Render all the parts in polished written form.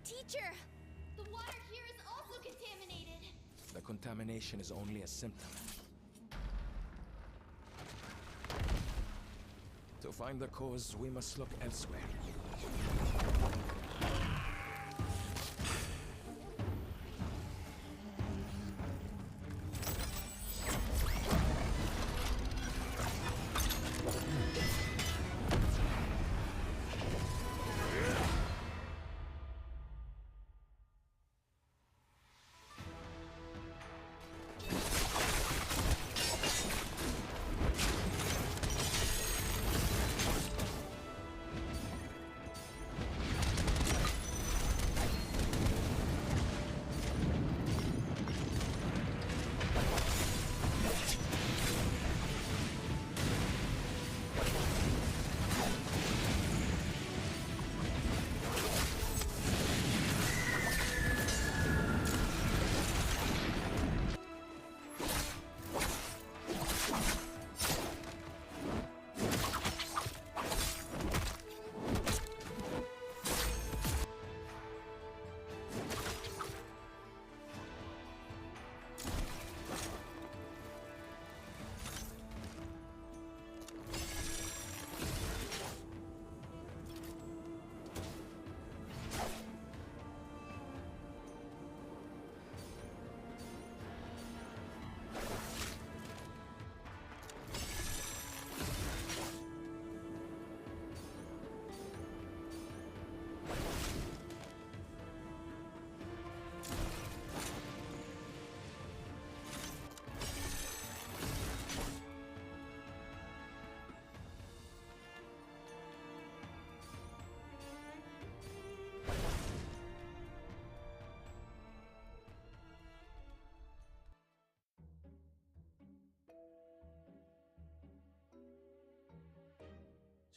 Teacher! The water here is also contaminated! The contamination is only a symptom. To find the cause, we must look elsewhere.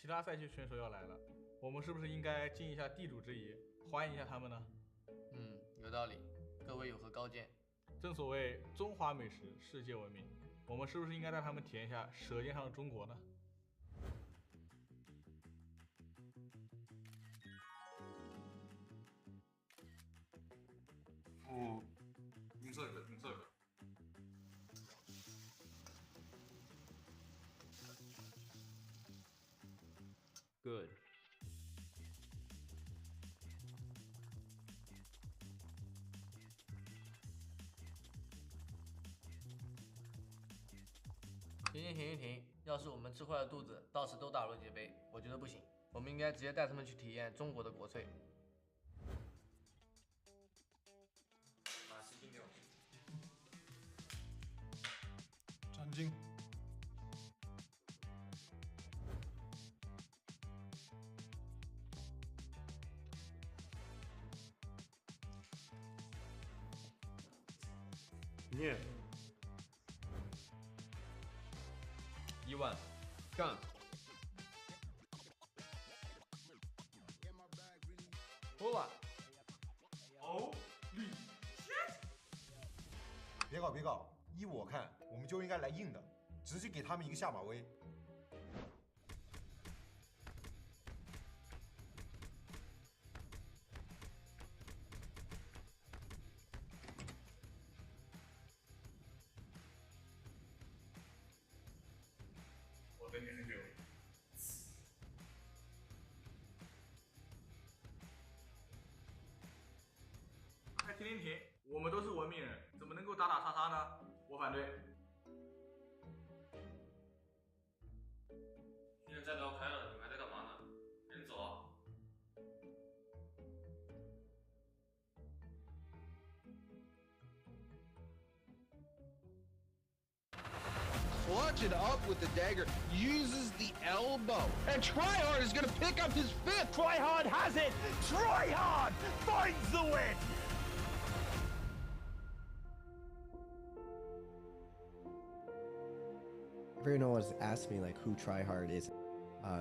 其他赛区选手要来了，我们是不是应该尽一下地主之谊，欢迎一下他们呢？有道理。各位有何高见？正所谓中华美食，世界闻名，我们是不是应该带他们体验一下舌尖上的中国呢？银色一个，银色一个。Good. 停！要是我们吃坏了肚子，到时都打入界杯，我觉得不行。我们应该直接带他们去体验中国的国粹。马西金牛。张晶。念。1万。干。喝吧。哦，绿。别搞！依我看，我们就应该来硬的，直接给他们一个下马威。我等你很久。哎，停！我们都是文明人，怎么能够打打杀杀呢？我反对。训练赛都要开了，你们还在干嘛呢？赶紧走啊！我 touch it up with the dagger, uses the elbow, and Tryhard is gonna pick up his fifth. Tryhard has it! Tryhard finds the win! Everyone always asks me like who Tryhard is.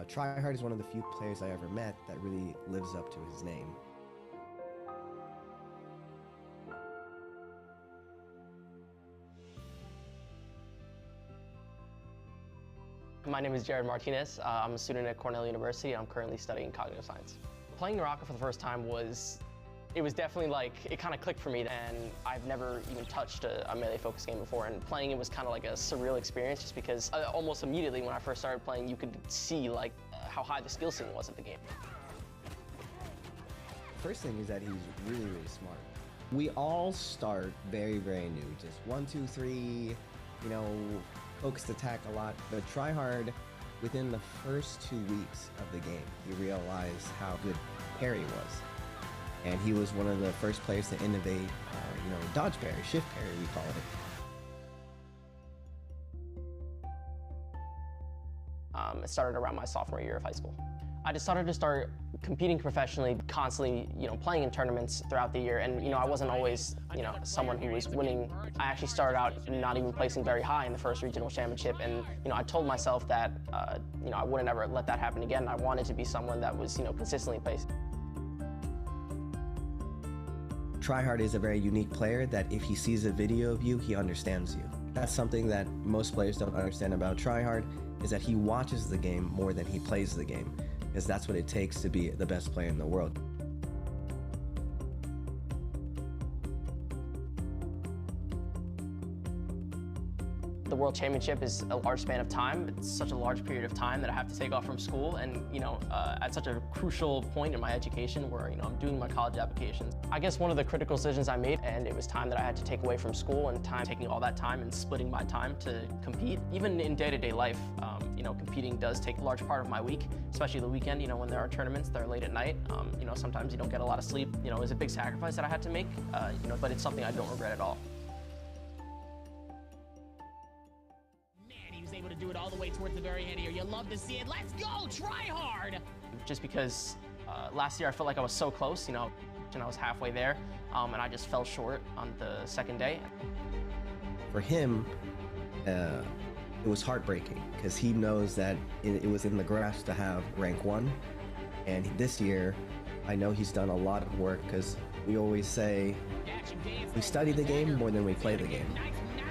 Tryhard is one of the few players I ever met that really lives up to his name. My name is Jared Martinez. I'm a student at Cornell University. I'm currently studying cognitive science. Playing NARAKA for the first time it was definitely like, it kind of clicked for me, and I've never even touched a melee focus game before, and playing it was kind of like a surreal experience just because almost immediately when I first started playing, you could see like how high the skill ceiling was of the game. First thing is that he's really, really smart. We all start very, very new, just 1, 2, 3, you know, focused attack a lot, but Tryhard, within the first 2 weeks of the game, he realized how good parry was. And he was one of the first players to innovate, you know, dodge parry, shift parry, we call it. It started around my sophomore year of high school. I decided to start competing professionally, constantly, you know, playing in tournaments throughout the year. And, you know, I wasn't always, you know, someone who was winning. I actually started out not even placing very high in the first regional championship. And, you know, I told myself that, you know, I wouldn't ever let that happen again. I wanted to be someone that was, you know, consistently placed. Tryhard is a very unique player that if he sees a video of you, he understands you. That's something that most players don't understand about Tryhard, is that he watches the game more than he plays the game, because that's what it takes to be the best player in the world. The World Championship is a large span of time. It's such a large period of time that I have to take off from school, and you know, at such a crucial point in my education where, you know, I'm doing my college applications. I guess one of the critical decisions I made, and it was time that I had to take away from school, and taking all that time and splitting my time to compete. Even in day-to-day life, you know, competing does take a large part of my week, especially the weekend. You know, when there are tournaments that are late at night. You know, sometimes you don't get a lot of sleep. You know, it was a big sacrifice that I had to make. You know, but it's something I don't regret at all. Able to do it all the way towards the very end here. You love to see it. Let's go, Tryhard! Just because last year I felt like I was so close, you know, and I was halfway there, and I just fell short on the second day. For him, it was heartbreaking because he knows that it was in the grasp to have rank 1, and this year I know he's done a lot of work because we always say we study the game more than we play the game.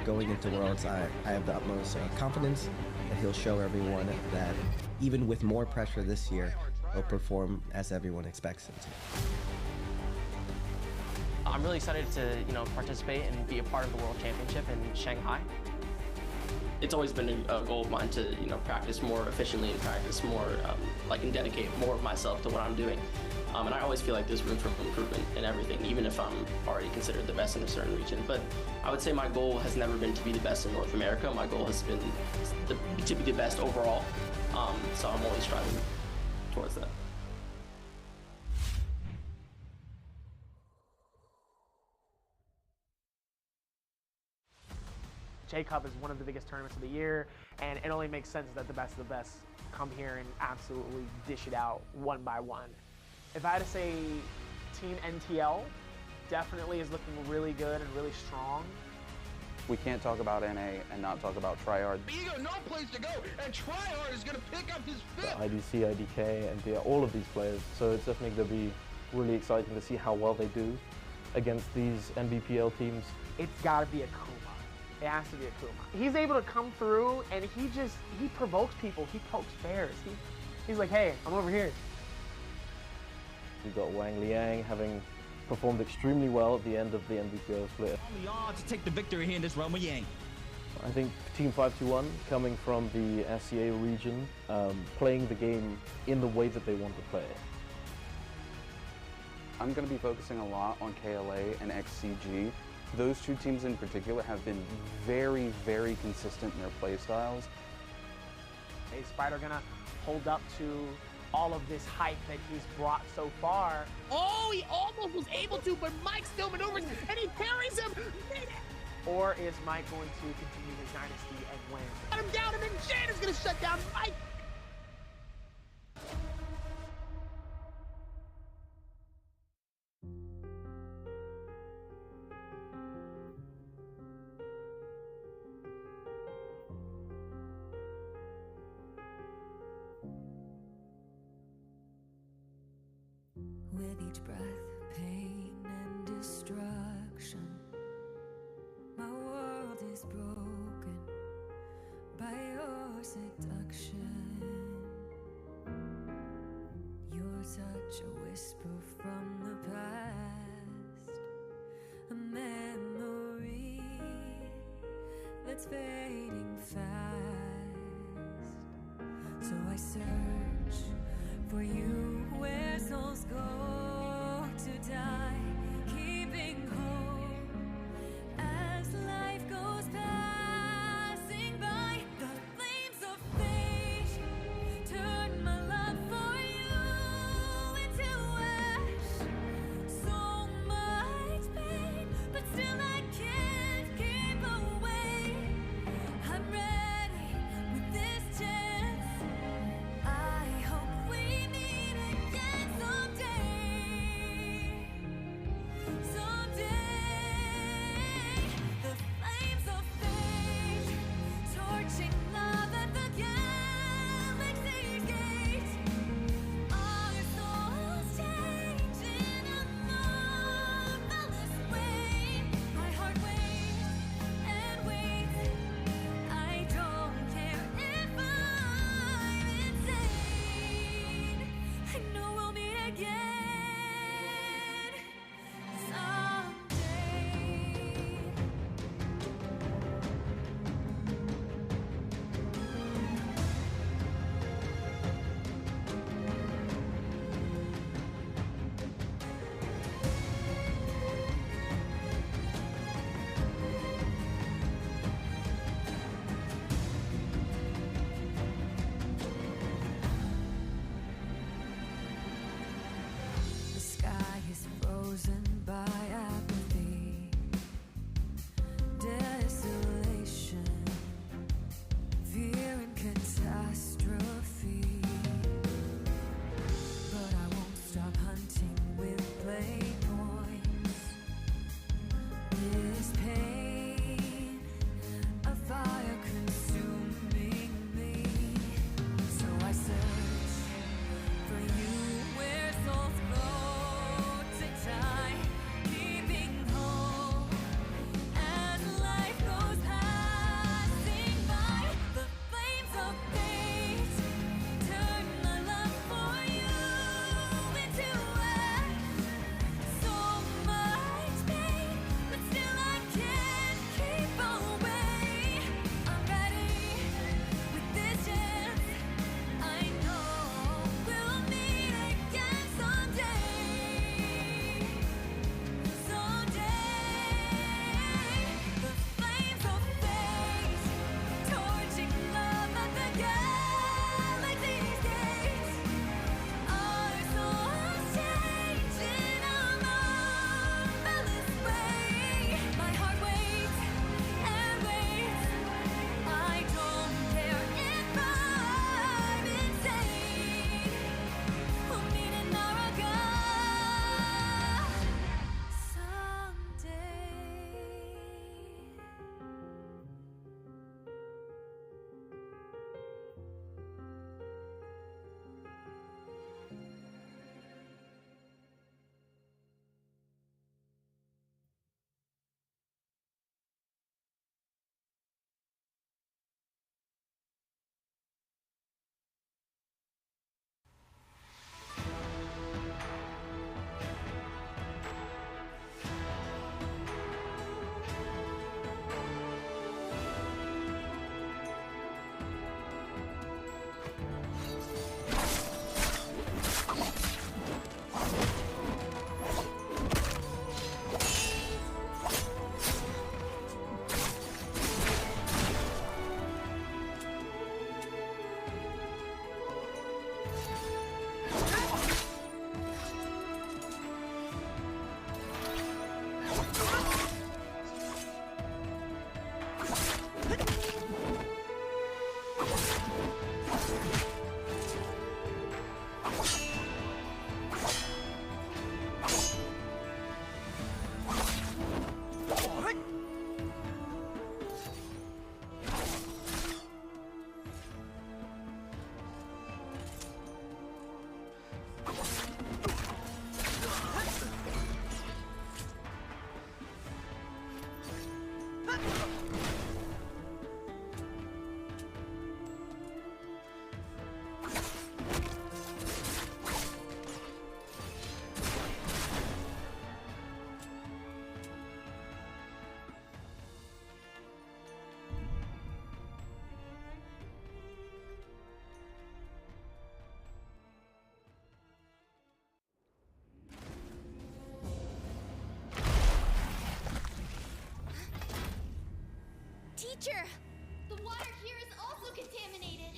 Going into Worlds, I have the utmost confidence that he'll show everyone that even with more pressure this year, he'll perform as everyone expects him to. I'm really excited to, you know, participate and be a part of the World Championship in Shanghai. It's always been a goal of mine to, you know, practice more efficiently and practice more, and dedicate more of myself to what I'm doing. And I always feel like there's room for improvement in everything, even if I'm already considered the best in a certain region. But I would say my goal has never been to be the best in North America. My goal has been to be the best overall. So I'm always striving towards that. J-Cup is one of the biggest tournaments of the year, and it only makes sense that the best of the best come here and absolutely dish it out one by one. If I had to say Team NTL definitely is looking really good and really strong. We can't talk about NA and not talk about Tryhard. You got no place to go, and Tryhard is gonna pick up his fifth. IDC, IDK, and all of these players. So it's definitely going to be really exciting to see how well they do against these NBPL teams. It's got to be a Kuma. It has to be a Kuma. He's able to come through, and he provokes people. He pokes bears. He's like, hey, I'm over here. We've got Wang Liang having performed extremely well at the end of the NBPL split. To take the victory here in this round with Yang. I think Team 521 coming from the SCA region, playing the game in the way that they want to play it. I'm going to be focusing a lot on KLA and XCG. Those two teams in particular have been very, very consistent in their play styles. Is Spider gonna hold up to all of this hype that he's brought so far? Oh, he almost was able to, but Mike still maneuvers, and he parries him. Or is Mike going to continue his dynasty and win? Got him down, and then Jan is going to shut down Mike. With each breath, pain and destruction. My world is broken by your seduction. Your touch, a whisper from the past, a memory that's fading fast. So I search for you where souls go to die, keeping hope as life goes passing by. The flames of fate turn my love for you into ash. So much pain, but still I can't keep away. I'm ready with this chance. I hope we meet Teacher! The water here is also contaminated!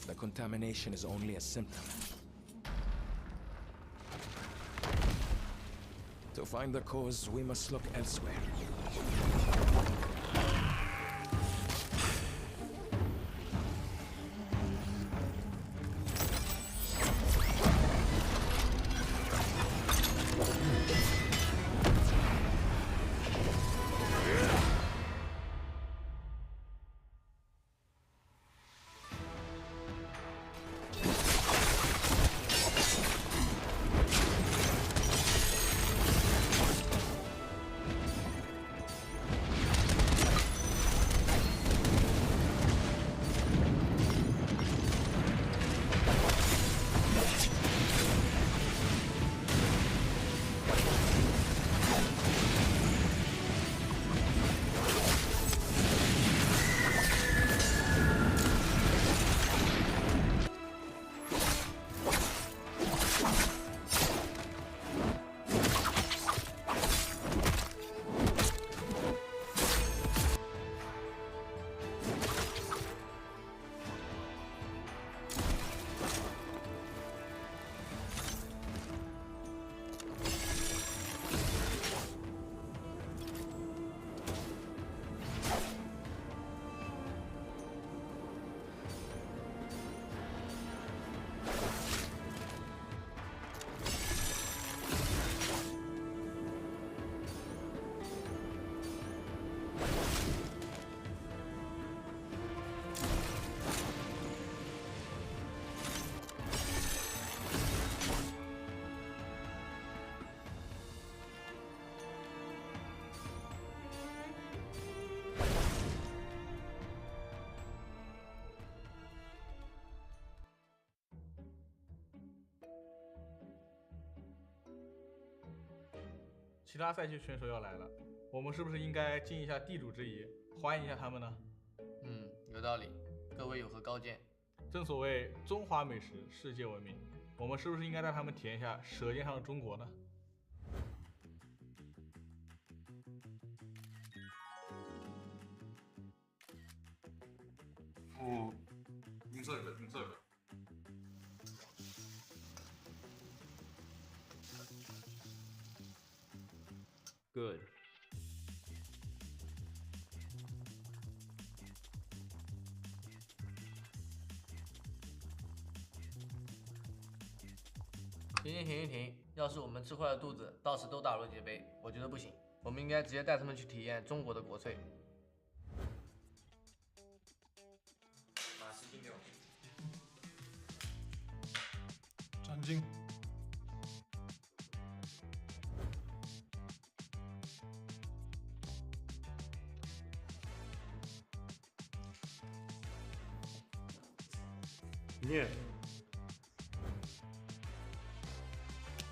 The contamination is only a symptom. To find the cause, we must look elsewhere.其他赛区选手要来了，我们是不是应该尽一下地主之谊，欢迎一下他们呢？有道理。各位有何高见？正所谓中华美食，世界闻名，我们是不是应该带他们体验一下舌尖上的中国呢？用这个，用这个。Good. 停！要是我们吃坏了肚子，到时都打罗杰杯，我觉得不行。我们应该直接带他们去体验中国的国粹。把丝巾给我。战巾。念。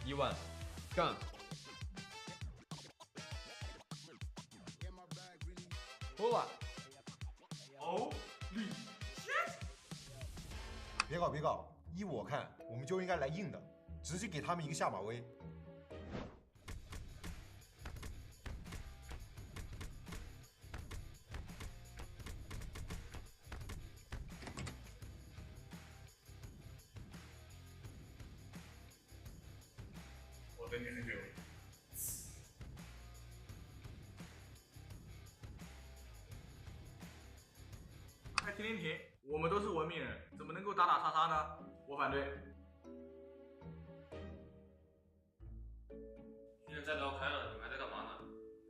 1万。干。喝吧。哦，绿。别搞！依我看，我们就应该来硬的，直接给他们一个下马威。我等你很久。停！我们都是文明人，怎么能够打打杀杀呢？我反对。现在赛道开了，你们还在干嘛呢？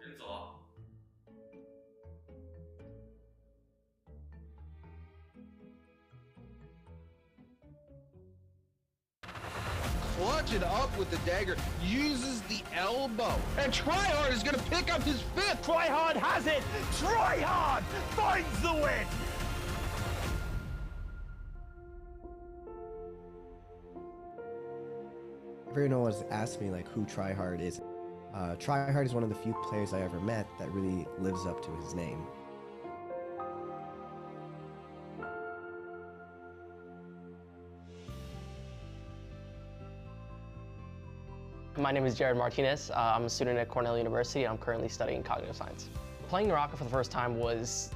人走啊！ Clutch it up with the dagger, uses the elbow, and Tryhard is gonna pick up his fifth! Tryhard has it! Tryhard finds the win! Everyone always asks me like who Tryhard is. Tryhard is one of the few players I ever met that really lives up to his name. My name is Jared Martinez. I'm a student at Cornell University, and I'm currently studying cognitive science. Playing NARAKA for the first time was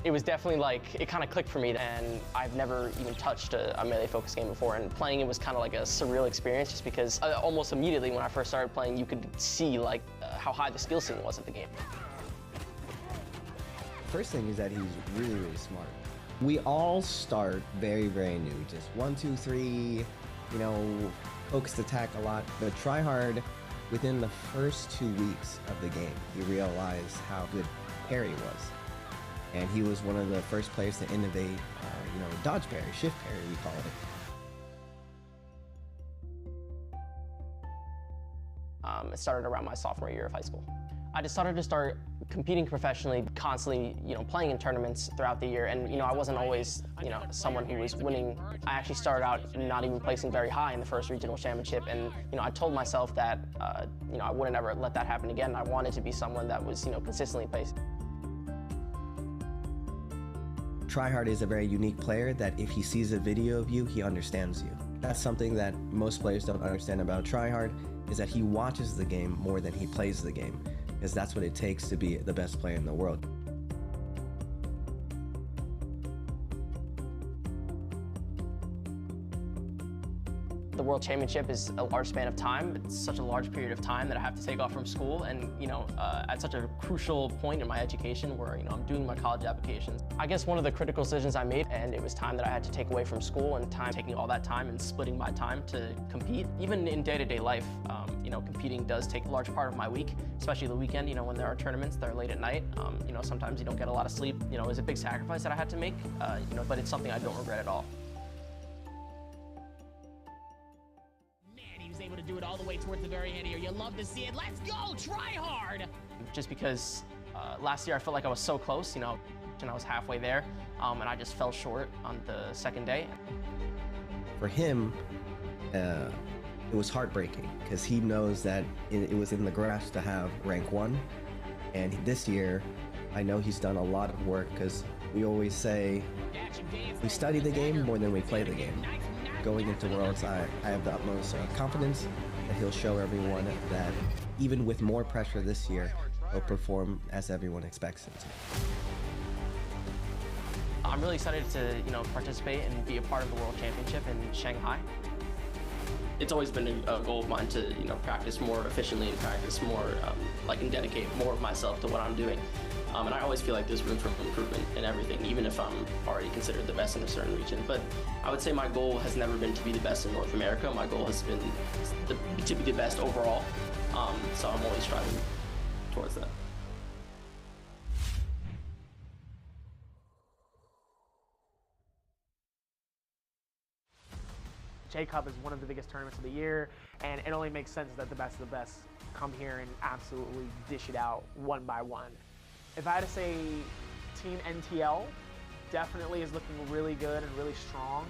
It was definitely like, it kind of clicked for me, and I've never even touched a melee-focused game before, and playing it was kind of like a surreal experience just because almost immediately when I first started playing, you could see like how high the skill ceiling was of the game. First thing is that he's really, really smart. We all start very, very new, just 1, 2, 3, you know, focused attack a lot, but try hard. Within the first 2 weeks of the game, he realized how good parry was. And he was one of the first players to innovate, you know, dodge parry, shift parry, we call it. It started around my sophomore year of high school. I decided to start competing professionally, constantly, you know, playing in tournaments throughout the year. And, you know, I wasn't always, you know, someone who was winning. I actually started out not even placing very high in the first regional championship. And, you know, I told myself that, you know, I wouldn't ever let that happen again. I wanted to be someone that was, you know, consistently placed. Tryhard is a very unique player that if he sees a video of you, he understands you. That's something that most players don't understand about Tryhard, is that he watches the game more than he plays the game, because that's what it takes to be the best player in the world. The World Championship is a large span of time. It's such a large period of time that I have to take off from school, and you know, at such a crucial point in my education where, you know, I'm doing my college applications. I guess one of the critical decisions I made, and it was time that I had to take away from school, and taking all that time and splitting my time to compete. Even in day-to-day life, you know, competing does take a large part of my week, especially the weekend, you know, when there are tournaments that are late at night. You know, sometimes you don't get a lot of sleep. You know, it was a big sacrifice that I had to make, you know, but it's something I don't regret at all. Able to do it all the way towards the very end here. You love to see it. Let's go, try hard. Just because last year I felt like I was so close, you know, and I was halfway there, and I just fell short on the second day. For him, it was heartbreaking because he knows that it was in the grasp to have rank 1, and this year I know he's done a lot of work because we always say we study the game more than we play the game. Going into Worlds, I have the utmost confidence that he'll show everyone that even with more pressure this year, he'll perform as everyone expects him to. I'm really excited to, you know, participate and be a part of the World Championship in Shanghai. It's always been a goal of mine to, you know, practice more efficiently and practice more, like, and dedicate more of myself to what I'm doing. And I always feel like there's room for improvement in everything, even if I'm already considered the best in a certain region. But I would say my goal has never been to be the best in North America. My goal has been to be the best overall. So I'm always striving towards that. J-Cup is one of the biggest tournaments of the year, and it only makes sense that the best of the best come here and absolutely dish it out one by one. If I had to say Team NTL definitely is looking really good and really strong.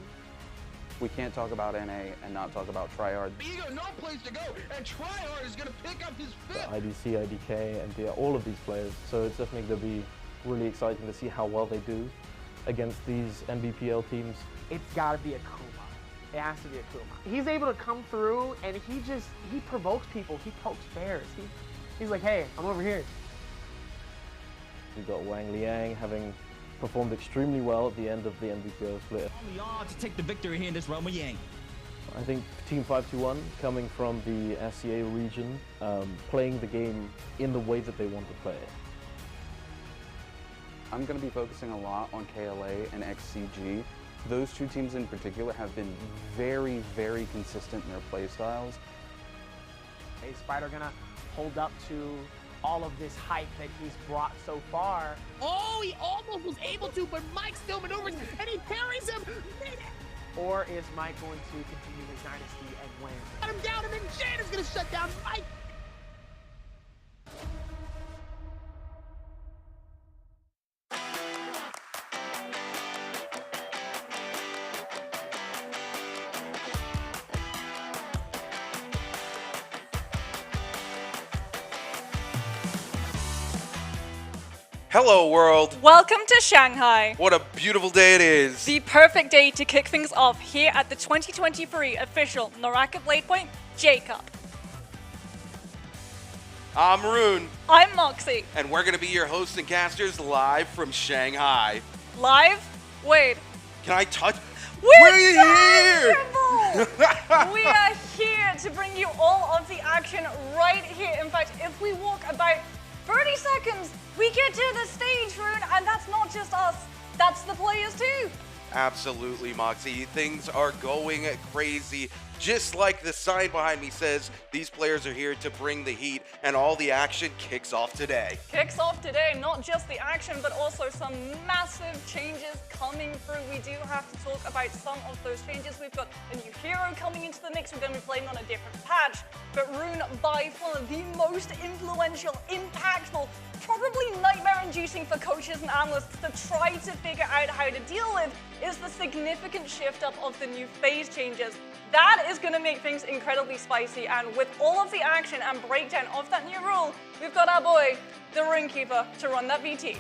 We can't talk about NA and not talk about Tryhard. You got no place to go, and Tryhard is going to pick up his fifth. IDC, IDK, and all of these players. So it's definitely going to be really exciting to see how well they do against these NBPL teams. It's got to be a Kuma. It has to be a Kuma. He's able to come through, and he provokes people. He pokes bears. He's like, hey, I'm over here. We've got Wang Liang having performed extremely well at the end of the NBPL split. On the odds to take the victory here in this Roma Yang. I think Team 521 coming from the SCA region, playing the game in the way that they want to play it. I'm going to be focusing a lot on KLA and XCG. Those two teams in particular have been very, very consistent in their play styles. Is Spider gonna hold up to all of this hype that he's brought so far? Oh, he almost was able to, but Mike still maneuvers and he parries him. Or is Mike going to continue his dynasty and win? Got him down, and then Jan is gonna shut down Mike. Hello world! Welcome to Shanghai! What a beautiful day it is! The perfect day to kick things off here at the 2023 official NARAKA BLADEPOINT J-Cup. I'm Rune. I'm Moxie. And we're going to be your hosts and casters live from Shanghai. Live? Wait. Can I touch? We're here! We are here to bring you all of the action right here. In fact, if we walk about 30 seconds, we get to the stage, Rune, and that's not just us, that's the players too. Absolutely, Moxie. Things are going crazy. Just like the sign behind me says, these players are here to bring the heat, and all the action kicks off today. Kicks off today, not just the action, but also some massive changes coming through. We do have to talk about some of those changes. We've got a new hero coming into the mix. We're going to be playing on a different patch. But Rune, by far the most influential, impactful, probably nightmare-inducing for coaches and analysts to try to figure out how to deal with, is the significant shift up of the new phase changes. That is going to make things incredibly spicy, and with all of the action and breakdown of that new rule, we've got our boy, the Runekeeper, to run that VT.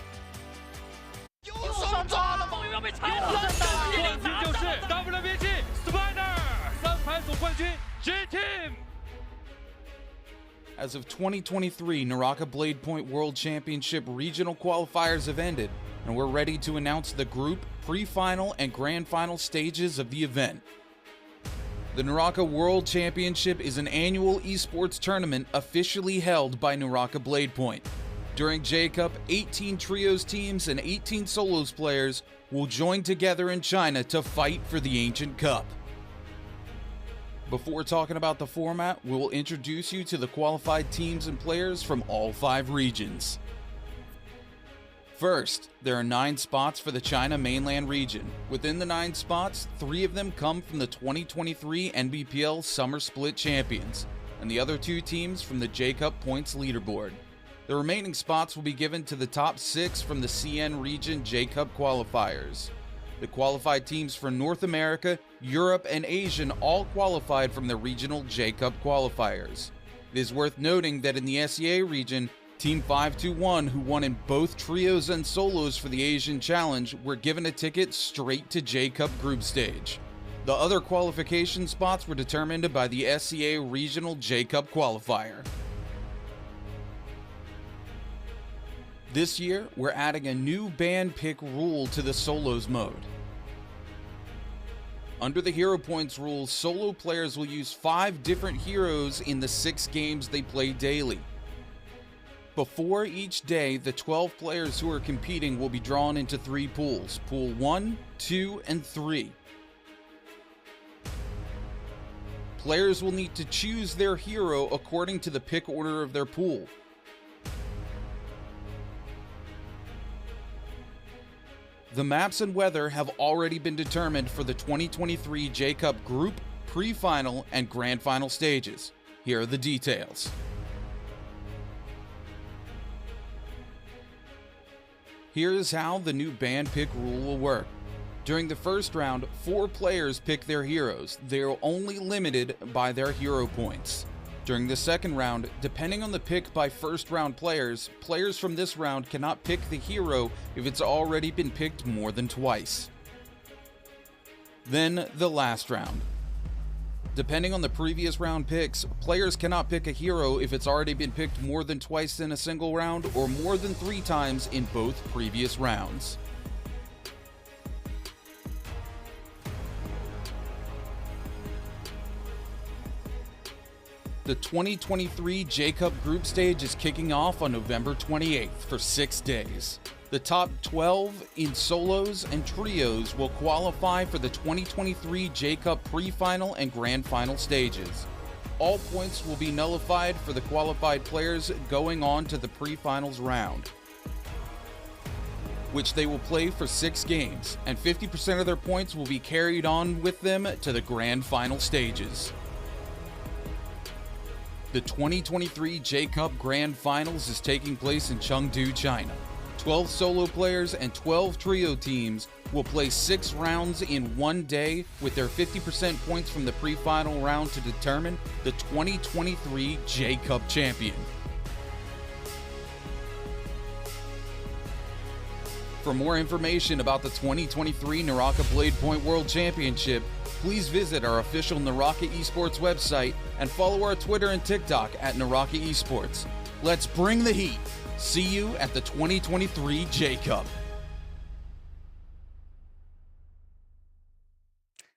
右手抓了，风云要被拆了，冠军就是 WBG Spider 3盘组冠军 G-Team。 As of 2023, NARAKA BLADEPOINT World Championship regional qualifiers have ended, and we're ready to announce the group, pre-final, and grand final stages of the event. The NARAKA World Championship is an annual esports tournament officially held by NARAKA BLADEPOINT. During J-Cup, 18 trios teams and 18 solos players will join together in China to fight for the Ancient Cup. Before talking about the format, we will introduce you to the qualified teams and players from all 5 regions. First, there are 9 spots for the China mainland region. Within the 9 spots, 3 of them come from the 2023 NBPL Summer Split champions, and the other 2 teams from the J-Cup points leaderboard. The remaining spots will be given to the top 6 from the CN region J-Cup qualifiers. The qualified teams for North America, Europe, and Asia all qualified from the regional J-Cup qualifiers. It is worth noting that in the SEA region, Team 521, who won in both trios and solos for the Asian Challenge, were given a ticket straight to J-Cup group stage. The other qualification spots were determined by the SEA regional J-Cup qualifier. This year, we're adding a new ban pick rule to the solos mode. Under the hero points rules, solo players will use 5 different heroes in the 6 games they play daily. Before each day, the 12 players who are competing will be drawn into 3 pools, Pool 1, 2, and 3. Players will need to choose their hero according to the pick order of their pool. The maps and weather have already been determined for the 2023 J-Cup Group, Pre-Final, and Grand Final stages. Here are the details. Here's how the new ban pick rule will work. During the first round, 4 players pick their heroes. They are only limited by their hero points. During the second round, depending on the pick by first round players, players from this round cannot pick the hero if it's already been picked more than twice. Then the last round. Depending on the previous round picks, players cannot pick a hero if it's already been picked more than twice in a single round or more than 3 times in both previous rounds. The 2023 J-Cup group stage is kicking off on November 28th for 6 days. The top 12 in solos and trios will qualify for the 2023 J-Cup pre-final and grand final stages. All points will be nullified for the qualified players going on to the pre-finals round, which they will play for 6 games, and 50% of their points will be carried on with them to the grand final stages. The 2023 J-Cup Grand Finals is taking place in Chengdu, China. 12 solo players and 12 trio teams will play 6 rounds in one day with their 50% points from the pre-final round to determine the 2023 J-Cup champion. For more information about the 2023 NARAKA BLADEPOINT World Championship, please visit our official NARAKA Esports website and follow our Twitter and TikTok at NARAKA Esports. Let's bring the heat. See you at the 2023 J-Cup.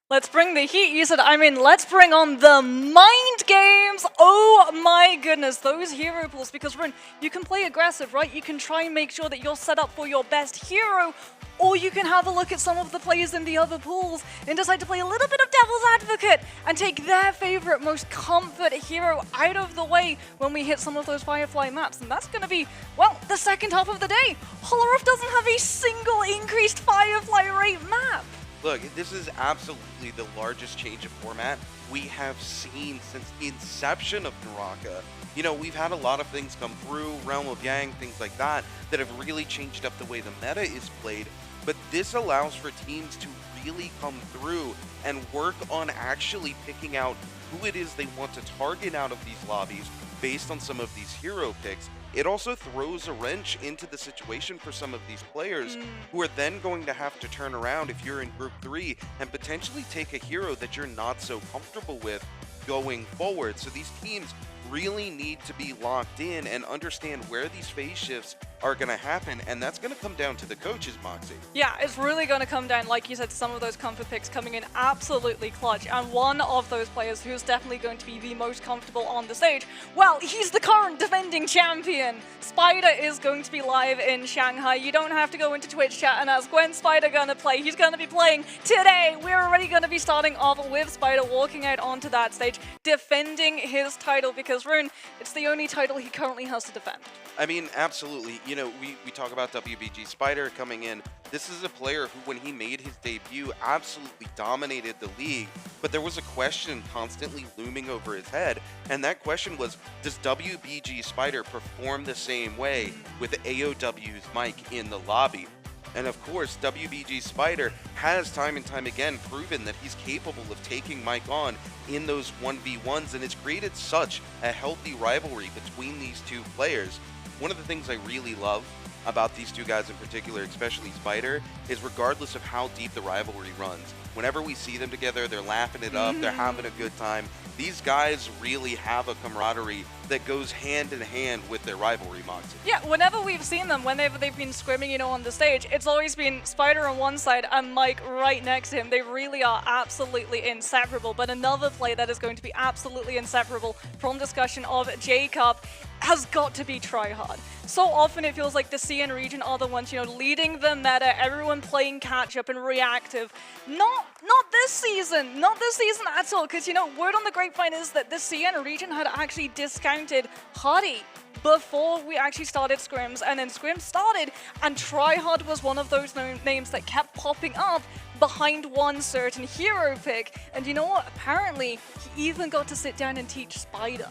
Let's bring the heat, you said. I mean, let's bring on the mind games. Oh my goodness, those hero pools. Because, Rune, you can play aggressive, right? You can try and make sure that you're set up for your best hero, or you can have a look at some of the players in the other pools and decide to play a little bit of devil's advocate and take their favorite, most comfort hero out of the way when we hit some of those Firefly maps. And that's going to be, well, the second half of the day. Holoroth doesn't have a single increased Firefly rate map. Look, this is absolutely the largest change of format we have seen since the inception of NARAKA. You know, we've had a lot of things come through, Realm of Yang, things like that, that have really changed up the way the meta is played, but this allows for teams to really come through and work on actually picking out who it is they want to target out of these lobbies based on some of these hero picks. It also throws a wrench into the situation for some of these players who are then going to have to turn around if you're in Group 3 and potentially take a hero that you're not so comfortable with going forward. So these teams really need to be locked in and understand where these phase shifts are going to happen, and that's going to come down to the coaches, Moxie. Yeah, it's really going to come down, like you said, some of those comfort picks coming in absolutely clutch, and one of those players who's definitely going to be the most comfortable on the stage, well, he's the current defending champion. Spider is going to be live in Shanghai. You don't have to go into Twitch chat and ask when's Spider going to play. He's going to be playing today. We're already going to be starting off with Spider walking out onto that stage, defending his title, because Rune, it's the only title he currently has to defend. I mean, absolutely. You know, we talk about WBG Spider coming in. This is a player who, when he made his debut, absolutely dominated the league. But there was a question constantly looming over his head, and that question was, does WBG Spider perform the same way with AOW's mic in the lobby? And of course, WBG Spider has time and time again proven that he's capable of taking Mike on in those 1v1s, and it's created such a healthy rivalry between these two players. One of the things I really love about these two guys in particular, especially Spider, is regardless of how deep the rivalry runs, whenever we see them together, they're laughing it up, they're having a good time. These guys really have a camaraderie that goes hand in hand with their rivalry, Moxie. Yeah, whenever we've seen them, whenever they've been scrimming, you know, on the stage, it's always been Spider on one side and Mike right next to him. They really are absolutely inseparable. But another play that is going to be absolutely inseparable from discussion of J-Cup has got to be Tryhard. So often it feels like the CN region are the ones, you know, leading the meta, everyone playing catch-up and reactive. Not this season, not this season at all, because, you know, word on the grapevine is that the CN region had actually discounted Hardy before we actually started scrims, and then scrims started, and Tryhard was one of those names that kept popping up behind one certain hero pick. And you know what? Apparently, he even got to sit down and teach Spider.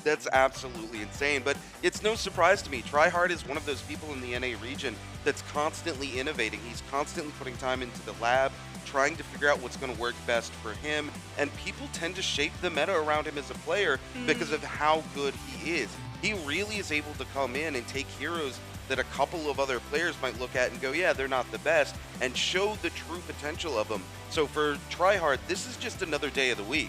That's absolutely insane, but it's no surprise to me. Tryhard is one of those people in the NA region that's constantly innovating. He's constantly putting time into the lab, trying to figure out what's going to work best for him, and people tend to shape the meta around him as a player because of how good he is. He really is able to come in and take heroes that a couple of other players might look at and go, yeah, they're not the best, and show the true potential of them. So for Tryhard, this is just another day of the week.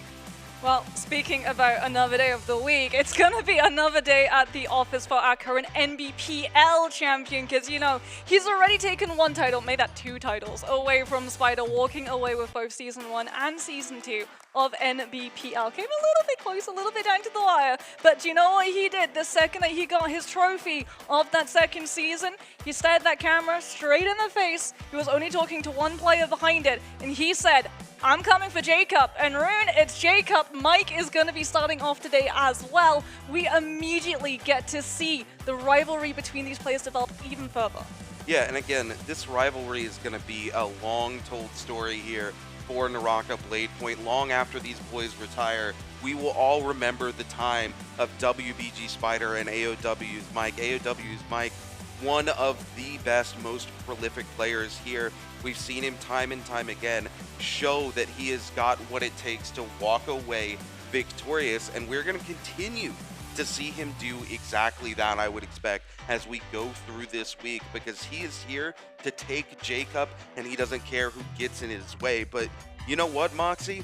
Well, speaking about another day of the week, it's going to be another day at the office for our current NBPL champion, because, you know, he's already taken one title, made that 2 titles, away from Spider, walking away with both Season 1 and Season 2 of NBPL. Came a little bit close, a little bit down to the wire, but do you know what he did? The second that he got his trophy of that second season, he stared that camera straight in the face. He was only talking to one player behind it, and he said, I'm coming for J-Cup, and Rune, it's J-Cup. Mike is going to be starting off today as well. We immediately get to see the rivalry between these players develop even further. Yeah, and again, this rivalry is going to be a long-told story here for NARAKA BLADEPOINT. Long after these boys retire, we will all remember the time of WBG Spider and AOW's Mike. AOW's Mike, one of the best, most prolific players here. We've seen him time and time again show that he has got what it takes to walk away victorious, and we're going to continue to see him do exactly that, I would expect, as we go through this week, because he is here to take J-Cup, and he doesn't care who gets in his way. But you know what, Moxie?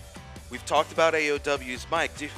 We've talked about AOW's Mike. Dude,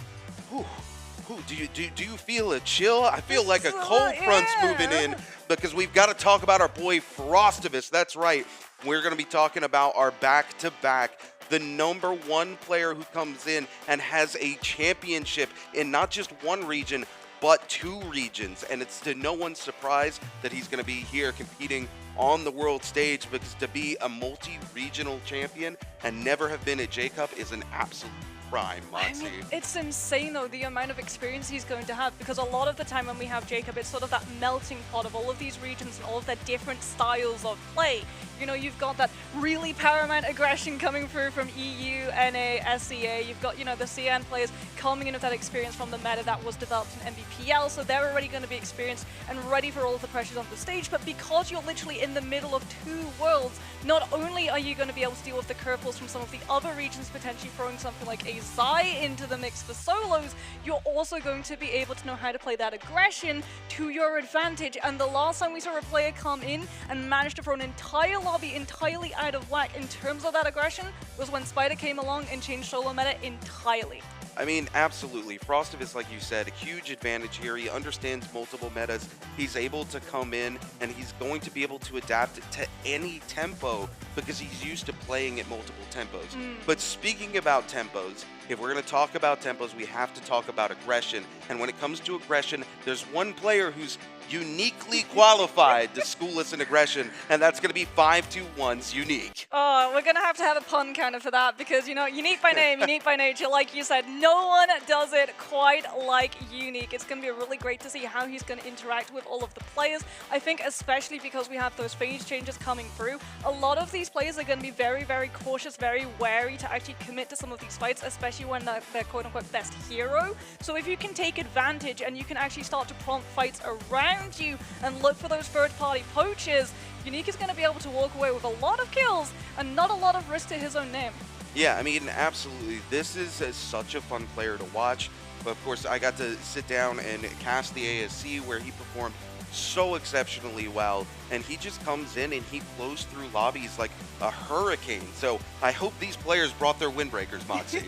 do you feel a chill? I feel like a cold front's moving in, because we've got to talk about our boy Frostivus. That's right. We're going to be talking about our back-to-back, the #1 player who comes in and has a championship in not just one region, but 2 regions. And it's to no one's surprise that he's going to be here competing on the world stage, because to be a multi-regional champion and never have been at J-Cup is an absolute prime, Moxie. I mean, it's insane though, the amount of experience he's going to have, because a lot of the time when we have J-Cup, it's sort of that melting pot of all of these regions and all of their different styles of play. You know, you've got that really paramount aggression coming through from EU, NA, SEA. You've got, you know, the CN players coming in with that experience from the meta that was developed in NBPL, so they're already going to be experienced and ready for all of the pressures on the stage. But because you're literally in the middle of 2 worlds, not only are you going to be able to deal with the curveballs from some of the other regions, potentially throwing something like a Zai into the mix for solos, you're also going to be able to know how to play that aggression to your advantage. And the last time we saw a player come in and manage to throw an entire lobby entirely out of whack in terms of that aggression was when Spider came along and changed solo meta entirely. I mean, absolutely. Frostivus, like you said, a huge advantage here. He understands multiple metas. He's able to come in, and he's going to be able to adapt to any tempo because he's used to playing at multiple tempos. But speaking about tempos, if we're going to talk about tempos, we have to talk about aggression. And when it comes to aggression, there's one player who's uniquely qualified to school us in aggression, and that's going to be 521's Unique. Oh, we're going to have a pun counter for that, because, you know, unique by name, unique by nature, like you said, no one does it quite like Unique. It's going to be really great to see how he's going to interact with all of the players. I think especially because we have those phase changes coming through, a lot of these players are going to be very, very cautious, very wary to actually commit to some of these fights, especially when they're quote-unquote best hero. So if you can take advantage and you can actually start to prompt fights around you and look for those third-party poachers, Unique is going to be able to walk away with a lot of kills and not a lot of risk to his own name. Yeah, I mean, absolutely. This is such a fun player to watch. But of course, I got to sit down and cast the ASC where he performed so exceptionally well, and he just comes in and he flows through lobbies like a hurricane. So I hope these players brought their windbreakers, Moxie.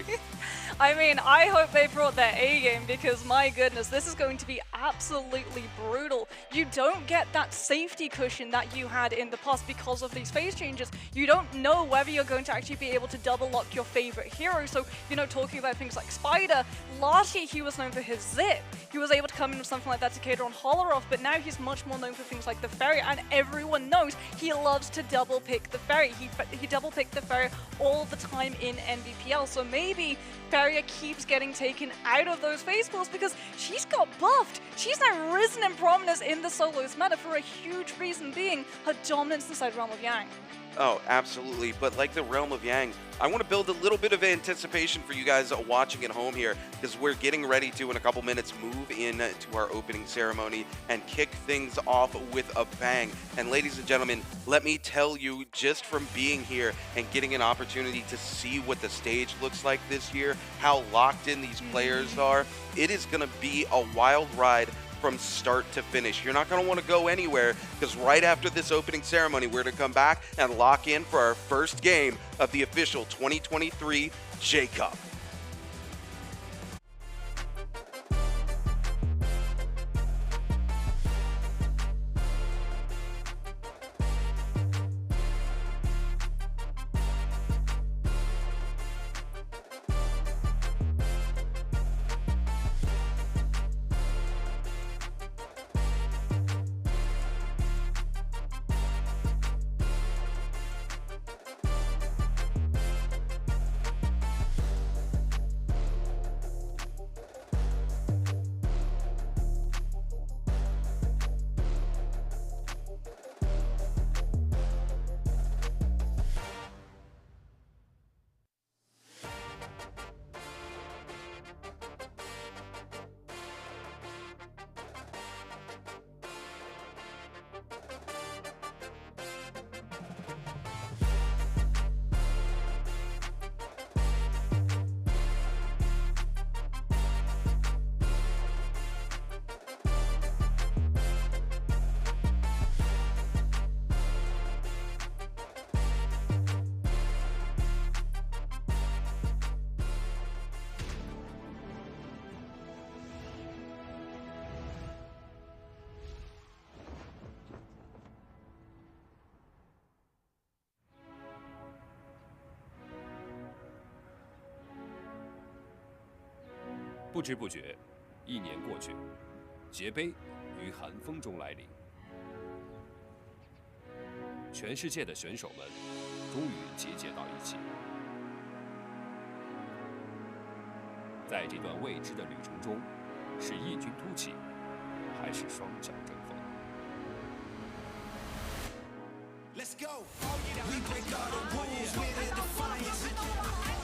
I mean, I hope they brought their A-game, because my goodness, this is going to be absolutely brutal. You don't get that safety cushion that you had in the past because of these phase changes. You don't know whether you're going to actually be able to double lock your favorite hero. So, you know, talking about things like Spider, last year he was known for his zip. He was able to come in with something like that to cater on Holleroff, but now he's much more known for things like the Ferry, and everyone knows he loves to double pick the Ferry. He double picked the Ferry all the time in NBPL, so maybe Ferry keeps getting taken out of those phase pools because she's got buffed. She's now risen in prominence in the solos meta for a huge reason being her dominance inside Realm of Yang. Oh, absolutely. But like the Realm of Yang, I want to build a little bit of anticipation for you guys watching at home here, because we're getting ready to, in a couple minutes, move in to our opening ceremony and kick things off with a bang. And ladies and gentlemen, let me tell you, just from being here and getting an opportunity to see what the stage looks like this year, how locked in these players are, it is going to be a wild ride from start to finish. You're not going to want to go anywhere, because right after this opening ceremony, we're going to come back and lock in for our first game of the official 2023 J-Cup. 不知不觉，1年过去，节杯于寒风中来临。全世界的选手们终于集结到一起，在这段未知的旅程中，是异军突起，还是双脚争锋？Let's go. We break all the rules with a defiance.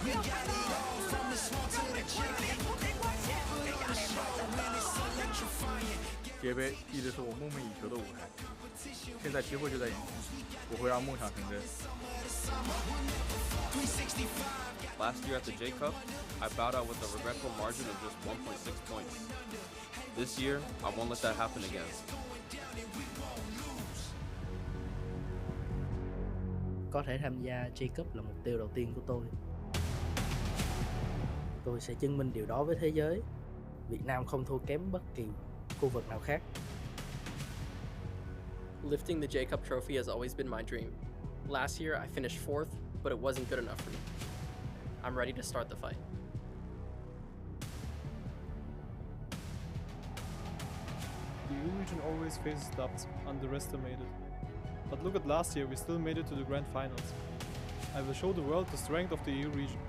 We got it all from the small to the giant. Put on a show when it's electrifying. 节杯一直是我梦寐以求的舞台，现在机会就在眼前，我会让梦想成真。Last year at the J Cup, I bowed out with a regretful margin of just 1.6 points. This year, I won't let that happen again. có thể tham gia J Cup là mục tiêu đầu tiên của tôi. Tôi sẽ chứng minh điều đó với thế giới. Việt Nam không thua kém bất kỳ khu vực nào khác. Lifting the J Cup trophy has always been my dream. Last year, I finished 4th, but it wasn't good enough for me. I'm ready to start the fight. The EU region always faces doubts, underestimated. But look at last year, we still made it to the grand finals. I will show the world the strength of the EU region.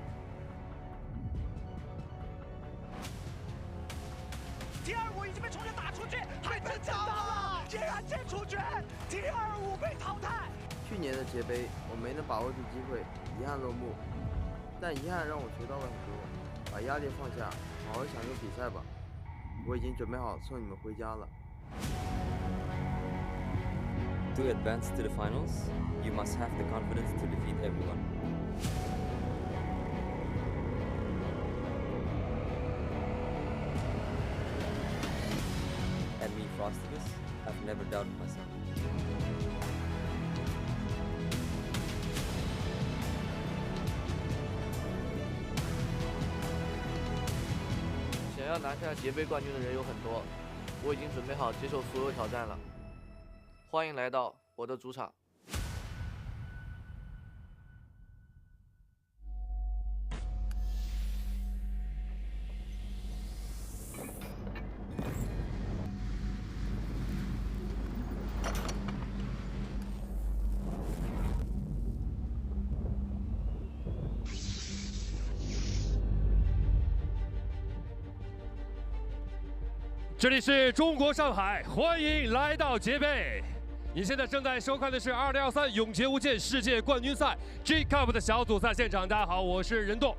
第二五已经被重拳打出去，还真打了，竟然进出局，第二五被淘汰。去年的节杯我没能把握住机会，遗憾落幕。但遗憾让我学到了很多，把压力放下，好好享受比赛吧。我已经准备好送你们回家了。To advance to the finals, you must have the confidence to defeat everyone. And me, Frostiness, I've never doubted myself. 想要拿下节杯冠军的人有很多，我已经准备好接受所有挑战了。欢迎来到我的主场。这里是中国上海，欢迎来到节杯。您现在正在收看的是2023永劫无间世界冠军赛 J Cup 的小组赛现场。大家好，我是任栋。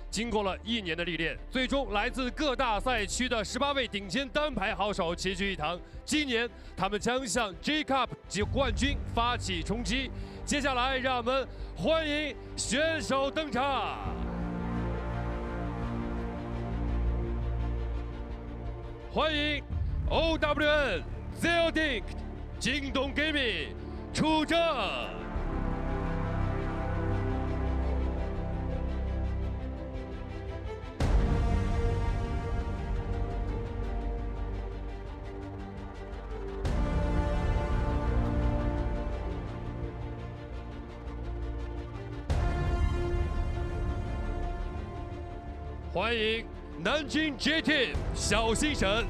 经过了1年的历练，最终来自各大赛区的18位顶尖单排好手齐聚一堂。今年他们将向 J Cup 及冠军发起冲击。接下来，让我们欢迎选手登场。欢迎 OWN Zeodink 京东 Gaming 出征。欢迎南京 J Team 小新神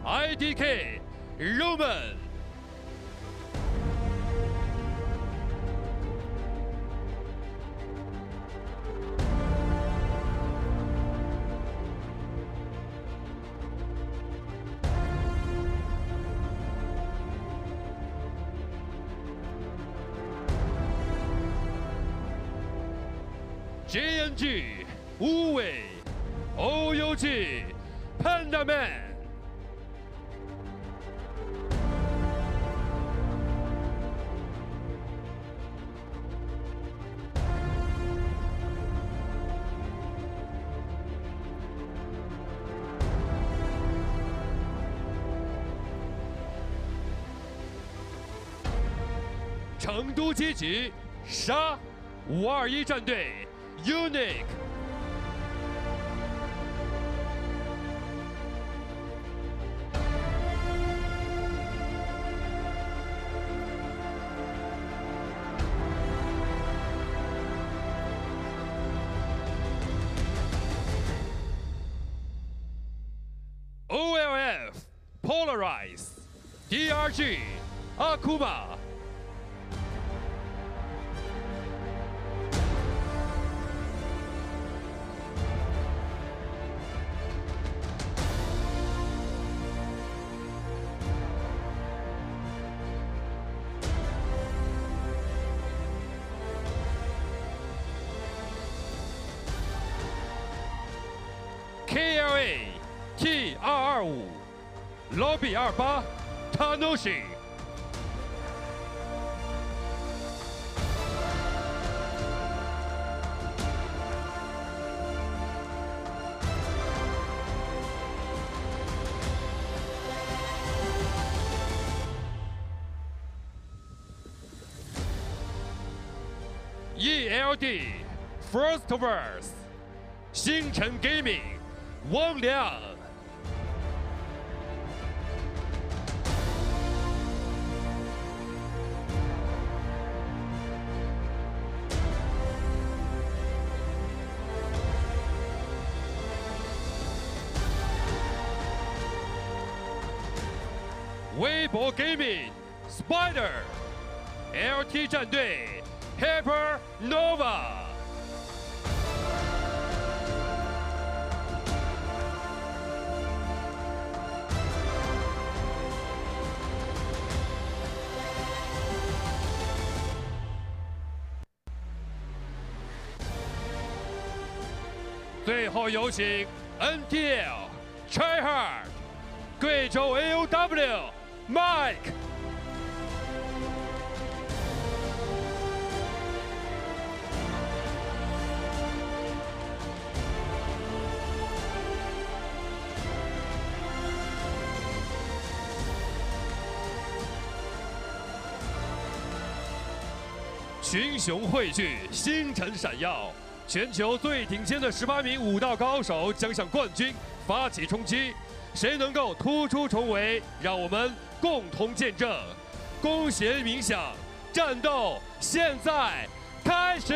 IDK Roman。JNG 无畏 OUG Panda Man。成都阶级杀521战队 Unique。Polarize DRG Akuma。KLA T225 Lobby 28 Tanoshi。ELD First Verse 星辰 Gaming 汪良。微博 Gaming Spider LT 战队 Hyper Nova。最后有请 NTL Tryhard 贵州 AOW Mike。群雄汇聚，星辰闪耀。全球最顶尖的18名武道高手将向冠军发起冲击，谁能够突出重围？让我们共同见证。弓弦鸣响，战斗现在开始！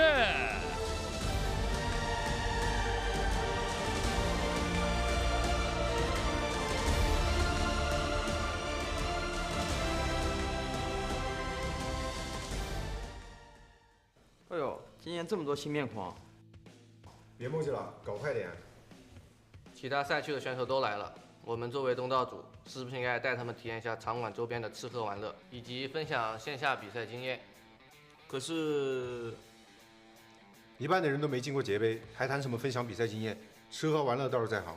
哎呦，今年这么多新面孔！别墨迹了，搞快点！其他赛区的选手都来了，我们作为东道主，是不是应该带他们体验一下场馆周边的吃喝玩乐，以及分享线下比赛经验？可是，一半的人都没进过节杯，还谈什么分享比赛经验？吃喝玩乐倒是在行。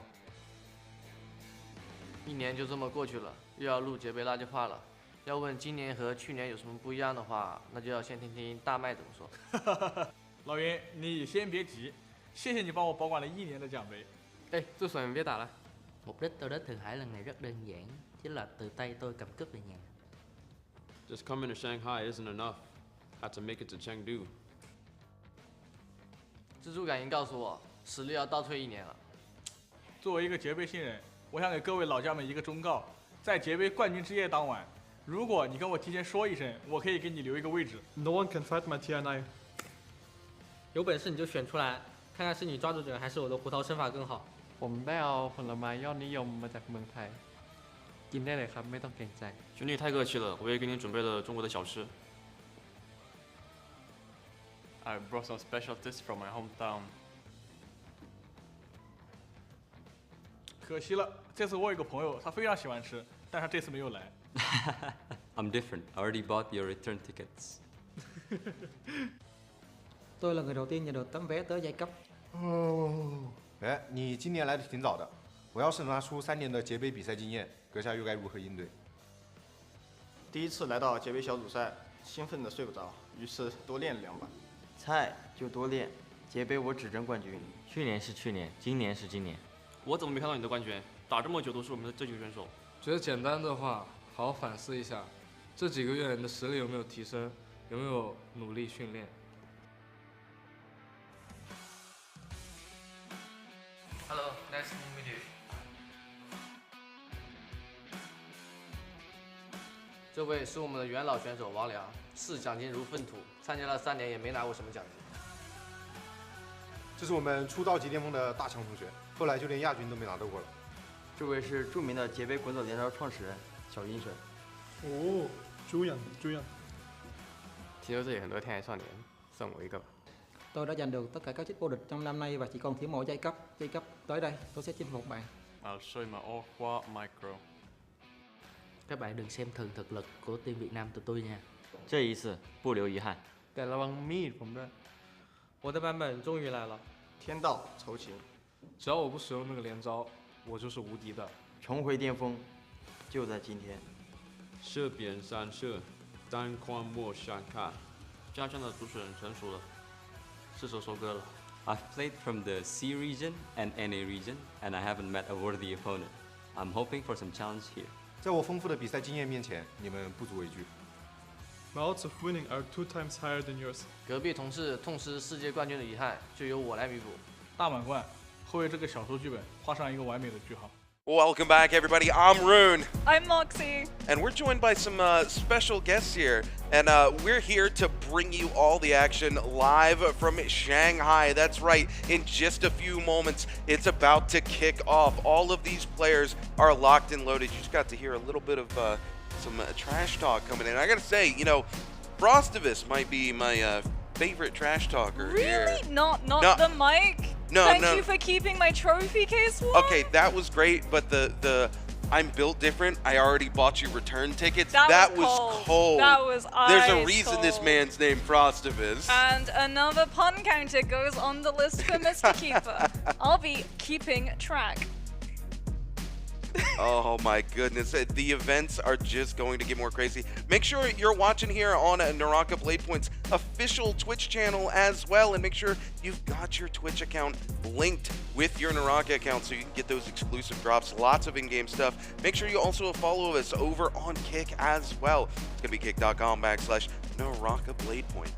一年就这么过去了，又要录节杯垃圾话了。要问今年和去年有什么不一样的话，那就要先听听大麦怎么说。老袁，你先别急，谢谢你帮我保管了1年的奖杯。哎，助手你别打了。Mục đích tôi đến Thượng Hải lần này rất đơn giản, chính là từ tay tôi cầm cúp về nhà. Just coming to Shanghai isn't enough. Had to make it to Chengdu. 蜘蛛感应告诉我，实力要倒退1年了。作为一个节杯新人，我想给各位老家们一个忠告：在节杯冠军之夜当晚，如果你跟我提前说一声，我可以给你留一个位置。No one can fight my TNI. 有本事你就选出来，看看是你抓住者还是我的胡桃身法更好。ผมได้เอาผลไม้ยอดนิยมมาจากเมืองไทยกินได้เลยครับไม่ต้องเกรงใจ兄弟太客气了，我也给你准备了中国的小吃。I brought some special dishes from my hometown. 可惜了，这次我有个朋友，他非常喜欢吃，但他这次没有来。I'm different. I already bought your return tickets. Tôi là người đầu tiên nhận được tấm vé tới giai cấp. 哎，你今年来的挺早的。我要是拿出3年的节杯比赛经验，阁下又该如何应对？第一次来到节杯小组赛，兴奋的睡不着，于是多练了2把。菜就多练，节杯我只争冠军。去年是去年，今年是今年。我怎么没看到你的冠军？打这么久都是我们的这级选手。觉得简单的话，好好反思一下，这几个月你的实力有没有提升，有没有努力训练。Hello, nice to meet you. 这位是我们的元老选手王良，视奖金如粪土，参加了3年也没拿过什么奖金。这是我们出道即巅峰的大强同学，后来就连亚军都没拿到过了。这位是著名的捷杯滚走连招创始人小英水。哦，朱人。其实这里很多天才少年，送我一个吧。 Tôi đã giành được tất cả các chức vô địch trong năm nay và chỉ còn thiếu mỗi giai cấp. Giai cấp tới đây, tôi sẽ chinh phục bạn. I'll show you my all-qua micro. Các bạn đừng xem thường thực lực của team Việt Nam tụi tôi nha. 这一次不留遗憾。 แต่ระวังมีดผมด้วย 我的版本终于来了。天道酬勤，只要我不使用那个连招，我就是无敌的。重回巅峰，就在今天。射扁三射，单框莫相看。家乡的主选成熟了，是时候收割了。 I've played from the C region and NA region, and I haven't met a worthy opponent. I'm hoping for some challenge here. 在我丰富的比赛经验面前，你们不足为惧。 My odds of winning are 2 times higher than yours. 隔壁同事痛失世界冠军的遗憾，就由我来弥补。大满贯会为这个小说剧本画上一个完美的句号。 Welcome back, everybody. I'm Rune. I'm Moxie. And we're joined by some special guests here. And we're here to bring you all the action live from Shanghai. That's right. In just a few moments, it's about to kick off. All of these players are locked and loaded. You just got to hear a little bit of some trash talk coming in. I got to say, you know, Frostivus might be my favorite trash talker here. Really? Not the mic? No, Thank no. you for keeping my trophy case warm. Okay, that was great, but the I'm built different. I already bought you return tickets. That was cold. That was There's a ice reason this cold. man's named Frostivus. And another pun counter goes on the list for Mr. Keeper. I'll be keeping track. Oh my goodness, the events are just going to get more crazy. Make sure you're watching here on NARAKA BLADEPOINT's official Twitch channel as well, and make sure you've got your Twitch account linked with your NARAKA account so you can get those exclusive drops, lots of in-game stuff. Make sure you also follow us over on Kick as well. It's going to be kick.com/NARAKA BLADEPOINT.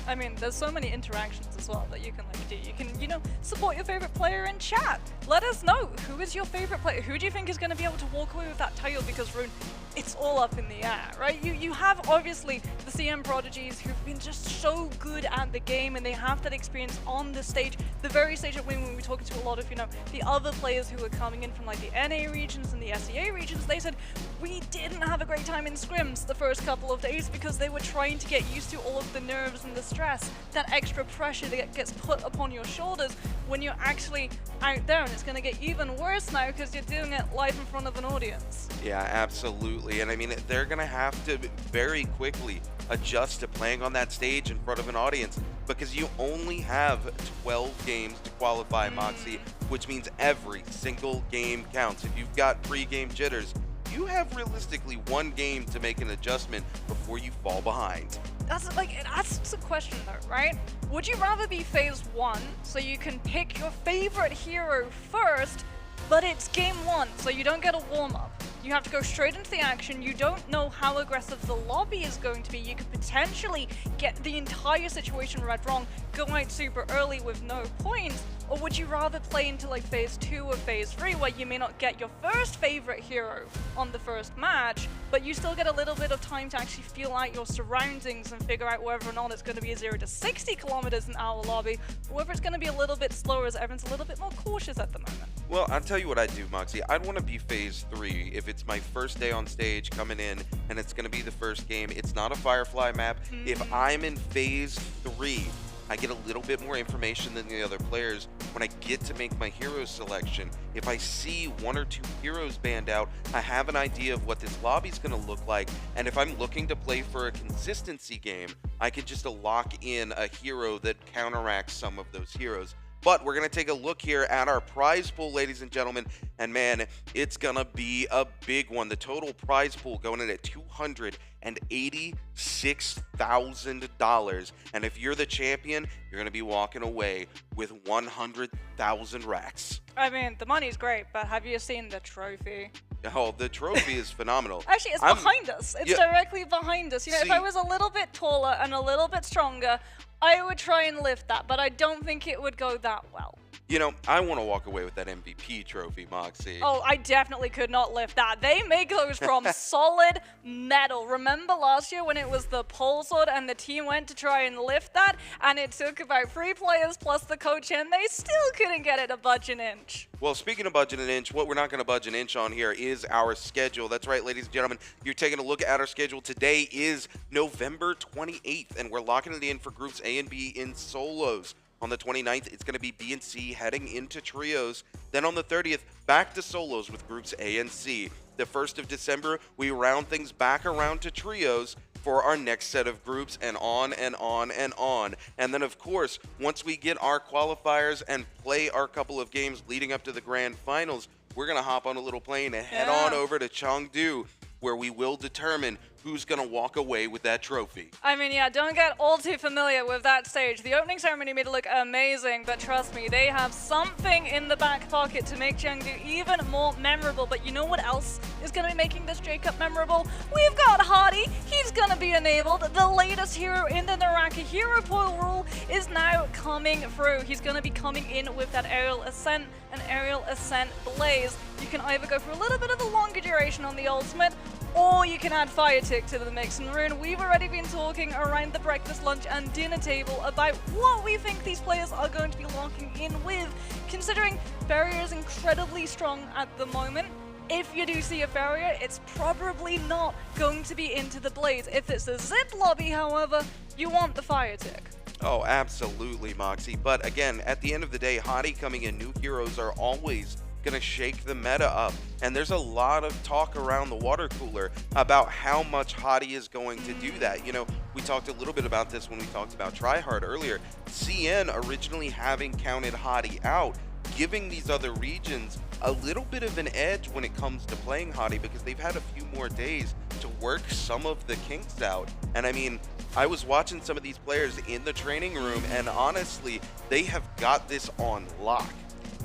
I mean, there's so many interactions as well that you can do. You can, you know, support your favorite player in chat. Let us know, who is your favorite player? Who do you think is going to be able to walk away with that title? Because Rune, it's all up in the air, right? You have obviously the CM prodigies who've been just so good at the game, and they have that experience on the stage, the very stage that when we're talking to a lot of, you know, the other players who are coming in from like the NA regions and the SEA regions, they said, we didn't have a great time in scrims the first couple of days because they were trying to get used to all of the nerves and the stress, that extra pressure that gets put upon your shoulders when you're actually out there, and it's going to get even worse now because you're doing it live in front of an audience. Yeah, absolutely. And I mean, they're going to have to very quickly adjust to playing on that stage in front of an audience because you only have 12 games to qualify, Moxie, which means every single game counts. If you've got pre-game jitters, you have realistically one game to make an adjustment before you fall behind. That's like, it asks a question though, right? Would you rather be phase 1 so you can pick your favorite hero first, but it's game 1 so you don't get a warm-up? You have to go straight into the action. You don't know how aggressive the lobby is going to be. You could potentially get the entire situation read wrong, go out super early with no points. Or would you rather play into like phase 2 or phase 3 where you may not get your first favorite hero on the first match, but you still get a little bit of time to actually feel out your surroundings and figure out whether or not it's going to be a 0 to 60 kilometers an hour lobby, or whether it's going to be a little bit slower as everyone's a little bit more cautious at the moment? Well, I'll tell you what I'd do, Moxie. I'd want to be phase 3 if it's my first day on stage coming in and it's going to be the first game. It's not a Firefly map. If I'm in phase 3, I get a little bit more information than the other players when I get to make my hero selection. If I see 1 or 2 heroes banned out, I have an idea of what this lobby's going to look like. And if I'm looking to play for a consistency game, I can just lock in a hero that counteracts some of those heroes. But we're going to take a look here at our prize pool, ladies and gentlemen, and man, it's going to be a big one. The total prize pool going in at $286,000, and if you're the champion, you're going to be walking away with 100,000 racks. I mean, the money's great, but have you seen the trophy? Oh, the trophy is phenomenal. Actually, it's behind us. It's directly behind us. You know, if See- I was a little bit taller and a little bit stronger, I would try and lift that, but I don't think it would go that well. You know, I want to walk away with that MVP trophy, Moxie. Oh, I definitely could not lift that. They make those from solid metal. Remember last year when it was the pole sword and the team went to try and lift that, and it took about 3 players plus the coach, and they still couldn't get it to budge an inch. Well, speaking of budging an inch, what we're not going to budge an inch on here is our schedule. That's right, ladies and gentlemen. You're taking a look at our schedule. Today is November 28th, and we're locking it in for groups A and B in solos. On the 29th, it's going to be B and C heading into trios. Then on the 30th, back to solos with groups A and C. The 1st of December, we round things back around to trios for our next set of groups, and on and on and on. And then, of course, once we get our qualifiers and play our couple of games leading up to the grand finals, we're going to hop on a little plane and head on over to Chengdu, where we will determine who's going to walk away with that trophy. I mean, yeah, don't get all too familiar with that stage. The opening ceremony made it look amazing, but trust me, they have something in the back pocket to make Chengdu even more memorable. But you know what else is going to be making this J-Cup memorable? We've got Hardy. He's going to be enabled. The latest hero in the NARAKA hero pool rule is now coming through. He's going to be coming in with that aerial ascent and aerial ascent blaze. You can either go for a little bit of a longer duration on the ultimate, or you can add Fire Tick to the mix. And Rune, we've already been talking around the breakfast, lunch and dinner table about what we think these players are going to be locking in with, considering Barrier is incredibly strong at the moment. If you do see a Barrier, it's probably not going to be into the Blaze. If it's a zip lobby, however, you want the Fire Tick. Oh, absolutely, Moxie. But again, at the end of the day, Hottie coming in, new heroes are always going to shake the meta up. And there's a lot of talk around the water cooler about how much Hottie is going to do that. You know, we talked a little bit about this when we talked about Tryhard earlier. CN originally having counted Hottie out, giving these other regions a little bit of an edge when it comes to playing Hottie, because they've had a few more days to work some of the kinks out. And I mean, I was watching some of these players in the training room, and honestly, they have got this on lock.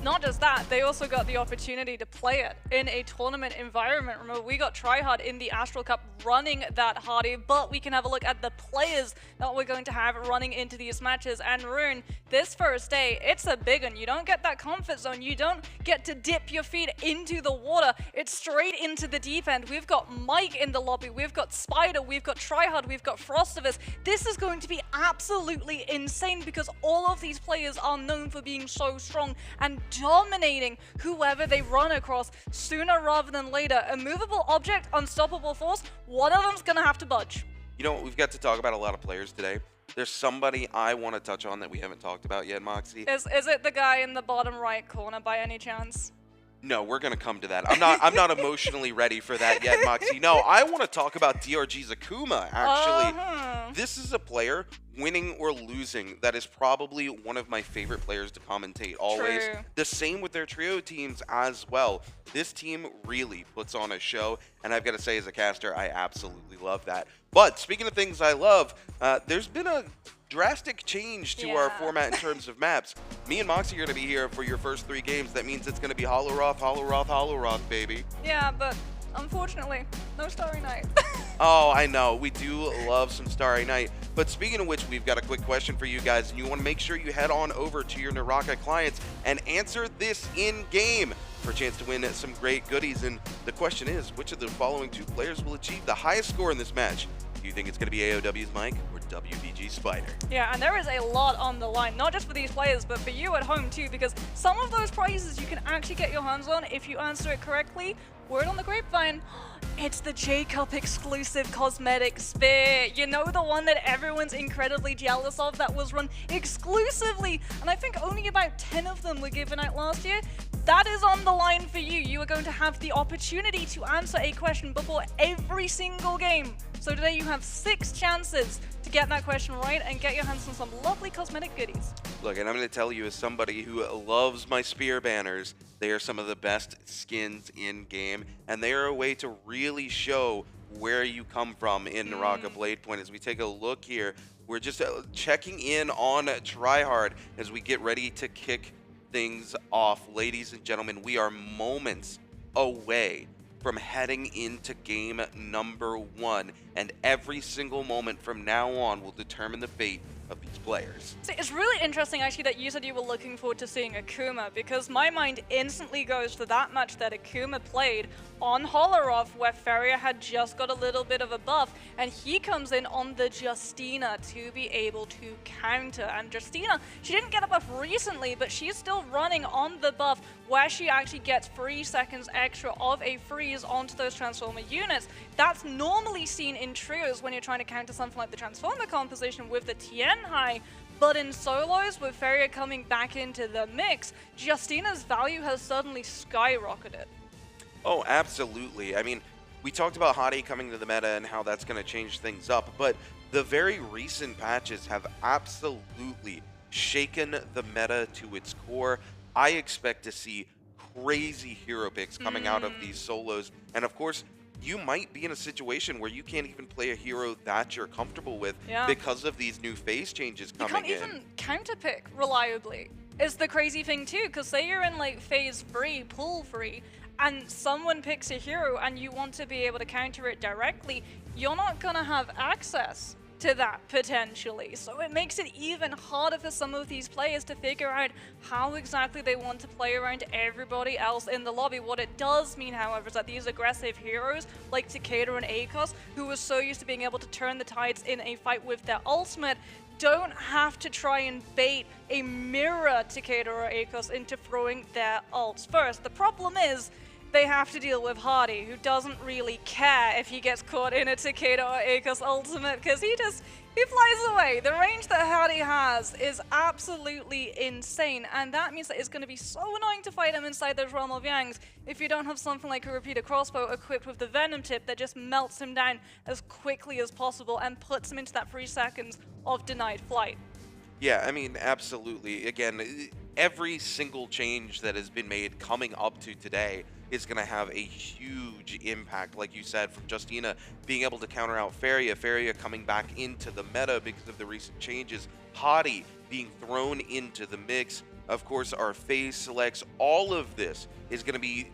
Not just that, they also got the opportunity to play it in a tournament environment. Remember, we got Tryhard in the Astral Cup running that Hardy, but we can have a look at the players that we're going to have running into these matches. And Rune, this first day, it's a big one. You don't get that comfort zone. You don't get to dip your feet into the water. It's straight into the deep end. We've got Mike in the lobby. We've got Spider. We've got Tryhard. We've got Frostivus. This is going to be absolutely insane because all of these players are known for being so strong and dominating whoever they run across sooner rather than later. Immovable object, unstoppable force, one of them's gonna have to budge. You know what? We've got to talk about a lot of players today. There's somebody I want to touch on that we haven't talked about yet, Moxie. Is it the guy in the bottom right corner by any chance? No, we're gonna come to that. I'm not emotionally ready for that yet, Moxie. No, I want to talk about DRG's Akuma, actually. This is a player, winning or losing, that is probably one of my favorite players to commentate always. True. The same with their trio teams as well. This team really puts on a show, and I've got to say, as a caster, I absolutely love that. But speaking of things I love, there's been a drastic change to our format in terms of maps. Me and Moxie are going to be here for your first 3 games. That means it's going to be Holoroth, Holoroth, Holoroth, baby. Yeah, but unfortunately, no Starry Night. Oh, I know. We do love some Starry Night. But speaking of which, we've got a quick question for you guys, and you want to make sure you head on over to your NARAKA clients and answer this in-game for a chance to win some great goodies. And the question is, which of the following 2 players will achieve the highest score in this match? Do you think it's going to be AOW's Mike or WBG Spider? Yeah, and there is a lot on the line, not just for these players, but for you at home too, because some of those prizes you can actually get your hands on if you answer it correctly. Word on the grapevine, it's the J-Cup exclusive cosmetic spear. You know, the one that everyone's incredibly jealous of, that was run exclusively, and I think only about 10 of them were given out last year. That is on the line for you. You are going to have the opportunity to answer a question before every single game. So today you have 6 chances to get that question right and get your hands on some lovely cosmetic goodies. Look, and I'm going to tell you as somebody who loves my spear banners, they are some of the best skins in game, and they are a way to really show where you come from in NARAKA BLADEPOINT. As we take a look here, we're just checking in on Tryhard as we get ready to kick things off. Ladies and gentlemen, we are moments away from heading into game number 1, and every single moment from now on will determine the fate of these players. See, it's really interesting actually that you said you were looking forward to seeing Akuma, because my mind instantly goes to that match that Akuma played on Holoroth, where Feria had just got a little bit of a buff, and he comes in on the Justina to be able to counter. And Justina, she didn't get a buff recently, but she's still running on the buff where she actually gets 3 seconds extra of a freeze onto those Transformer units. That's normally seen in trios when you're trying to counter something like the Transformer composition with the Tien High, but in solos, with Feria coming back into the mix, Justina's value has suddenly skyrocketed. Oh, absolutely. I mean, we talked about Hadi coming to the meta and how that's going to change things up, but the very recent patches have absolutely shaken the meta to its core. I expect to see crazy hero picks coming out of these solos, and of course, you might be in a situation where you can't even play a hero that you're comfortable with because of these new phase changes coming in. You can't even counterpick reliably. Is the crazy thing too, because say you're in like phase 3, pool 3, and someone picks a hero and you want to be able to counter it directly, you're not going to have access to that potentially. So it makes it even harder for some of these players to figure out how exactly they want to play around everybody else in the lobby. What it does mean, however, is that these aggressive heroes like Takeda and Akos, who are so used to being able to turn the tides in a fight with their ultimate, don't have to try and bait a mirror Takeda or Akos into throwing their ults first. The problem is, they have to deal with Hadi, who doesn't really care if he gets caught in a Takeda or Akos ultimate, because he flies away. The range that Hadi has is absolutely insane, and that means that it's going to be so annoying to fight him inside those Realm of Yangs if you don't have something like a repeater crossbow equipped with the Venom tip that just melts him down as quickly as possible and puts him into that 3 seconds of denied flight. Yeah, I mean, absolutely. Again, every single change that has been made coming up to today is going to have a huge impact, like you said, from Justina being able to counter out Feria, Feria coming back into the meta because of the recent changes, Hadi being thrown into the mix, of course our phase selects, all of this is going to be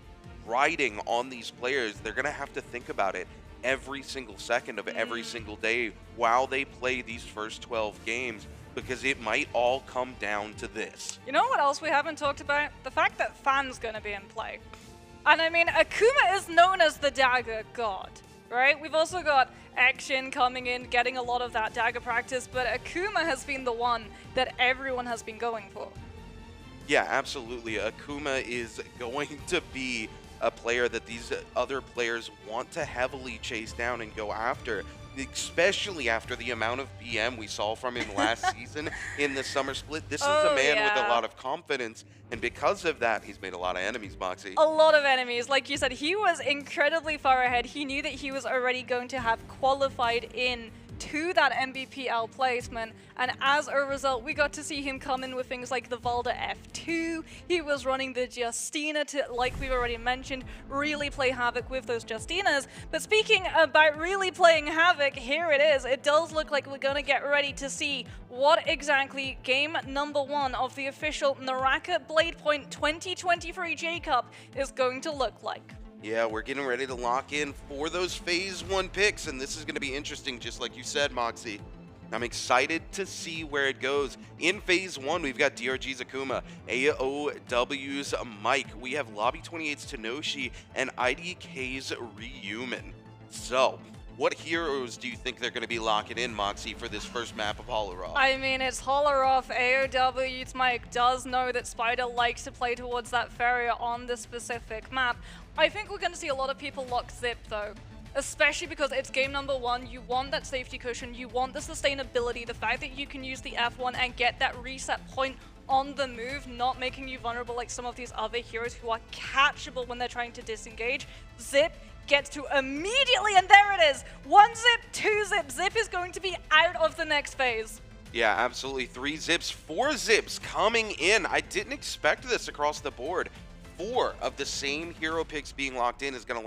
riding on these players. They're going to have to think about it every single second of every single day while they play these first 12 games, because it might all come down to this. You know what else we haven't talked about? The fact that Fan's going to be in play. And I mean, Akuma is known as the dagger god, right? We've also got Action coming in, getting a lot of that dagger practice, but Akuma has been the one that everyone has been going for. Yeah, absolutely. Akuma is going to be a player that these other players want to heavily chase down and go after, especially after the amount of BM we saw from him last season in the summer split. This is a man with a lot of confidence, and because of that, he's made a lot of enemies, Moxie. A lot of enemies. Like you said, he was incredibly far ahead. He knew that he was already going to have qualified in to that MBPL placement, and as a result, we got to see him come in with things like the Valda F2. He was running the Justina to, like we've already mentioned, really play havoc with those Justinas. But speaking about really playing havoc, here it is. It does look like we're gonna get ready to see what exactly game number 1 of the official NARAKA BLADEPOINT 2023 J-Cup is going to look like. Yeah, we're getting ready to lock in for those Phase 1 picks, and this is going to be interesting, just like you said, Moxie. I'm excited to see where it goes. In Phase 1, we've got DRG's Akuma, AOW's Mike, we have Lobby 28's Tenoshi, and IDK's Ryumin. So, what heroes do you think they're going to be locking in, Moxie, for this first map of Holoroth? I mean, it's Holoroth. AOW's Mike does know that Spider likes to play towards that Feria on this specific map. I think we're going to see a lot of people lock Zip, though. Especially because it's game number 1, you want that safety cushion, you want the sustainability, the fact that you can use the F1 and get that reset point on the move, not making you vulnerable like some of these other heroes who are catchable when they're trying to disengage. Zip gets to immediately, and there it is! 1 zip, 2 zip. Zip is going to be out of the next phase. Yeah, absolutely. 3 zips, 4 zips coming in. I didn't expect this across the board. 4 of the same hero picks being locked in is going to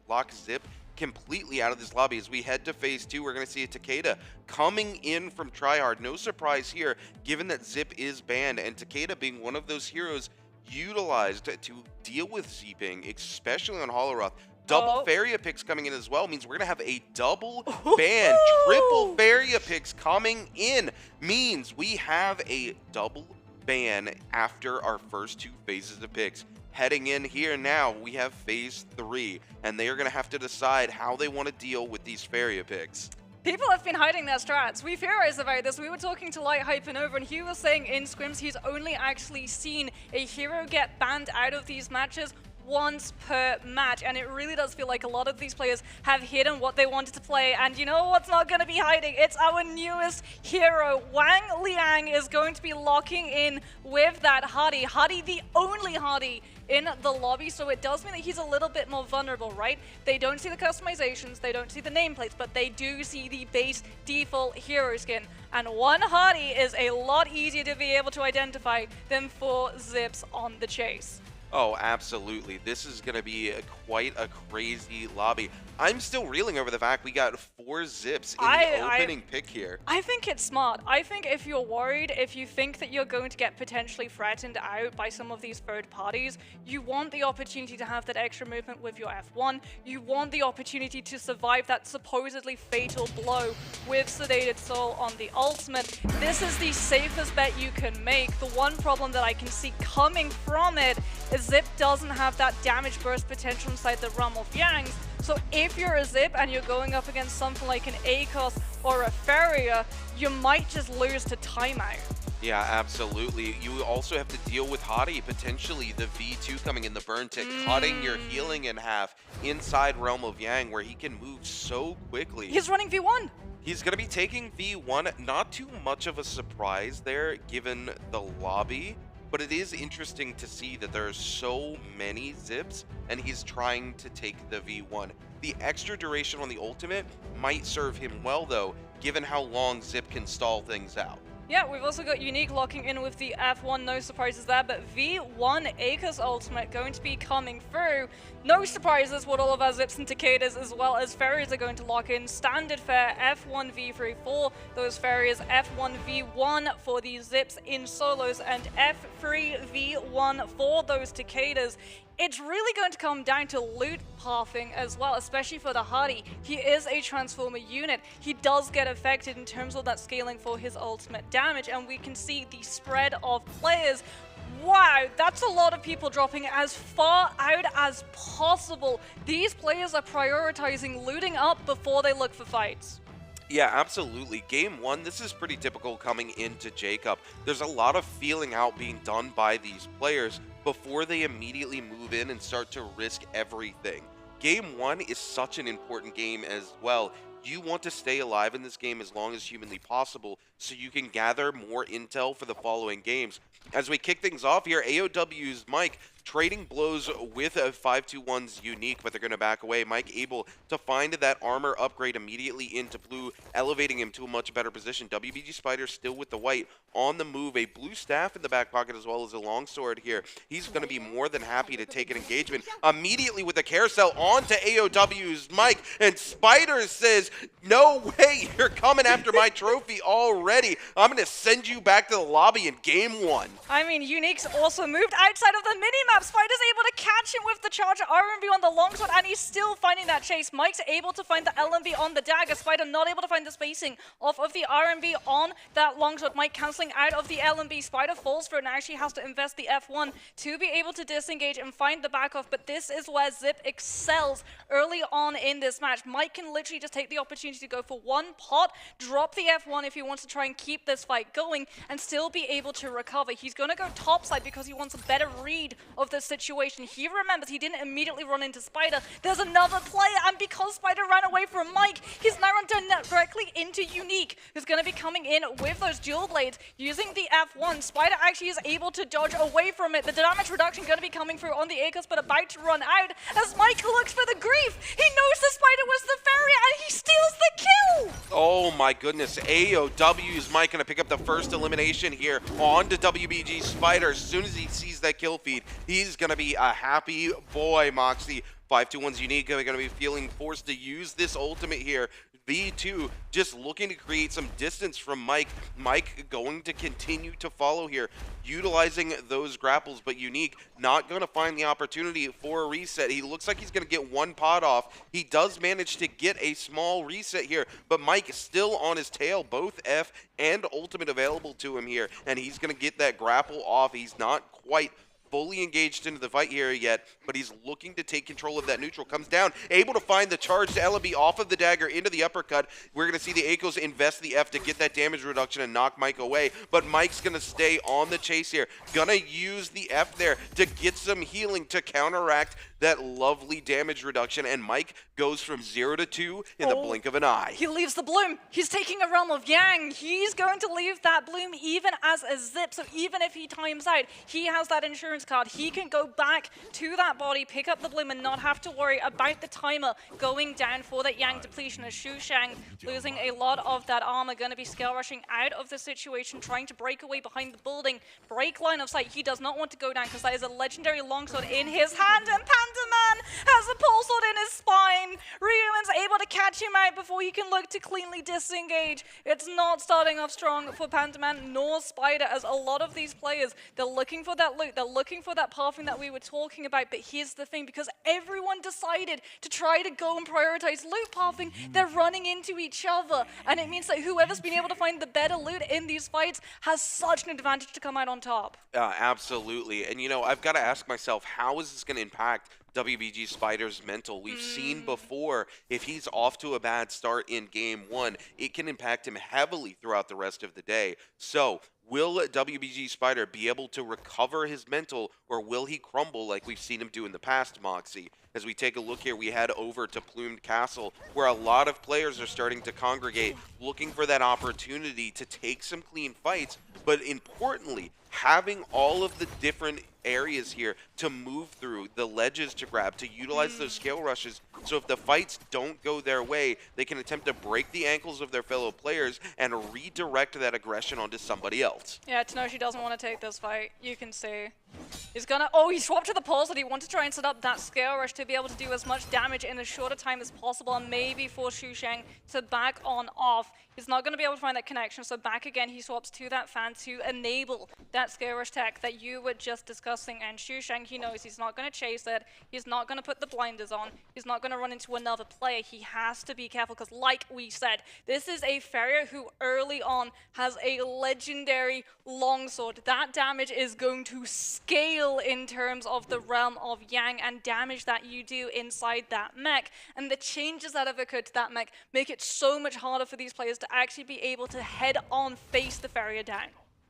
lock Zip completely out of this lobby. As we head to Phase 2, we're going to see a Takeda coming in from Tryhard. No surprise here, given that Zip is banned, and Takeda being one of those heroes utilized to deal with Zeeping, especially on Holoroth. Double Faria picks coming in as well means we're going to have a double ban. Triple Faria picks coming in means we have a double ban after our first 2 phases of picks. Heading in here now, we have phase 3, and they are going to have to decide how they want to deal with these Faria picks. People have been hiding their strats. We theorized about this. We were talking to Light Hypernova, and he was saying in scrims he's only actually seen a hero get banned out of these matches once per match, and it really does feel like a lot of these players have hidden what they wanted to play, and you know what's not going to be hiding? It's our newest hero. Wang Liang is going to be locking in with that Hardy. Hardy, the only Hardy in the lobby, so it does mean that he's a little bit more vulnerable, right? They don't see the customizations, they don't see the nameplates, but they do see the base default hero skin. And one Hardy is a lot easier to be able to identify than 4 Zips on the chase. Oh, absolutely. This is going to be quite a crazy lobby. I'm still reeling over the fact we got 4 Zips in the opening pick here. I think it's smart. I think if you're worried, if you think that you're going to get potentially threatened out by some of these third parties, you want the opportunity to have that extra movement with your F1. You want the opportunity to survive that supposedly fatal blow with Sedated Soul on the ultimate. This is the safest bet you can make. The one problem that I can see coming from it is Zip doesn't have that damage burst potential inside the realm of Yangs. So if you're a Zip and you're going up against something like an ACOS or a Faria, you might just lose to timeout. Yeah, absolutely. You also have to deal with Hadi, potentially the V2 coming in the burn tick, cutting your healing in half inside Realm of Yang, where he can move so quickly. He's running V1. He's going to be taking V1. Not too much of a surprise there, given the lobby. But it is interesting to see that there are so many Zips, and he's trying to take the V1. The extra duration on the ultimate might serve him well, though, given how long Zip can stall things out. Yeah, we've also got Unique locking in with the F1, no surprises there, but V1 Acres Ultimate going to be coming through. No surprises with all of our Zips and Takedas, as well as Fairies are going to lock in. Standard fare F1 V3 for those Fairies, F1 V1 for the Zips in solos, and F3 V1 for those Takedas. It's really going to come down to loot pathing as well, especially for the Hardy. He is a Transformer unit. He does get affected in terms of that scaling for his ultimate damage, and we can see the spread of players. Wow, that's a lot of people dropping as far out as possible. These players are prioritizing looting up before they look for fights. Yeah, absolutely. Game 1, this is pretty typical coming into Jacob. There's a lot of feeling out being done by these players before they immediately move in and start to risk everything. Game 1 is such an important game as well. You want to stay alive in this game as long as humanly possible so you can gather more intel for the following games. As we kick things off here, AOW's Mike trading blows with a 521's Unique, but they're going to back away. Mike able to find that armor upgrade immediately into blue, elevating him to a much better position. WBG Spider still with the white on the move. A blue staff in the back pocket as well as a longsword here. He's going to be more than happy to take an engagement. Immediately with a carousel onto AOW's Mike, and Spider says, no way, you're coming after my trophy already. I'm going to send you back to the lobby in game 1. I mean, Unique's also moved outside of the minimap. Spider's able to catch him with the charger RMV on the longsword, and he's still finding that chase. Mike's able to find the LMV on the dagger. Spider not able to find the spacing off of the RMV on that longsword. Mike cancelling out of the LMV. Spider falls for it and actually has to invest the F1 to be able to disengage and find the back off, but this is where Zip excels early on in this match. Mike can literally just take the opportunity to go for one pot, drop the F1 if he wants to try and keep this fight going, and still be able to recover. He's going to go topside because he wants a better read of the situation. He remembers he didn't immediately run into Spider. There's another player, and because Spider ran away from Mike, he's now run directly into Unique, who's going to be coming in with those dual blades using the F1. Spider actually is able to dodge away from it. The damage reduction going to be coming through on the Acres, but about to run out as Mike looks for the grief. He knows the Spider was the Fairy, and he steals the kill. Oh my goodness, AOW's Mike going to pick up the first elimination here on to WBG Spider. As soon as he sees that kill feed, he's going to be a happy boy, Moxie. 521's Unique are going to be feeling forced to use this ultimate here. V2 just looking to create some distance from Mike. Mike going to continue to follow here, utilizing those grapples, but Unique not going to find the opportunity for a reset. He looks like he's going to get one pot off. He does manage to get a small reset here, but Mike is still on his tail, both F and ultimate available to him here, and he's going to get that grapple off. He's not quite fully engaged into the fight here yet, but he's looking to take control of that neutral. Comes down, able to find the charge to LB off of the dagger into the uppercut. We're going to see the Akos invest the F to get that damage reduction and knock Mike away, but Mike's going to stay on the chase here. Gonna use the F there to get some healing to counteract that lovely damage reduction, and Mike goes from 0 to 2 in the blink of an eye. He leaves the bloom. He's taking a Realm of Yang. He's going to leave that bloom even as a zip, so even if he times out, he has that insurance card. He can go back to that body, pick up the bloom, and not have to worry about the timer going down for that Yang depletion, as Xu Shang losing a lot of that armor, going to be scale rushing out of the situation, trying to break away behind the building, break line of sight. He does not want to go down because that is a legendary longsword in his hand, and Pandaman has a pole sword in his spine. Ryuman's able to catch him out before he can look to cleanly disengage. It's not starting off strong for Pandaman nor Spider, as a lot of these players, they're looking for that loot, they're looking for that pathing that we were talking about, but here's the thing, because everyone decided to try to go and prioritize loot pathing, they're running into each other, and it means that whoever's been able to find the better loot in these fights has such an advantage to come out on top. Absolutely, and you know, I've got to ask myself, how is this going to impact WBG Spider's mental? We've seen before, if he's off to a bad start in game 1, it can impact him heavily throughout the rest of the day. So, will WBG Spider be able to recover his mental, or will he crumble like we've seen him do in the past, Moxie? As we take a look here, we head over to Plumed Castle, where a lot of players are starting to congregate, looking for that opportunity to take some clean fights, but importantly, having all of the different areas here to move through, the ledges to grab, to utilize those scale rushes, so if the fights don't go their way, they can attempt to break the ankles of their fellow players and redirect that aggression onto somebody else. Yeah, Tenoshi doesn't want to take this fight. You can see. He's gonna, oh, he swapped to the pulse that he wanted to try and set up that scale rush to be able to do as much damage in as short a time as possible, and maybe for Xu Shang to back on off. He's not going to be able to find that connection, so back again he swaps to that fan to enable that scale rush tech that you were just discussing, and Xu Shang, he knows he's not going to chase it, he's not going to put the blinders on, he's not going to run into another player. He has to be careful, because like we said, this is a Farrier who early on has a legendary longsword. That damage is going to scale in terms of the realm of Yang and damage that you do inside that mech, and the changes that have occurred to that mech make it so much harder for these players to actually be able to head-on face the Farrier down.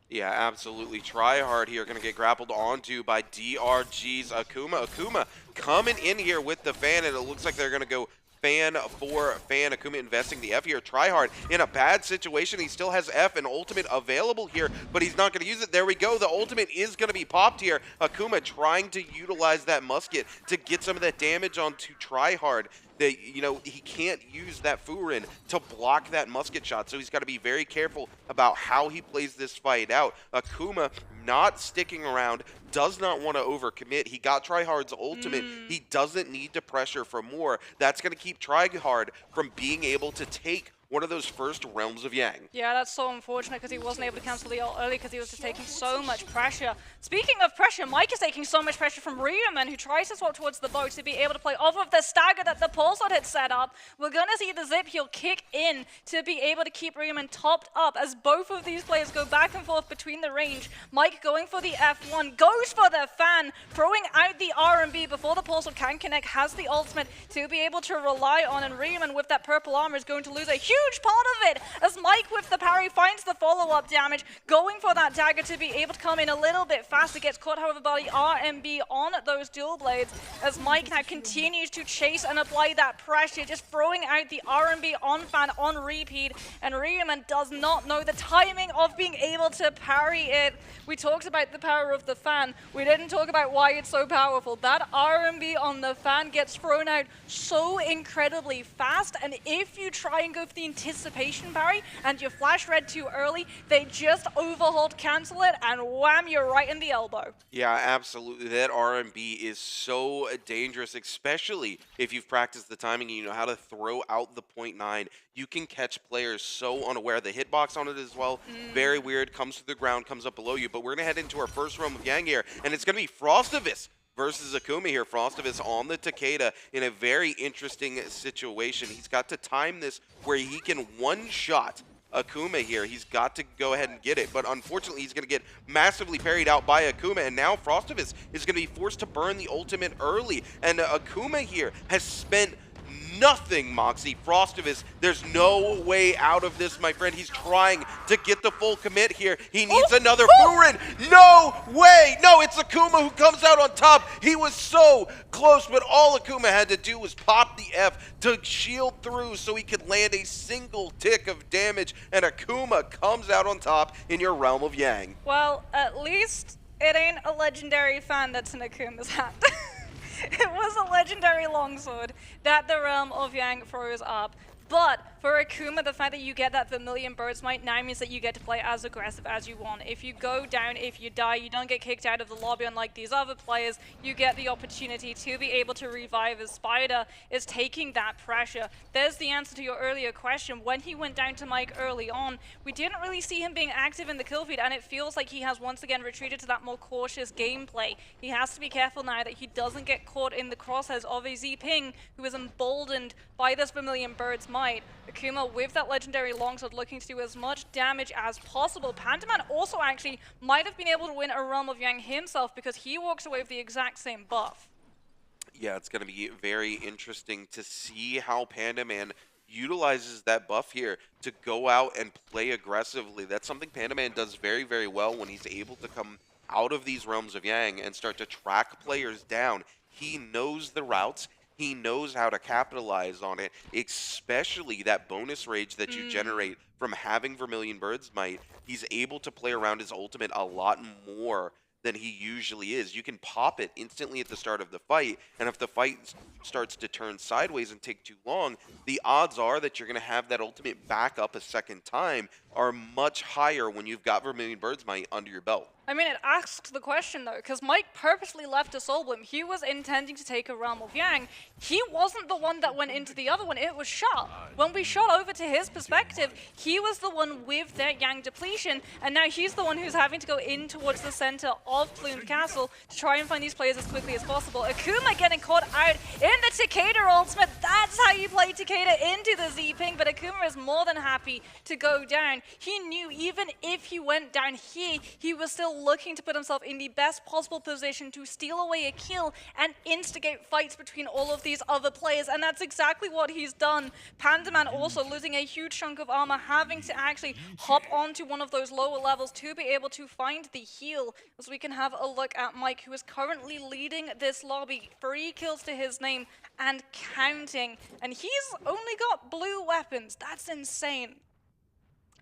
Yeah, absolutely. Tryhard here going to get grappled onto by DRG's Akuma. Akuma coming in here with the fan, and it looks like they're going to go fan for fan. Akuma investing the F here. Tryhard in a bad situation. He still has F and ultimate available here, but he's not going to use it. There we go. The ultimate is going to be popped here. Akuma trying to utilize that musket to get some of that damage onto Tryhard. That, you know, he can't use that Furin to block that musket shot, so he's got to be very careful about how he plays this fight out. Akuma not sticking around, does not want to overcommit. He got Tryhard's ultimate. He doesn't need to pressure for more. That's going to keep Tryhard from being able to take one of those first realms of Yang. Yeah, that's so unfortunate, because he wasn't able to cancel the ult early because he was just taking so much pressure. Speaking of pressure, Mike is taking so much pressure from Ryuman, who tries to swap towards the boat to be able to play off of the stagger that the Pulsar had set up. We're going to see the zip heal kick in to be able to keep Ryuman topped up as both of these players go back and forth between the range. Mike going for the F1, goes for the fan, throwing out the R&B before the Pulsar can connect, has the ultimate to be able to rely on, and Ryuman with that purple armor is going to lose a huge part of it, as Mike with the parry finds the follow-up damage, going for that dagger to be able to come in a little bit faster, gets caught however by the RMB on those dual blades, as Mike now continues to chase and apply that pressure, just throwing out the RMB on fan on repeat, and Ryuman does not know the timing of being able to parry it. We talked about the power of the fan, we didn't talk about why it's so powerful. That RMB on the fan gets thrown out so incredibly fast, and if you try and go for the the anticipation parry and you flash red too early, they just overhold cancel it and wham, you're right in the elbow. Yeah, absolutely. That R&B is so dangerous, especially if you've practiced the timing and you know how to throw out the .9. You can catch players so unaware. The hitbox on it as well, very weird, comes to the ground, comes up below you. But we're going to head into our first roam of Yang here, and it's going to be Frostavis versus Akuma here. Frostavis on the Takeda in a very interesting situation. He's got to time this where he can one-shot Akuma here. He's got to go ahead and get it, but unfortunately he's going to get massively parried out by Akuma, and now Frostavis is going to be forced to burn the ultimate early, and Akuma here has spent nothing, Moxie. Frostavis, there's no way out of this, my friend. He's trying to get the full commit here. He needs another Furin. No way! No, it's Akuma who comes out on top. He was so close, but all Akuma had to do was pop the F to shield through so he could land a single tick of damage, and Akuma comes out on top in your Realm of Yang. Well, at least it ain't a legendary fan that's in Akuma's hand. It was a legendary longsword that the Realm of Yang throws up. But for Akuma, the fact that you get that Vermilion Bird's Might now means that you get to play as aggressive as you want. If you go down, if you die, you don't get kicked out of the lobby unlike these other players. You get the opportunity to be able to revive as Spider is taking that pressure. There's the answer to your earlier question. When he went down to Mike early on, we didn't really see him being active in the kill feed, and it feels like he has once again retreated to that more cautious gameplay. He has to be careful now that he doesn't get caught in the crosshairs of a Z-Ping who is emboldened by this Vermilion Bird's Might. Akuma with that legendary longsword looking to do as much damage as possible. Pandaman also actually might have been able to win a Realm of Yang himself because he walks away with the exact same buff. Yeah, it's going to be very interesting to see how Pandaman utilizes that buff here to go out and play aggressively. That's something Pandaman does very, very well when he's able to come out of these Realms of Yang and start to track players down. He knows the routes. He knows how to capitalize on it, especially that bonus rage that you generate from having Vermilion Bird's Might. He's able to play around his ultimate a lot more than he usually is. You can pop it instantly at the start of the fight, and if the fight starts to turn sideways and take too long, the odds are that you're going to have that ultimate back up a second time are much higher when you've got Vermilion Bird's Might under your belt. I mean, it asks the question, though, because Mike purposely left a Soul Bloom. He was intending to take a Realm of Yang. He wasn't the one that went into the other one. It was Shot. When we shot over to his perspective, he was the one with their Yang depletion, and now he's the one who's having to go in towards the center of Plumed Castle to try and find these players as quickly as possible. Akuma getting caught out in the Takeda ultimate. That's how you play Takeda into the Z-Ping, but Akuma is more than happy to go down. He knew even if he went down here, he was still looking to put himself in the best possible position to steal away a kill and instigate fights between all of these other players, and that's exactly what he's done. Pandaman also losing a huge chunk of armor, having to actually hop onto one of those lower levels to be able to find the heal, as we can have a look at Mike, who is currently leading this lobby, 3 kills to his name and counting, and he's only got blue weapons. That's insane.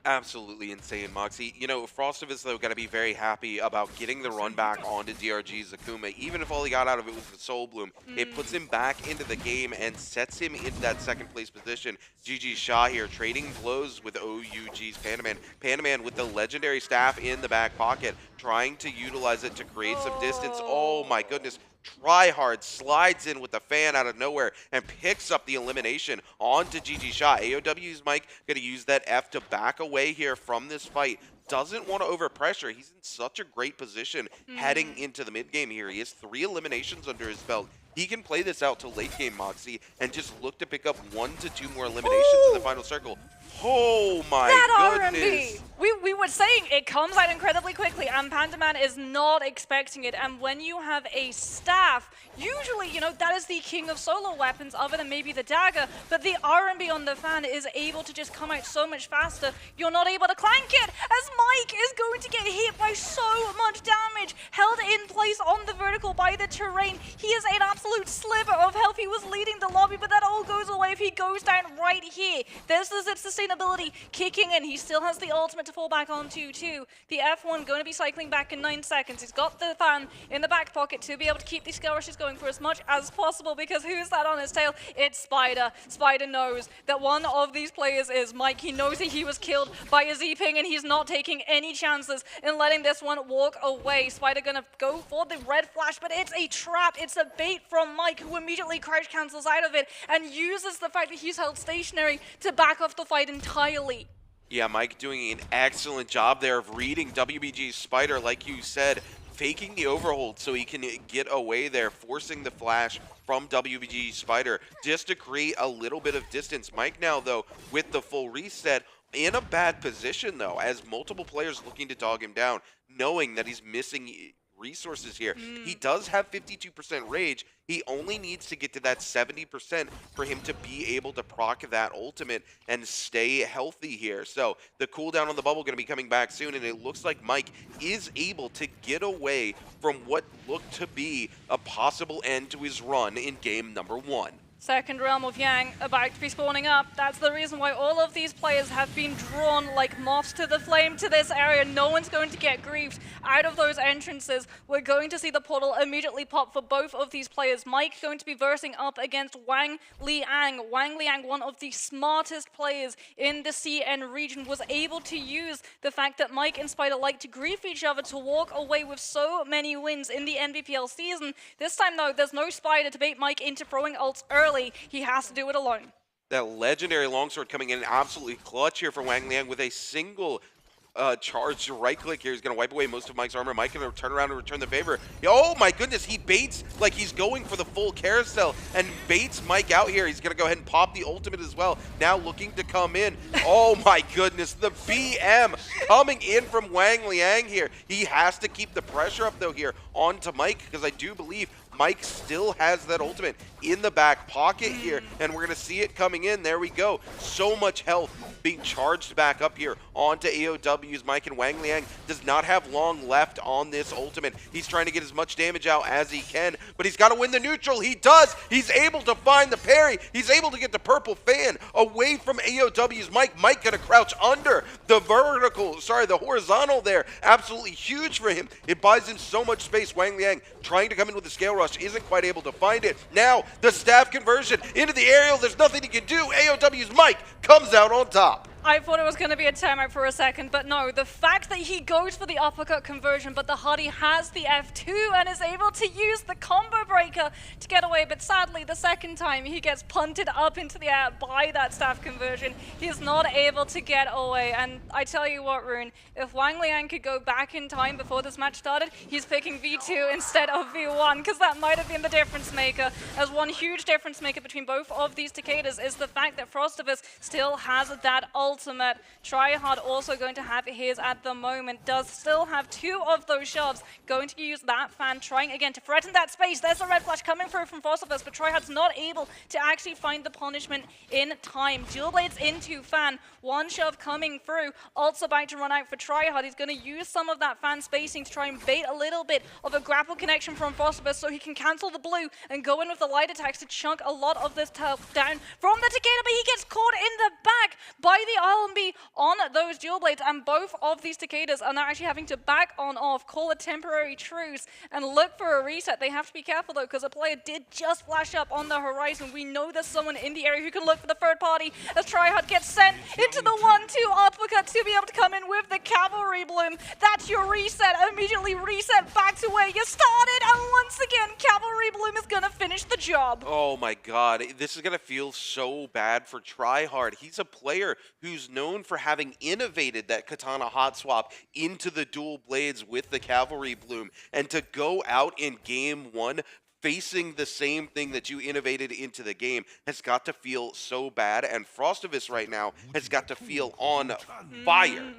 Absolutely insane, Moxie. You know, Frostavis, though, got to be very happy about getting the run back onto DRG's Akuma. Even if all he got out of it was the Soul Bloom, it puts him back into the game and sets him into that second place position. GG Shah here trading blows with OUG's Pandaman. Pandaman with the legendary staff in the back pocket, trying to utilize it to create some distance. Oh my goodness. Tryhard slides in with the fan out of nowhere and picks up the elimination onto GG Shot. AOW's Mike going to use that F to back away here from this fight. Doesn't want to overpressure. He's in such a great position heading into the mid game here. He has 3 eliminations under his belt. He can play this out to late game, Moxie, and just look to pick up 1 to 2 more eliminations in the final circle. Oh my goodness. We were saying it comes out incredibly quickly, and Pandaman is not expecting it. And when you have a staff, usually, you know, that is the king of solo weapons other than maybe the dagger, but the R&B on the fan is able to just come out so much faster. You're not able to clank it, as Mike is going to get hit by so much damage, held in place on the vertical by the terrain. He is an absolute sliver of health. He was leading the lobby, but that all goes away if he goes down right here. There's the sustainability kicking in. He still has the ultimate to fall back back onto 2. The F1 going to be cycling back in 9 seconds. He's got the fan in the back pocket to be able to keep these skill rushes going for as much as possible, because who's that on his tail? It's Spider. Spider knows that one of these players is Mike. He knows that he was killed by a Z-ping, and he's not taking any chances in letting this one walk away. Spider gonna go for the red flash, but it's a trap. It's a bait from Mike, who immediately crouch cancels out of it and uses the fact that he's held stationary to back off the fight entirely. Yeah, Mike doing an excellent job there of reading WBG's Spider, like you said, faking the overhold so he can get away there, forcing the flash from WBG's Spider just to create a little bit of distance. Mike now, though, with the full reset, in a bad position, though, as multiple players looking to dog him down, knowing that he's missing resources here. He does have 52% rage. He only needs to get to that 70% for him to be able to proc that ultimate and stay healthy here. So the cooldown on the bubble going to be coming back soon, and it looks like Mike is able to get away from what looked to be a possible end to his run in game number 1. Second realm of Yang about to be spawning up. That's the reason why all of these players have been drawn like moths to the flame to this area. No one's going to get griefed out of those entrances. We're going to see the portal immediately pop for both of these players. Mike going to be versing up against Wang Liang. Wang Liang, one of the smartest players in the CN region, was able to use the fact that Mike and Spider like to grief each other to walk away with so many wins in the NBPL season. This time, though, there's no Spider to bait Mike into throwing ults early. He has to do it alone. That legendary longsword coming in absolutely clutch here for Wang Liang with a single charged right click here. He's going to wipe away most of Mike's armor. Mike going to turn around and return the favor. Oh my goodness, he baits like he's going for the full carousel and baits Mike out here. He's going to go ahead and pop the ultimate as well. Now looking to come in. Oh my goodness, the BM coming in from Wang Liang here. He has to keep the pressure up though here onto Mike, because I do believe Mike still has that ultimate in the back pocket here, and we're going to see it coming in. There we go. So much health being charged back up here onto AOW's Mike, and Wang Liang does not have long left on this ultimate. He's trying to get as much damage out as he can, but he's got to win the neutral. He does. He's able to find the parry. He's able to get the purple fan away from AOW's Mike. Mike going to crouch under the the horizontal there. Absolutely huge for him. It buys him so much space. Wang Liang trying to come in with the scale rush, isn't quite able to find it. Now the staff conversion into the aerial. There's nothing he can do. AOW's Mike comes out on top. I thought it was going to be a timeout for a second, but no. The fact that he goes for the uppercut conversion, but the Hardy has the F2 and is able to use the combo breaker to get away, but sadly, the second time he gets punted up into the air by that staff conversion. He is not able to get away, and I tell you what, Rune, if Wang Liang could go back in time before this match started, he's picking V2 instead of V1, because that might have been the difference maker, as one huge difference maker between both of these Takedas is the fact that Frostivus still has that ultimate. Tryhard also going to have his at the moment, does still have 2 of those shards, going to use that fan, trying again to threaten that space. There's a red flash coming through from Frostivus, but Tryhard's not able to actually find the punishment in time. Dual blades into fan, one shove coming through, ult's about to run out for Tryhard. He's going to use some of that fan spacing to try and bait a little bit of a grapple connection from Frostivus so he can cancel the blue and go in with the light attacks to chunk a lot of this down from the Takeda, but he gets caught in the back by the RMB on those dual blades, and both of these Takedas are now actually having to back on off, call a temporary truce, and look for a reset. They have to be careful though, because a player did just flash up on the horizon. We know there's someone in the area who can look for the third party, as Tryhard gets sent into the 1-2 uppercut to be able to come in with the cavalry bloom. That's your reset. Immediately reset back to where you started, and once again, cavalry bloom is gonna finish the job. Oh my god, this is going to feel so bad for Tryhard. He's a player who's known for having innovated that katana hot swap into the dual blades with the cavalry bloom, and to go out in game 1 facing the same thing that you innovated into the game has got to feel so bad, and Frostivus right now has got to feel on fire.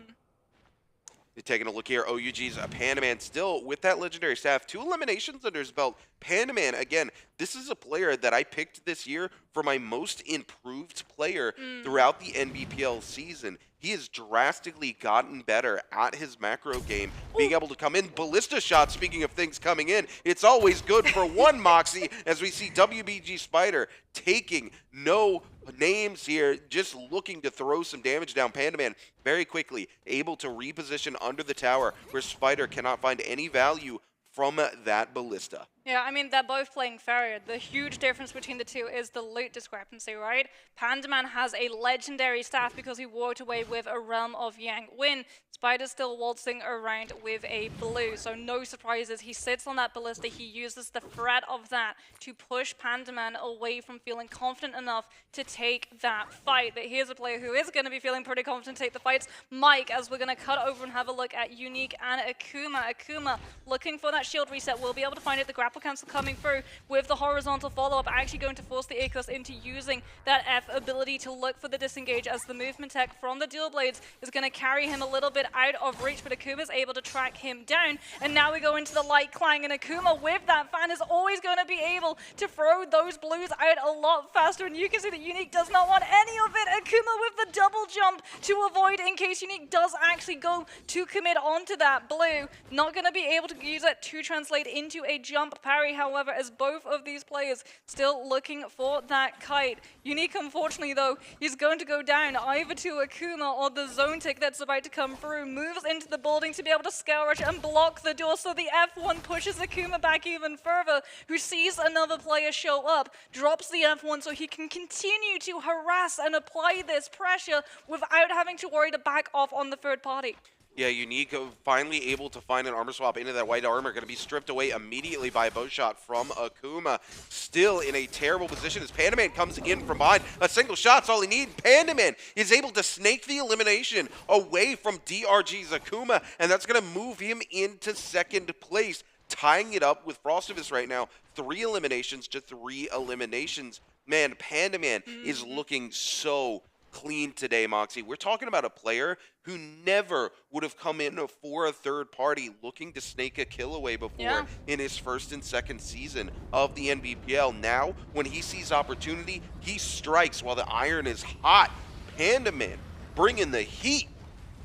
You're taking a look here, OUG's Pandaman still with that legendary staff. 2 eliminations under his belt. Pandaman, again, this is a player that I picked this year for my most improved player throughout the NBPL season. He has drastically gotten better at his macro game, being able to come in. Ballista shot, speaking of things coming in, it's always good for one Moxie, as we see WBG Spider taking no names here just looking to throw some damage down. Pandaman very quickly able to reposition under the tower where Spider cannot find any value from that ballista. Yeah, I mean, they're both playing Farrier. The huge difference between the two is the loot discrepancy, right? Pandaman has a legendary staff because he walked away with a Realm of Yang win. Spider's still waltzing around with a blue, so no surprises. He sits on that ballista. He uses the threat of that to push Pandaman away from feeling confident enough to take that fight. But here's a player who is going to be feeling pretty confident to take the fights, Mike, as we're going to cut over and have a look at Unique and Akuma. Akuma looking for that shield reset. We'll be able to find it. The grapple cancel coming through with the horizontal follow-up, actually going to force the Icarus into using that F ability to look for the disengage, as the movement tech from the dual blades is going to carry him a little bit out of reach, but Akuma's able to track him down. And now we go into the light clang, and Akuma with that fan is always going to be able to throw those blues out a lot faster, and you can see that Unique does not want any of it. Akuma with the double jump to avoid in case Unique does actually go to commit onto that blue. Not going to be able to use it to translate into a jump parry, however, as both of these players still looking for that kite. Unique, unfortunately, though, is going to go down either to Akuma or the zone tick that's about to come through. Moves into the building to be able to scale rush and block the door, so the F1 pushes Akuma back even further, who sees another player show up, drops the F1 so he can continue to harass and apply this pressure without having to worry to back off on the third party. Yeah, Unique finally able to find an armor swap into that white armor. Going to be stripped away immediately by a bow shot from Akuma. Still in a terrible position as Pandaman comes in from behind. A single shot's all he needs. Pandaman is able to snake the elimination away from DRG's Akuma, and that's going to move him into second place, tying it up with Frostivus right now. 3 eliminations to 3 eliminations. Man, Pandaman is looking so clean today, Moxie. We're talking about a player who never would have come in for a third party looking to snake a kill away before in his first and second season of the NBPL. Now, when he sees opportunity, he strikes while the iron is hot. Pandaman bringing the heat.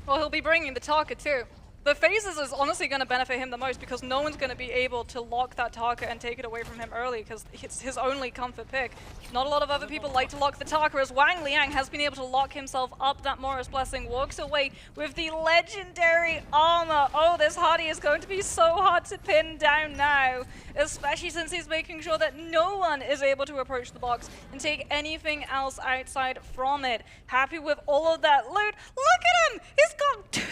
Well, he'll be bringing the target too. The phases is honestly going to benefit him the most because no one's going to be able to lock that target and take it away from him early because it's his only comfort pick. Not a lot of other people like to lock the target, as Wang Liang has been able to lock himself up. That Morris Blessing walks away with the legendary armor. Oh, this Hardy is going to be so hard to pin down now, especially since he's making sure that no one is able to approach the box and take anything else outside from it. Happy with all of that loot. Look at him! He's got 2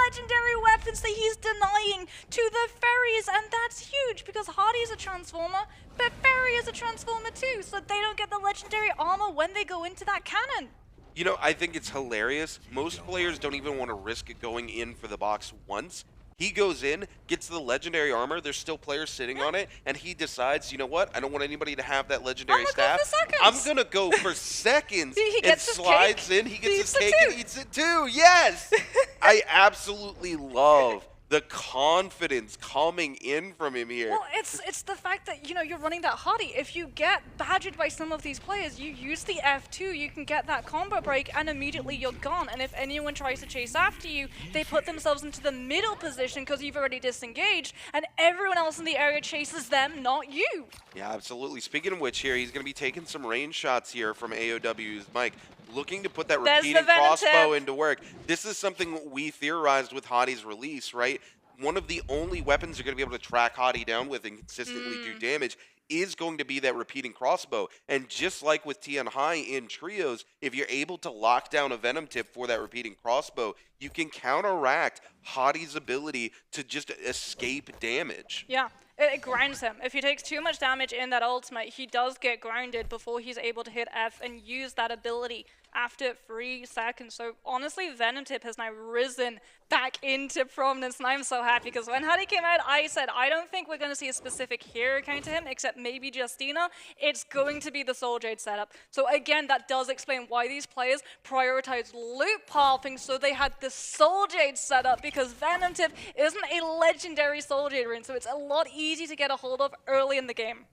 legendary weapons that he's denying to the fairies, and that's huge because Hardy is a transformer, but Fairy is a transformer too, so they don't get the legendary armor when they go into that cannon. You know, I think it's hilarious. Most players don't even want to risk it going in for the box once. He goes in, gets the legendary armor, there's still players sitting on it, and he decides, you know what, I don't want anybody to have that legendary staff. I'm going to go for seconds. He and slides in, he gets his cake and eats it too. Yes! I absolutely love the confidence coming in from him here. Well, it's the fact that, you know, you're running that Hardy. If you get badgered by some of these players, you use the F2, you can get that combo break, and immediately you're gone. And if anyone tries to chase after you, they put themselves into the middle position because you've already disengaged, and everyone else in the area chases them, not you. Yeah, absolutely. Speaking of which here, he's going to be taking some range shots here from AOW's Mike, looking to put that repeating crossbow into work. This is something we theorized with Hadi's release, right? One of the only weapons you're going to be able to track Hadi down with and consistently do damage is going to be that repeating crossbow. And just like with Tian Hai in trios, if you're able to lock down a Venom tip for that repeating crossbow, you can counteract Hadi's ability to just escape damage. Yeah. It grounds him. If he takes too much damage in that ultimate, he does get grounded before he's able to hit F and use that ability after 3 seconds. So honestly, Venom Tip has now risen back into prominence, and I'm so happy because when Hadi came out, I said, I don't think we're going to see a specific hero counter him, except maybe Justina. It's going to be the Soul Jade setup. So again, that does explain why these players prioritized loot pathing, so they had the Soul Jade setup, because Venom Tip isn't a legendary Soul Jade rune, so it's a lot easier to get a hold of early in the game.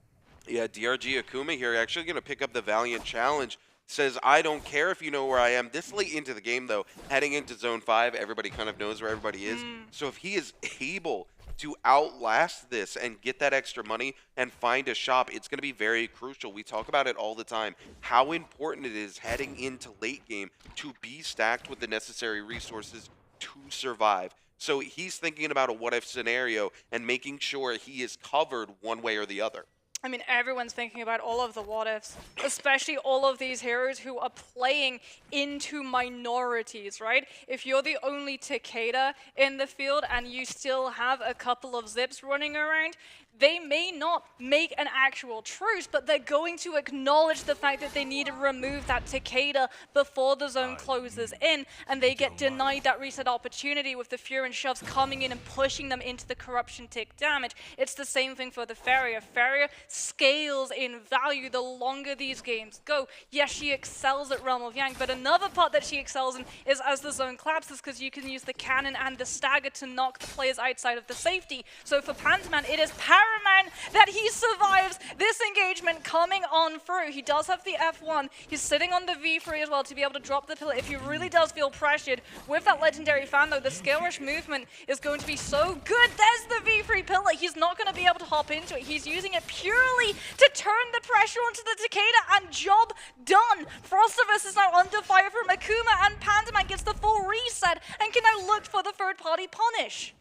Yeah, DRG Akuma here actually going to pick up the Valiant Challenge. Says, I don't care if you know where I am. This late into the game, though, heading into Zone 5, everybody kind of knows where everybody is. So if he is able to outlast this and get that extra money and find a shop, it's going to be very crucial. We talk about it all the time, how important it is heading into late game to be stacked with the necessary resources to survive. So he's thinking about a what-if scenario and making sure he is covered one way or the other. I mean, everyone's thinking about all of the what-ifs, especially all of these heroes who are playing into minorities, right? If you're the only Takeda in the field and you still have a couple of Zips running around, they may not make an actual truce, but they're going to acknowledge the fact that they need to remove that Takeda before the zone closes in, and they get denied that reset opportunity with the Fury and Shoves coming in and pushing them into the corruption tick damage. It's the same thing for the Farrier. Farrier scales in value the longer these games go. Yes, she excels at Realm of Yang, but another part that she excels in is as the zone collapses, because you can use the cannon and the stagger to knock the players outside of the safety. So for Pantaman, it is paramount that he survives this engagement coming on through. He does have the F1. He's sitting on the V3 as well to be able to drop the pillar if he really does feel pressured. With that legendary fan though, the scale rush movement is going to be so good. There's the V3 pillar. He's not going to be able to hop into it. He's using it purely to turn the pressure onto the Takeda, and job done. Frostivus is now under fire from Akuma, and Pandaman gets the full reset and can now look for the third-party punish.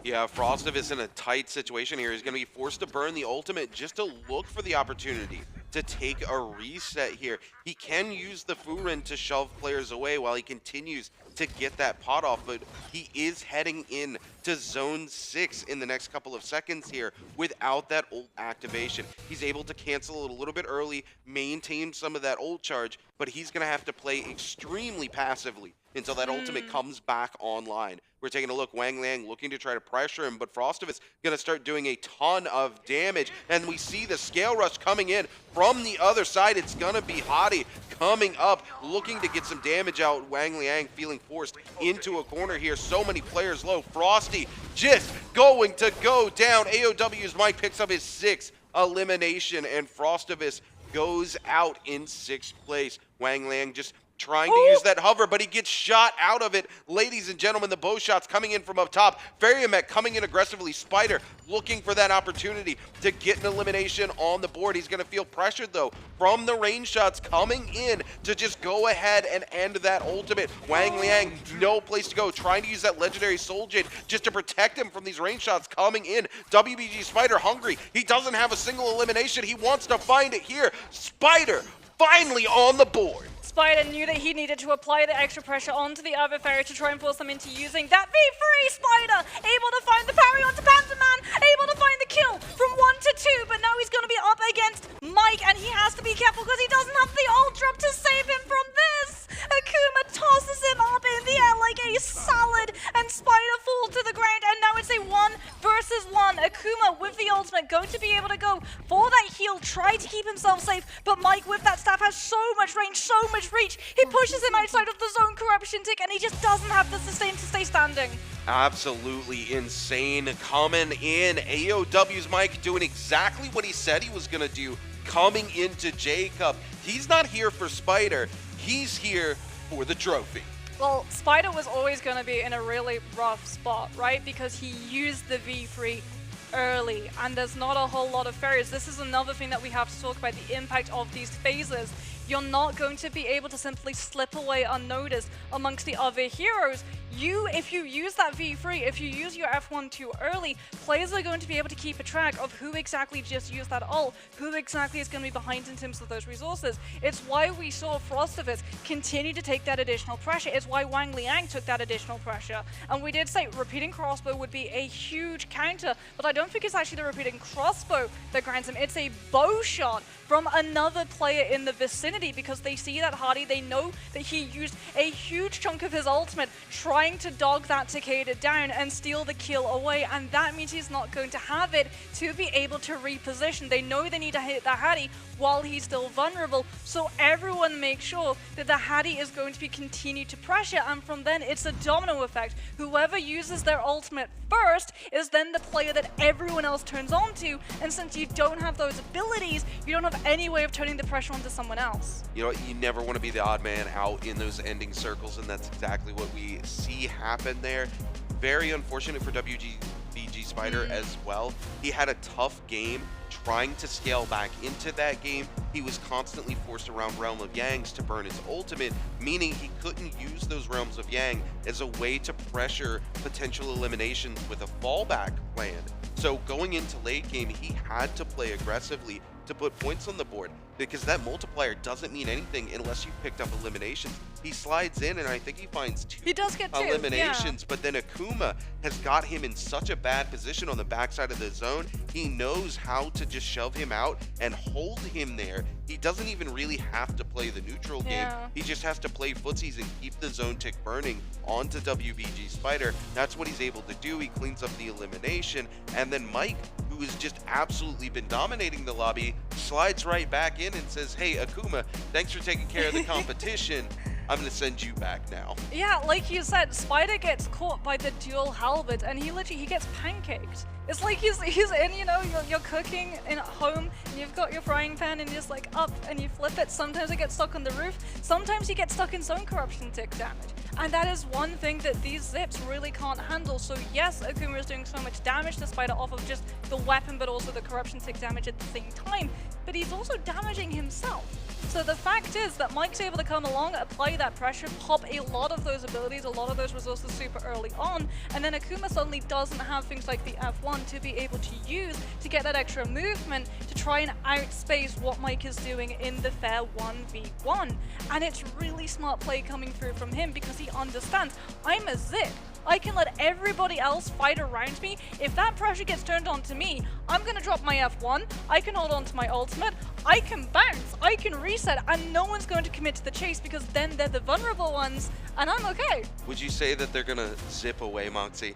Yeah, Frostivus in a tight situation here. He's going to be forced to burn the ultimate just to look for the opportunity to take a reset here. He can use the Furin to shove players away while he continues to get that pot off, but he is heading in to zone 6 in the next couple of seconds here without that ult activation. He's able to cancel it a little bit early, maintain some of that ult charge, but he's going to have to play extremely passively until that ultimate comes back online. We're taking a look, Wang Liang looking to try to pressure him, but Frostivus going to start doing a ton of damage, and we see the scale rush coming in from the other side. It's going to be Hottie coming up, looking to get some damage out. Wang Liang feeling forced into a corner here. So many players low. Frosty just going to go down. AOW's Mike picks up his 6th elimination, and Frostivus goes out in 6th place. Wang Liang just trying to use that hover, but he gets shot out of it. Ladies and gentlemen, the bow shots coming in from up top. Ferriamet coming in aggressively. Spider looking for that opportunity to get an elimination on the board. He's going to feel pressured, though, from the range shots coming in to just go ahead and end that ultimate. Wang Liang, no place to go, trying to use that legendary Soul Jade just to protect him from these range shots coming in. WBG Spider hungry. He doesn't have a single elimination. He wants to find it here. Spider finally on the board. Spider knew that he needed to apply the extra pressure onto the other Farrier to try and force them into using that V3. Spider able to find the parry onto Pantaman, able to find the kill from 1 to 2, but now he's going to be up against Mike, and he has to be careful because he doesn't have the ult drop to save him from this. Akuma tosses him up in the air like a salad, and Spider falls to the ground, and now it's a 1 versus 1. Akuma with the ultimate going to be able to go for that heal, try to keep himself safe, but Mike with that staff has so much range, so much reach. He pushes him outside of the zone corruption tick, and he just doesn't have the sustain to stay standing. Absolutely insane coming in. AOW's Mike doing exactly what he said he was going to do, coming into J-Cup. He's not here for Spider. He's here for the trophy. Well, Spider was always going to be in a really rough spot, right? Because he used the V3 early, and there's not a whole lot of Farriers. This is another thing that we have to talk about, the impact of these phases. You're not going to be able to simply slip away unnoticed amongst the other heroes. If you use that V3, if you use your F1 too early, players are going to be able to keep a track of who exactly just used that ult, who exactly is going to be behind in terms of those resources. It's why we saw Frostivus continue to take that additional pressure. It's why Wang Liang took that additional pressure. And we did say repeating crossbow would be a huge counter, but I don't think it's actually the repeating crossbow that grinds him. It's a bow shot from another player in the vicinity, because they see that Hardy, they know that he used a huge chunk of his ultimate trying to dog that Takeda down and steal the kill away, and that means he's not going to have it to be able to reposition. They know they need to hit the Hattie while he's still vulnerable, so everyone makes sure that the Hattie is going to be continued to pressure, and from then it's a domino effect. Whoever uses their ultimate first is then the player that everyone else turns on to, and since you don't have those abilities, you don't have any way of turning the pressure onto someone else. You know, you never want to be the odd man out in those ending circles, and that's exactly what we see happen there. Very unfortunate for WBG Spider as well. He had a tough game trying to scale back into that game. He was constantly forced around Realm of Yangs to burn his ultimate, meaning he couldn't use those Realms of Yang as a way to pressure potential eliminations with a fallback plan. So going into late game, he had to play aggressively to put points on the board, because that multiplier doesn't mean anything unless you picked up eliminations. He slides in and I think he finds two eliminations, but then Akuma has got him in such a bad position on the backside of the zone. He knows how to just shove him out and hold him there. He doesn't even really have to play the neutral game. He just has to play footsies and keep the zone tick burning onto WBG Spider. That's what he's able to do. He cleans up the elimination, and then Mike, who has just absolutely been dominating the lobby, slides right back in and says, hey Akuma, thanks for taking care of the competition. I'm gonna send you back now. Yeah, like you said, Spider gets caught by the dual halberd and he gets pancaked. It's like he's in, you know, you're cooking at home and you've got your frying pan and you're just like up and you flip it. Sometimes it gets stuck on the roof. Sometimes you get stuck in zone corruption tick damage. And that is one thing that these zips really can't handle. So yes, Akuma is doing so much damage to Spider off of just the weapon, but also the corruption tick damage at the same time. But he's also damaging himself. So the fact is that Mike's able to come along, apply that pressure, pop a lot of those abilities, a lot of those resources super early on, and then Akuma suddenly doesn't have things like the F1 to be able to use to get that extra movement to try and outspace what Mike is doing in the fair 1v1. And it's really smart play coming through from him because he understands, I'm a zip. I can let everybody else fight around me. If that pressure gets turned on to me, I'm gonna drop my F1, I can hold on to my ultimate, I can bounce, I can reset, and no one's going to commit to the chase because then they're the vulnerable ones, and I'm okay. Would you say that they're gonna zip away, Moxie?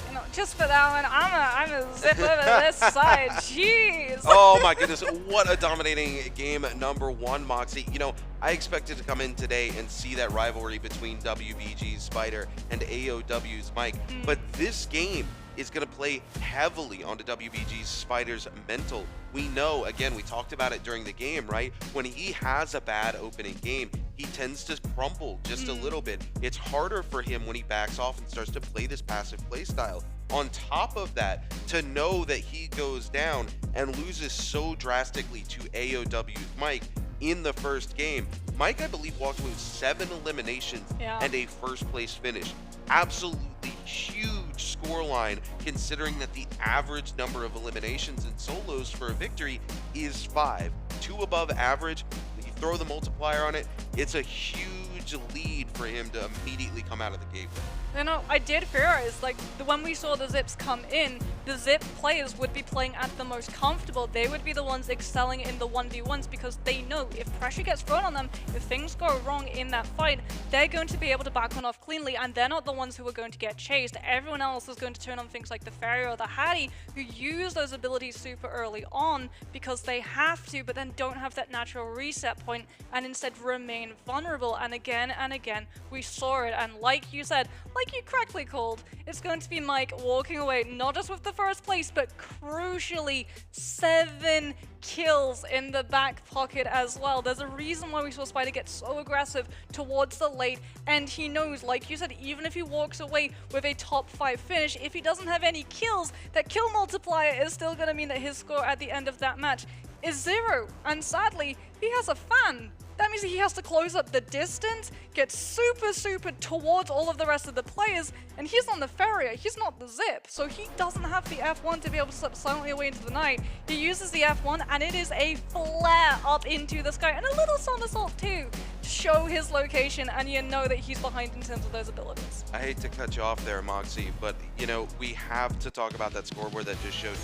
You know, just for that one, I'm a zip over this side. Jeez. Oh my goodness, what a dominating game number one, Moxie. You know, I expected to come in today and see that rivalry between WBG's Spider and AOW's Mike, but this game is going to play heavily onto WBG's Spider's mental. We know, again, we talked about it during the game, right? When he has a bad opening game, he tends to crumble just a little bit. It's harder for him when he backs off and starts to play this passive play style. On top of that, to know that he goes down and loses so drastically to AOW's Mike in the first game. Mike, I believe, walked away with 7 eliminations and a first place finish. Absolutely huge scoreline, considering that the average number of eliminations in solos for a victory is 5. 2 above average. You throw the multiplier on it, it's a huge lead for him to immediately come out of the gate with. You know, I did theorize, like, when we saw the Zips come in, the Zip players would be playing at the most comfortable. They would be the ones excelling in the 1v1s because they know if pressure gets thrown on them, if things go wrong in that fight, they're going to be able to back one off cleanly, and they're not the ones who are going to get chased. Everyone else is going to turn on things like the Fairy or the Hattie, who use those abilities super early on because they have to, but then don't have that natural reset point and instead remain vulnerable. And again, we saw it. And like you said, like you correctly called, it's going to be Mike walking away, not just with the first place, but crucially 7 kills in the back pocket as well. There's a reason why we saw Spider get so aggressive towards the late, and he knows, like you said, even if he walks away with a top 5 finish, if he doesn't have any kills, that kill multiplier is still going to mean that his score at the end of that match is 0. And sadly, he has a fan. That means he has to close up the distance, get super towards all of the rest of the players, and he's on the Farrier, he's not the Zip, so he doesn't have the F1 to be able to slip silently away into the night. He uses the F1, and it is a flare up into the sky, and a little somersault too, to show his location, and you know that he's behind in terms of those abilities. I hate to cut you off there, Moxie, but, you know, we have to talk about that scoreboard that just showed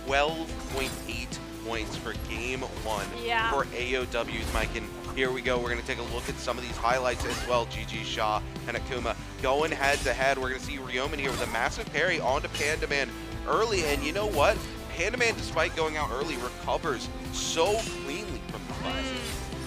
12.8 points for game 1 for AOW's Mike. And here we go, we're going to take a look at some of these highlights as well. GG Shaw and Akuma going head to head. We're going to see Ryomen here with a massive parry onto Pandaman early, and you know what? Pandaman, despite going out early, recovers so cleanly from the class.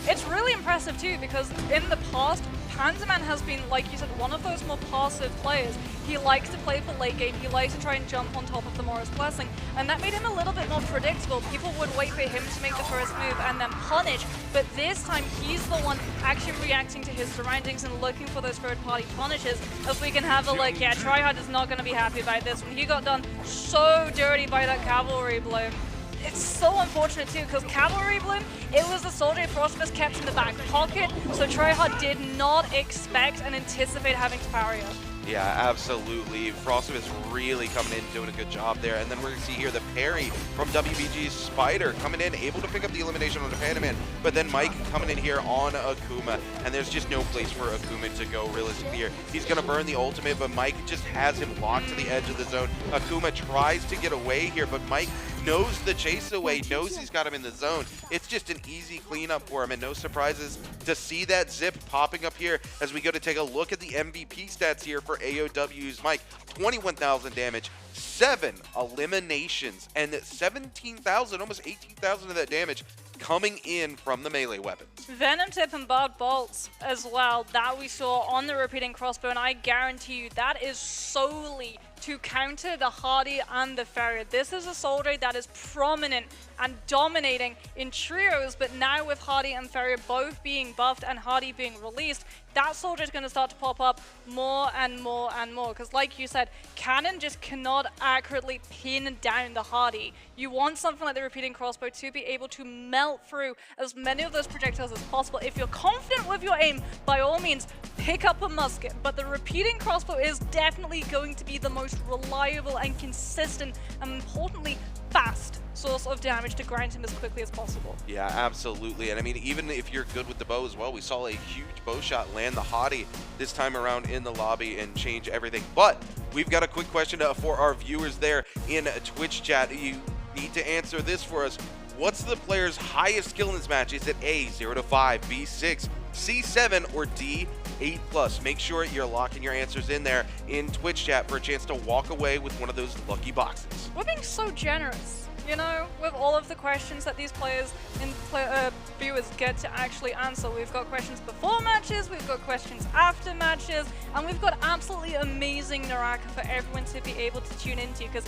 It's really impressive too, because in the past, Pandaman has been, like you said, one of those more passive players. He likes to play for late game, he likes to try and jump on top of the Morris Blessing, and that made him a little bit more predictable. People would wait for him to make the first move and then punish, but this time he's the one actually reacting to his surroundings and looking for those third-party punishes. As we can have a look, yeah, Tryhard is not going to be happy about this one. He got done so dirty by that Cavalry Bloom. It's so unfortunate too, because Cavalry Bloom, it was the soldier Frostfist kept in the back pocket, so Tryhard did not expect and anticipate having to parry up. Yeah, absolutely. Frostov is really coming in, doing a good job there. And then we're going to see here the parry from WBG's Spider coming in, able to pick up the elimination on the Pandaman. But then Mike coming in here on Akuma, and there's just no place for Akuma to go realistically here. He's going to burn the ultimate, but Mike just has him locked to the edge of the zone. Akuma tries to get away here, but Mike knows the chase away, knows he's got him in the zone. It's just an easy cleanup for him, and no surprises to see that zip popping up here as we go to take a look at the MVP stats here for AOW's Mike. 21,000 damage, 7 eliminations, and 17,000, almost 18,000 of that damage coming in from the melee weapons. Venom Tip and Barbed Bolts as well, that we saw on the repeating crossbow, and I guarantee you that is solely to counter the Hardy and the Farrier. This is a soldier that is prominent and dominating in trios, but now with Hardy and Farrier both being buffed and Hardy being released, that soldier is going to start to pop up more and more and more, because like you said, Cannon just cannot accurately pin down the Hardy. You want something like the repeating crossbow to be able to melt through as many of those projectiles as possible. If you're confident with your aim, by all means, pick up a musket, but the repeating crossbow is definitely going to be the most reliable and consistent and importantly fast source of damage to grind him as quickly as possible. Yeah, absolutely. And I mean, even if you're good with the bow as well, we saw a huge bow shot land the Hottie this time around in the lobby and change everything. But we've got a quick question for our viewers there in Twitch chat. You need to answer this for us. What's the player's highest skill in this match? Is it A, 0 to 5, B, 6, C, 7, or D, 8+? Make sure you're locking your answers in there in Twitch chat for a chance to walk away with one of those lucky boxes. We're being so generous, you know, with all of the questions that these players and viewers get to actually answer. We've got questions before matches, we've got questions after matches, and we've got absolutely amazing NARAKA for everyone to be able to tune into, because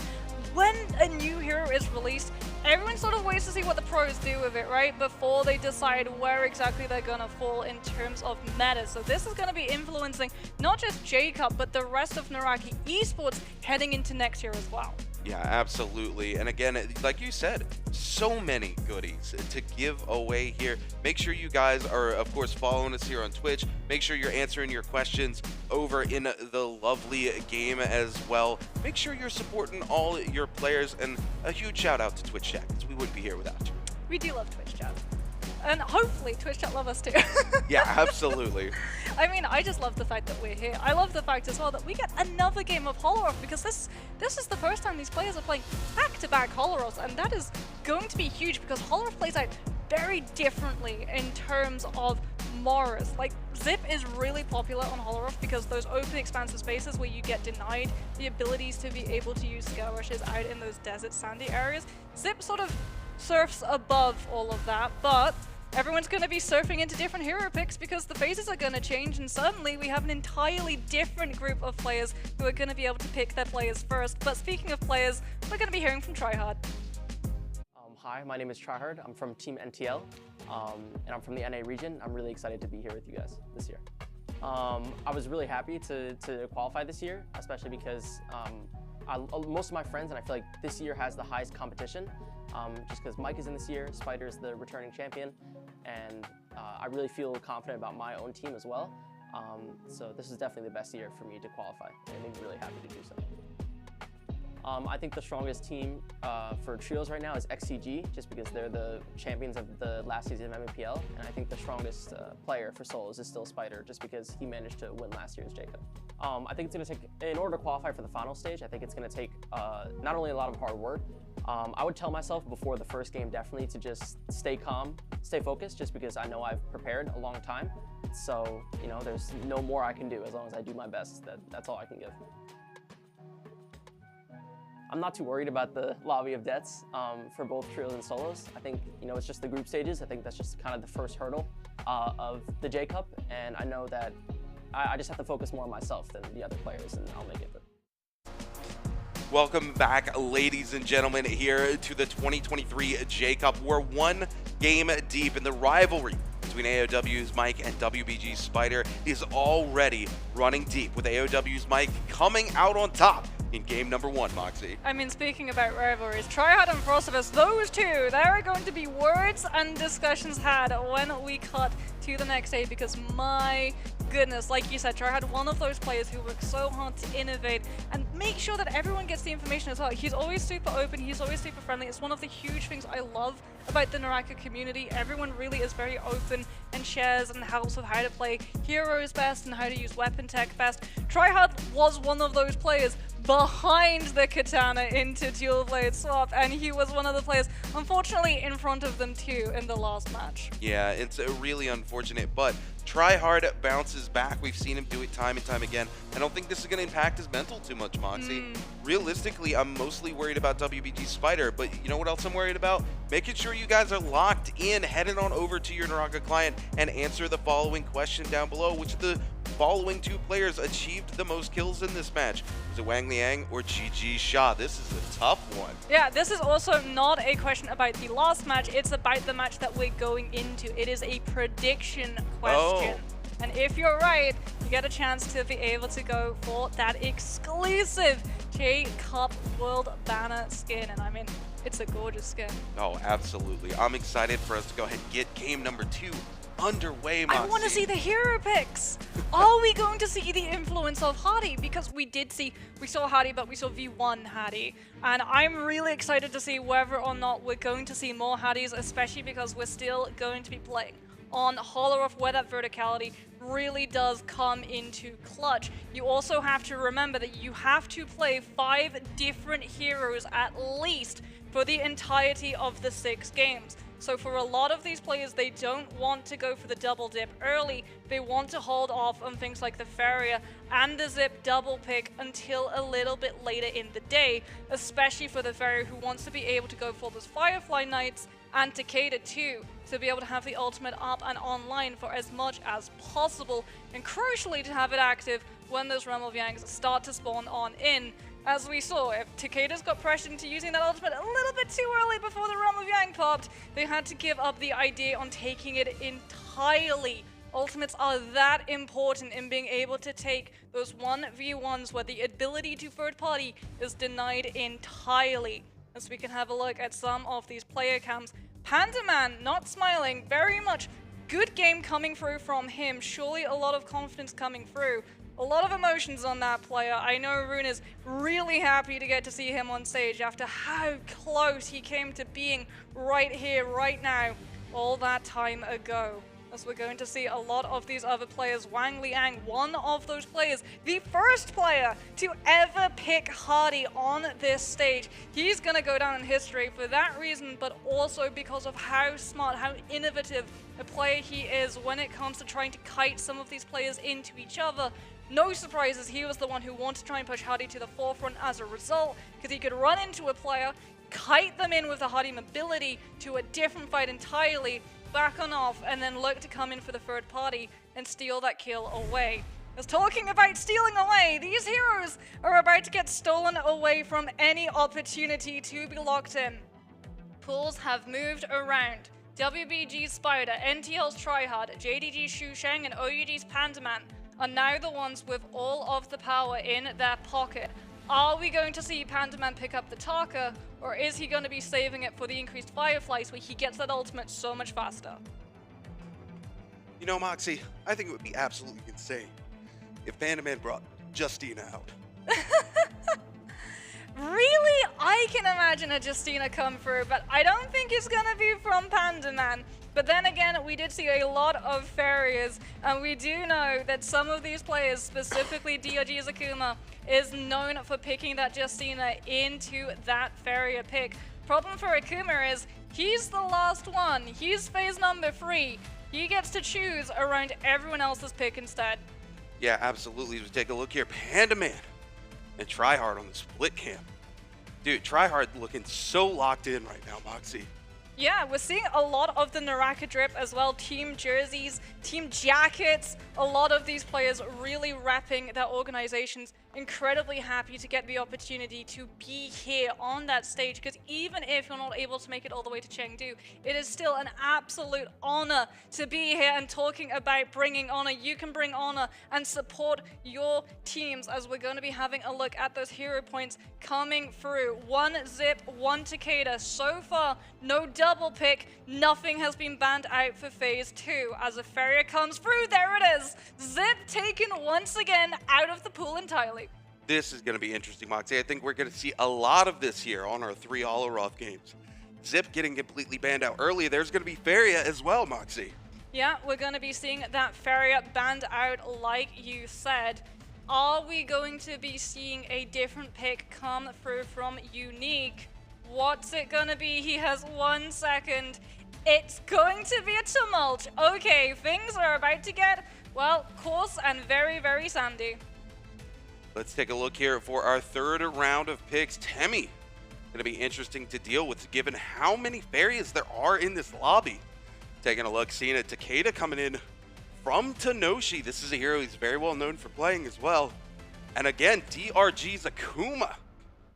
when a new hero is released, everyone sort of waits to see what the pros do with it, right? Before they decide where exactly they're gonna fall in terms of meta. So this is gonna be influencing not just J-Cup, but the rest of Naraki esports heading into next year as well. Yeah, absolutely. And again, like you said, so many goodies to give away here. Make sure you guys are, of course, following us here on Twitch. Make sure you're answering your questions over in the lovely game as well. Make sure you're supporting all your players, and a huge shout out to Twitch chat, because we wouldn't be here without you. We do love Twitch chat. And hopefully Twitch chat love us too. Yeah, absolutely. I mean, I just love the fact that we're here. I love the fact as well that we get another game of Holoroth, because this is the first time these players are playing back-to-back Holoroths, and that is going to be huge because Holoroth plays out very differently in terms of Morris. Like, Zip is really popular on Holoroth because those open expansive spaces where you get denied the abilities to be able to use scale rushes out in those desert sandy areas. Zip sort of surfs above all of that, but everyone's going to be surfing into different hero picks because the phases are going to change, and suddenly we have an entirely different group of players who are going to be able to pick their players first. But speaking of players, we're going to be hearing from Tryhard. Hi, my name is Tryhard. I'm from Team NTL, and I'm from the NA region. I'm really excited to be here with you guys this year. I was really happy to qualify this year, especially because most of my friends, and I feel like this year has the highest competition, just because Mike is in this year, Spider's the returning champion, and I really feel confident about my own team as well. So this is definitely the best year for me to qualify, and I'm really happy to do so. I think the strongest team for trios right now is XCG, just because they're the champions of the last season of MPL, and I think the strongest player for solos is still Spider, just because he managed to win last year's J-Cup. I think it's going to take, in order to qualify for the final stage, I think it's going to take not only a lot of hard work, I would tell myself before the first game definitely to just stay calm, stay focused, just because I know I've prepared a long time. So, you know, there's no more I can do as long as I do my best. That's all I can give. I'm not too worried about the lobby of deaths for both trios and solos. I think, you know, it's just the group stages. I think that's just kind of the first hurdle of the J-Cup, and I know that I just have to focus more on myself than the other players, and I'll make it. Welcome back, ladies and gentlemen, here to the 2023 J Cup. We're one game deep, and the rivalry between AOW's Mike and WBG's Spider is already running deep, with AOW's Mike coming out on top in game number 1, Moxie. I mean, speaking about rivalries, Tryhard and Frostivus, those two, there are going to be words and discussions had when we cut to the next day, because my goodness, like you said, Tryhard, one of those players who works so hard to innovate and make sure that everyone gets the information as well. He's always super open, he's always super friendly. It's one of the huge things I love about the NARAKA community. Everyone really is very open and shares and helps with how to play heroes best and how to use weapon tech best. Tryhard was one of those players behind the katana into dual blade swap, and he was one of the players, unfortunately, in front of them too in the last match. Yeah, it's really unfortunate, but Tryhard bounces back. We've seen him do it time and time again. I don't think this is going to impact his mental too much, Moxie. Realistically, I'm mostly worried about WBG Spider, but you know what else I'm worried about? Making sure you guys are locked in, headed on over to your NARAKA client and answer the following question down below. Which of the following 2 players achieved the most kills in this match? Was it Wang Liang or GG Sha? This is a tough one. Yeah, this is also not a question about the last match, it's about the match that we're going into. It is a prediction question. And if you're right, you get a chance to be able to go for that exclusive J-Cup World Banner skin. And I mean, it's a gorgeous skin. Oh, absolutely. I'm excited for us to go ahead and get game number 2 underway, Moxie. I want to see the hero picks. Are we going to see the influence of Hardy? Because we saw Hardy, but we saw V1 Hardy. And I'm really excited to see whether or not we're going to see more Hardys, especially because we're still going to be playing on Holler Off, where that verticality really does come into clutch. You also have to remember that you have to play 5 different heroes at least for the entirety of the 6 games. So for a lot of these players, they don't want to go for the double dip early. They want to hold off on things like the Farrier and the Zip double pick until a little bit later in the day, especially for the Farrier who wants to be able to go for those Firefly Knights and Takeda too, to be able to have the ultimate up and online for as much as possible, and crucially to have it active when those Realm of Yangs start to spawn on in. As we saw, if Takeda's got pressured into using that ultimate a little bit too early before the Realm of Yang popped, they had to give up the idea on taking it entirely. Ultimates are that important in being able to take those 1v1s where the ability to third party is denied entirely. As we can have a look at some of these player cams. Pandaman not smiling, very much good game coming through from him. Surely a lot of confidence coming through. A lot of emotions on that player. I know Rune is really happy to get to see him on stage after how close he came to being right here, right now, all that time ago. As we're going to see a lot of these other players. Wang Liang, one of those players, the first player to ever pick Hardy on this stage. He's going to go down in history for that reason, but also because of how smart, how innovative a player he is when it comes to trying to kite some of these players into each other. No surprises, he was the one who wanted to try and push Hardy to the forefront as a result, because he could run into a player, kite them in with the Hardy mobility to a different fight entirely, back on off, and then look to come in for the third party and steal that kill away. As talking about stealing away, these heroes are about to get stolen away from any opportunity to be locked in. Pools have moved around. WBG's Spider, NTL's Tryhard, JDG's Shusheng, and OUG's Pandaman are now the ones with all of the power in their pocket. Are we going to see Pandaman pick up the Taka, or is he going to be saving it for the increased Fireflies where he gets that ultimate so much faster? You know, Moxie, I think it would be absolutely insane if Pandaman brought Justina out. Really? I can imagine a Justina come through, but I don't think it's going to be from Pandaman. But then again, we did see a lot of Farriers, and we do know that some of these players, specifically DRG's Akuma, is known for picking that Justina into that Farrier pick. Problem for Akuma is, he's the last one. He's phase number 3. He gets to choose around everyone else's pick instead. Yeah, absolutely. Let's take a look here. Pandaman and Tryhard on the split cam. Dude, Tryhard looking so locked in right now, Moxie. Yeah, we're seeing a lot of the NARAKA drip as well. Team jerseys, team jackets. A lot of these players really repping their organizations. Incredibly happy to get the opportunity to be here on that stage, because even if you're not able to make it all the way to Chengdu, it is still an absolute honor to be here and talking about bringing honor. You can bring honor and support your teams, as we're going to be having a look at those hero points coming through. 1 Zip, 1 Takeda. So far, no double pick. Nothing has been banned out for phase 2. As a Feria comes through, there it is. Zip taken once again out of the pool entirely. This is going to be interesting, Moxie. I think we're going to see a lot of this here on our 3 Olaroth games. Zip getting completely banned out early. There's going to be Feria as well, Moxie. Yeah, we're going to be seeing that Feria banned out like you said. Are we going to be seeing a different pick come through from Unique? What's it going to be? He has 1 second. It's going to be a tumult. Okay, things are about to get, well, coarse and very, very sandy. Let's take a look here for our 3rd round of picks. Temmie, going to be interesting to deal with given how many Ferias there are in this lobby. Taking a look, seeing it, Takeda coming in from Tenoshi. This is a hero he's very well known for playing as well. And again, DRG's Akuma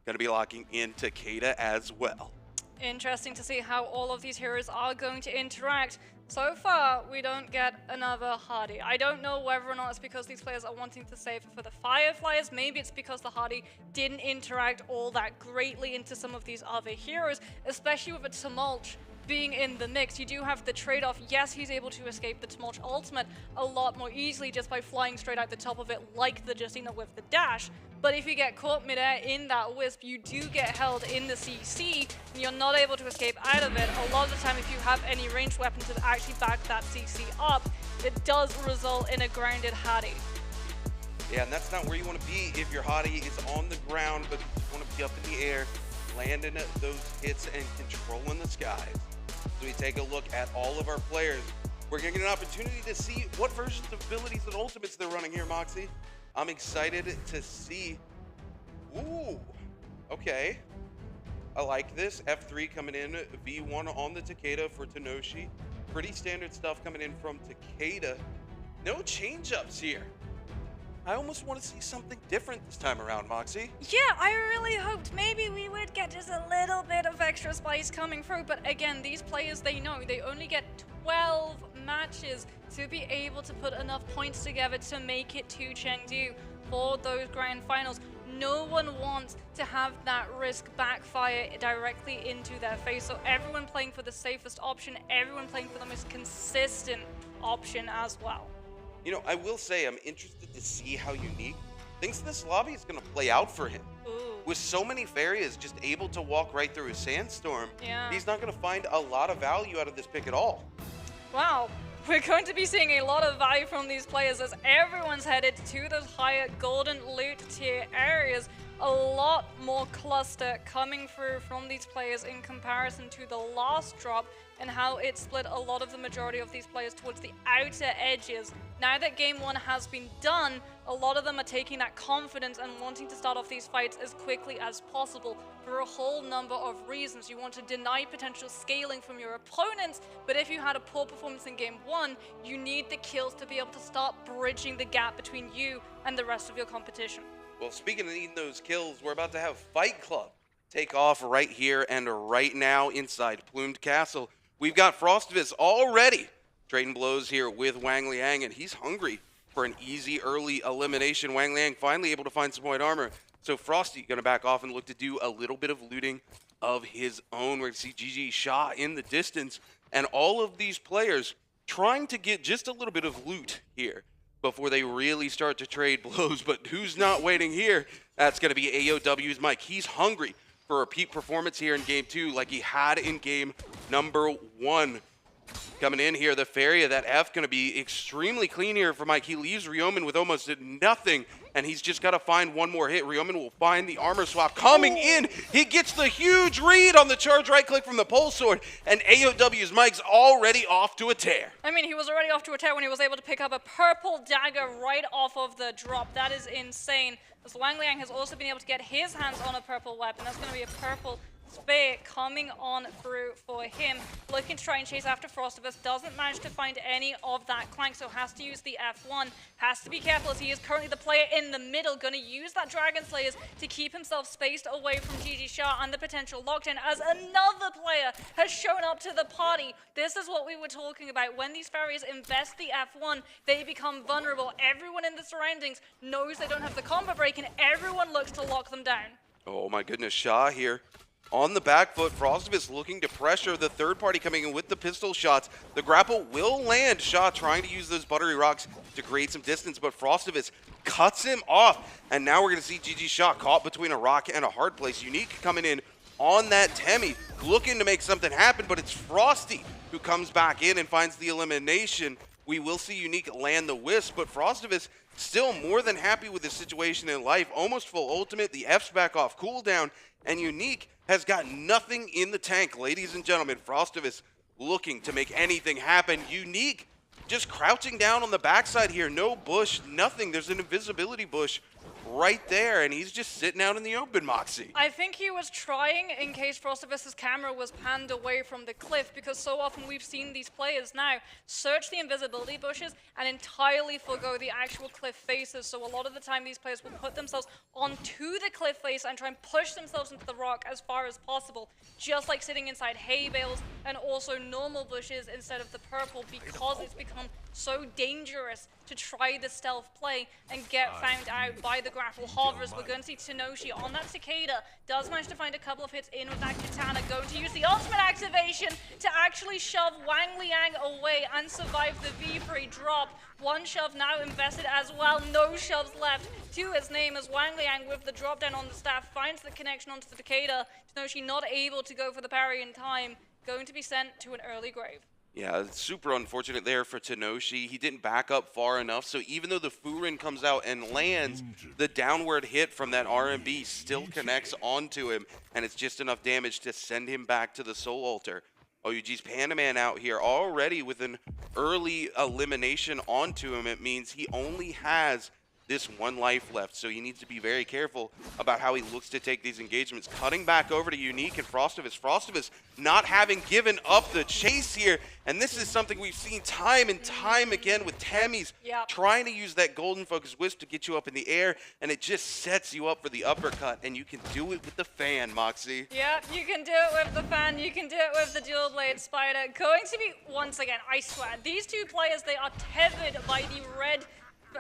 going to be locking in Takeda as well. Interesting to see how all of these heroes are going to interact. So far, we don't get another Hardy. I don't know whether or not it's because these players are wanting to save it for the Fireflies. Maybe it's because the Hardy didn't interact all that greatly into some of these other heroes, especially with a Tumult being in the mix. You do have the trade-off. Yes, he's able to escape the Tumult ultimate a lot more easily just by flying straight out the top of it like the Justina with the dash. But if you get caught midair in that wisp, you do get held in the CC, and you're not able to escape out of it. A lot of the time, if you have any ranged weapon to actually back that CC up, it does result in a grounded Hardy. Yeah, and that's not where you want to be if your Hottie is on the ground, but you want to be up in the air, landing those hits and controlling the skies. So we take a look at all of our players. We're going to get an opportunity to see what versions of abilities and ultimates they're running here, Moxie. I'm excited to see. Ooh, okay. I like this. F3 coming in, V1 on the Takeda for Tenoshi. Pretty standard stuff coming in from Takeda. No change-ups here. I almost want to see something different this time around, Moxie. Yeah, I really hoped maybe we would get just a little bit of extra spice coming through. But again, these players, they know they only get 12 matches to be able to put enough points together to make it to Chengdu for those grand finals. No one wants to have that risk backfire directly into their face. So everyone playing for the safest option, everyone playing for the most consistent option as well. You know, I will say I'm interested to see how Unique thinks this lobby is going to play out for him. Ooh. With so many Ferias just able to walk right through a sandstorm, yeah, he's not going to find a lot of value out of this pick at all. Wow, we're going to be seeing a lot of value from these players as everyone's headed to those higher golden loot tier areas. A lot more cluster coming through from these players in comparison to the last drop, and how it split a lot of the majority of these players towards the outer edges. Now that game 1 has been done, a lot of them are taking that confidence and wanting to start off these fights as quickly as possible for a whole number of reasons. You want to deny potential scaling from your opponents, but if you had a poor performance in game 1, you need the kills to be able to start bridging the gap between you and the rest of your competition. Well, speaking of needing those kills, we're about to have Fight Club take off right here and right now inside Plumed Castle. We've got Frostvis already trading blows here with Wang Liang, and he's hungry for an easy early elimination. Wang Liang finally able to find some white armor, so Frosty going to back off and look to do a little bit of looting of his own. We're going to see GG Sha in the distance, and all of these players trying to get just a little bit of loot here before they really start to trade blows. But who's not waiting here? That's going to be AOW's Mike. He's hungry for a peak performance here in game 2 like he had in game number 1. Coming in here, the Feria, that F going to be extremely clean here for Mike. He leaves Ryomen with almost nothing, and he's just got to find one more hit. Ryomen will find the armor swap. Coming in, he gets the huge read on the charge right click from the pole sword, and AOW's Mike's already off to a tear. I mean, he was already off to a tear when he was able to pick up a purple dagger right off of the drop. That is insane. As Wang Liang has also been able to get his hands on a purple weapon. That's going to be a purple Spear coming on through for him, looking to try and chase after Frostivus, doesn't manage to find any of that clank, so has to use the F1, has to be careful as he is currently the player in the middle, going to use that Dragon Slayers to keep himself spaced away from GG Shah and the potential lockdown, as another player has shown up to the party. This is what we were talking about. When these Farriers invest the F1, they become vulnerable. Everyone in the surroundings knows they don't have the combo break, and everyone looks to lock them down. Oh my goodness, Shah here on the back foot. Frostivus looking to pressure the third party coming in with the pistol shots. The grapple will land. Shah trying to use those buttery rocks to create some distance, but Frostivus cuts him off. And now we're going to see GG Shah caught between a rock and a hard place. Unique coming in on that Temi, looking to make something happen, but it's Frosty who comes back in and finds the elimination. We will see Unique land the Wisp, but Frostivus still more than happy with his situation in life. Almost full ultimate, the F's back off cooldown, and Unique has got nothing in the tank. Ladies and gentlemen, Frostivus looking to make anything happen. Unique just crouching down on the backside here. No bush, nothing. There's an invisibility bush right there, and he's just sitting out in the open, Moxie. I think he was trying in case Frostivus' camera was panned away from the cliff, because so often we've seen these players now search the invisibility bushes and entirely forgo the actual cliff faces. So a lot of the time these players will put themselves onto the cliff face and try and push themselves into the rock as far as possible, just like sitting inside hay bales and also normal bushes instead of the purple, because it's become so dangerous to try the stealth play and get found out by the grapple hovers. We're going to see Tenoshi on that Cicada, does manage to find a couple of hits in with that Katana, going to use the ultimate activation to actually shove Wang Liang away and survive the V3 drop. One shove now invested as well, no shoves left to his name as Wang Liang with the drop down on the staff finds the connection onto the Cicada. Tenoshi not able to go for the parry in time, going to be sent to an early grave. Yeah, it's super unfortunate there for Tenoshi. He didn't back up far enough, so even though the Furin comes out and lands, the downward hit from that RMB still connects onto him, and it's just enough damage to send him back to the Soul Altar. OUG's Panda out here already with an early elimination onto him. It means he only has this one life left, so he needs to be very careful about how he looks to take these engagements. Cutting back over to Unique and Frostivus. Frostivus not having given up the chase here, and this is something we've seen time and time again with Tammy's trying to use that golden focus wisp to get you up in the air, and it just sets you up for the uppercut, and you can do it with the fan, Moxie. Yeah, you can do it with the fan, you can do it with the dual blade spider. Going to be, once again, I swear, these two players, they are tethered by the red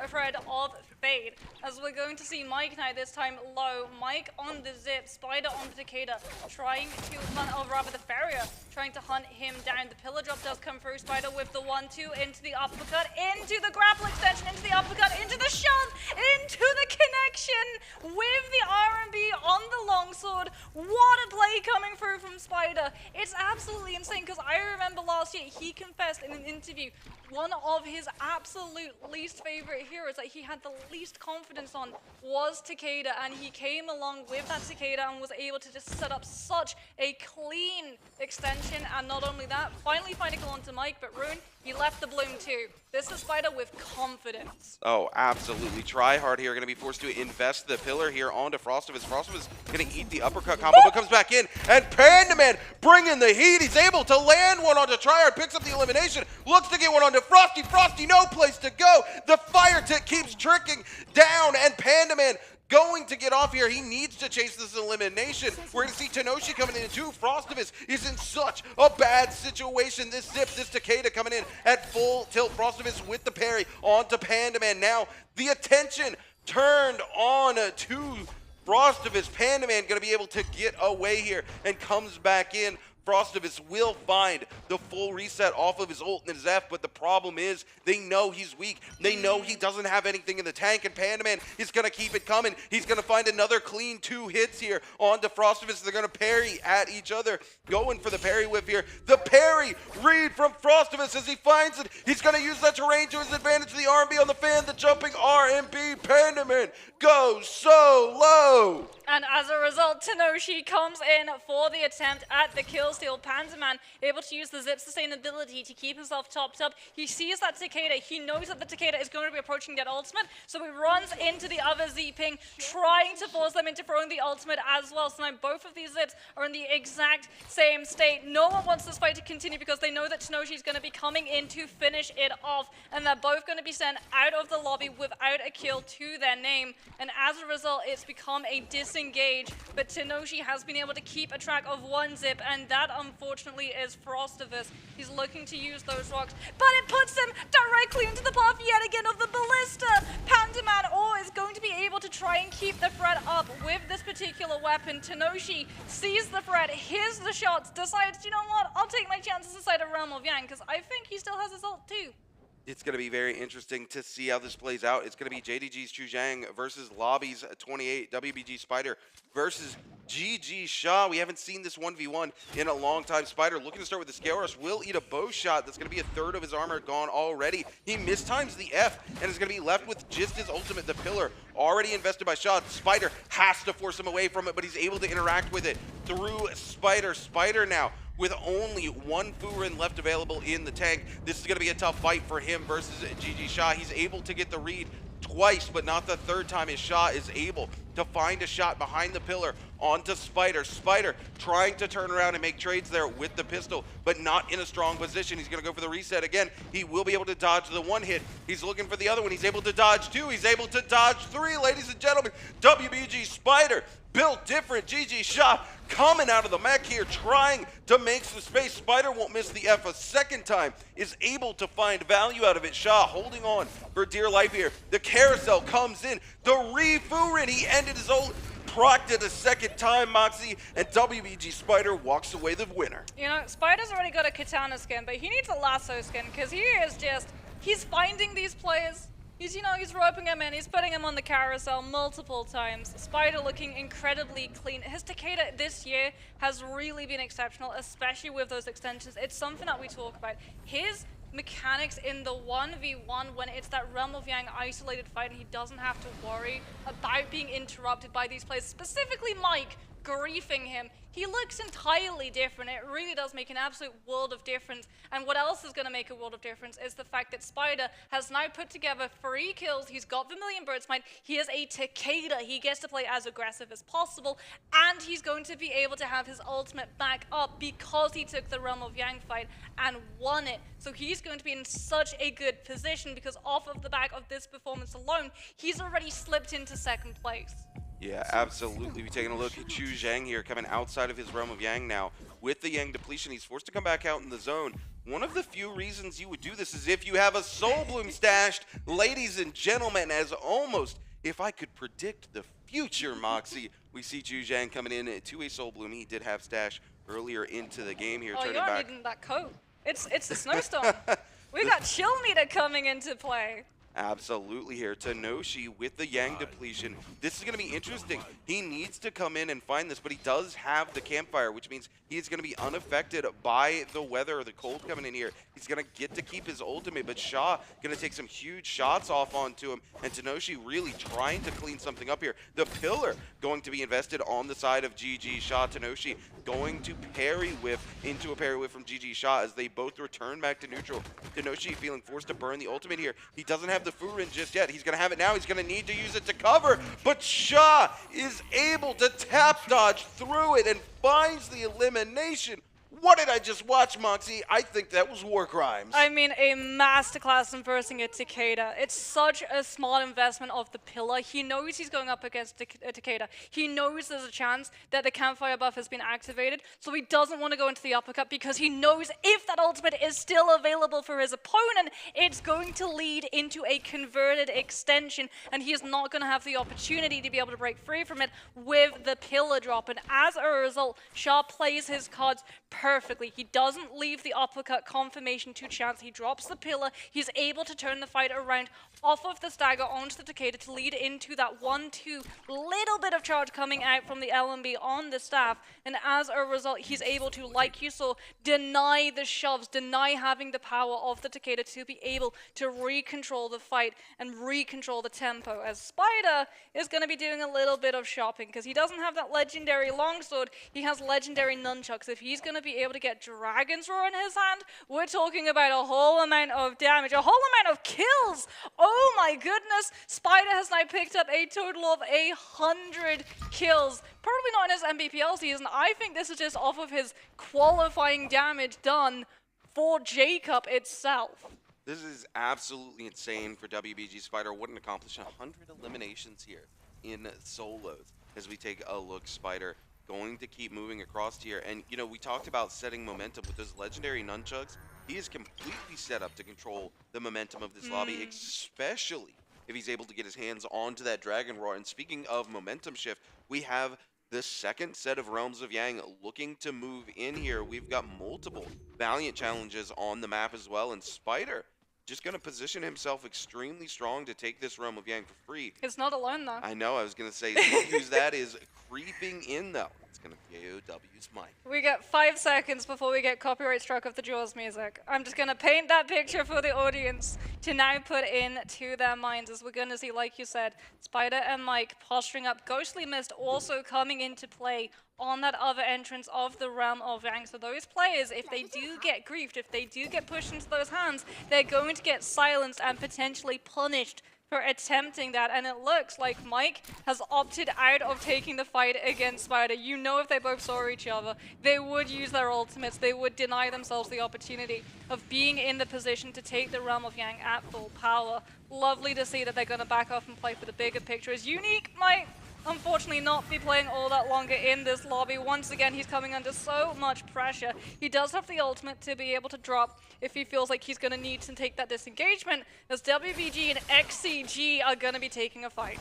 thread of fade, as we're going to see Mike now, this time low. Mike on the zip, Spider on the Cicada, trying to hunt, or rather the Farrier, trying to hunt him down. The pillar drop does come through, Spider with the 1-2 into the uppercut, into the grapple extension, into the uppercut, into the shove, into the connection with the R&B on the longsword. What a play coming through from Spider. It's absolutely insane, because I remember last year he confessed in an interview one of his absolute least favorite heroes that he had the least confidence on was Cicada, and he came along with that Cicada and was able to just set up such a clean extension. And not only that, finally finding on to Mike, but Rune, he left the bloom too. This is Spider with confidence. Oh, absolutely. Tryhard here going to be forced to invest the pillar here onto Frostivus. Frostivus going to eat the uppercut combo, but comes back in, and Pandaman bringing the heat. He's able to land one onto Tryhard, picks up the elimination, looks to get one onto Frosty. Frosty, no place to go. The fire tick keeps tricking down, and Pandaman going to get off here. He needs to chase this elimination. We're going to see Tenoshi coming in too. Frostivus is in such a bad situation. This zip, this Cicada coming in at full tilt. Frostivus with the parry onto Pandaman. Now the attention turned on to Frostivus. Pandaman going to be able to get away here and comes back in. Frostivus will find the full reset off of his ult and his F, but the problem is they know he's weak. They know he doesn't have anything in the tank, and Pandaman is going to keep it coming. He's going to find another clean 2 hits here onto Frostivus. They're going to parry at each other, going for the parry whip here. The parry read from Frostivus as he finds it. He's going to use that terrain to his advantage. The R&B on the fan, the jumping R&B. Pandaman goes so low. And as a result, Tenoshi comes in for the attempt at the kill steal. Pandaman able to use the zip sustainability to keep himself topped up. He sees that Takeda. He knows that the Takeda is going to be approaching that ultimate, so he runs into the other Z-Ping, trying to force them into throwing the ultimate as well. So now both of these zips are in the exact same state. No one wants this fight to continue because they know that Tenoshi is going to be coming in to finish it off, and they're both going to be sent out of the lobby without a kill to their name. And as a result, it's become a disengage, but Tenoshi has been able to keep a track of one zip, and that unfortunately is Frostivus. He's looking to use those rocks, but it puts him directly into the path yet again of the ballista. Pandaman is going to be able to try and keep the threat up with this particular weapon. Tenoshi sees the threat, hears the shots, decides, you know what, I'll take my chances inside a Realm of Yang, because I think he still has his ult too. It's going to be very interesting to see how this plays out. It's going to be JDG's Chu Zhang versus Lobby's 28, WBG Spider versus GG Shaw. We haven't seen this 1v1 in a long time. Spider looking to start with the Scale Rush, will eat a bow shot. That's going to be a third of his armor gone already. He mistimes the F and is going to be left with just his ultimate, the Pillar, already invested by Shaw. Spider has to force him away from it, but he's able to interact with it through Spider. Spider now with only one Furin left available in the tank. This is going to be a tough fight for him versus GG Shaw. He's able to get the read twice, but not the third time as Shaw is able to find a shot behind the Pillar onto Spider. Spider trying to turn around and make trades there with the pistol, but not in a strong position. He's going to go for the reset again. He will be able to dodge the one hit. He's looking for the other one. He's able to dodge two. He's able to dodge three, ladies and gentlemen. WBG Spider built different. GG Shaw coming out of the mech here, trying to make some space. Spider won't miss the F a second time, is able to find value out of it. Shaw holding on for dear life here. The carousel comes in. The Refurin, he ended his old procced it a second time, Moxie, and WBG Spider walks away the winner. You know, Spider's already got a Katana skin, but he needs a Lasso skin, because he is just, he's finding these players. He's, you know, he's roping him in, he's putting him on the carousel multiple times. Spider looking incredibly clean. His Takeda this year has really been exceptional, especially with those extensions. It's something that we talk about. His mechanics in the 1v1 when it's that Realm of Yang isolated fight and he doesn't have to worry about being interrupted by these players, specifically Mike griefing him. He looks entirely different. It really does make an absolute world of difference. And what else is going to make a world of difference is the fact that Spider has now put together 3 kills. He's got Vermilion Birdsmite. He has a Takeda. He gets to play as aggressive as possible. And he's going to be able to have his ultimate back up because he took the Realm of Yang fight and won it. So he's going to be in such a good position because off of the back of this performance alone, he's already slipped into 2nd place. Yeah, absolutely. We're taking a look at Chu Zhang here, coming outside of his Realm of Yang now. With the Yang depletion, he's forced to come back out in the zone. One of the few reasons you would do this is if you have a Soul Bloom stashed, ladies and gentlemen, as almost, if I could predict the future, Moxie, we see Chu Zhang coming in to a Soul Bloom. He did have stash earlier into the game here, turning you're back. needing that coat. It's a snowstorm. We got Chill Meter coming into play. Absolutely here. Tenoshi with the Yang depletion. This is going to be interesting. He needs to come in and find this, but he does have the campfire, which means he is going to be unaffected by the weather or the cold coming in here. He's going to get to keep his ultimate, but Shaw going to take some huge shots off onto him, and Tenoshi really trying to clean something up here. The Pillar going to be invested on the side of GG Shaw. Tenoshi going to parry whiff into a parry whiff from GG Shaw as they both return back to neutral. Tenoshi feeling forced to burn the ultimate here. He doesn't have the Furin just yet. He's going to have it now. He's going to need to use it to cover, but Shaw is able to tap dodge through it and finds the elimination. What did I just watch, Moxie? I think that was war crimes. I mean, a masterclass in versing a Takeda. It's such a smart investment of the Pillar. He knows he's going up against a Takeda. He knows there's a chance that the campfire buff has been activated, so he doesn't want to go into the uppercut because he knows if that ultimate is still available for his opponent, it's going to lead into a converted extension, and he is not going to have the opportunity to be able to break free from it with the Pillar drop. And as a result, Shaw plays his cards perfectly. He doesn't leave the uppercut confirmation to chance. He drops the pillar. He's able to turn the fight around off of the stagger onto the Takeda to lead into that 1-2. Little bit of charge coming out from the LMB on the staff. And as a result, he's able to, like you saw, deny the shoves, deny having the power of the Takeda to be able to re-control the fight and re-control the tempo, as Spider is going to be doing a little bit of shopping because he doesn't have that legendary longsword. He has legendary nunchucks. If he's going to be able to get Dragon's Roar in his hand, we're talking about a whole amount of damage, a whole amount of kills. Oh my goodness, Spider has now picked up a total of 100 kills. Probably not in his NBPL season. I think this is just off of his qualifying damage done for Jacob itself. This is absolutely insane for WBG Spider. What an accomplishment. 100 eliminations here in solos. As we take a look, Spider going to keep moving across here. And, you know, we talked about setting momentum with those legendary nunchucks. He is completely set up to control the momentum of this lobby, especially if he's able to get his hands onto that Dragon Roar. And speaking of momentum shift, we have the second set of Realms of Yang looking to move in here. We've got multiple Valiant challenges on the map as well, and Spider just going to position himself extremely strong to take this Realm of Yang for free. It's not alone, though. I know, I was going to say, look who's that is creeping in, though. It's going to be AOW's Mike. We get 5 seconds before we get copyright struck of the Jaws music. I'm just going to paint that picture for the audience to now put into their minds, as we're going to see, like you said, Spider and Mike posturing up. Ghostly Mist also coming into play on that other entrance of the Realm of Yang. So those players, if they do get griefed, if they do get pushed into those hands, they're going to get silenced and potentially punished for attempting that. And it looks like Mike has opted out of taking the fight against Spider. You know, if they both saw each other, they would use their ultimates. They would deny themselves the opportunity of being in the position to take the Realm of Yang at full power. Lovely to see that they're going to back off and play for the bigger picture. As Unique might unfortunately not be playing all that longer in this lobby. Once again, he's coming under so much pressure. He does have the ultimate to be able to drop if he feels like he's going to need to take that disengagement, as WBG and XCG are going to be taking a fight.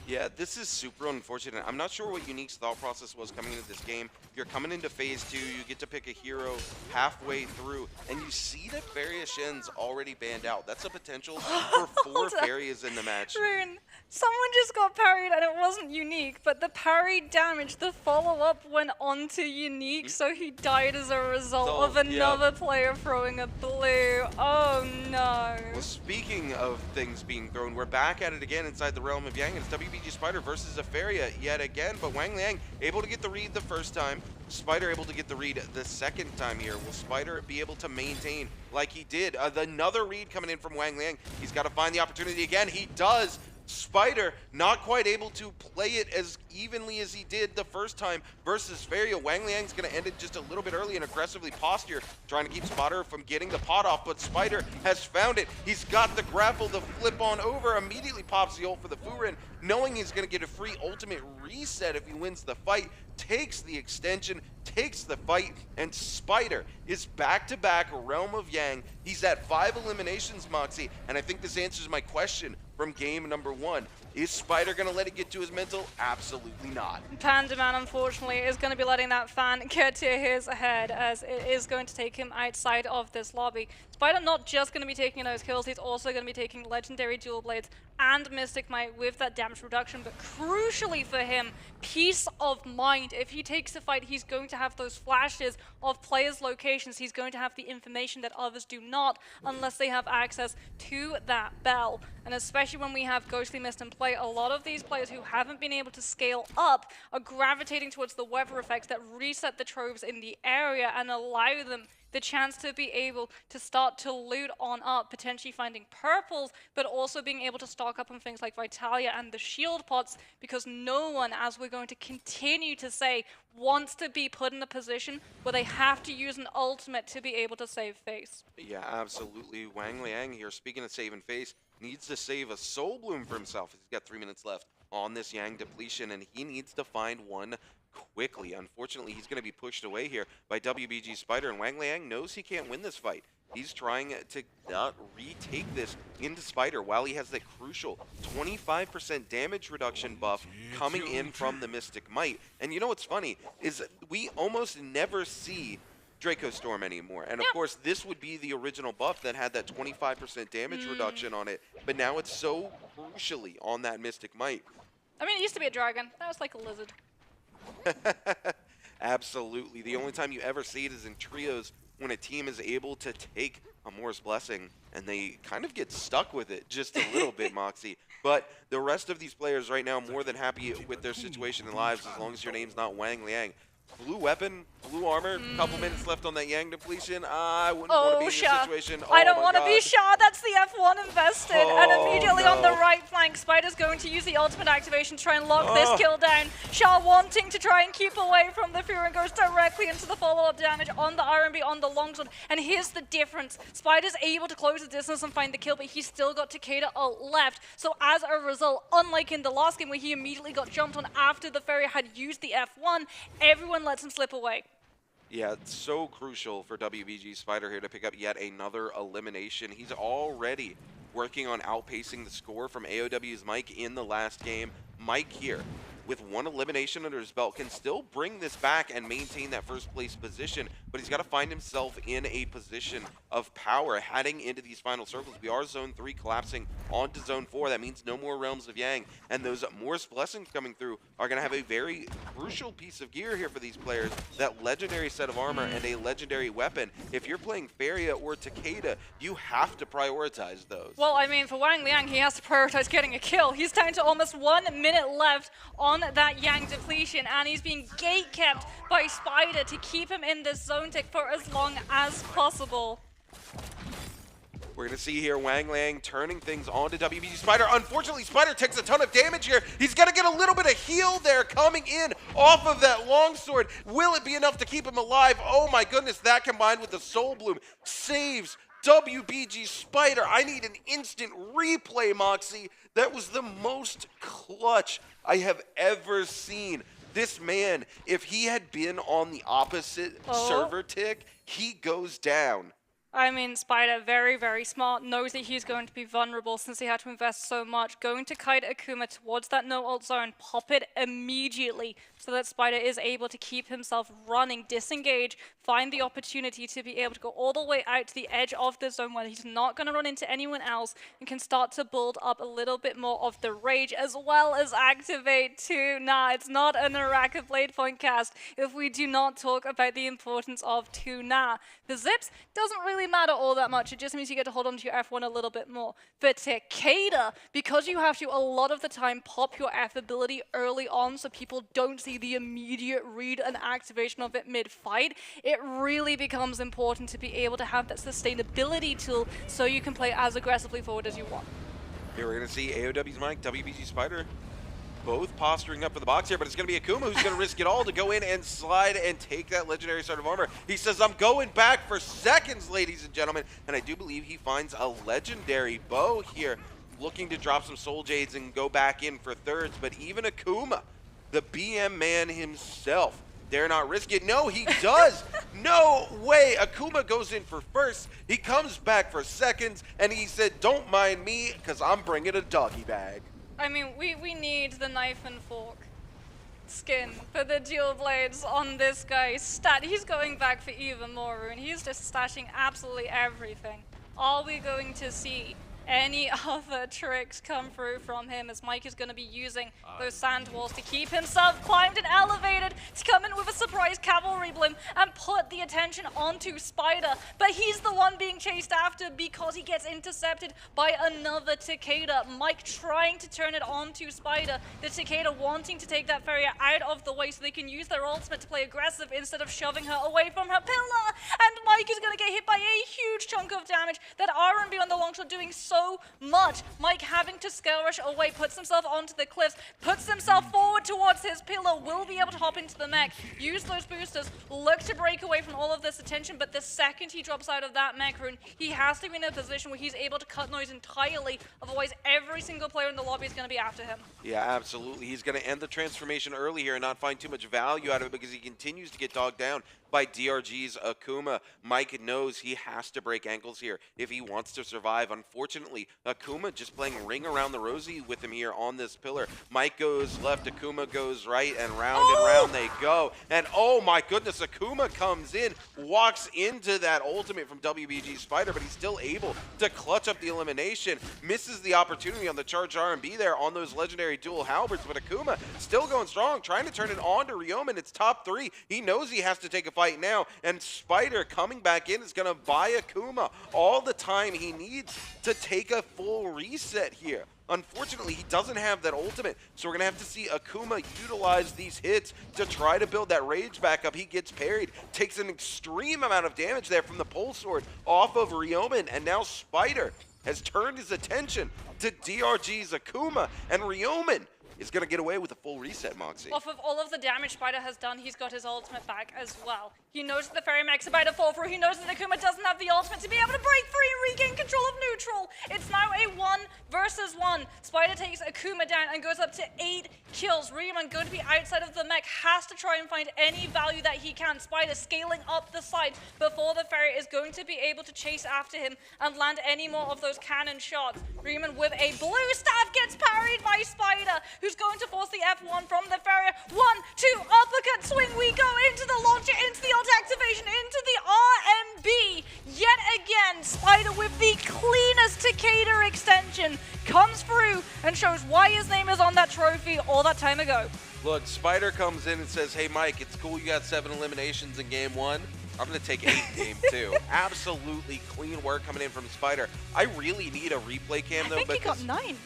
Yeah, this is super unfortunate. I'm not sure what Unique's thought process was coming into this game. You're coming into phase 2, you get to pick a hero halfway through, and you see that Faria Shen's already banned out. That's a potential for 4 Farias in the match. Rune, someone just got parried and it wasn't Unique, but the parry damage, the follow-up went on to Unique, so he died as a result of another player throwing a blue. Oh no. Well, speaking of things being thrown, we're back at it again inside the Realm of Yang. It's WBG Spider versus Afaria yet again, but Wang Liang able to get the read the first time. Spider able to get the read the second time here. Will Spider be able to maintain like he did? Another read coming in from Wang Liang. He's got to find the opportunity again. He does. Spider not quite able to play it as evenly as he did the first time versus Faria. Wang Liang's going to end it just a little bit early and aggressively posture, trying to keep Spider from getting the pot off, but Spider has found it. He's got the grapple to flip on over, immediately pops the ult for the Furin, knowing he's going to get a free ultimate reset if he wins the fight, takes the extension, takes the fight, and Spider is back-to-back Realm of Yang. He's at 5 eliminations, Moxie, and I think this answers my question from game number 1. Is Spider going to let it get to his mental? Absolutely not. Panda Man, unfortunately, is going to be letting that fan get to his head, as it is going to take him outside of this lobby. Spider not just going to be taking those kills, he's also going to be taking Legendary Dual Blades and Mystic Might with that damage reduction, but crucially for him, peace of mind. If he takes the fight, he's going to have those flashes of players' locations. He's going to have the information that others do not, unless they have access to that bell. And especially when we have Ghostly Mist in play, a lot of these players who haven't been able to scale up are gravitating towards the weather effects that reset the troves in the area and allow them the chance to be able to start to loot on up, potentially finding purples, but also being able to stock up on things like Vitalia and the shield pots, because no one, as we're going to continue to say, wants to be put in a position where they have to use an ultimate to be able to save face. Yeah, absolutely. Wang Liang here, speaking of saving face, needs to save a Soul Bloom for himself. He's got 3 minutes left on this Yang depletion, and he needs to find one quickly. Unfortunately, he's going to be pushed away here by WBG Spider, and Wang Liang knows he can't win this fight. He's trying to not retake this into Spider while he has that crucial 25% damage reduction buff coming in from the Mystic Might. And you know what's funny is we almost never see Draco Storm anymore. And of course, this would be the original buff that had that 25% damage reduction on it, but now it's so crucially on that Mystic Might. I mean, it used to be a dragon. That was like a lizard. Absolutely. The only time you ever see it is in trios when a team is able to take a Mor's Blessing and they kind of get stuck with it just a little bit, Moxie. But the rest of these players right now more than happy with their situation in lives as long as your name's not Wang Liang. Blue weapon, blue armor, couple minutes left on that Yang depletion. I wouldn't want to be in this situation. I don't want to be Shah. That's the F1 invested. And immediately on the right flank, Spider's going to use the ultimate activation to try and lock this kill down. Shah wanting to try and keep away from the Fury and goes directly into the follow-up damage on the RMB on the longsword. And here's the difference. Spider's able to close the distance and find the kill, but he's still got Takeda left. So as a result, unlike in the last game where he immediately got jumped on after the Fairy had used the F1, everyone lets him slip away. Yeah, it's so crucial for WBG Spider here to pick up yet another elimination. He's already working on outpacing the score from AOW's Mike in the last game. Mike here, with one elimination under his belt, can still bring this back and maintain that first place position, but he's got to find himself in a position of power heading into these final circles. We are Zone 3 collapsing onto Zone 4. That means no more Realms of Yang, and those Mor's Blessings coming through are going to have a very crucial piece of gear here for these players, that legendary set of armor and a legendary weapon. If you're playing Feria or Takeda, you have to prioritize those. Well, I mean, for Wang Liang, he has to prioritize getting a kill. He's down to almost 1 minute left on that Yang depletion, and he's being gate-kept by Spider to keep him in this zone tick for as long as possible. We're going to see here Wang Liang turning things on to WBG Spider. Unfortunately, Spider takes a ton of damage here. He's got to get a little bit of heal there coming in off of that longsword. Will it be enough to keep him alive? Oh my goodness, that combined with the Soul Bloom saves WBG Spider. I need an instant replay, Moxie. That was the most clutch I have ever seen. This man, if he had been on the opposite server tick, he goes down. I mean, Spider, very, very smart, knows that he's going to be vulnerable since he had to invest so much. Going to kite Akuma towards that no-ult zone, pop it immediately so that Spider is able to keep himself running, disengage, find the opportunity to be able to go all the way out to the edge of the zone where he's not going to run into anyone else and can start to build up a little bit more of the rage as well as activate too. Nah, it's not a NARAKA BLADEPOINT cast if we do not talk about the importance of two. Nah, the zips doesn't really matter all that much. It just means you get to hold on to your F1 a little bit more. But Takeda, because you have to a lot of the time pop your F ability early on so people don't see the immediate read and activation of it mid-fight, it really becomes important to be able to have that sustainability tool so you can play as aggressively forward as you want. Here we're going to see AOW's Mike, WBG Spider, both posturing up for the box here, but it's going to be Akuma who's going to risk it all to go in and slide and take that legendary sort of armor. He says, I'm going back for seconds, ladies and gentlemen, and I do believe he finds a legendary bow here, looking to drop some soul jades and go back in for thirds, but even Akuma, the BM man himself, dare not risk it. No, he does. No way. Akuma goes in for first. He comes back for seconds, and he said, don't mind me, because I'm bringing a doggy bag. I mean, we need the knife and fork skin for the dual blades on this guy's stat. He's going back for even more rune. He's just stashing absolutely everything. Are we going to see any other tricks come through from him as Mike is going to be using those sand walls to keep himself climbed and elevated to come in with a surprise cavalry bloom and put the attention onto Spider, but he's the one being chased after because he gets intercepted by another Takeda. Mike trying to turn it onto Spider, the Takeda wanting to take that Feria out of the way so they can use their ultimate to play aggressive instead of shoving her away from her pillar, and Mike is going to get hit by a huge chunk of damage. That R&B on the longsword doing so much. Mike having to scale rush away, puts himself onto the cliffs, puts himself forward towards his pillar, will be able to hop into the mech, use those boosters, look to break away from all of this attention, but the second he drops out of that mech rune, he has to be in a position where he's able to cut noise entirely, otherwise every single player in the lobby is going to be after him. Yeah, absolutely. He's going to end the transformation early here and not find too much value out of it because he continues to get dogged down by DRG's Akuma. Mike knows he has to break ankles here if he wants to survive. Unfortunately, Akuma just playing ring around the rosy with him here on this pillar. Mike goes left, Akuma goes right, and round they go. And oh my goodness, Akuma comes in, walks into that ultimate from WBG Spider, but he's still able to clutch up the elimination. Misses the opportunity on the charged R&B there on those legendary dual halberds, but Akuma still going strong, trying to turn it on to Ryomen. It's top 3. He knows he has to take a fight now, and Spider coming back in is going to buy Akuma all the time he needs to take a full reset here. Unfortunately, he doesn't have that ultimate, so we're going to have to see Akuma utilize these hits to try to build that rage back up. He gets parried, takes an extreme amount of damage there from the pole sword off of Ryomen, and now Spider has turned his attention to DRG's Akuma, and Ryomen is going to get away with a full reset, Moxie. Off of all of the damage Spider has done, he's got his ultimate back as well. He knows that the Fairy Mech's about to fall through. He knows that Akuma doesn't have the ultimate to be able to break free and regain control of neutral. It's now a 1 versus 1. Spider takes Akuma down and goes up to 8 kills. Ryomen going to be outside of the mech, has to try and find any value that he can. Spider scaling up the side before the Fairy is going to be able to chase after him and land any more of those cannon shots. Ryomen with a blue staff gets parried by Spider, who's going to force the F1 from the Fairy. 1, 2, uppercut swing. We go into the launcher, into the activation, into the RMB. Yet again, Spider with the cleanest Takeda extension comes through and shows why his name is on that trophy all that time ago. Look, Spider comes in and says, hey, Mike, it's cool you got 7 eliminations in game 1. I'm going to take 8 in game 2. Absolutely clean work coming in from Spider. I really need a replay cam, though. I think he got 9.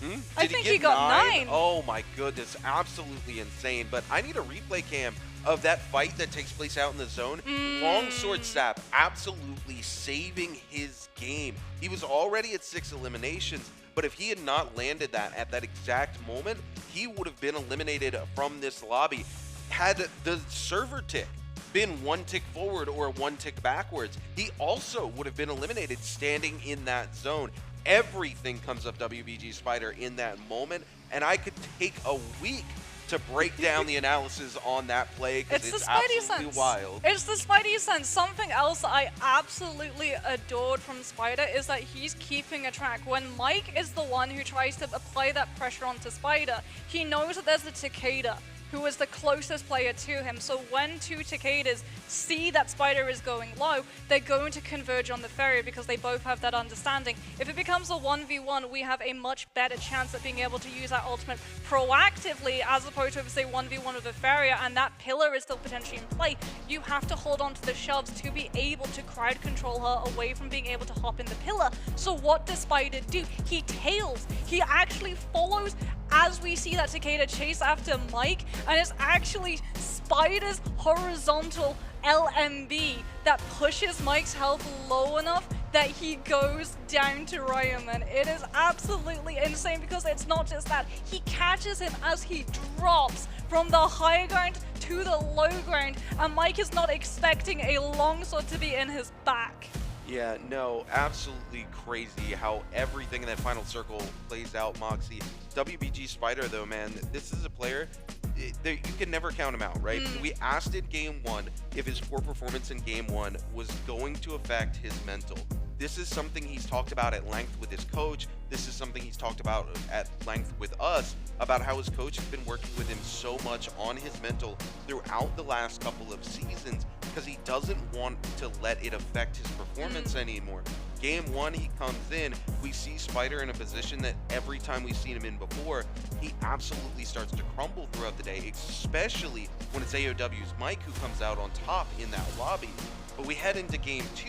Did I think get he got 9. Oh my goodness, absolutely insane. But I need a replay cam of that fight that takes place out in the zone. Longsword Sap absolutely saving his game. He was already at 6 eliminations, but if he had not landed that at that exact moment, he would have been eliminated from this lobby. Had the server tick been 1 tick forward or 1 tick backwards, he also would have been eliminated standing in that zone. Everything comes up WBG Spider in that moment, and I could take a week to break down the analysis on that play because it's absolutely wild. It's the Spidey sense. Something else that I absolutely adored from Spider is that he's keeping a track. When Mike is the one who tries to apply that pressure onto Spider, he knows that there's the Takeda, who is the closest player to him. So when 2 Takedas see that Spider is going low, they're going to converge on the Fairy because they both have that understanding. If it becomes a 1v1, we have a much better chance at being able to use that ultimate proactively as opposed to, say, 1v1 with a Fairy and that pillar is still potentially in play. You have to hold on to the shoves to be able to crowd control her away from being able to hop in the pillar. So what does Spider do? He tails. He actually follows as we see that Takeda chase after Mike, and it's actually Spider's horizontal LMB that pushes Mike's health low enough that he goes down to Ryomen. It is absolutely insane because it's not just that. He catches him as he drops from the high ground to the low ground, and Mike is not expecting a longsword to be in his back. Yeah, no, absolutely crazy how everything in that final circle plays out, Moxie. WBG Spider, though, man, this is a player, you can never count him out, right? We asked in game 1 if his poor performance in game 1 was going to affect his mental. This is something he's talked about at length with his coach. This is something he's talked about at length with us about how his coach has been working with him so much on his mental throughout the last couple of seasons because he doesn't want to let it affect his performance anymore. Game 1, he comes in, we see Spider in a position that every time we've seen him in before, he absolutely starts to crumble throughout the day, especially when it's AOW's Mike who comes out on top in that lobby. But we head into game 2,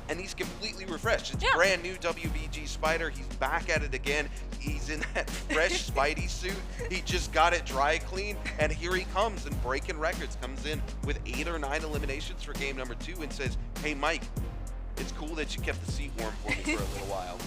and he's completely refreshed. It's brand new WBG Spider. He's back at it again. He's in that fresh Spidey suit. He just got it dry clean, and here he comes and breaking records. Comes in with 8 or 9 eliminations for game number 2 and says, hey, Mike, it's cool that you kept the seat warm for me for a little while.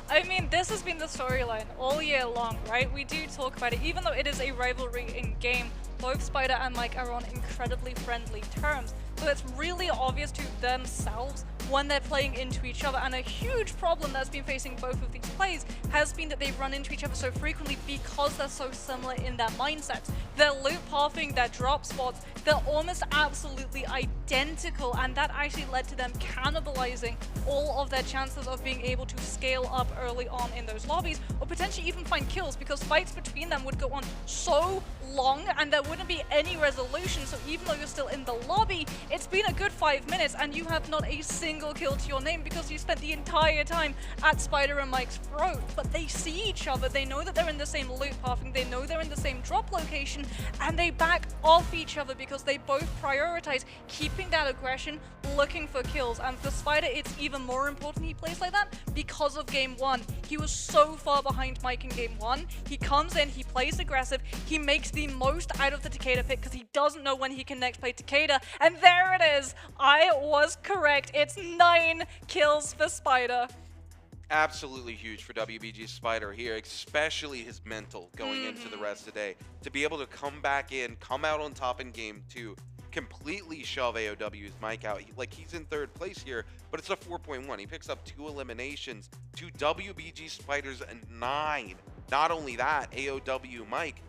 I mean, this has been the storyline all year long, right? We do talk about it, even though it is a rivalry in game, both Spider and Mike are on incredibly friendly terms. So it's really obvious to themselves when they're playing into each other, and a huge problem that's been facing both of these plays has been that they run into each other so frequently because they're so similar in their mindsets. Their loop pathing, their drop spots, they're almost absolutely identical identical, and that actually led to them cannibalizing all of their chances of being able to scale up early on in those lobbies, or potentially even find kills, because fights between them would go on so long and there wouldn't be any resolution. So even though you're still in the lobby, it's been a good 5 minutes and you have not a single kill to your name because you spent the entire time at Spider and Mike's throat. But they see each other, they know that they're in the same loot pathing, they know they're in the same drop location, and they back off each other because they both prioritize keeping that aggression, looking for kills. And for Spider, it's even more important he plays like that because of game 1. He was so far behind Mike in game 1. He comes in, he plays aggressive, he makes the most out of the Takeda pick because he doesn't know when he can next play Takeda. And there it is. I was correct. It's 9 kills for Spider. Absolutely huge for WBG Spider here, especially his mental going into the rest of the day. To be able to come back in, come out on top in game 2, completely shove AOW's Mike out. He's in 3rd place here, but it's a 4.1. He picks up 2 eliminations to WBG Spider's 9. Not only that, AOW Mike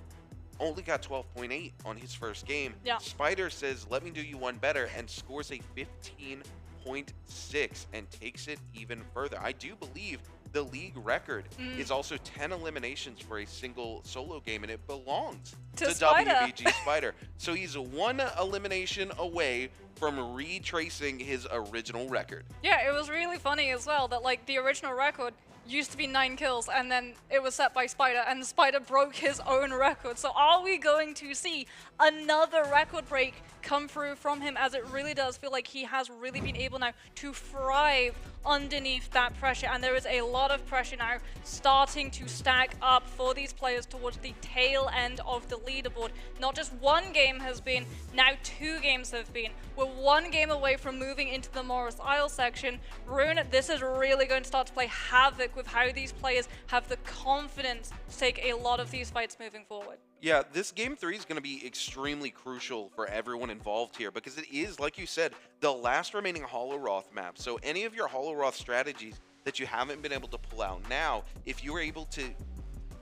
only got 12.8 on his first game. Yeah. Spider says, let me do you one better, and scores a 15.6 and takes it even further. I do believe the league record is also 10 eliminations for a single solo game, and it belongs to Spider. WBG Spider. So he's 1 elimination away from retracing his original record. Yeah, it was really funny as well that like the original record used to be 9 kills and then it was set by Spider and Spider broke his own record. So are we going to see another record break come through from him, as it really does feel like he has really been able now to thrive underneath that pressure, and there is a lot of pressure now starting to stack up for these players towards the tail end of the leaderboard. Not just 1 game has been, now 2 games have been. We're 1 game away from moving into the Morris Isle section. Rune, this is really going to start to play havoc with how these players have the confidence to take a lot of these fights moving forward. Yeah, this game 3 is going to be extremely crucial for everyone involved here because it is, like you said, the last remaining Hollow Roth map. So any of your Hollow Roth strategies that you haven't been able to pull out now, if you were able to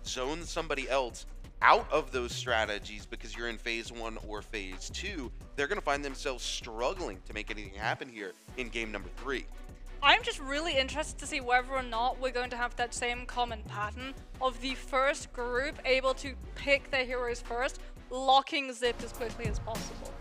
zone somebody else out of those strategies because you're in phase 1 or phase 2, they're going to find themselves struggling to make anything happen here in game number 3. I'm just really interested to see whether or not we're going to have that same common pattern of the first group able to pick their heroes first, locking Zip as quickly as possible.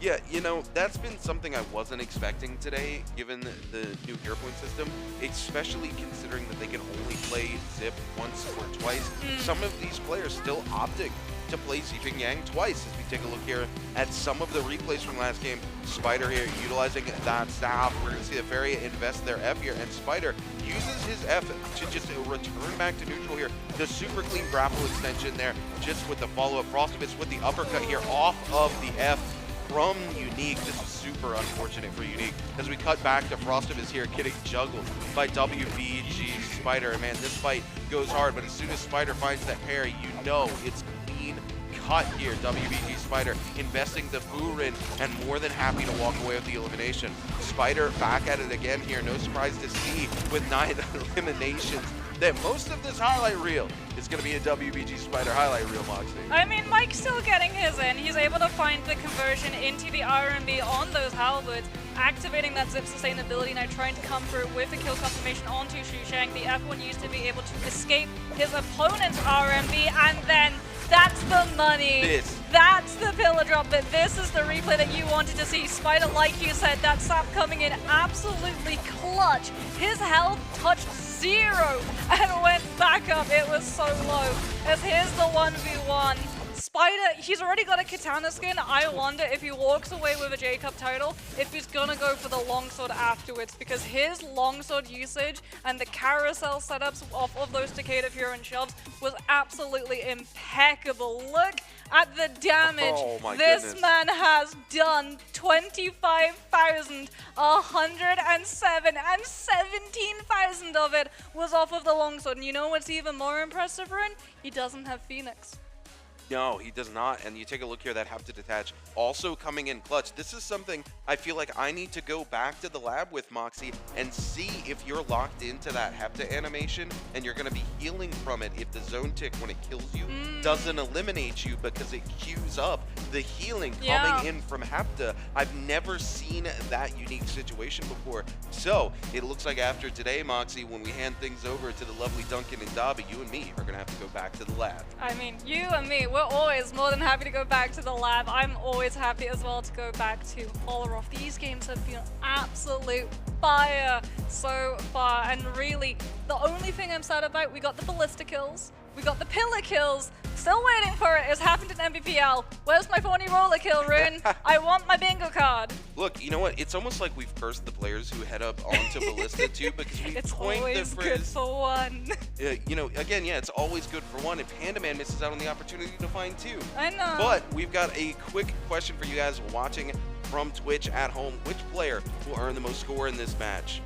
Yeah, you know, that's been something I wasn't expecting today, given the new hero point system, especially considering that they can only play Zip once or twice. Some of these players still opting to play Ziping Yang twice. As we take a look here at some of the replays from last game, Spider here utilizing that staff. We're going to see the Fairy invest their F here, and Spider uses his F to just return back to neutral here. The super clean grapple extension there, just with the follow-up. Frostivus with the uppercut here off of the F from Unique. This is super unfortunate for Unique as we cut back to Frostivus here getting juggled by WBG Spider. And man, this fight goes hard, but as soon as Spider finds that parry, you know it's clean cut here. WBG Spider investing the Furin and more than happy to walk away with the elimination. Spider back at it again here. No surprise to see with 9 eliminations that most of this highlight reel is going to be a WBG Spider highlight reel, Moxie. I mean, Mike's still getting his in. He's able to find the conversion into the RMB on those halberds, activating that Zip sustainability, now trying to come through with the kill confirmation onto Shushang. The F1 used to be able to escape his opponent's RMB, and then that's the money. That's the pillar drop, but this is the replay that you wanted to see. Spider, like you said, that sap coming in absolutely clutch. His health touched 0 and went back up. It was so low. As here's the 1v1. Spider, he's already got a Katana skin. I wonder if he walks away with a J-Cup title, if he's gonna go for the longsword afterwards, because his longsword usage and the carousel setups of those Takeda Fury shoves was absolutely impeccable. Look at the damage this man has done. 25,107 and 17,000 of it was off of the longsword. And you know what's even more impressive, Rune? He doesn't have Phoenix. No, he does not. And you take a look here, that have to detach also coming in clutch. This is something I feel like I need to go back to the lab with Moxie and see if you're locked into that hepta animation and you're going to be healing from it if the zone tick, when it kills you, doesn't eliminate you because it queues up the healing coming in from Hepta. I've never seen that unique situation before. So it looks like after today, Moxie, when we hand things over to the lovely Duncan and Dobby, you and me are gonna have to go back to the lab. I mean, you and me, we're always more than happy to go back to the lab. I'm always happy as well to go back to Olaroff. These games have been absolute fire so far, and really, the only thing I'm sad about, we got the ballista kills, we got the pillar kills, still waiting for it. It's happened in MVPL. Where's my thorny roller kill, Rune? I want my bingo card. Look, you know what? It's almost like we've cursed the players who head up onto Ballista too, because we coined the It's always phrase. good for one. You know, again, yeah, it's always good for one. And Panda Man misses out on the opportunity to find two. I know. But we've got a quick question for you guys watching from Twitch at home. Which player will earn the most score in this match?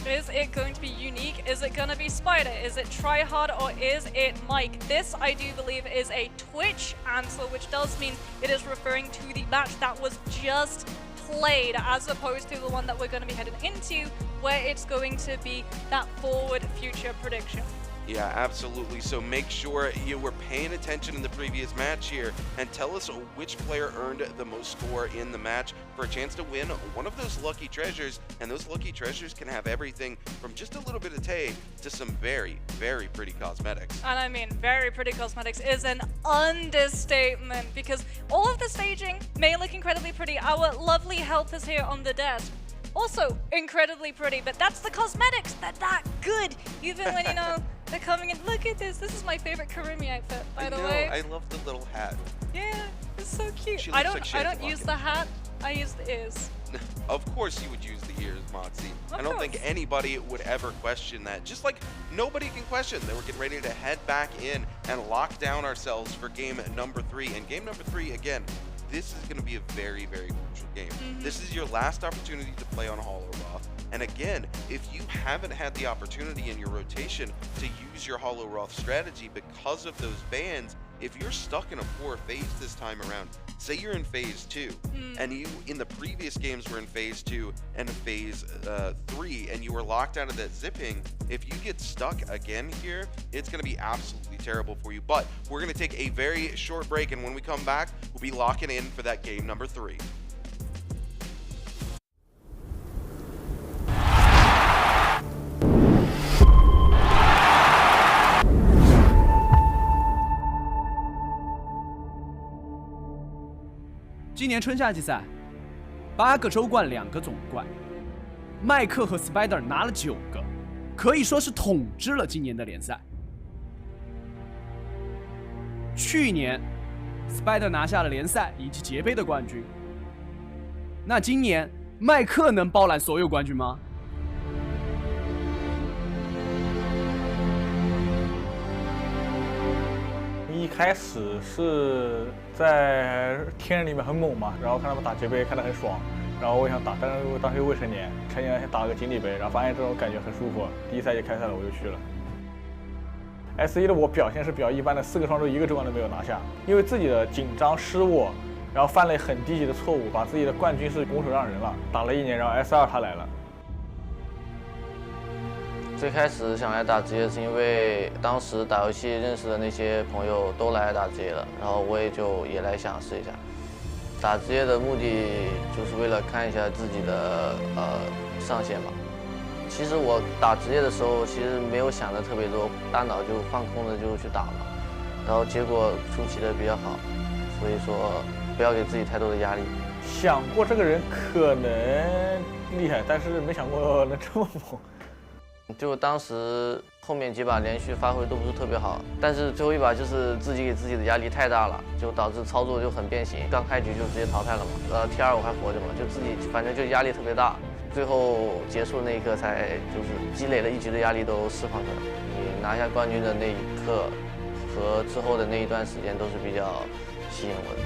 Is it going to be Unique? Is it going to be Spider? Is it Tryhard? Or is it Mike? This, I do believe, is a Twitch answer, which does mean it is referring to the match that was just played, as opposed to the one that we're going to be heading into, where it's going to be that forward future prediction. Yeah, absolutely. So make sure you were paying attention in the previous match here and tell us which player earned the most score in the match for a chance to win one of those lucky treasures. And those lucky treasures can have everything from just a little bit of Tay to some very, very pretty cosmetics. And I mean, very pretty cosmetics is an understatement, because all of the staging may look incredibly pretty. Our lovely helpers here on the desk, also incredibly pretty, but that's the cosmetics. They're that good. Even when, you know, they're coming in. Look at this. This is my favorite Karumi outfit, by the way. I love the little hat. Yeah, it's so cute. She I looks like she don't has a use bucket. the hat. I use the ears. Of course you would use the ears, Moxie. Of I don't think course. anybody would ever question that. Just like nobody can question that we're getting ready to head back in and lock down ourselves for game number 3. And game number 3, again, this is going to be a very, very crucial game. This is your last opportunity to play on Hollow-Roth. And again, if you haven't had the opportunity in your rotation to use your Hollow-Roth strategy because of those bans, if you're stuck in a poor phase this time around, say you're in phase 2, and you in the previous games were in phase 2 and phase 3, and you were locked out of that zipping, if you get stuck again here, it's going to be absolutely terrible for you. But we're going to take a very short break, and when we come back, we'll be locking in for that game number 3.今年春夏季赛，8个周冠，2个总冠，麦克和 Spider 拿了9个，可以说是统治了今年的联赛。去年 Spider 拿下了联赛以及捷杯的冠军，那今年麦克能包揽所有冠军吗？一开始是在天人里面很猛嘛，然后看他们打捷杯看得很爽，然后我想打，但是我当时又未成年，成年了先打了个锦鲤杯，然后发现这种感觉很舒服，第一赛季开赛了我就去了。S1 的我表现是比较一般的，4个双周1个周冠都没有拿下，因为自己的紧张失误，然后犯了很低级的错误，把自己的冠军是拱手让人了。打了1年，然后 S2 他来了。最开始想来打职业是因为当时打游戏认识的那些朋友都来打职业了，然后我也来想试一下。打职业的目的就是为了看一下自己的上限吧。其实我打职业的时候，其实没有想的特别多，大脑就放空的就去打嘛，然后结果出奇的比较好，所以说不要给自己太多的压力。想过这个人可能厉害，但是没想过能这么猛。就当时后面几把连续发挥都不是特别好，但是最后一把就是自己给自己的压力太大了，就导致操作就很变形。刚开局就直接淘汰了嘛，T2我还活着嘛，就自己反正就压力特别大。最后结束那一刻才就是积累了一局的压力都释放出来。你拿下冠军的那一刻和之后的那一段时间都是比较吸引我的，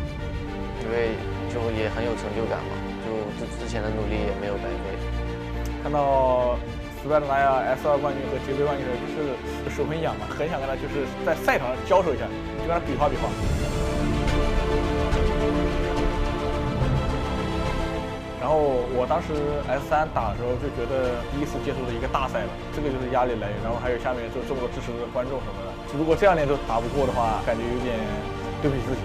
因为就也很有成就感嘛，就之前的努力也没有白费。看到Spider拿下 S2 冠军和捷杯冠军的，就是手很痒嘛，很想跟他就是在赛场上交手一下，就跟他比划比划。然后后我当时 S3打的时候就觉得第一次接触了一个大赛了，这个就是压力来源。然后还有下面就这么多支持的观众什么的，如果这2年都打不过的话，感觉有点对不起自己。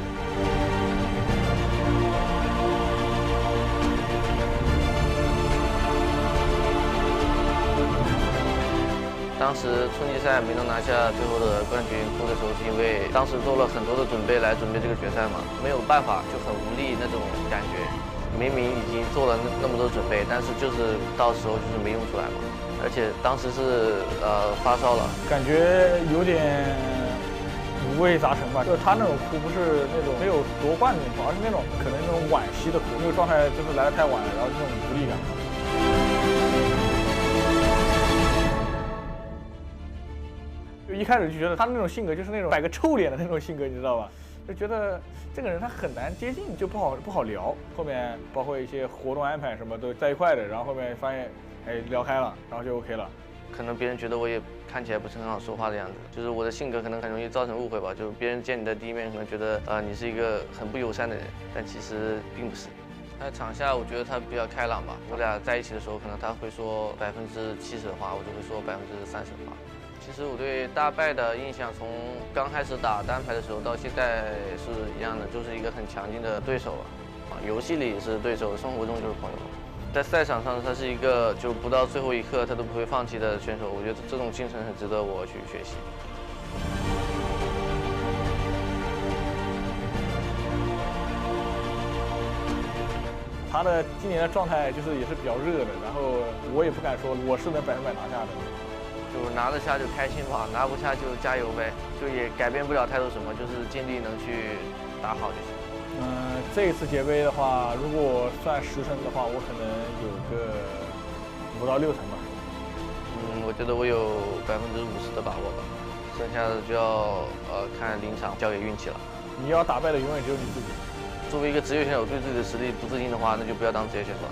当时春季赛没能拿下最后的冠军，哭的时候是因为当时做了很多的准备来准备这个决赛嘛，没有办法，就很无力那种感觉。明明已经做了那么多准备，但是就是到时候就是没用出来嘛。而且当时是发烧了，感觉有点五味杂陈吧。就是他那种哭不是那种没有夺冠那种哭，而是那种可能那种惋惜的哭，那个状态就是来得太晚了，然后这种无力感。就一开始就觉得他那种性格就是那种摆个臭脸的那种性格，你知道吧？就觉得这个人他很难接近，就不好聊。后面包括一些活动安排什么都在一块的，然后后面发现聊开了，然后就 OK 了。可能别人觉得我也看起来不是很好说话的样子，就是我的性格可能很容易造成误会吧。就别人见你的第一面可能觉得你是一个很不友善的人，但其实并不是。在场下我觉得他比较开朗吧，我俩在一起的时候，可能他会说70%的话，我就会说30%的话。其实我对大拜的印象，从刚开始打单排的时候到现在是一样的，就是一个很强劲的对手啊。游戏里是对手，生活中就是朋友。在赛场上，他是一个就不到最后一刻他都不会放弃的选手。我觉得这种精神很值得我去学习。他的今年的状态就是也是比较热的，然后我也不敢说我是能100%拿下的。就拿得下就开心吧，拿不下就加油呗，就也改变不了太多什么，就是尽力能去打好就行。这一次节杯的话，如果算10成的话，我可能有个5到6成吧。我觉得我有50%的把握吧，剩下的就要看临场，交给运气了。你要打败的永远只有你自己。作为一个职业选手，对自己的实力不自信的话，那就不要当职业选手了。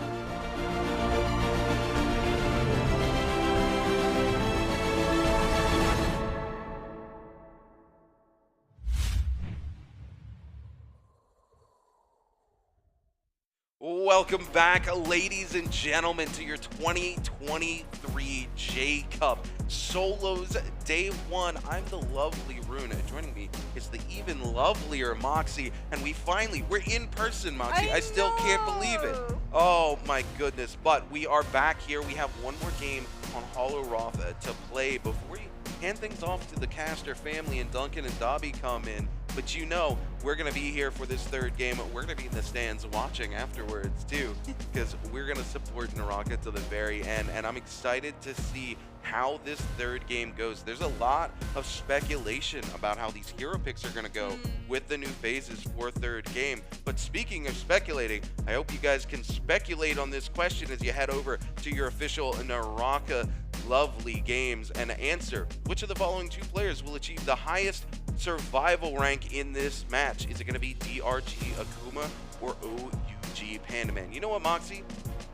Welcome back, ladies and gentlemen, to your 2023 J Cup Solos Day 1. I'm the lovely Rune. Joining me is the even lovelier Moxie. And we're in person, Moxie. I still can't believe it. Oh my goodness. But we are back here. We have one more game on Hollow Roth to play before we hand things off to the Caster family and Duncan and Dobby come in. But you know, we're going to be here for this third game. We're going to be in the stands watching afterwards too, because we're going to support NARAKA to the very end. And I'm excited to see how this third game goes. There's a lot of speculation about how these hero picks are going to go with the new phases for third game. But speaking of speculating, I hope you guys can speculate on this question as you head over to your official NARAKA lovely games and answer which of the following 2 players will achieve the highest survival rank in this match. Is it going to be DRG Akuma or OUG Pandaman? You know what, Moxie?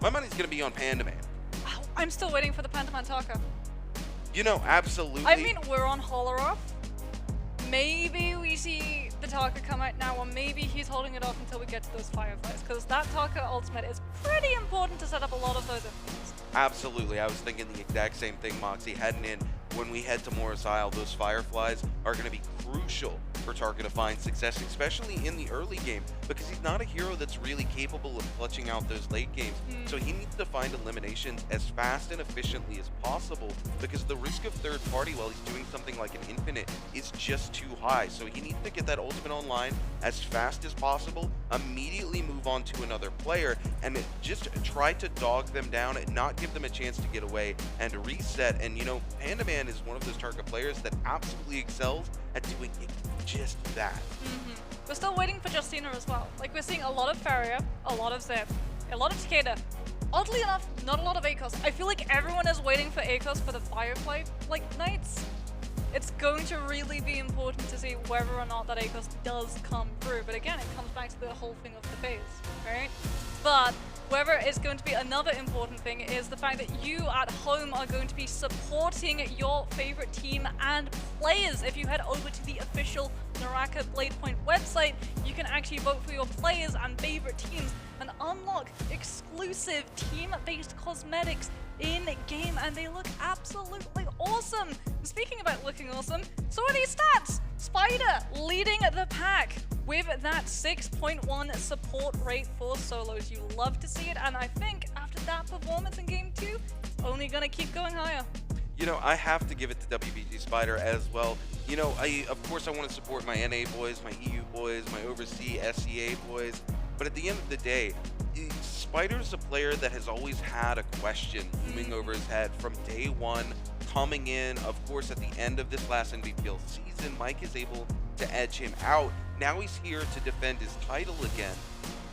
My money's going to be on Pandaman. I'm still waiting for the Pandaman Taka. You know, absolutely. I mean, we're on Holoroth. Maybe we see the Taka come out now, or maybe he's holding it off until we get to those Fireflies, because that Taka ultimate is pretty important to set up a lot of those influences. Absolutely. I was thinking the exact same thing, Moxie. Heading in, when we head to Morris Isle, those Fireflies are going to be crucial for Tarka to find success, especially in the early game, because he's not a hero that's really capable of clutching out those late games. So he needs to find eliminations as fast and efficiently as possible, because the risk of third party while he's doing something like an infinite is just too high. So he needs to get that ultimate online as fast as possible, immediately move on to another player, and just try to dog them down and not give them a chance to get away and reset. And you know, Pandaman is one of those Tarka players that absolutely excels at doing just that. We're still waiting for Justina as well. Like, we're seeing a lot of Farrier, a lot of Zeb, a lot of Takeda. Oddly enough, not a lot of ACOS. I feel like everyone is waiting for ACOS for the Firefly, like, nights. it's going to really be important to see whether or not that ACOS does come through. But again, it comes back to the whole thing of the phase, right? But whether it's going to be another important thing is the fact that you at home are going to be supporting your favorite team and players. If you head over to the official NARAKA BLADEPOINT website, you can actually vote for your players and favorite teams and unlock exclusive team-based cosmetics in-game, and they look absolutely awesome. Speaking about looking awesome, so are these stats. Spider leading the pack with that 6.1 support rate for solos. You love to see it, and I think after that performance in Game 2, only gonna keep going higher. You know, I have to give it to WBG Spider as well. You know, of course I want to support my NA boys, my EU boys, my overseas SEA boys, but at the end of the day, Spider's a player that has always had a question looming over his head from day one, coming in. Of course, at the end of this last NBPL season, Mike is able to edge him out. Now he's here to defend his title again.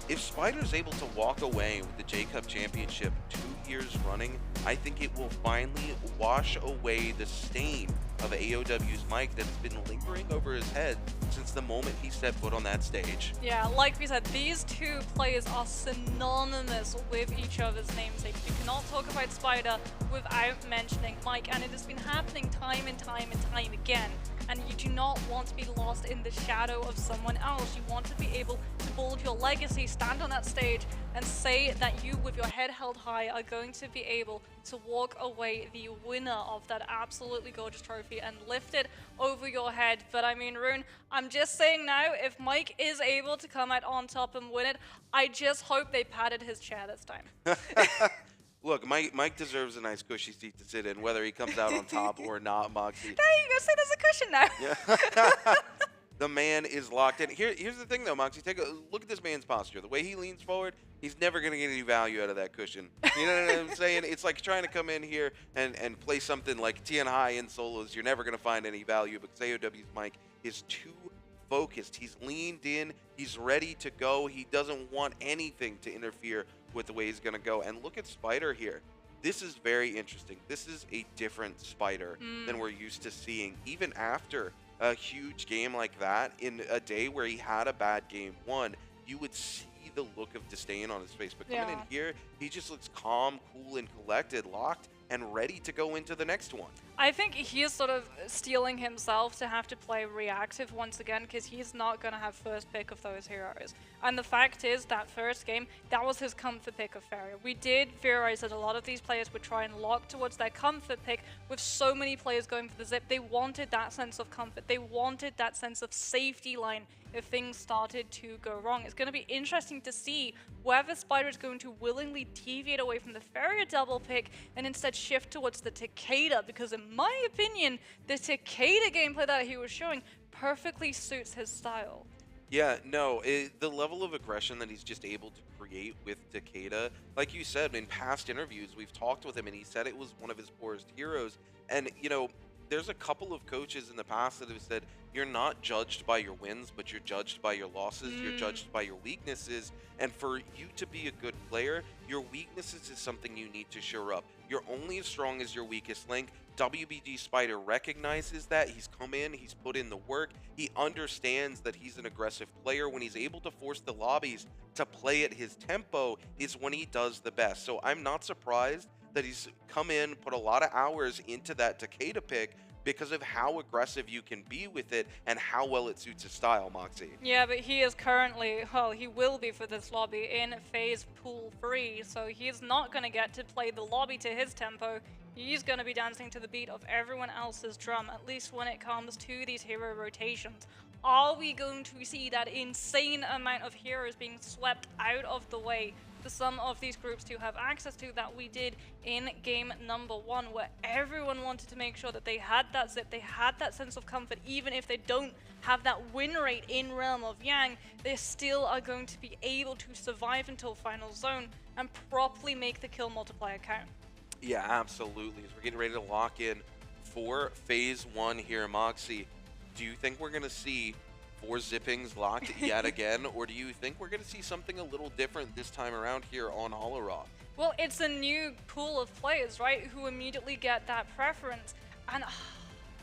If Spider's able to walk away with the J-Cup Championship 2 years running, I think it will finally wash away the stain of AOW's Mike that's been lingering over his head since the moment he set foot on that stage. Yeah, like we said, these two players are synonymous with each other's namesakes. You cannot talk about Spider without mentioning Mike, and it has been happening time and time again. And you do not want to be lost in the shadow of someone else. You want to be able to build your legacy, stand on that stage, and say that you, with your head held high, are going to be able to walk away the winner of that absolutely gorgeous trophy and lift it over your head. But I mean, Rune, I'm just saying now, if Mike is able to come out on top and win it, I just hope they padded his chair this time. Look, Mike deserves a nice cushy seat to sit in, whether he comes out on top or not, Moxie. There you go, see, there's a cushion now. Yeah. The man is locked in. Here's the thing, though, Moxie. Take a look at this man's posture. The way he leans forward, he's never going to get any value out of that cushion. You know what I'm saying? It's like trying to come in here and play something like TN High in solos. You're never going to find any value because AOW's Mike is too focused. He's leaned in. He's ready to go. He doesn't want anything to interfere with the way he's going to go. And look at Spider here. This is very interesting. This is a different Spider than we're used to seeing. Even after a huge game like that, in a day where he had a bad game one, you would see the look of disdain on his face. But coming in here, he just looks calm, cool, and collected, locked, and ready to go into the next one. I think he is sort of steeling himself to have to play reactive once again, because he's not going to have first pick of those heroes. And the fact is, that first game, that was his comfort pick of Farrier. We did theorize that a lot of these players would try and lock towards their comfort pick. With so many players going for the zip, they wanted that sense of comfort. They wanted that sense of safety line if things started to go wrong. It's going to be interesting to see whether Spider is going to willingly deviate away from the Farrier double pick and instead shift towards the Takeda, because in my opinion, the Takeda gameplay that he was showing perfectly suits his style. Yeah, no, the level of aggression that he's just able to create with Takeda, like you said, in past interviews, we've talked with him and he said it was one of his poorest heroes. And, you know, there's a couple of coaches in the past that have said, you're not judged by your wins, but you're judged by your losses, you're judged by your weaknesses. And for you to be a good player, your weaknesses is something you need to shore up. You're only as strong as your weakest link. WBG Spider recognizes that. He's come in, he's put in the work. He understands that he's an aggressive player. When he's able to force the lobbies to play at his tempo is when he does the best. So I'm not surprised that he's come in, put a lot of hours into that Takeda pick because of how aggressive you can be with it and how well it suits his style, Moxie. Yeah, but he is currently, well, he will be for this lobby in phase pool 3, so he's not going to get to play the lobby to his tempo. He's going to be dancing to the beat of everyone else's drum, at least when it comes to these hero rotations. Are we going to see that insane amount of heroes being swept out of the way for some of these groups to have access to that we did in game number 1, where everyone wanted to make sure that they had that zip, they had that sense of comfort, even if they don't have that win rate in Realm of Yang, they still are going to be able to survive until final zone and properly make the kill multiplier count. Yeah, absolutely. As we're getting ready to lock in for phase 1 here, Moxie, do you think we're going to see 4 zippings locked yet again, or do you think we're going to see something a little different this time around here on Holorock? Well, it's a new pool of players, right, who immediately get that preference. And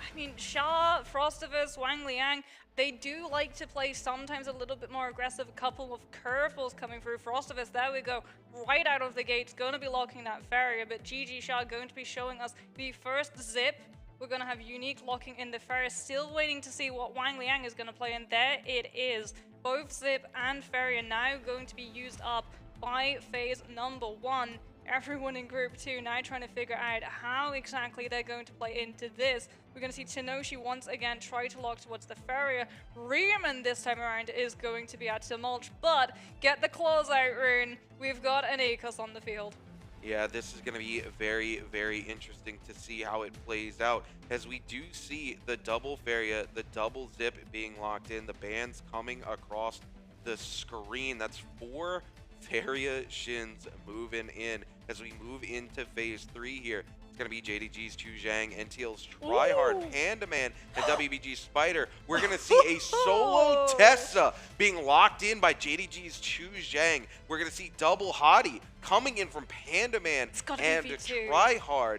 I mean, Sha, Frostivus, Wang Liang, they do like to play sometimes a little bit more aggressive. A couple of curveballs coming through. Frostivus, there we go, right out of the gates, going to be locking that Farrier, but GG Sha going to be showing us the first zip. We're going to have unique locking in the Farrier. Still waiting to see what Wang Liang is going to play, and there it is. Both zip and Farrier now going to be used up by phase number 1. Everyone in Group 2 now trying to figure out how exactly they're going to play into this. We're going to see Tenoshi once again try to lock towards the Farrier. Riemann this time around is going to be at Mulch, but get the claws out, Rune. We've got an Akos on the field. Yeah, this is going to be very, very interesting to see how it plays out, as we do see the double Faria, the double zip being locked in, the bands coming across the screen. That's 4 Faria Shins moving in as we move into phase 3 here. It's going to be JDG's Chu Zhang, NTL's Tryhard, Panda Man, and WBG Spider. We're going to see a solo Tessa being locked in by JDG's Chu Zhang. We're going to see double Hottie coming in from Panda Man and Tryhard.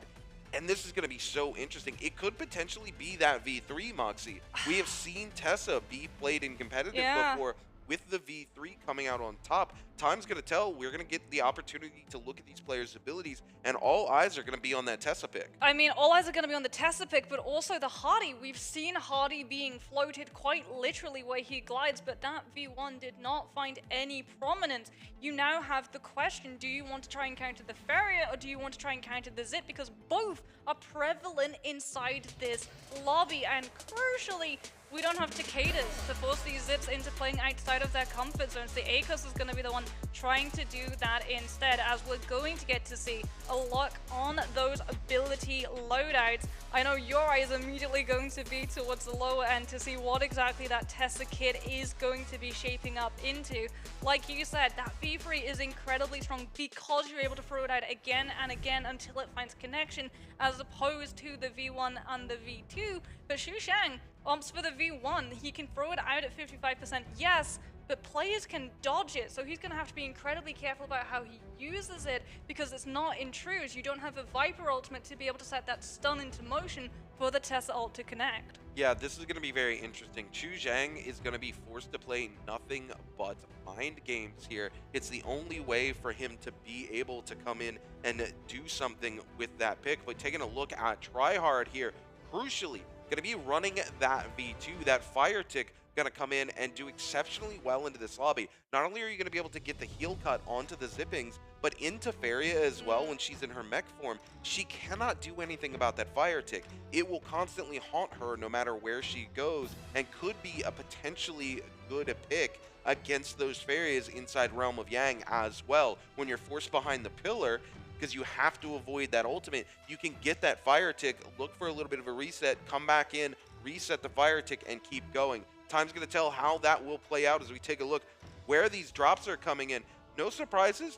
And this is going to be so interesting. It could potentially be that V3, Moxie. We have seen Tessa be played in competitive before. With the V3 coming out on top, time's going to tell. We're going to get the opportunity to look at these players' abilities, and all eyes are going to be on that Tessa pick. I mean, all eyes are going to be on the Tessa pick, but also the Hardy. We've seen Hardy being floated quite literally where he glides, but that V1 did not find any prominence. You now have the question, do you want to try and counter the Farrier, or do you want to try and counter the Zip? Because both are prevalent inside this lobby, and crucially, we don't have Cicadas to force these Zips into playing outside of their comfort zones. The Akos is going to be the one trying to do that instead, as we're going to get to see a lock on those ability loadouts. I know your eyes are immediately going to be towards the lower end to see what exactly that Tessa kit is going to be shaping up into. Like you said, that V3 is incredibly strong because you're able to throw it out again and again until it finds connection, as opposed to the V1 and the V2. But Xu Shang opts for the V1. He can throw it out at 55%, yes, but players can dodge it, so he's going to have to be incredibly careful about how he uses it, because it's not intrude. You don't have a Viper ultimate to be able to set that stun into motion for the Tessa ult to connect. Yeah, this is going to be very interesting. Chu Zhang is going to be forced to play nothing but mind games here. It's the only way for him to be able to come in and do something with that pick. But taking a look at Tryhard here, crucially, going to be running that V2, that fire tick, going to come in and do exceptionally well into this lobby. Not only are you going to be able to get the heal cut onto the zippings, but into Faria as well when she's in her mech form. She cannot do anything about that fire tick. It will constantly haunt her no matter where she goes, and could be a potentially good pick against those Farias inside Realm of Yang as well. When you're forced behind the pillar, because you have to avoid that ultimate, you can get that fire tick, look for a little bit of a reset, come back in, reset the fire tick, and keep going. Time's going to tell how that will play out as we take a look where these drops are coming in. No surprises,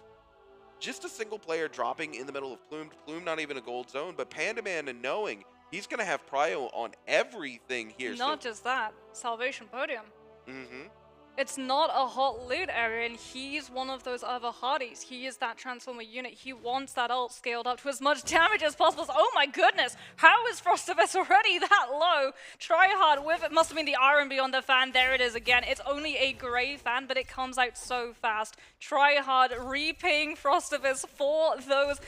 just a single player dropping in the middle of Plume. Plume not even a gold zone, but Panda Man and knowing he's going to have prio on everything here. Not just that, Salvation Podium. Mm-hmm. It's not a hot loot area, and he's one of those other Hardies. He is that Transformer unit. He wants that ult scaled up to as much damage as possible. So, oh my goodness, how is Frostivus already that low? Tryhard with it, must have been the R&B on the fan. There it is again. It's only a grey fan, but it comes out so fast. Tryhard repaying Frostivus for those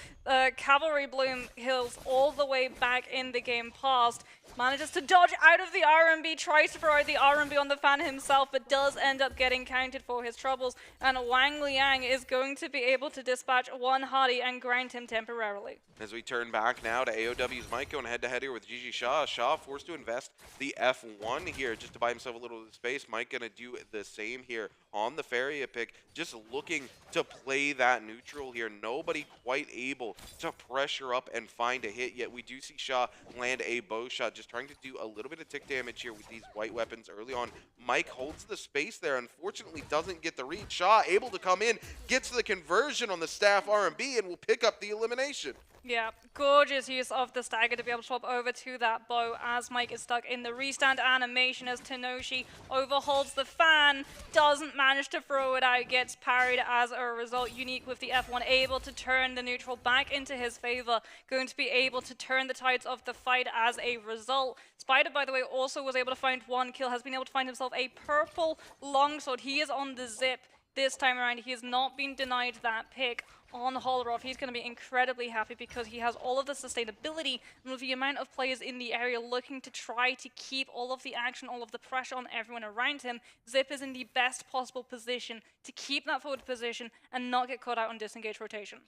Cavalry Bloom hills all the way back in the game past. Manages to dodge out of the R&B, tries to throw out the R&B on the fan himself, but does end up getting counted for his troubles. And Wang Liang is going to be able to dispatch one Hardy and grind him temporarily. As we turn back now to AOW's Mike going head-to-head here with GG Shaw. Shaw forced to invest the F1 here just to buy himself a little space. Mike going to do the same here on the Faria pick, just looking to play that neutral here. Nobody quite able to pressure up and find a hit yet. We do see Shaw land a bow shot, just trying to do a little bit of tick damage here with these white weapons early on. Mike holds the space there, unfortunately doesn't get the read. Shaw able to come in, gets the conversion on the staff R&B, and will pick up the elimination. Yeah, gorgeous use of the stagger to be able to swap over to that bow as Mike is stuck in the restand animation as Tenoshi overholds the fan, doesn't manage to throw it out, gets parried as a result. Unique with the F1 able to turn the neutral back into his favor, going to be able to turn the tides of the fight as a result. Spider, by the way, also was able to find 1 kill, has been able to find himself a purple longsword. He is on the zip this time around. He has not been denied that pick on Holoroth. He's going to be incredibly happy because he has all of the sustainability, and with the amount of players in the area looking to try to keep all of the action, all of the pressure on everyone around him, Zip is in the best possible position to keep that forward position and not get caught out on disengaged rotation.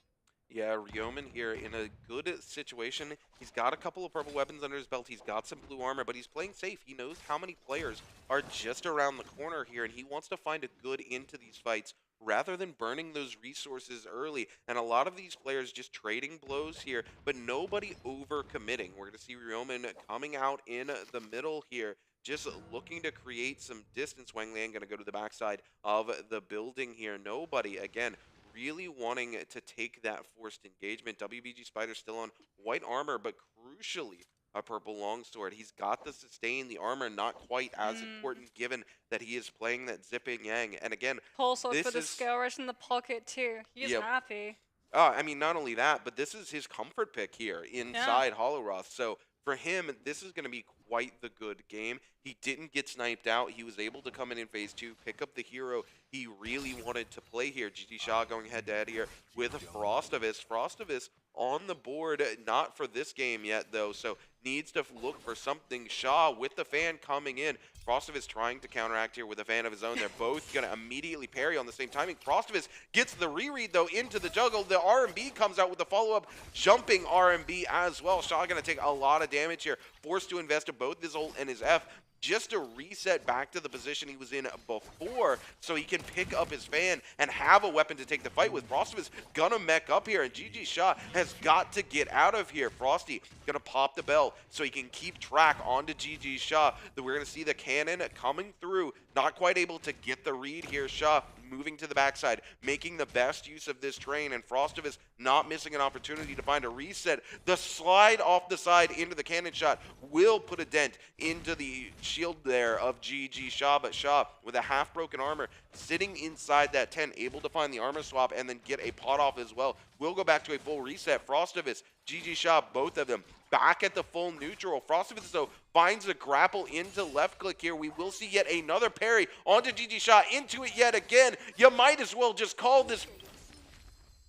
Yeah, Ryomen here in a good situation. He's got a couple of purple weapons under his belt. He's got some blue armor, but he's playing safe. He knows how many players are just around the corner here, and he wants to find a good into these fights rather than burning those resources early. And a lot of these players just trading blows here, but nobody over-committing. We're going to see Ryomen coming out in the middle here, just looking to create some distance. Wang Liang going to go to the backside of the building here. Nobody, again, really wanting to take that forced engagement. WBG Spider still on white armor, but crucially a purple longsword. He's got the sustain, the armor not quite as important given that he is playing that zipping yang. And again, Pole sword for the scale rush in the pocket too. He's happy. I mean, not only that, but this is his comfort pick here inside Holoroth. So for him, this is going to be quite the good game. He didn't get sniped out. He was able to come in phase 2, pick up the hero he really wanted to play here. GG Shaw going head-to-head here with Frostavis. Frostavis on the board, not for this game yet, though, so needs to look for something. Shaw with the fan coming in. Frostavis trying to counteract here with a fan of his own. They're both going to immediately parry on the same timing. Frostavis gets the reread, though, into the juggle. The R&B comes out with the follow-up, jumping R&B as well. Shaw going to take a lot of damage here, forced to invest in both his ult and his F, just to reset back to the position he was in before so he can pick up his fan and have a weapon to take the fight with. Frostavis gonna mech up here, and GG Shaw has got to get out of here. Frosty gonna pop the bell so he can keep track onto GG Shaw. We're gonna see the cannon coming through, not quite able to get the read here. Shaw moving to the backside, making the best use of this train, and Frostavis not missing an opportunity to find a reset. The slide off the side into the cannon shot will put a dent into the shield there of GG Shaw, but Shaw with a half-broken armor sitting inside that tent, able to find the armor swap and then get a pot off as well. We'll go back to a full reset. Frostavis, GG Shaw, both of them back at the full neutral. Frostavis, though, finds a grapple into left click here. We will see yet another parry onto GG Shaw, into it yet again. You might as well just call this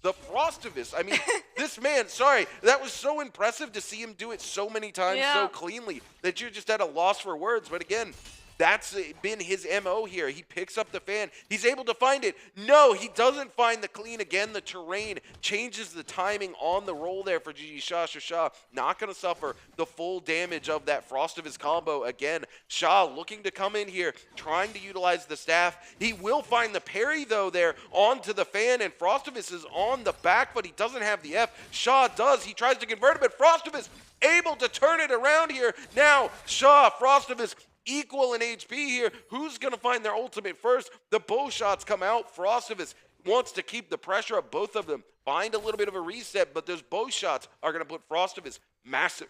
the Frostavis. I mean, this man, sorry, that was so impressive to see him do it so many times so cleanly that you're just at a loss for words. But again, that's been his MO here. He picks up the fan. He's able to find it. No, he doesn't find the clean again. The terrain changes the timing on the roll there for GG Shaw. Shaw not going to suffer the full damage of that Frostavis combo again. Shaw looking to come in here, trying to utilize the staff. He will find the parry, though, there onto the fan, and Frostavis is on the back, but he doesn't have the F. Shaw does. He tries to convert it, but Frostavis able to turn it around here. Now, Shaw, Frostavis, equal in HP here. Who's going to find their ultimate first? The bow shots come out. Frostavis wants to keep the pressure up, both of them. Find a little bit of a reset, but those bow shots are going to put Frostavis massively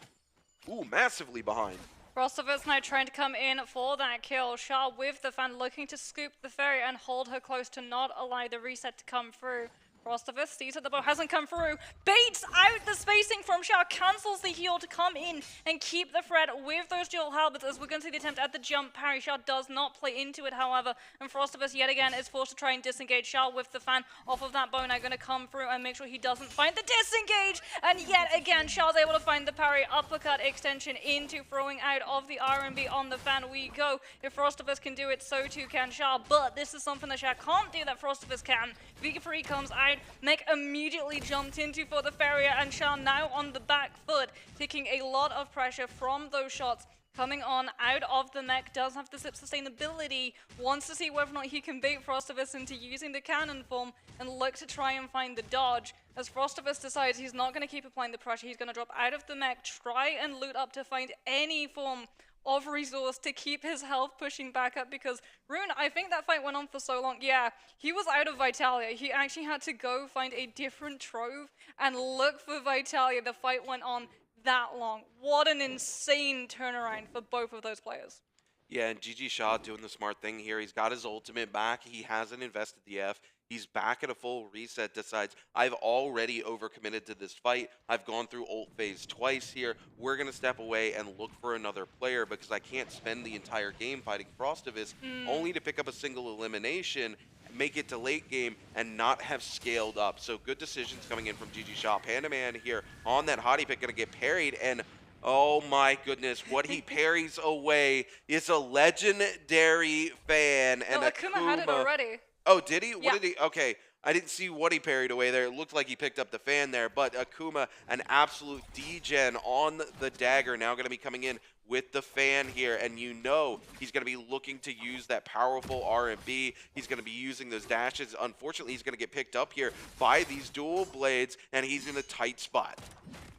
behind. Frostavis now trying to come in for that kill. Shaw with the fan looking to scoop the fairy and hold her close to not allow the reset to come through. Frostavis sees that the bow hasn't come through, baits out the spacing from Shaw, cancels the heal to come in and keep the threat with those dual halberds, as we're going to see the attempt at the jump parry. Shaw does not play into it, however, and Frostavis yet again is forced to try and disengage. Shaw with the fan off of that bow now going to come through and make sure he doesn't find the disengage, and yet again Shaw's able to find the parry, uppercut extension into throwing out of the R&B on the fan we go. If Frostavis can do it, so too can Shaw, but this is something that Shaw can't do that Frostavis can. V3 comes out, Mech immediately jumped into for the Farrier, and Shaw now on the back foot, taking a lot of pressure from those shots coming on out of the Mech. Does have the zip sustainability, wants to see whether or not he can bait Frostavis into using the cannon form and look to try and find the dodge. As Frostavis decides he's not going to keep applying the pressure, he's going to drop out of the Mech, try and loot up to find any form of resource to keep his health pushing back up, because Rune, I think that fight went on for so long. Yeah, he was out of Vitalia. He actually had to go find a different trove and look for Vitalia. The fight went on that long. What an insane turnaround for both of those players. Yeah, and GG Shaw doing the smart thing here. He's got his ultimate back. He hasn't invested the F. He's back at a full reset, decides, I've already overcommitted to this fight. I've gone through ult phase twice here. We're going to step away and look for another player because I can't spend the entire game fighting Frostovis only to pick up a single elimination, make it to late game, and not have scaled up. So good decisions coming in from GG Shaw. Panda Man here on that hottie pick going to get parried, and oh my goodness, what he parries away is a legendary fan. And Akuma had it already. Oh, did he? Yeah. What did he? Okay, I didn't see what he parried away there. It looked like he picked up the fan there, but Akuma, an absolute degen on the dagger, now going to be coming in with the fan here, and you know he's going to be looking to use that powerful R&B. He's going to be using those dashes. Unfortunately, he's going to get picked up here by these dual blades, and he's in a tight spot.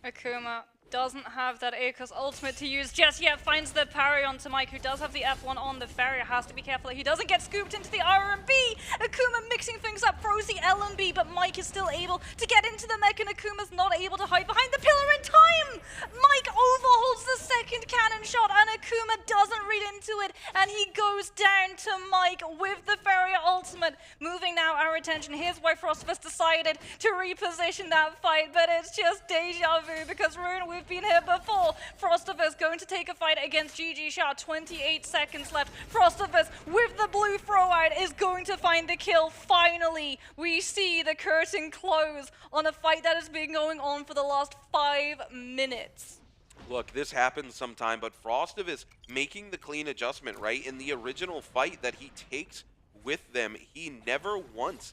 Akuma doesn't have that Aegis ultimate to use just yet, finds the parry onto Mike, who does have the F1 on the Farrier, has to be careful. He doesn't get scooped into the R&B. Akuma mixing things up, throws the LMB, but Mike is still able to get into the mech, and Akuma's not able to hide behind the pillar in time. Mike overholds the second cannon shot, and Akuma doesn't read into it, and he goes down to Mike with the Farrier ultimate. Moving now our attention, here's why Frostvus decided to reposition that fight, but it's just deja vu because Rune, we've been here before. Frostovus going to take a fight against GG Shaw. 28 seconds left. Frostovus with the blue throw out is going to find the kill. Finally, we see the curtain close on a fight that has been going on for the last 5 minutes. Look, this happens sometime, but Frostovus making the clean adjustment, right? In the original fight that he takes with them, he never once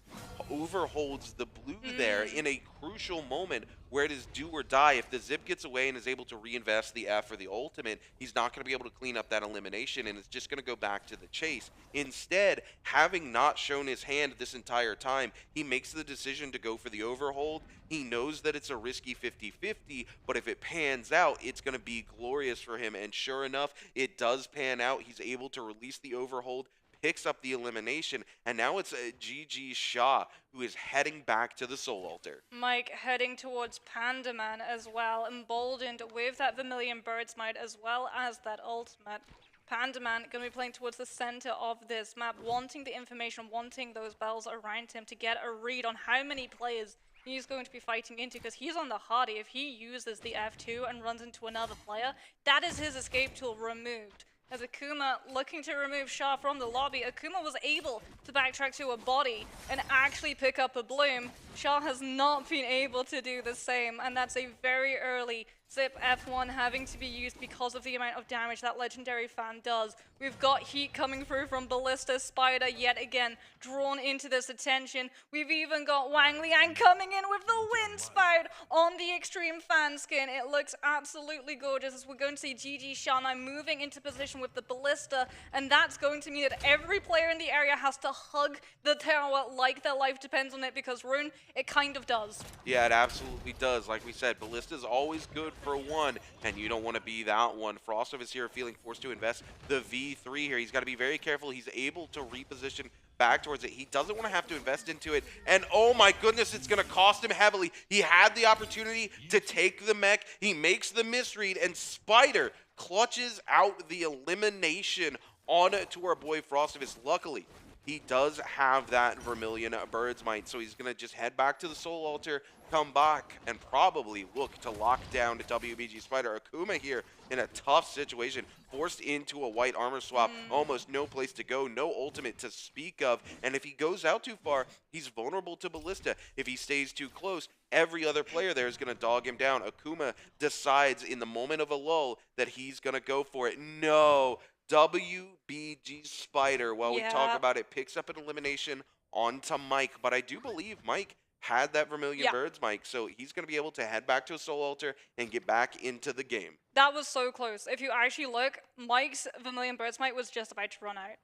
overholds the blue there in a crucial moment where it is do or die. If the zip gets away and is able to reinvest the F or the ultimate, he's not going to be able to clean up that elimination, and it's just going to go back to the chase. Instead, having not shown his hand this entire time, he makes the decision to go for the overhold. He knows that it's a risky 50-50, but if it pans out, it's going to be glorious for him, and sure enough, it does pan out. He's able to release the overhold, picks up the elimination, and now it's GG Shaw who is heading back to the Soul Altar. Mike heading towards Panda Man as well, emboldened with that Vermilion Bird's Might as well as that ultimate. Panda Man going to be playing towards the center of this map, wanting the information, wanting those bells around him to get a read on how many players he's going to be fighting into, because he's on the hardy. If he uses the F2 and runs into another player, that is his escape tool removed. As Akuma looking to remove Shaw from the lobby, Akuma was able to backtrack to a body and actually pick up a bloom. Shaw has not been able to do the same, and that's a very early Zip F1 having to be used because of the amount of damage that legendary fan does. We've got heat coming through from Ballista, Spider yet again drawn into this attention. We've even got Wang Liang coming in with the wind spout on the extreme fan skin. It looks absolutely gorgeous as we're going to see GG Shana moving into position with the Ballista, and that's going to mean that every player in the area has to hug the tower like their life depends on it, because Rune, it kind of does. Yeah, it absolutely does. Like we said, Ballista's always good for one, and you don't want to be that one. Frostovus here feeling forced to invest the V3 here. He's got to be very careful. He's able to reposition back towards it. He doesn't want to have to invest into it, and oh my goodness, it's going to cost him heavily. He had the opportunity to take the mech. He makes the misread, and Spider clutches out the elimination onto our boy Frostovus. Luckily, he does have that Vermilion Bird's Might, so he's going to just head back to the Soul Altar, come back, and probably look to lock down the WBG Spider. Akuma here in a tough situation, forced into a white armor swap, almost no place to go, no ultimate to speak of, and if he goes out too far, he's vulnerable to Ballista. If he stays too close, every other player there is going to dog him down. Akuma decides in the moment of a lull that he's going to go for it. No! WBG Spider, while we talk about it, picks up an elimination onto Mike, but I do believe Mike had that Vermilion Bird's Mic, so he's going to be able to head back to a Soul Altar and get back into the game. That was so close. If you actually look, Mike's Vermilion Bird's Might was just about to run out.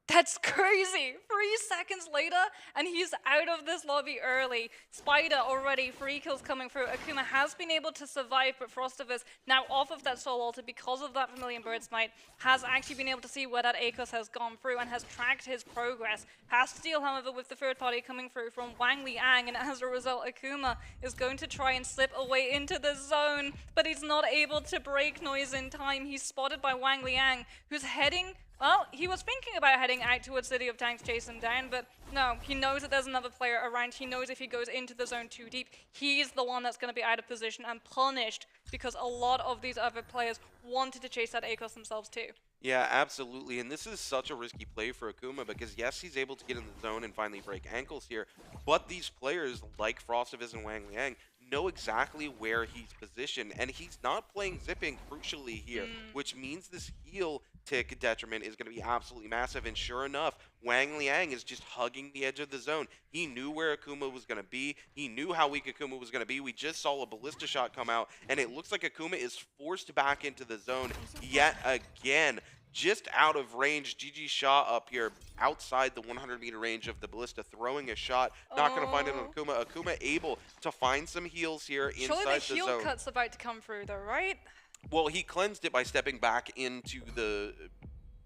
That's crazy. 3 seconds later, and he's out of this lobby early. Spider already, 3 kills coming through. Akuma has been able to survive, but Frostivus, now off of that Soul Altar because of that Vermilion Bird Smite, has actually been able to see where that ACOS has gone through and has tracked his progress. Has to deal, however, with the third party coming through from Wang Liang, and as a result, Akuma is going to try and slip away into the zone, but he's not able to break noise in time. He's spotted by Wang Liang, who's heading... Well, he was thinking about heading out towards City of Tanks, chase him down, but no, he knows that there's another player around. He knows if he goes into the zone too deep, he's the one that's going to be out of position and punished, because a lot of these other players wanted to chase that ACOS themselves too. Yeah, absolutely. And this is such a risky play for Akuma because, yes, he's able to get in the zone and finally break ankles here, but these players, like Frostivus and Wang Liang, know exactly where he's positioned, and he's not playing zipping crucially here, which means this heal tick detriment is going to be absolutely massive. And sure enough, Wang Liang is just hugging the edge of the zone. He knew where Akuma was going to be. He knew how weak Akuma was going to be. We just saw a ballista shot come out, and it looks like Akuma is forced back into the zone yet again. Just out of range, GG Shaw up here outside the 100-meter range of the ballista, throwing a shot. Not going to find it on Akuma. Akuma able to find some heals here inside the zone. Surely the heal cut's about to come through though, right? Well, he cleansed it by stepping back into the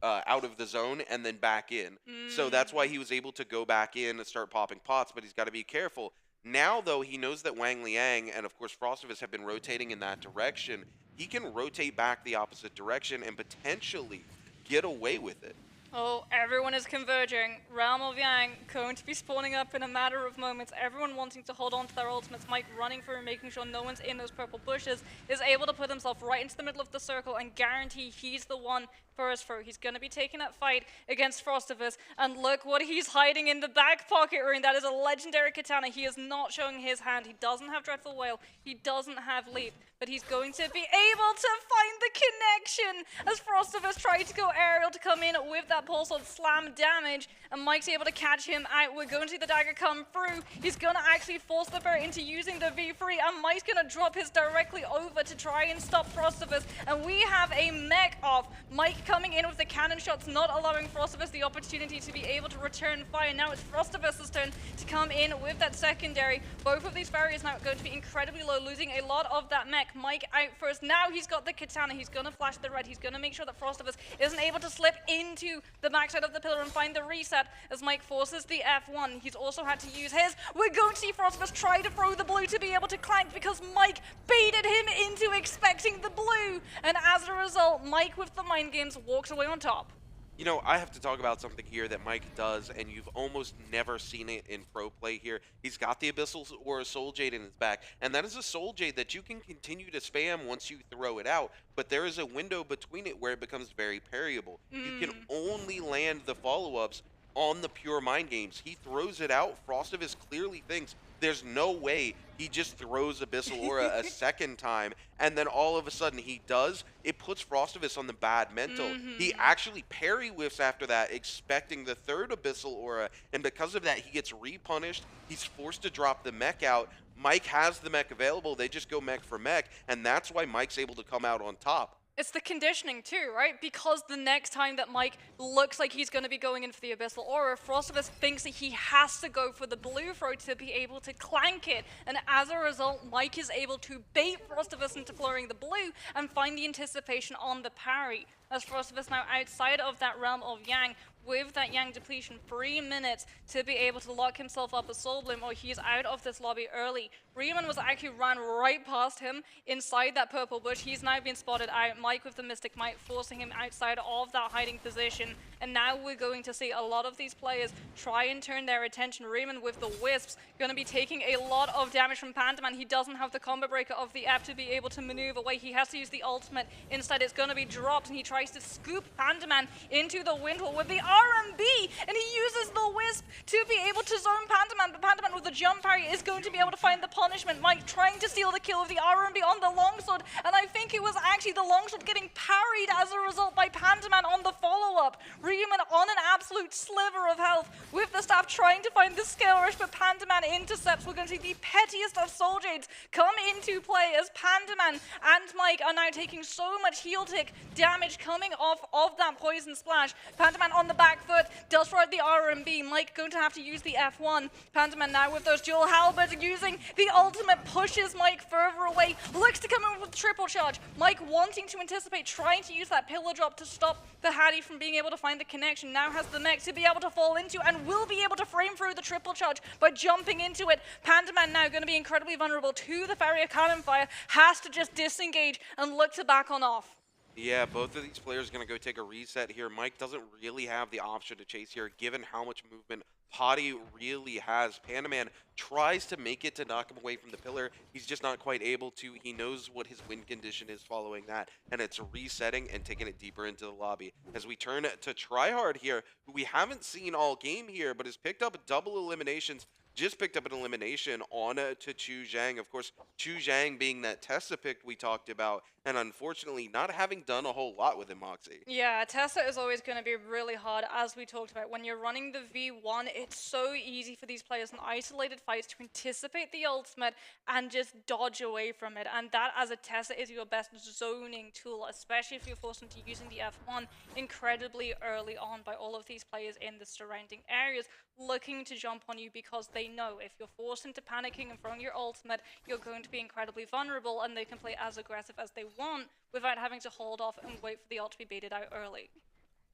out of the zone and then back in. So that's why he was able to go back in and start popping pots, but he's got to be careful. Now, though, he knows that Wang Liang and, of course, Frostivus have been rotating in that direction. He can rotate back the opposite direction and potentially get away with it. Oh, everyone is converging. Realm of Yang going to be spawning up in a matter of moments. Everyone wanting to hold on to their ultimates. Mike running through and making sure no one's in those purple bushes, is able to put himself right into the middle of the circle and guarantee he's the one first through. He's going to be taking that fight against Frostivus, and look what he's hiding in the back pocket ring. That is a legendary katana. He is not showing his hand. He doesn't have Dreadful Wail. He doesn't have Leap, but he's going to be able to find the connection as Frostivus tried to go aerial to come in with that pulse of slam damage, and Mike's able to catch him out. We're going to see the dagger come through. He's going to actually force the bear into using the V3, and Mike's going to drop his directly over to try and stop Frostivus, and we have a mech off. Mike coming in with the cannon shots, not allowing Frostivus the opportunity to be able to return fire. Now it's Frostivus' turn to come in with that secondary. Both of these barriers now going to be incredibly low, losing a lot of that mech. Mike out first. Now he's got the katana. He's going to flash the red. He's going to make sure that Frostivus isn't able to slip into the backside of the pillar and find the reset as Mike forces the F1. He's also had to use his. We're going to see Frostivus try to throw the blue to be able to clank because Mike baited him into expecting the blue. And as a result, Mike with the mind games walks away on top. You know, I have to talk about something here that Mike does, and you've almost never seen it in pro play here. He's got the Abyssal or a Soul Jade in his back, and that is a Soul Jade that you can continue to spam once you throw it out, but there is a window between it where it becomes very parryable. You can only land the follow-ups on the pure mind games. He throws it out. Frostivus clearly thinks there's no way he just throws Abyssal Aura a second time, and then all of a sudden he does. It puts Frostivus on the bad mental. He actually parry whiffs after that, expecting the third Abyssal Aura, and because of that, he gets repunished. He's forced to drop the mech out. Mike has the mech available. They just go mech for mech, and that's why Mike's able to come out on top. It's the conditioning too, right? Because the next time that Mike looks like he's going to be going in for the Abyssal Aura, Frostivus thinks that he has to go for the blue throw to be able to clank it. And as a result, Mike is able to bait Frostivus into throwing the blue and find the anticipation on the parry. As Frostivus now outside of that realm of Yang, with that Yang depletion, 3 minutes to be able to lock himself up a Soul Bloom, or he's out of this lobby early. Riemann was actually run right past him inside that purple bush. He's now been spotted out. Mike with the Mystic Might forcing him outside of that hiding position. And now we're going to see a lot of these players try and turn their attention. Riemann with the Wisps going to be taking a lot of damage from Pandaman. He doesn't have the combo breaker of the app to be able to maneuver away. He has to use the ultimate. Instead, it's going to be dropped, and he tries to scoop Pandaman into the Windwall with the RMB, and he uses the Wisp to be able to zone Pandaman, but Pandaman with the jump parry is going to be able to find the punishment. Mike trying to steal the kill of the RMB on the longsword, and I think it was actually the longsword getting parried as a result by Pandaman on the follow-up. Ryuman on an absolute sliver of health with the staff trying to find the scale rush, but Pandaman intercepts. We're going to see the pettiest of soul jades come into play as Pandaman and Mike are now taking so much heel tick damage coming off of that poison splash. Pandaman on the back foot does ride the RMB. Mike going to have to use the F1. Pandaman now with those dual halberds using the ultimate, pushes Mike further away, looks to come in with triple charge. Mike wanting to anticipate, trying to use that pillar drop to stop the Hattie from being able to find the connection. Now has the mech to be able to fall into and will be able to frame through the triple charge by jumping into it. Pandaman now going to be incredibly vulnerable to the Farrier cannon fire, has to just disengage and look to back on off. Yeah, both of these players are going to go take a reset here. Mike doesn't really have the option to chase here, given how much movement Potty really has. Pandaman tries to make it to knock him away from the pillar. He's just not quite able to. He knows what his win condition is following that, and it's resetting and taking it deeper into the lobby. As we turn to Tryhard here, who we haven't seen all game here, but has picked up double eliminations. Just picked up an elimination on to Chu Zhang. Of course, Chu Zhang being that Tessa pick we talked about, and unfortunately not having done a whole lot with him, Moxie. Yeah, Tessa is always going to be really hard, as we talked about. When you're running the V1, it's so easy for these players in isolated fights to anticipate the ultimate and just dodge away from it. And that, as a Tessa, is your best zoning tool, especially if you're forced into using the F1 incredibly early on by all of these players in the surrounding areas, looking to jump on you because they know if you're forced into panicking and throwing your ultimate, you're going to be incredibly vulnerable, and they can play as aggressive as they want without having to hold off and wait for the ult to be baited out early.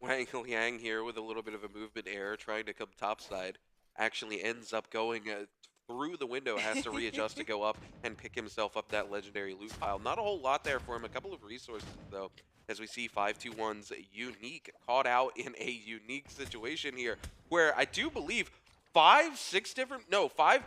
Wang Liang here with a little bit of a movement error, trying to come topside, actually ends up going through the window, has to readjust to go up and pick himself up that legendary loot pile. Not a whole lot there for him, a couple of resources though, as we see 521's Unique caught out in a unique situation here, where I do believe 5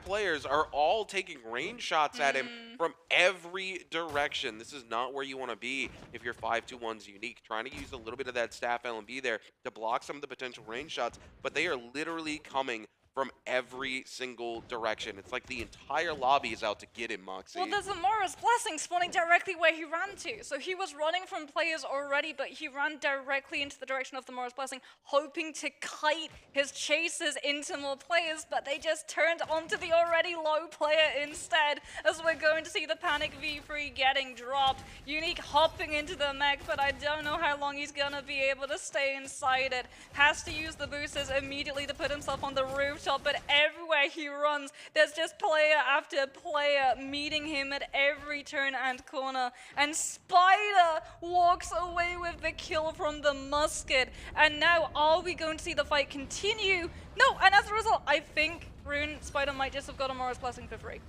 players are all taking range shots at him from every direction. This is not where you want to be if you're 521's Unique, trying to use a little bit of that staff LMB there to block some of the potential range shots, but they are literally coming from every single direction. It's like the entire lobby is out to get him, Moxie. Well, there's a Mora's Blessing spawning directly where he ran to. So he was running from players already, but he ran directly into the direction of the Mora's Blessing, hoping to kite his chasers into more players, but they just turned onto the already low player instead, as we're going to see the Panic V3 getting dropped. Unique hopping into the mech, but I don't know how long he's gonna be able to stay inside it. Has to use the boosters immediately to put himself on the rooftop, but everywhere he runs, there's just player after player meeting him at every turn and corner. And Spider walks away with the kill from the musket. And now, are we going to see the fight continue? No, and as a result, I think Rune Spider might just have got a Mora's Blessing for free.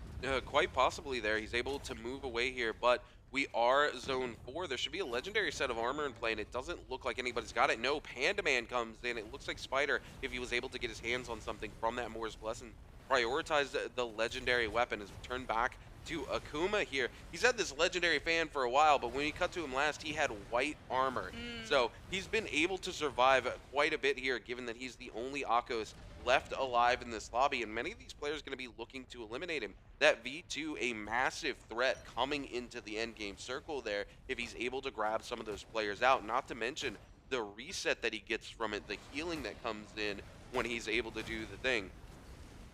Quite possibly there. He's able to move away here, but we are zone 4. There should be a legendary set of armor in play, and it doesn't look like anybody's got it. No, Pandaman comes in. It looks like Spider, if he was able to get his hands on something from that Mora's Blessing, prioritized the legendary weapon as we turn back to Akuma here. He's had this legendary fan for a while, but when we cut to him last, he had white armor. So he's been able to survive quite a bit here, given that he's the only Akos left alive in this lobby, and many of these players are going to be looking to eliminate him. That V2, a massive threat coming into the end game circle there if he's able to grab some of those players out, not to mention the reset that he gets from it, the healing that comes in when he's able to do the thing.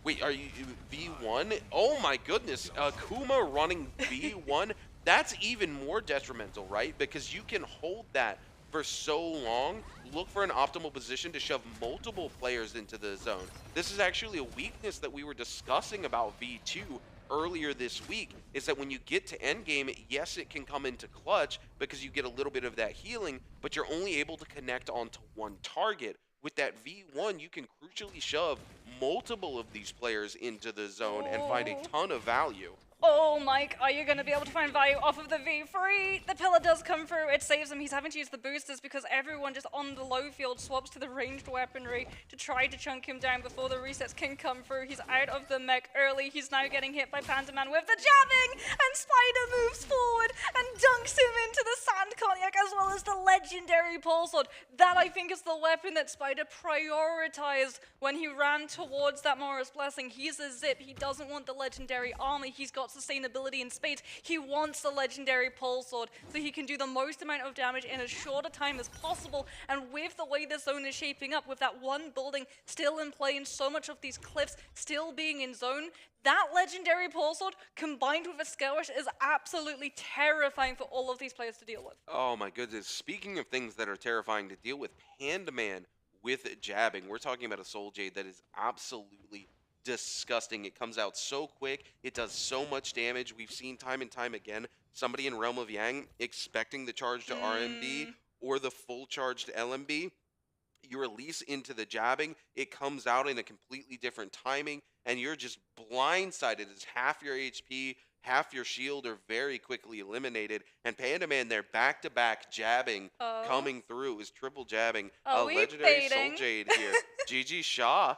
Wait, are you V1? Oh my goodness, Akuma running V1, that's even more detrimental, right? Because you can hold that for so long, look for an optimal position to shove multiple players into the zone. This is actually a weakness that we were discussing about V2 earlier this week, is that when you get to endgame, yes, it can come into clutch because you get a little bit of that healing, but you're only able to connect onto one target. With that V1, you can crucially shove multiple of these players into the zone and find a ton of value. Oh, Mike, are you going to be able to find value off of the V3? The pillar does come through. It saves him. He's having to use the boosters because everyone just on the low field swaps to the ranged weaponry to try to chunk him down before the resets can come through. He's out of the mech early. He's now getting hit by Pandaman with the jabbing, and Spider moves forward and dunks him into the Sand Cognac as well as the legendary Pole Sword. That, I think, is the weapon that Spider prioritized when he ran towards that Morris Blessing. He's a zip. He doesn't want the legendary army. He's got sustainability in spades. He wants the legendary Pole Sword so he can do the most amount of damage in as short a time as possible. And with the way the zone is shaping up, with that one building still in play and so much of these cliffs still being in zone, that legendary Pole Sword combined with a Skirmish is absolutely terrifying for all of these players to deal with. Oh my goodness. Speaking of things that are terrifying to deal with, Pandaman with jabbing. We're talking about a Soul Jade that is absolutely disgusting. It comes out so quick. It does so much damage. We've seen time and time again somebody in Realm of Yang expecting the charge to RMB or the full charge to LMB. You release into the jabbing, it comes out in a completely different timing, and you're just blindsided as half your HP, half your shield are very quickly eliminated. And Pandaman there, back-to-back jabbing coming through, is triple jabbing. A legendary Soul Jade here. GG Shaw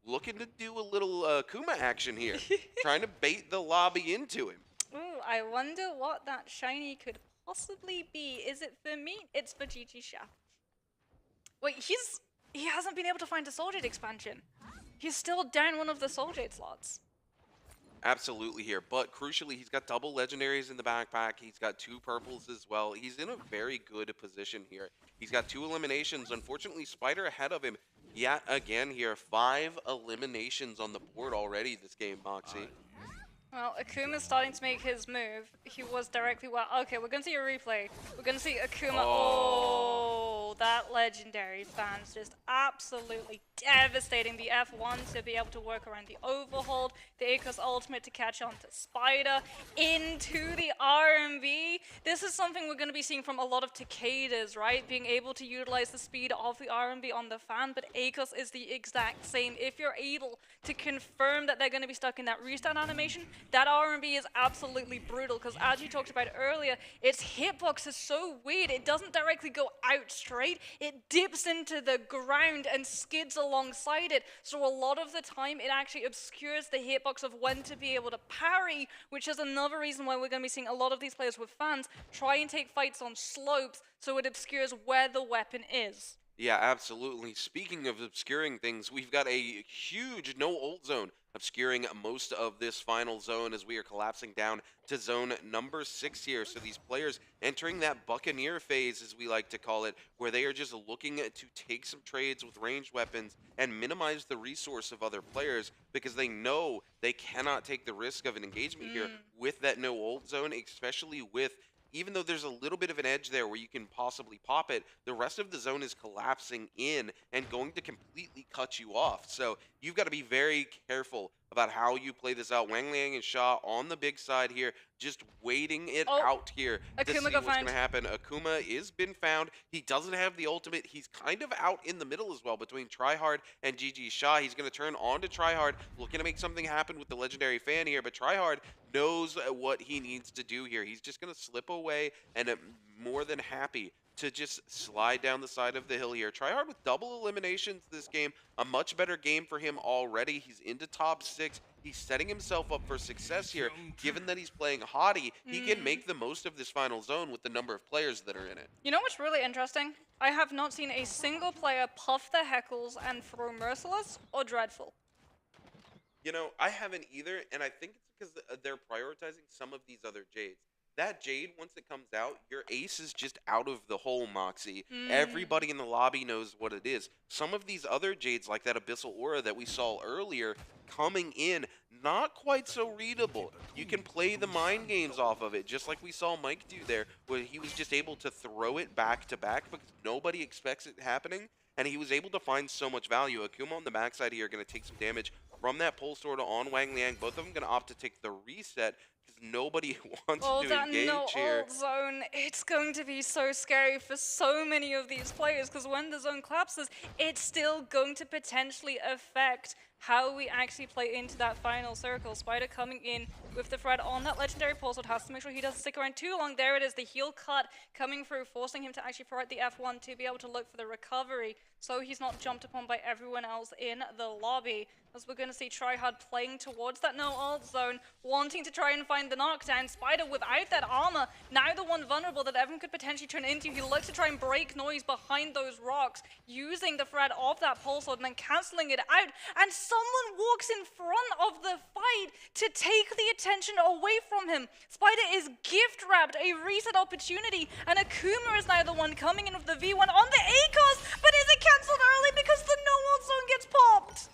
looking to do a little Kuma action here, trying to bait the lobby into him. Ooh, I wonder what that shiny could possibly be. Is it for me? It's for GG Shah. Wait, he hasn't been able to find a Soul Jade expansion. He's still down one of the Soul Jade slots. Absolutely here, but crucially, he's got double legendaries in the backpack. He's got 2 purples as well. He's in a very good position here. He's got 2 eliminations. Unfortunately, Spider ahead of him yet again here. 5 eliminations on the board already this game, Moxie. Well, Akuma's starting to make his move. He was directly well. Okay, we're going to see a replay. We're going to see Akuma. Oh, that legendary fan's just absolutely devastating the F1 to be able to work around the overhold. The Akos ultimate to catch on to Spider into the RMB. This is something we're going to be seeing from a lot of Takedas, right? Being able to utilize the speed of the RMB on the fan, but Akos is the exact same. If you're able to confirm that they're going to be stuck in that restart animation, that RMB is absolutely brutal, because as you talked about earlier, its hitbox is so weird. It doesn't directly go out straight. It dips into the ground and skids alongside it. So a lot of the time, it actually obscures the hitbox of when to be able to parry, which is another reason why we're going to be seeing a lot of these players with fans try and take fights on slopes, so it obscures where the weapon is. Yeah, absolutely. Speaking of obscuring things, we've got a huge no-ult zone obscuring most of this final zone as we are collapsing down to zone number 6 here. So these players entering that Buccaneer phase, as we like to call it, where they are just looking to take some trades with ranged weapons and minimize the resource of other players, because they know they cannot take the risk of an engagement here with that no-ult zone, especially with, even though there's a little bit of an edge there where you can possibly pop it, the rest of the zone is collapsing in and going to completely cut you off. So you've got to be very careful about how you play this out. Wang Liang and Shaw on the big side here, just waiting it out here to see what's going to happen. Akuma is been found. He doesn't have the ultimate. He's kind of out in the middle as well between Tryhard and GG Shaw. He's going to turn on to Tryhard, looking to make something happen with the legendary fan here, but Tryhard knows what he needs to do here. He's just going to slip away and more than happy to just slide down the side of the hill here. Tryhard with double eliminations this game, a much better game for him already. He's into top 6. He's setting himself up for success here. Given that he's playing Hottie, he can make the most of this final zone with the number of players that are in it. You know what's really interesting? I have not seen a single player puff their heckles and throw Merciless or Dreadful. You know, I haven't either, and I think it's because they're prioritizing some of these other Jades. That Jade, once it comes out, your ace is just out of the hole, Moxie. Everybody in the lobby knows what it is. Some of these other Jades, like that Abyssal Aura that we saw earlier, coming in, not quite so readable. You can play the mind games off of it, just like we saw Mike do there, where he was just able to throw it back to back because nobody expects it happening, and he was able to find so much value. Akuma on the backside here going to take some damage from that Pulse Sword on Wang Liang. Both of them going to opt to take the reset, nobody wants to engage here. That zone, it's going to be so scary for so many of these players, because when the zone collapses, it's still going to potentially affect how we actually play into that final circle. Spider coming in with the threat on that legendary pulse, so it has to make sure he doesn't stick around too long. There it is, the heal cut coming through, forcing him to actually throw out the F1 to be able to look for the recovery, so he's not jumped upon by everyone else in the lobby. As we're going to see Tryhard playing towards that no ult zone, wanting to try and find the knockdown. Spider without that armor, now the one vulnerable that Evan could potentially turn into. He looks to try and break noise behind those rocks, using the threat of that pulse sword and then cancelling it out. And someone walks in front of the fight to take the attention away from him. Spider is gift wrapped a reset opportunity, and Akuma is now the one coming in with the V1 on the ACOS, but is it cancelled early because the no ult zone gets popped?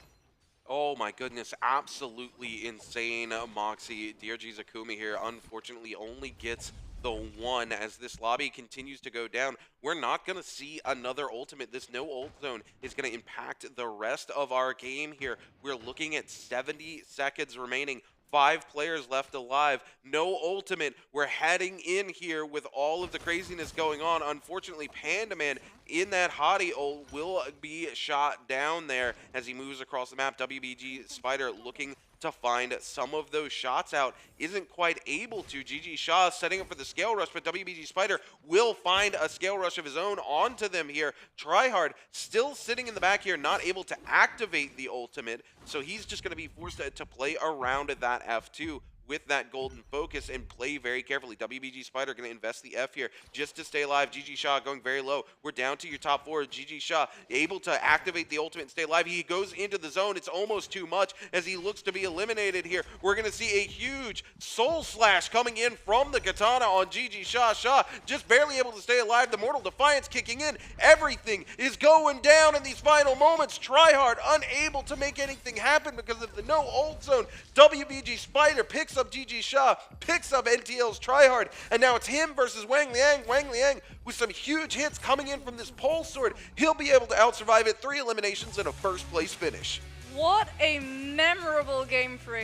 Oh my goodness, absolutely insane. Moxie, DRG's Akumi here, unfortunately only gets the one as this lobby continues to go down. We're not going to see another ultimate. This no ult zone is going to impact the rest of our game here. We're looking at 70 seconds remaining. 5 players left alive. No ultimate. We're heading in here with all of the craziness going on. Unfortunately, Panda Man in that hottie ult will be shot down there as he moves across the map. WBG Spider looking to find some of those shots out. Isn't quite able to. GG Shaw setting up for the scale rush, but WBG Spider will find a scale rush of his own onto them here. Tryhard still sitting in the back here, not able to activate the ultimate, so he's just going to be forced to play around that F2 with that golden focus and play very carefully. WBG Spider going to invest the F here just to stay alive. GG Shaw going very low. We're down to your top 4. GG Shaw able to activate the ultimate and stay alive. He goes into the zone. It's almost too much as he looks to be eliminated here. We're going to see a huge soul slash coming in from the katana on GG Shaw. Shaw just barely able to stay alive. The Mortal Defiance kicking in. Everything is going down in these final moments. Tryhard unable to make anything happen because of the no ult zone. WBG Spider picks up GG Shaw, picks up NTL's Tryhard, and now it's him versus Wang Liang. Wang Liang with some huge hits coming in from this pole sword. He'll be able to out-survive it. 3 eliminations and a first place finish. What a memorable game 3.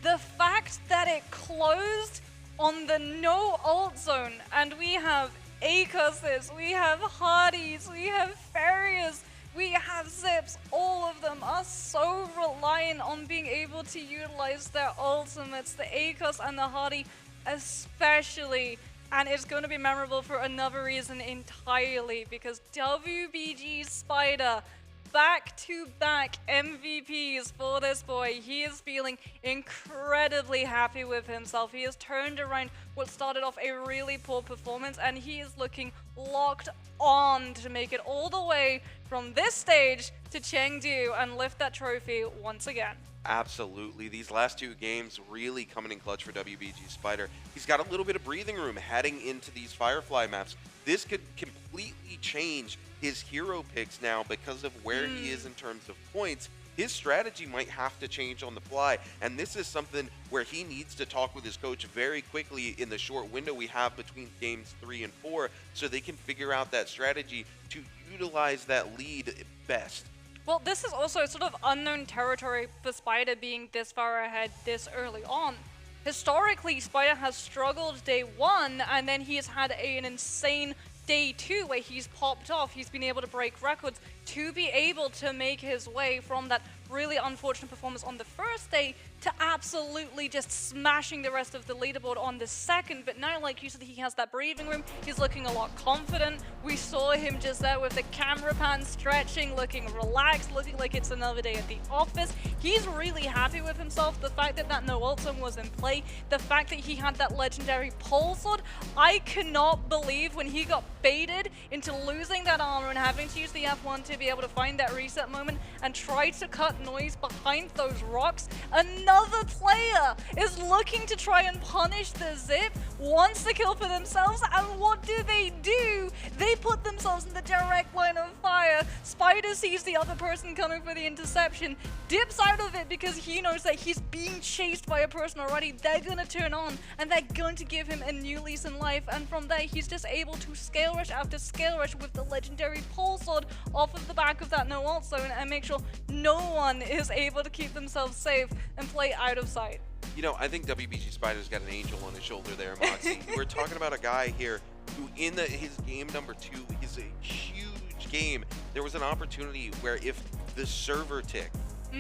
The fact that it closed on the no ult zone, and we have Acoses, we have Hardys, we have Farriers, we have Zips. All of them are so reliant on being able to utilize their ultimates, the Acos and the Hardy especially. And it's going to be memorable for another reason entirely, because WBG Spider, back-to-back MVPs for this boy. He is feeling incredibly happy with himself. He has turned around what started off a really poor performance, and he is looking locked on to make it all the way from this stage to Chengdu and lift that trophy once again. Absolutely. These last 2 games really coming in clutch for WBG Spider. He's got a little bit of breathing room heading into these Firefly maps. This could completely change his hero picks now because of where he is in terms of points. His strategy might have to change on the fly, and this is something where he needs to talk with his coach very quickly in the short window we have between games 3 and 4 so they can figure out that strategy to utilize that lead best. Well, this is also sort of unknown territory for Spider being this far ahead this early on. Historically, Spider has struggled day 1, and then he has had an insane day 2 where he's popped off. He's been able to break records to be able to make his way from that really unfortunate performance on the first day to absolutely just smashing the rest of the leaderboard on the second. But now, like you said, he has that breathing room. He's looking a lot confident. We saw him just there with the camera pan stretching, looking relaxed, looking like it's another day at the office. He's really happy with himself. The fact that that no ult zone was in play, the fact that he had that legendary pole sword, I cannot believe when he got baited into losing that armor and having to use the F1 to be able to find that reset moment and try to cut noise behind those rocks. Another player is looking to try and punish the Zip, wants the kill for themselves, and what do? They put themselves in the direct line of fire. Spider sees the other person coming for the interception, dips out of it because he knows that he's being chased by a person already. They're gonna turn on and they're going to give him a new lease in life, and from there he's just able to scale rush after scale rush with the legendary pole sword off of the back of that no ult zone and make sure no one is able to keep themselves safe and play out of sight. You know, I think WBG Spider's got an angel on his shoulder there, Moxie. We're talking about a guy here who in his game number 2 is a huge game. There was an opportunity where if the server tick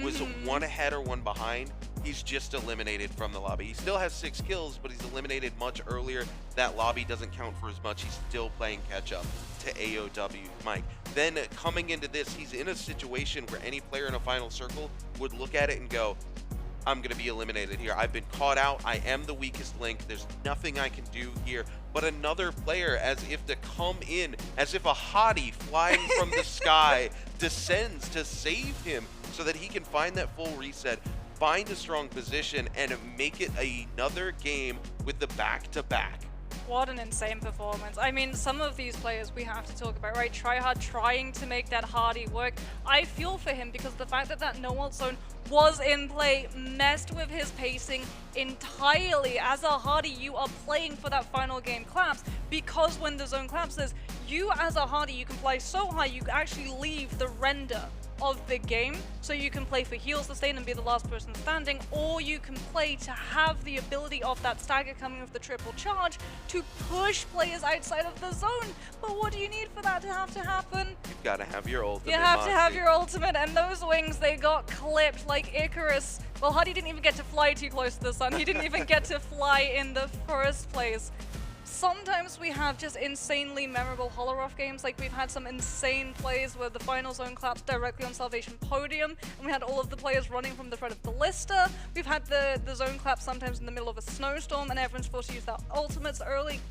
was one ahead or one behind, he's just eliminated from the lobby. He still has 6 kills, but he's eliminated much earlier. That lobby doesn't count for as much. He's still playing catch up to AOW's Mike. Then coming into this, he's in a situation where any player in a final circle would look at it and go, I'm going to be eliminated here. I've been caught out. I am the weakest link. There's nothing I can do here. But another player, as if to come in, as if a hottie flying from the sky descends to save him so that he can find that full reset, find a strong position, and make it another game with the back-to-back. What an insane performance. I mean, some of these players we have to talk about, right? Tryhard trying to make that hardy work. I feel for him because the fact that that no-ult zone was in play messed with his pacing entirely. As a hardy, you are playing for that final game collapse, because when the zone collapses, you as a hardy, you can fly so high, you actually leave the render of the game, so you can play for heal sustain and be the last person standing, or you can play to have the ability of that stagger coming with the triple charge to push players outside of the zone. But what do you need for that to happen? You've got to have your ultimate. You have to have your ultimate, and those wings, they got clipped like Icarus. Well, Hardy didn't even get to fly too close to the sun. He didn't even get to fly in the first place. Sometimes we have just insanely memorable Holoroth games, like we've had some insane plays where the final zone collapsed directly on Salvation Podium, and we had all of the players running from the front of Ballista. We've had the zone collapse sometimes in the middle of a snowstorm, and everyone's forced to use their ultimates early.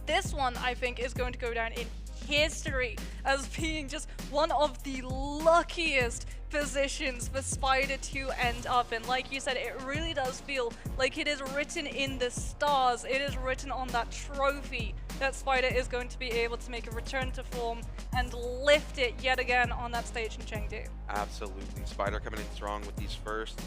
This one, I think, is going to go down in history as being just one of the luckiest positions for Spider to end up in. Like you said, it really does feel like it is written in the stars. It is written on that trophy that Spider is going to be able to make a return to form and lift it yet again on that stage in Chengdu. Absolutely. Spider coming in strong with these first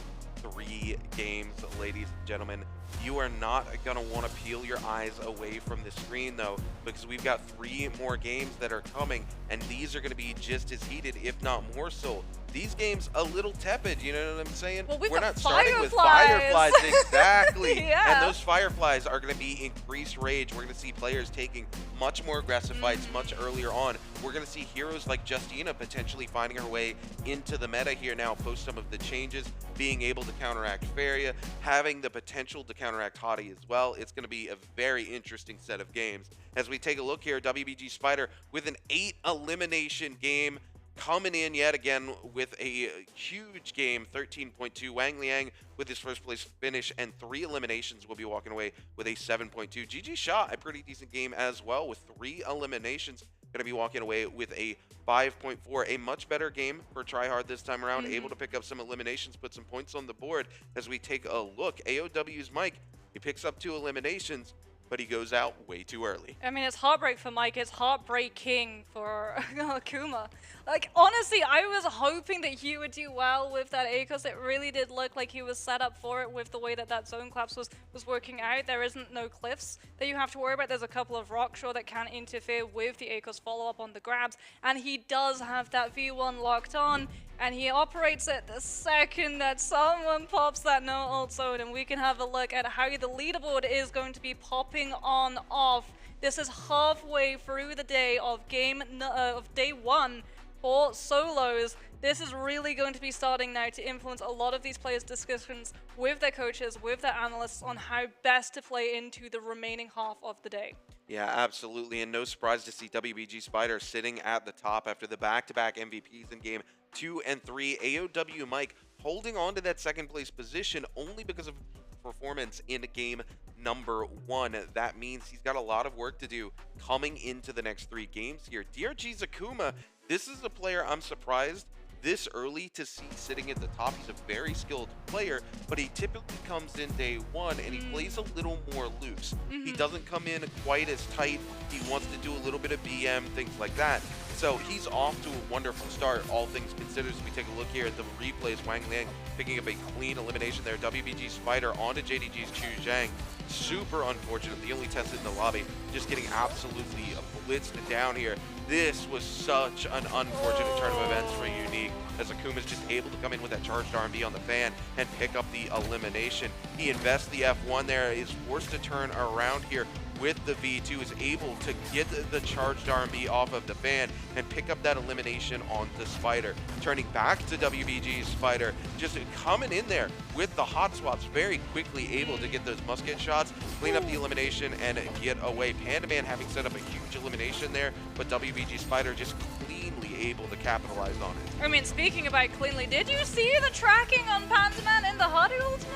3 games, ladies and gentlemen. You are not going to want to peel your eyes away from the screen, though, because we've got 3 more games that are coming, and these are going to be just as heated, if not more so. These games a little tepid, you know what I'm saying? Well, we're not starting with fireflies, exactly. Yeah. And those fireflies are going to be increased rage. We're going to see players taking much more aggressive fights much earlier on. We're going to see heroes like Justina potentially finding her way into the meta here now, post some of the changes, being able to counteract Faria, having the potential to counteract Hottie as well. It's going to be a very interesting set of games. As we take a look here, WBG Spider with an 8 elimination game, coming in yet again with a huge game, 13.2. Wang Liang with his first place finish and 3 eliminations will be walking away with a 7.2. GG Shot, a pretty decent game as well with 3 eliminations, going to be walking away with a 5.4. A much better game for Tryhard this time around, able to pick up some eliminations, put some points on the board. As we take a look, AOW's Mike, he picks up 2 eliminations, but he goes out way too early. I mean, it's heartbreak for Mike. It's heartbreaking for Akuma. Like, honestly, I was hoping that he would do well with that ACOS. It really did look like he was set up for it with the way that that zone collapse was working out. There isn't no cliffs that you have to worry about. There's a couple of rock shore that can interfere with the ACOS follow-up on the grabs. And he does have that V1 locked on. And he operates it the second that someone pops that no ult zone, and we can have a look at how the leaderboard is going to be popping on off. This is halfway through the day of day 1 for solos. This is really going to be starting now to influence a lot of these players' discussions with their coaches, with their analysts on how best to play into the remaining half of the day. Yeah, absolutely, and no surprise to see WBG Spider sitting at the top after the back-to-back MVPs in game 2 and 3. AOW Mike holding on to that second place position only because of performance in game number 1. That means he's got a lot of work to do coming into the next 3 games here. DRG's Akuma, this is a player I'm surprised this early to see sitting at the top. He's a very skilled player, but he typically comes in day 1 and he plays a little more loose. He doesn't come in quite as tight. He wants to do a little bit of BM, things like that. So he's off to a wonderful start, all things considered. As we take a look here at the replays, Wang Liang picking up a clean elimination there. WBG Spider onto JDG's Chu Zhang. Super unfortunate. The only tested in the lobby, just getting absolutely blitzed down here. This was such an unfortunate turn of events for Unique, as Akuma's just able to come in with that charged R&B on the fan and pick up the elimination. He invests the F1 there, is forced to turn around here, with the V2 is able to get the charged R&B off of the fan and pick up that elimination onto Spider. Turning back to WBG's Spider, just coming in there with the hot swaps, very quickly able to get those musket shots, clean up the elimination, and get away. Pandaman having set up a huge elimination there, but WBG Spider just cleanly able to capitalize on it. I mean, speaking about cleanly, did you see the tracking on Pandaman in the Hardy ultimate?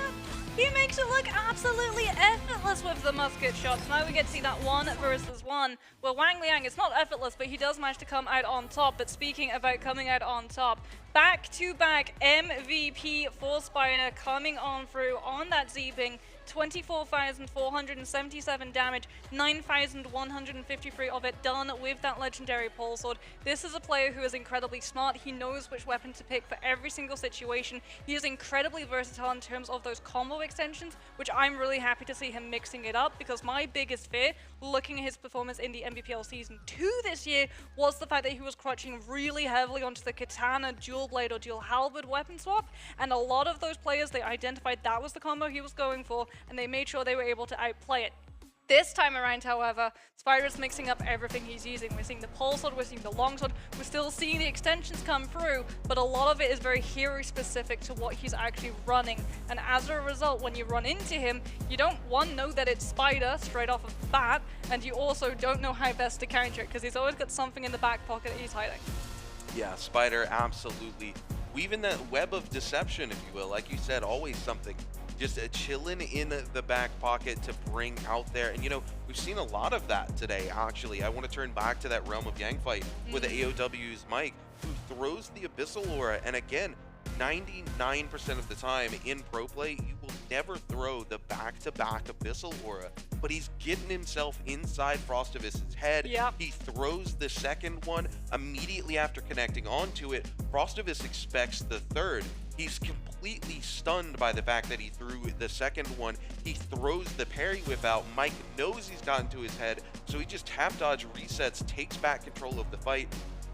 He makes it look absolutely effortless with the musket shots. Now we get to see that 1 versus 1. Well, Wang Liang, it's not effortless, but he does manage to come out on top. But speaking about coming out on top, back-to-back MVP for Spider coming on through on that Z-Ping. 24,477 damage, 9,153 of it done with that legendary pole sword. This is a player who is incredibly smart. He knows which weapon to pick for every single situation. He is incredibly versatile in terms of those combo extensions, which I'm really happy to see him mixing it up, because my biggest fear, looking at his performance in the MVPL Season 2 this year, was the fact that he was crouching really heavily onto the katana, dual blade, or dual halberd weapon swap, and a lot of those players, they identified that was the combo he was going for, and they made sure they were able to outplay it. This time around, however, Spider's mixing up everything he's using. We're seeing the pole sword, we're seeing the long sword, we're still seeing the extensions come through, but a lot of it is very hero specific to what he's actually running. And as a result, when you run into him, you don't, one, know that it's Spider straight off of the bat, and you also don't know how best to counter it, because he's always got something in the back pocket that he's hiding. Yeah, Spider absolutely weaving that web of deception, if you will. Like you said, always something just chilling in the back pocket to bring out there. And, you know, we've seen a lot of that today, actually. I want to turn back to that Realm of Yang fight with the AOW's Mike, who throws the Abyssal Aura. And again, 99% of the time in pro play, you will never throw the back-to-back Abyssal Aura, but he's getting himself inside Frostovis's head. Yep. He throws the second one immediately after connecting onto it. Frostovis expects the third. He's completely stunned by the fact that he threw the second one. He throws the parry whip out. Mike knows he's gotten to his head, so he just tap dodge resets, takes back control of the fight,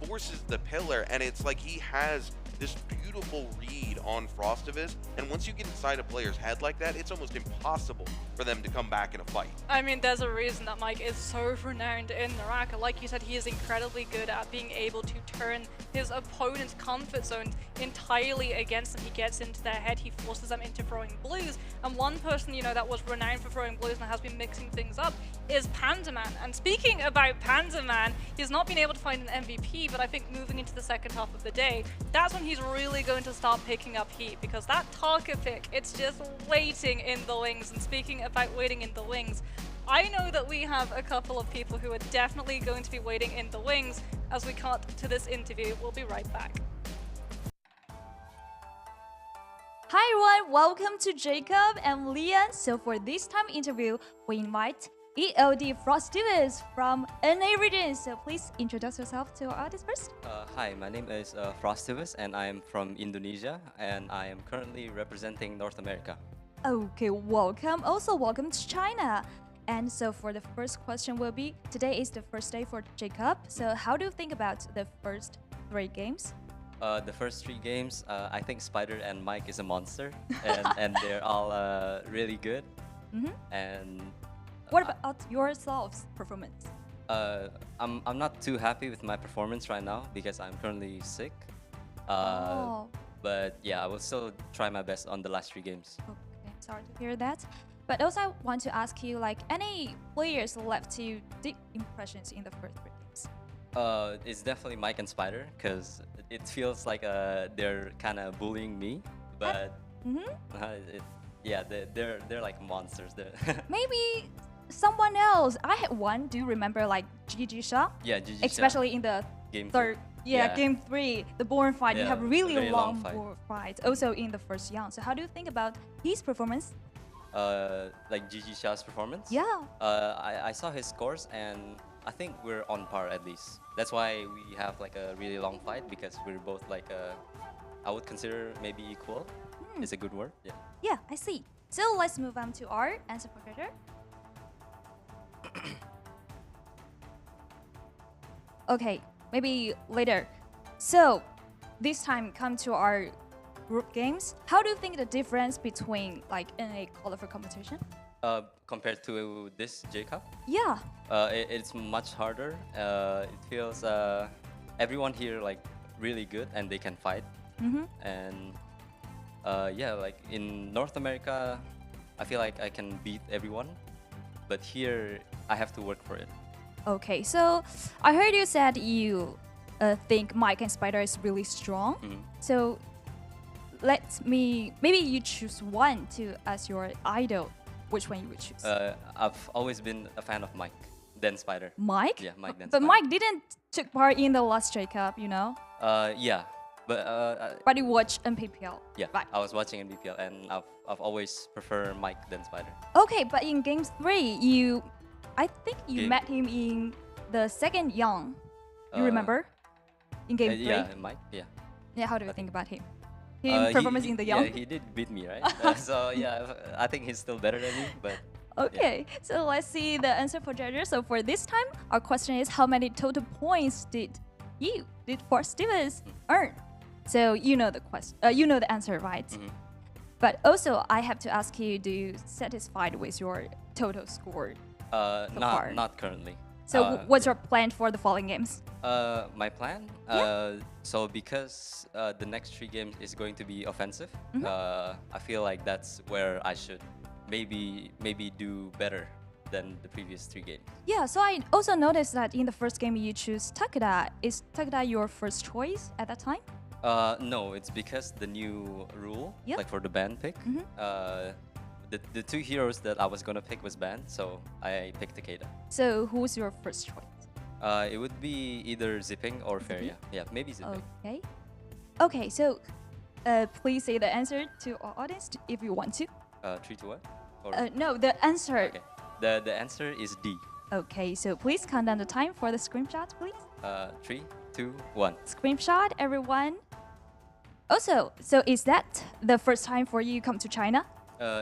forces the pillar, and it's like he has this beautiful read on Frostovis, and once you get inside a player's head like that, it's almost impossible for them to come back in a fight. I mean, there's a reason that Mike is so renowned in NARAKA. Like you said, he is incredibly good at being able to turn his opponent's comfort zones entirely against them. He gets into their head, he forces them into throwing blues, and one person, you know, that was renowned for throwing blues and has been mixing things up is Pandaman. And speaking about Pandaman, he's not been able to find an MVP, but I think moving into the second half of the day, that's when he's really going to start picking up heat, because that Tarka pick, it's just waiting in the wings. And speaking about waiting in the wings, I know that we have a couple of people who are definitely going to be waiting in the wings as we cut to this interview. We'll be right back. Hi everyone, welcome to Jacob and Leah. So for this time interview, we invite ELD Frostovis from NA region. So please introduce yourself to our audience first. Hi, my name is Frostovis and I am from Indonesia and I am currently representing North America. Okay, welcome. Also welcome to China. And so for the first question will be, today is the first day for Jacob. So how do you think about the first 3 games? The first 3 games, I think Spider and Mike is a monster and they're all really good. And what about yourself's performance? I'm not too happy with my performance right now because I'm currently sick. But yeah, I will still try my best on the last 3 games. Okay, sorry to hear that. But also I want to ask you, like, any players left you deep impressions in the first 3 games? It's definitely Mike and Spider because it feels like they're kind of bullying me, but yeah, they're like monsters. Maybe someone else. I had one. Do you remember, like, GG Sha? Yeah, GG Sha. Especially in the game third. Game 3, the Born fight. You have really long Born fight. Also in the first Yang. So how do you think about his performance? Like GG Sha's performance? Yeah. I saw his scores and I think we're on par at least. That's why we have like a really long fight, because we're both like I would consider maybe equal. Is a good word. Yeah. Yeah, I see. So let's move on to our answer professor. Okay, maybe later. So this time come to our group games. How do you think the difference between like in a colorful competition? Compared to this J Cup, Yeah. it's much harder. It feels everyone here like really good and they can fight. Mhm. And yeah, like in North America, I feel like I can beat everyone, but here I have to work for it. Okay, so I heard you said you think Mike and Spider is really strong. So maybe you choose one to as your idol. Which one you would choose? I've always been a fan of Mike, then Spider. Mike? Yeah, Mike then But Spider. Mike didn't took part in the last J Cup, you know? Yeah, but But you watch MPPL. yeah, Right. I was watching in BPL, and I've always preferred Mike than Spider. Okay, but in Game 3, I think you Game- met him in the second Young. You Uh, remember? In Game 3? Yeah, Mike. Yeah. Yeah, how do you think about him? He- Performance in the Young? Yeah, he did beat me, right? So yeah, I think he's still better than me, but. Okay, so let's see the answer for judges. So for this time, our question is how many total points did Fort Stevens earn? So you know the you know the answer, right? But also, I have to ask you: do you satisfied with your total score? So far? Not currently. So what's your plan for the following games? My plan. So because the next 3 games is going to be offensive, I feel like that's where I should maybe do better than the previous 3 games. Yeah, so I also noticed that in the first game you choose Takeda. Is Takeda your first choice at that time? No, it's because the new rule, Yeah. like for the ban pick, the 2 heroes that I was gonna pick was banned, so I picked Takeda. So who's your first choice? It would be either Zipping or Feria. Yeah, maybe Zipping. Okay. Okay, so please say the answer to our audience if you want to. 3 to what? Or No, the answer. Okay. The answer is D. Okay, so please count down the time for the screenshot, please. 3, 2, 1. Screenshot, everyone. Also, so is that the first time for you come to China?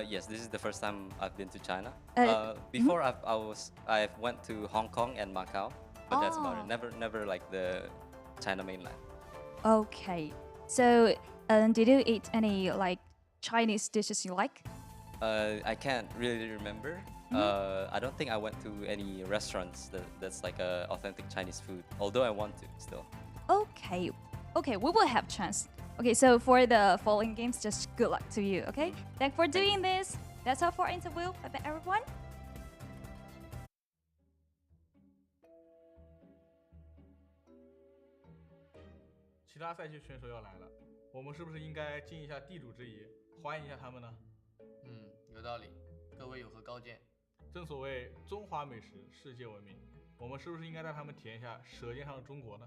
Yes, this is the first time I've been to China. Uh, Before I went to Hong Kong and Macau, but that's about it. Oh. Never like the China mainland. Okay, so did you eat any like Chinese dishes you like? I can't really remember. I don't think I went to any restaurants that's like authentic Chinese food. Although I want to still. Okay, okay, we will have chance. Okay, so for the following games, just good luck to you. Okay, thanks for doing this. That's all for our interview. Bye bye, everyone. 其他赛区选手要来了，我们是不是应该尽一下地主之谊，欢迎一下他们呢？有道理。各位有何高见？正所谓中华美食，世界闻名，我们是不是应该让他们体验一下舌尖上的中国呢？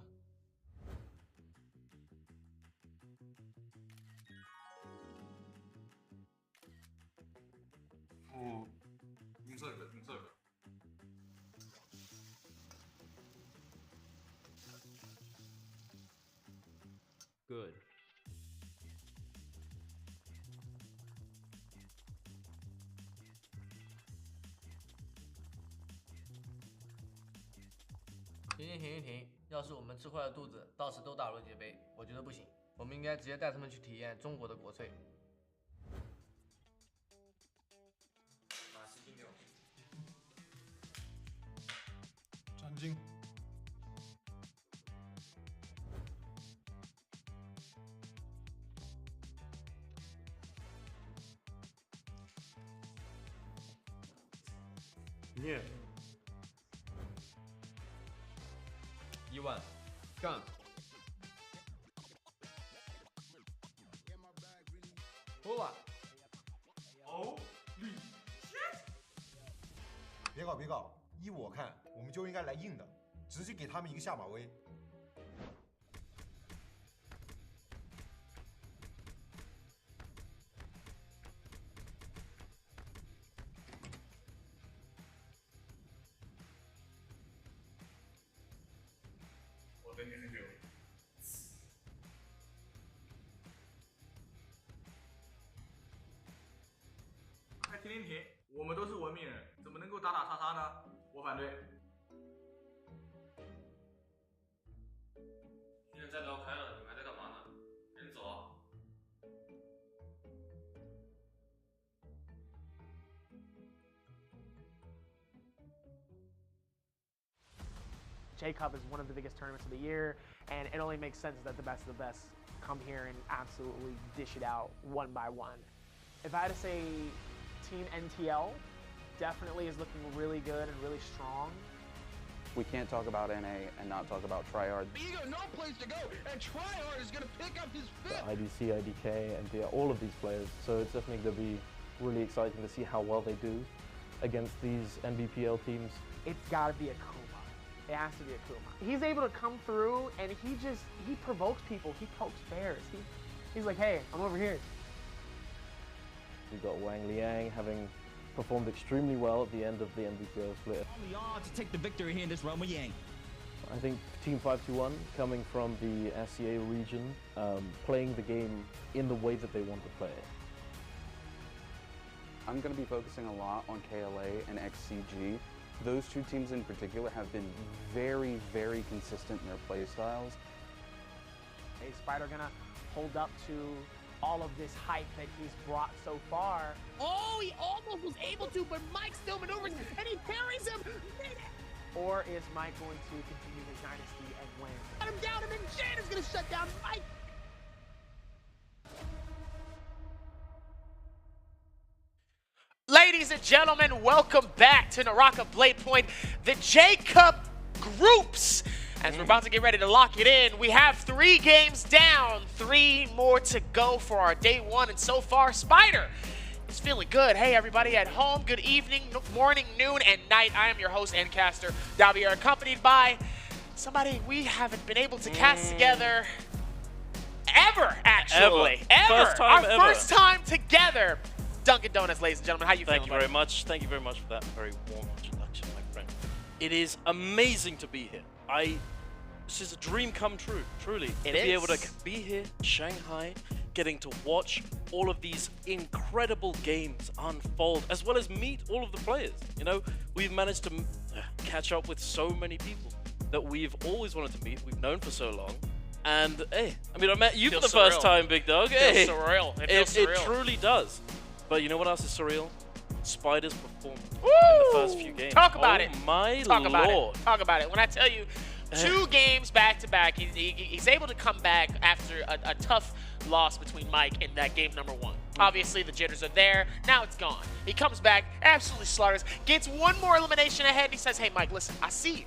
您这个，您这个。Good.停！要是我们吃坏了肚子，到时都打入界杯，我觉得不行。我们应该直接带他们去体验中国的国粹。战经。念。1万，干。过了。别搞！依我看，我们就应该来硬的，直接给他们一个下马威。我等你很久。哎，停！我们都是文明人，怎么能够打打杀杀呢？我反对。现在战斗开了，你们还在干嘛呢？赶紧走啊！ J-Cup is one of the biggest tournaments of the year, and it only makes sense that the best of the best come here and absolutely dish it out one by one. If I had to say Team NTL definitely is looking really good and really strong. We can't talk about NA and not talk about Tryhard. You got no place to go, and Tryhard is going to pick up his fifth. IDC, IDK, and all of these players. So it's definitely going to be really exciting to see how well they do against these NBPL teams. It's got to be a Kuma. It has to be a Kuma. He's able to come through, and he provokes people. He pokes bears. He's like, hey, I'm over here. We've got Wang Liang having performed extremely well at the end of the NBPL split. On the odds to take the victory here in this round with Yang. I think Team 521 coming from the SCA region, playing the game in the way that they want to play it. I'm going to be focusing a lot on KLA and XCG. Those two teams in particular have been very, very consistent in their play styles. Is Spider gonna hold up to all of this hype that he's brought so far? Oh, he almost was able to, but Mike still maneuvers and he parries him. Or is Mike going to continue his dynasty and win? Got him down, and then Jan is going to shut down Mike. Ladies and gentlemen, welcome back to NARAKA BLADEPOINT, the J-Cup groups. As we're about to get ready to lock it in, we have 3 games down, 3 more to go for our day 1, and so far, Spider is feeling good. Hey, everybody at home, good evening, morning, noon, and night. I am your host and caster, Davi, accompanied by somebody we haven't been able to cast together ever, actually. Ever. First time together. Dunkin' Donuts, ladies and gentlemen. How you feeling, Thank you very much. Thank you very much for that very warm introduction, my friend. It is amazing to be here. This is a dream come true, truly. To be able to be here, Shanghai, getting to watch all of these incredible games unfold, as well as meet all of the players. You know, we've managed to catch up with so many people that we've always wanted to meet, we've known for so long. And hey, I mean, I met you for the first time, Big Dog. It feels surreal. It feels surreal. It truly does. But you know what else is surreal? Spider's performance in the first few games. Talk about it. My Talk lord. about it. Talk about it. When I tell you, 2 games back to back, he's able to come back after a tough loss between Mike in that game number 1. Obviously, the jitters are there. Now it's gone. He comes back, absolutely slaughters, gets 1 more elimination ahead, and he says, hey, Mike, listen, I see you.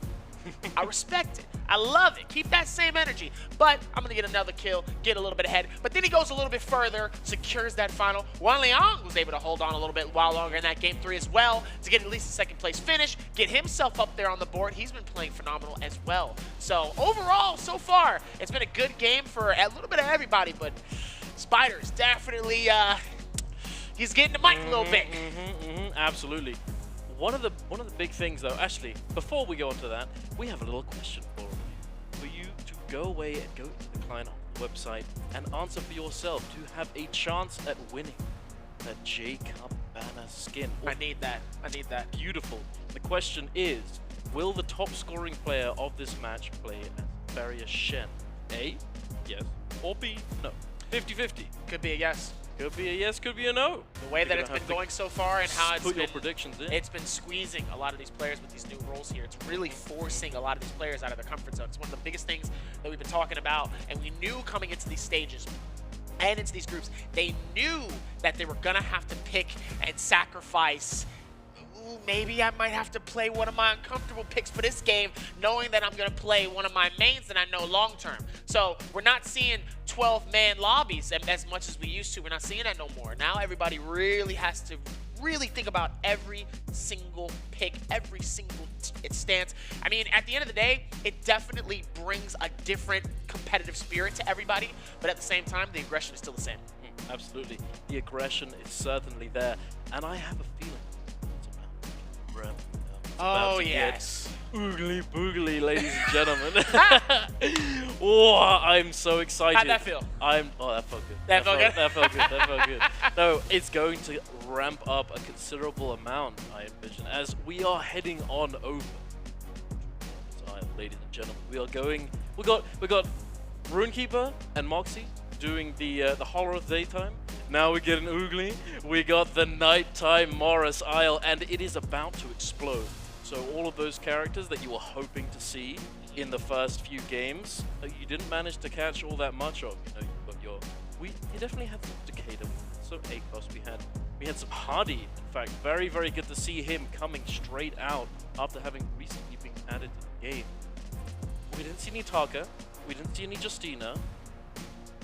I respect it. I love it. Keep that same energy. But I'm going to get another kill, get a little bit ahead. But then he goes a little bit further, secures that final. Wang Liang was able to hold on a little bit while longer in that game 3 as well to get at least a 2nd place finish, get himself up there on the board. He's been playing phenomenal as well. So overall, so far, it's been a good game for a little bit of everybody. But Spider's definitely, he's getting the mic a little bit. Absolutely. One of the big things, though, actually, before we go on to that, we have a little question for you to go away and go to the client website and answer for yourself to have a chance at winning that J-Cup banner skin. I need that. I need that. Beautiful. The question is, will the top scoring player of this match play as Barrier Shen? A, yes, or B, no. 50-50. Could be a yes. Could be a yes, could be a no. The way that it's been going so far and how put your predictions in. It's been squeezing a lot of these players with these new roles here. It's really forcing a lot of these players out of their comfort zone. It's one of the biggest things that we've been talking about, and we knew coming into these stages and into these groups, they knew that they were gonna have to pick and sacrifice. Ooh, maybe I might have to play one of my uncomfortable picks for this game, knowing that I'm gonna play one of my mains that I know long term. So we're not seeing 12-man lobbies as much as we used to. We're not seeing that no more. Now everybody really has to really think about every single pick, every single stance. I mean, at the end of the day, it definitely brings a different competitive spirit to everybody, but at the same time, the aggression is still the same. Absolutely. The aggression is certainly there, and I have a feeling it's about to yes. Oogly boogly, ladies and gentlemen. Oh, I'm so excited. How'd that feel? Oh, that felt good. That felt good? That felt good. That felt good. No, it's going to ramp up a considerable amount, I envision, as we are heading on over. So, ladies and gentlemen, we are going. We got Runekeeper and Moxie doing the Hollow daytime. Now we're getting Oogly. We got the nighttime Morris Isle, and it is about to explode. So all of those characters that you were hoping to see in the first few games, you didn't manage to catch all that much of. You know, you've got your... You definitely had some Takeda, some ACOS, we had some Hardy. In fact, very, very good to see him coming straight out after having recently been added to the game. We didn't see any Taka, we didn't see any Justina.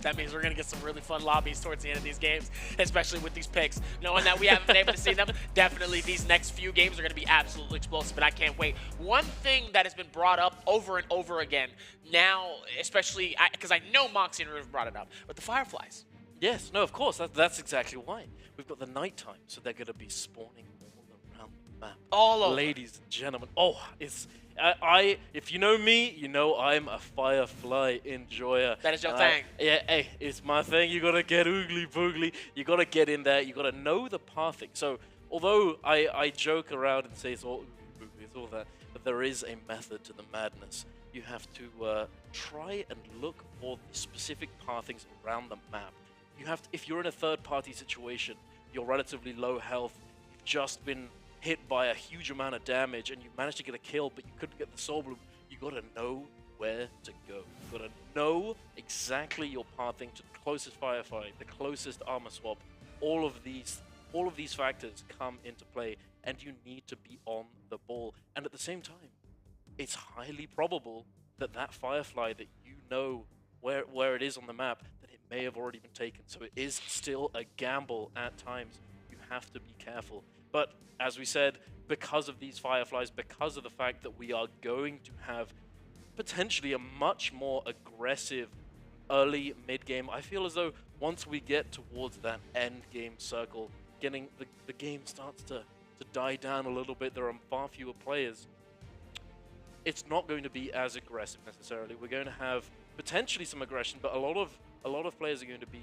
That means we're going to get some really fun lobbies towards the end of these games, especially with these picks. Knowing that we haven't been able to see them, definitely these next few games are going to be absolutely explosive, and I can't wait. One thing that has been brought up over and over again now, especially because I know Moxie and Rude brought it up, but the Fireflies. Yes, no, of course, that's exactly why. We've got the nighttime, so they're going to be spawning all around the map. All over. Ladies and gentlemen, if you know me, you know I'm a Firefly enjoyer. That is your thing. Yeah, hey, it's my thing. You gotta get oogly boogly. You gotta get in there. You gotta know the pathing. So, although I joke around and say it's all oogly boogly, it's all that, but there is a method to the madness. You have to try and look for the specific pathings around the map. You have to, if you're in a third-party situation, you're relatively low health, you've just been hit by a huge amount of damage and you managed to get a kill but you couldn't get the soul bloom, you gotta know where to go. You gotta know exactly your pathing to the closest firefight, the closest armor swap. All of these factors come into play and you need to be on the ball. And at the same time, it's highly probable that that Firefly that you know where it is on the map, that it may have already been taken. So it is still a gamble at times. You have to be careful. But as we said, because of these Fireflies, because of the fact that we are going to have potentially a much more aggressive early mid-game, I feel as though once we get towards that end game circle, the game starts to die down a little bit. There are far fewer players. It's not going to be as aggressive necessarily. We're going to have potentially some aggression, but a lot of players are going to be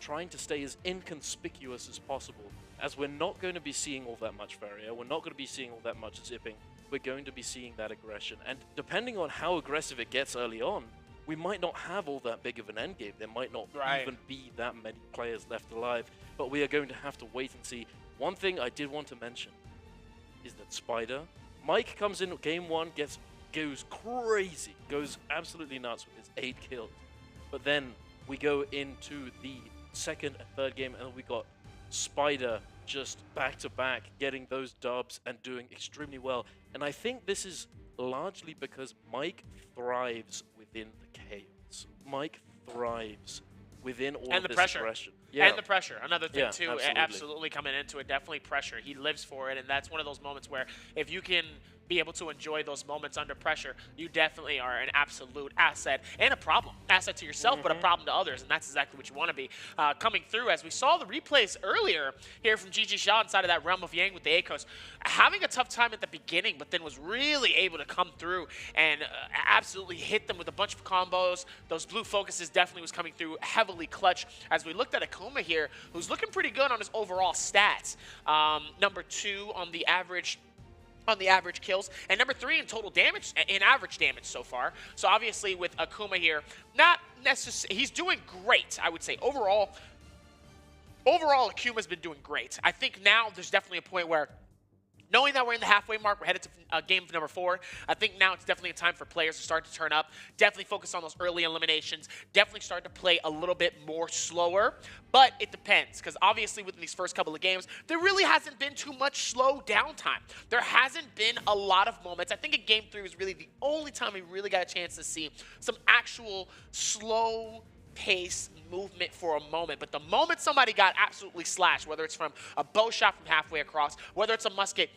trying to stay as inconspicuous as possible, as we're not going to be seeing all that much Farrier, we're not going to be seeing all that much zipping, we're going to be seeing that aggression. And depending on how aggressive it gets early on, we might not have all that big of an endgame. There might not even be that many players left alive, but we are going to have to wait and see. One thing I did want to mention is that Spider, Mike comes in game one, goes crazy, goes absolutely nuts with his 8 kills. But then we go into the second and third game and we got Spider just back to back getting those dubs and doing extremely well. And I think this is largely because Mike thrives within the chaos. Mike thrives within all of this aggression. Yeah. And the pressure. Another thing too, absolutely coming into it, definitely pressure. He lives for it, and that's one of those moments where if you can be able to enjoy those moments under pressure, you definitely are an absolute asset and a problem. Asset to yourself, but a problem to others, and that's exactly what you want to be. Coming through, as we saw the replays earlier here from GG Shaw inside of that realm of Yang with the ACOS, having a tough time at the beginning, but then was really able to come through and absolutely hit them with a bunch of combos. Those blue focuses definitely was coming through heavily clutch. As we looked at Akuma here, who's looking pretty good on his overall stats. Number 2 on the average kills, and number 3 in total damage, in average damage so far. So obviously with Akuma here, not necessarily, he's doing great, I would say. Overall, Akuma's been doing great. I think now there's definitely a point where, knowing that we're in the halfway mark, we're headed to game number 4, I think now it's definitely a time for players to start to turn up, definitely focus on those early eliminations, definitely start to play a little bit more slower, but it depends, because obviously within these first couple of games, there really hasn't been too much slow downtime. There hasn't been a lot of moments. I think in game 3 was really the only time we really got a chance to see some actual slow pace movement for a moment. But the moment somebody got absolutely slashed, whether it's from a bow shot from halfway across, whether it's a musket,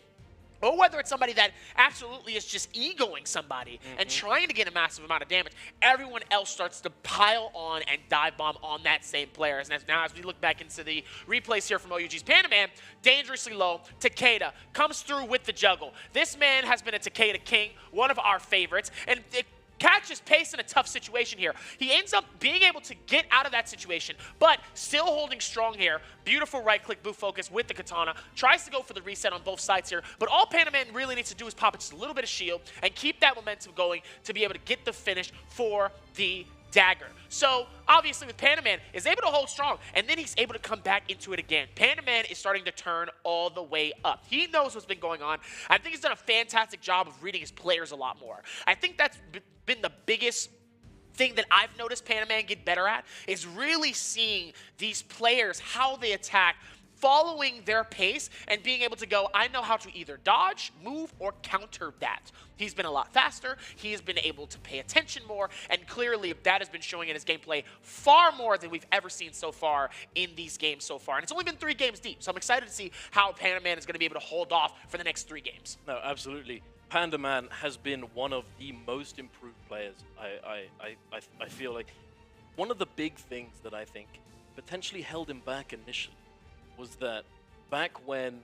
or whether it's somebody that absolutely is just egoing somebody and trying to get a massive amount of damage, everyone else starts to pile on and dive bomb on that same player. And now as we look back into the replays here from OUG's Panda Man, dangerously low, Takeda comes through with the juggle. This man has been a Takeda king, one of our favorites, and it catches pace in a tough situation here. He ends up being able to get out of that situation, but still holding strong here. Beautiful right-click boot focus with the katana. Tries to go for the reset on both sides here, but all Panda Man really needs to do is pop just a little bit of shield and keep that momentum going to be able to get the finish for the dagger. So obviously with Panaman is able to hold strong, and then he's able to come back into it again. Panaman is starting to turn all the way up. He knows what's been going on. I think he's done a fantastic job of reading his players a lot more. I think that's been the biggest thing that I've noticed Panaman get better at, is really seeing these players, how they attack, following their pace and being able to go, I know how to either dodge, move, or counter that. He's been a lot faster, he has been able to pay attention more, and clearly that has been showing in his gameplay far more than we've ever seen so far in these games so far. And it's only been 3 games deep, so I'm excited to see how Panaman is going to be able to hold off for the next 3 games. No, absolutely. Pandaman has been one of the most improved players. I feel like one of the big things that I think potentially held him back initially was that back when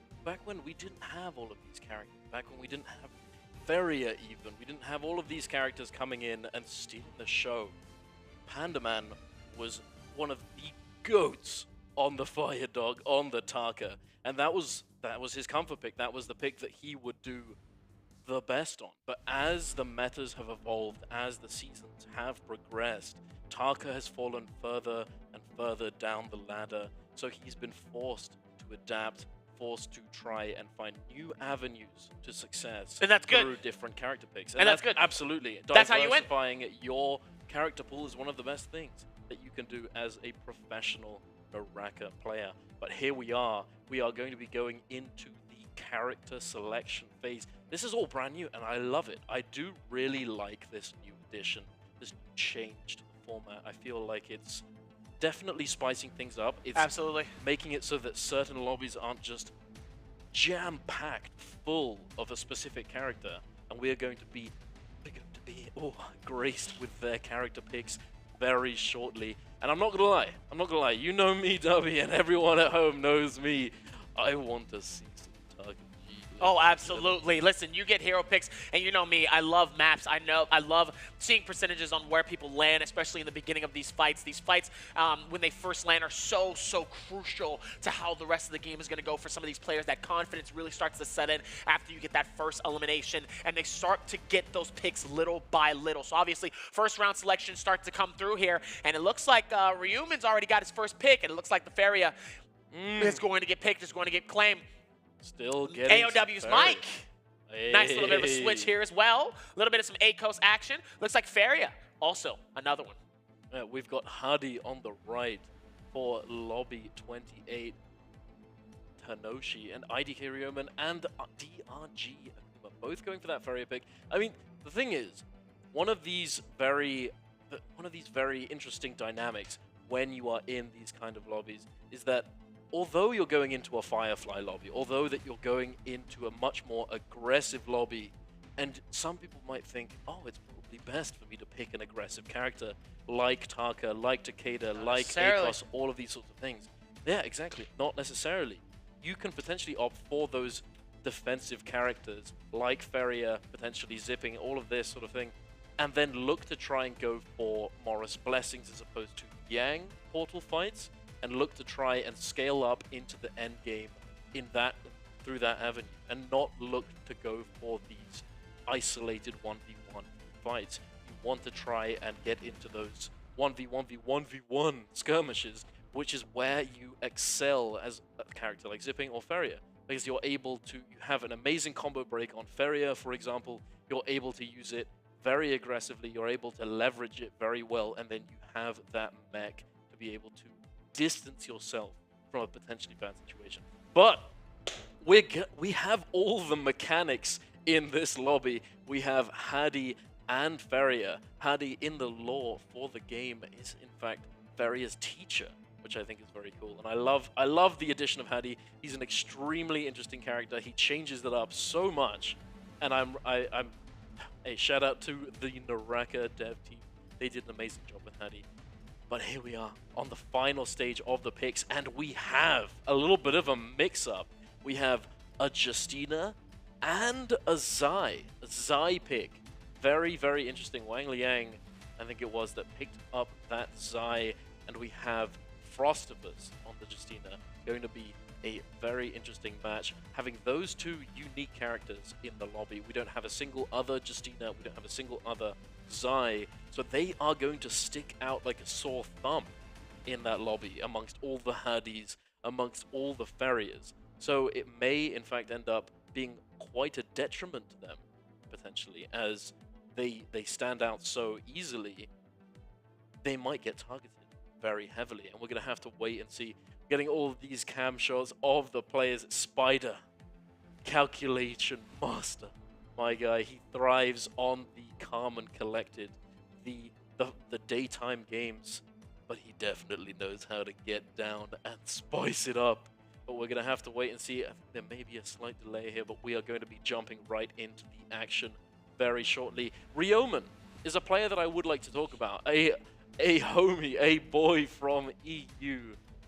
we didn't have all of these characters, back when we didn't have Feria even, we didn't have all of these characters coming in and stealing the show, Pandaman was one of the goats on the Fire Dog, on the Taka, and that was his comfort pick. That was the pick that he would do the best on. But as the metas have evolved, as the seasons have progressed, Taka has fallen further and further down the ladder, so he's been forced to adapt, forced to try and find new avenues to success. And that's good. Through different character picks. And that's good. Absolutely. That's how you win. Diversifying your character pool is one of the best things that you can do as a professional NARAKA player. But here we are going to be going into the character selection phase. This is all brand new, and I love it. I do really like this new addition, this changed format. I feel like it's definitely spicing things up. It's absolutely making it so that certain lobbies aren't just jam-packed full of a specific character, and we're going to be graced with their character picks very shortly. And I'm not gonna lie, you know me, Dubby, and everyone at home knows me. I want to see some Target. Oh, absolutely. Listen, you get hero picks, and you know me, I love maps. I love seeing percentages on where people land, especially in the beginning of these fights. These fights, when they first land, are so crucial to how the rest of the game is going to go for some of these players. That confidence really starts to set in after you get that first elimination, and they start to get those picks little by little. So obviously, first round selection starts to come through here, and it looks like Ryuman's already got his first pick, and it looks like the Feria is going to get picked, is going to get claimed. Still getting AOW's Mike. Nice little bit of a switch here as well. A little bit of some A-Coast action. Looks like Feria, also another one. Yeah, we've got Hadi on the right for Lobby 28. Tanoshi and IDK Ryoman and DRG Akuma both going for that Feria pick. I mean, the thing is, one of these very interesting dynamics when you are in these kind of lobbies is that although you're going into a Firefly lobby, although that you're going into a much more aggressive lobby, and some people might think, oh, it's probably best for me to pick an aggressive character like Taka, like Takeda, like ACOS, all of these sorts of things. Yeah, exactly. Not necessarily. You can potentially opt for those defensive characters like Feria, potentially zipping, all of this sort of thing, and then look to try and go for Morris Blessings as opposed to Yang portal fights, and look to try and scale up into the end game through that avenue, and not look to go for these isolated 1v1 fights. You want to try and get into those 1v1 skirmishes, which is where you excel as a character like Zipping or Feria, because you have an amazing combo break on Feria, for example. You're able to use it very aggressively, you're able to leverage it very well, and then you have that mech to be able to distance yourself from a potentially bad situation. But we have all the mechanics in this lobby. We have Hadi and Feria. Hadi, in the lore for the game, is in fact Feria's teacher, which I think is very cool. And I love the addition of Hadi. He's an extremely interesting character. He changes it up so much, and I'm hey, shout out to the NARAKA dev team. They did an amazing job with Hadi. But here we are on the final stage of the picks, and we have a little bit of a mix-up. We have a Justina and a Zai pick. Very, very interesting. Wang Liang, I think it was, that picked up that Zai, and we have Frostivus on the Justina, going to be a very interesting match. Having those two unique characters in the lobby, we don't have a single other Justina, we don't have a single other Zai, so they are going to stick out like a sore thumb in that lobby amongst all the Hadis, amongst all the Farriers. So it may in fact end up being quite a detriment to them, potentially, as they stand out so easily. They might get targeted very heavily, and we're going to have to wait and see. Getting all of these cam shots of the players. Spider, calculation master. My guy, he thrives on the calm and collected, the daytime games, but he definitely knows how to get down and spice it up. But we're going to have to wait and see. I think there may be a slight delay here, but we are going to be jumping right into the action very shortly. Ryoman is a player that I would like to talk about. A homie, a boy from EU.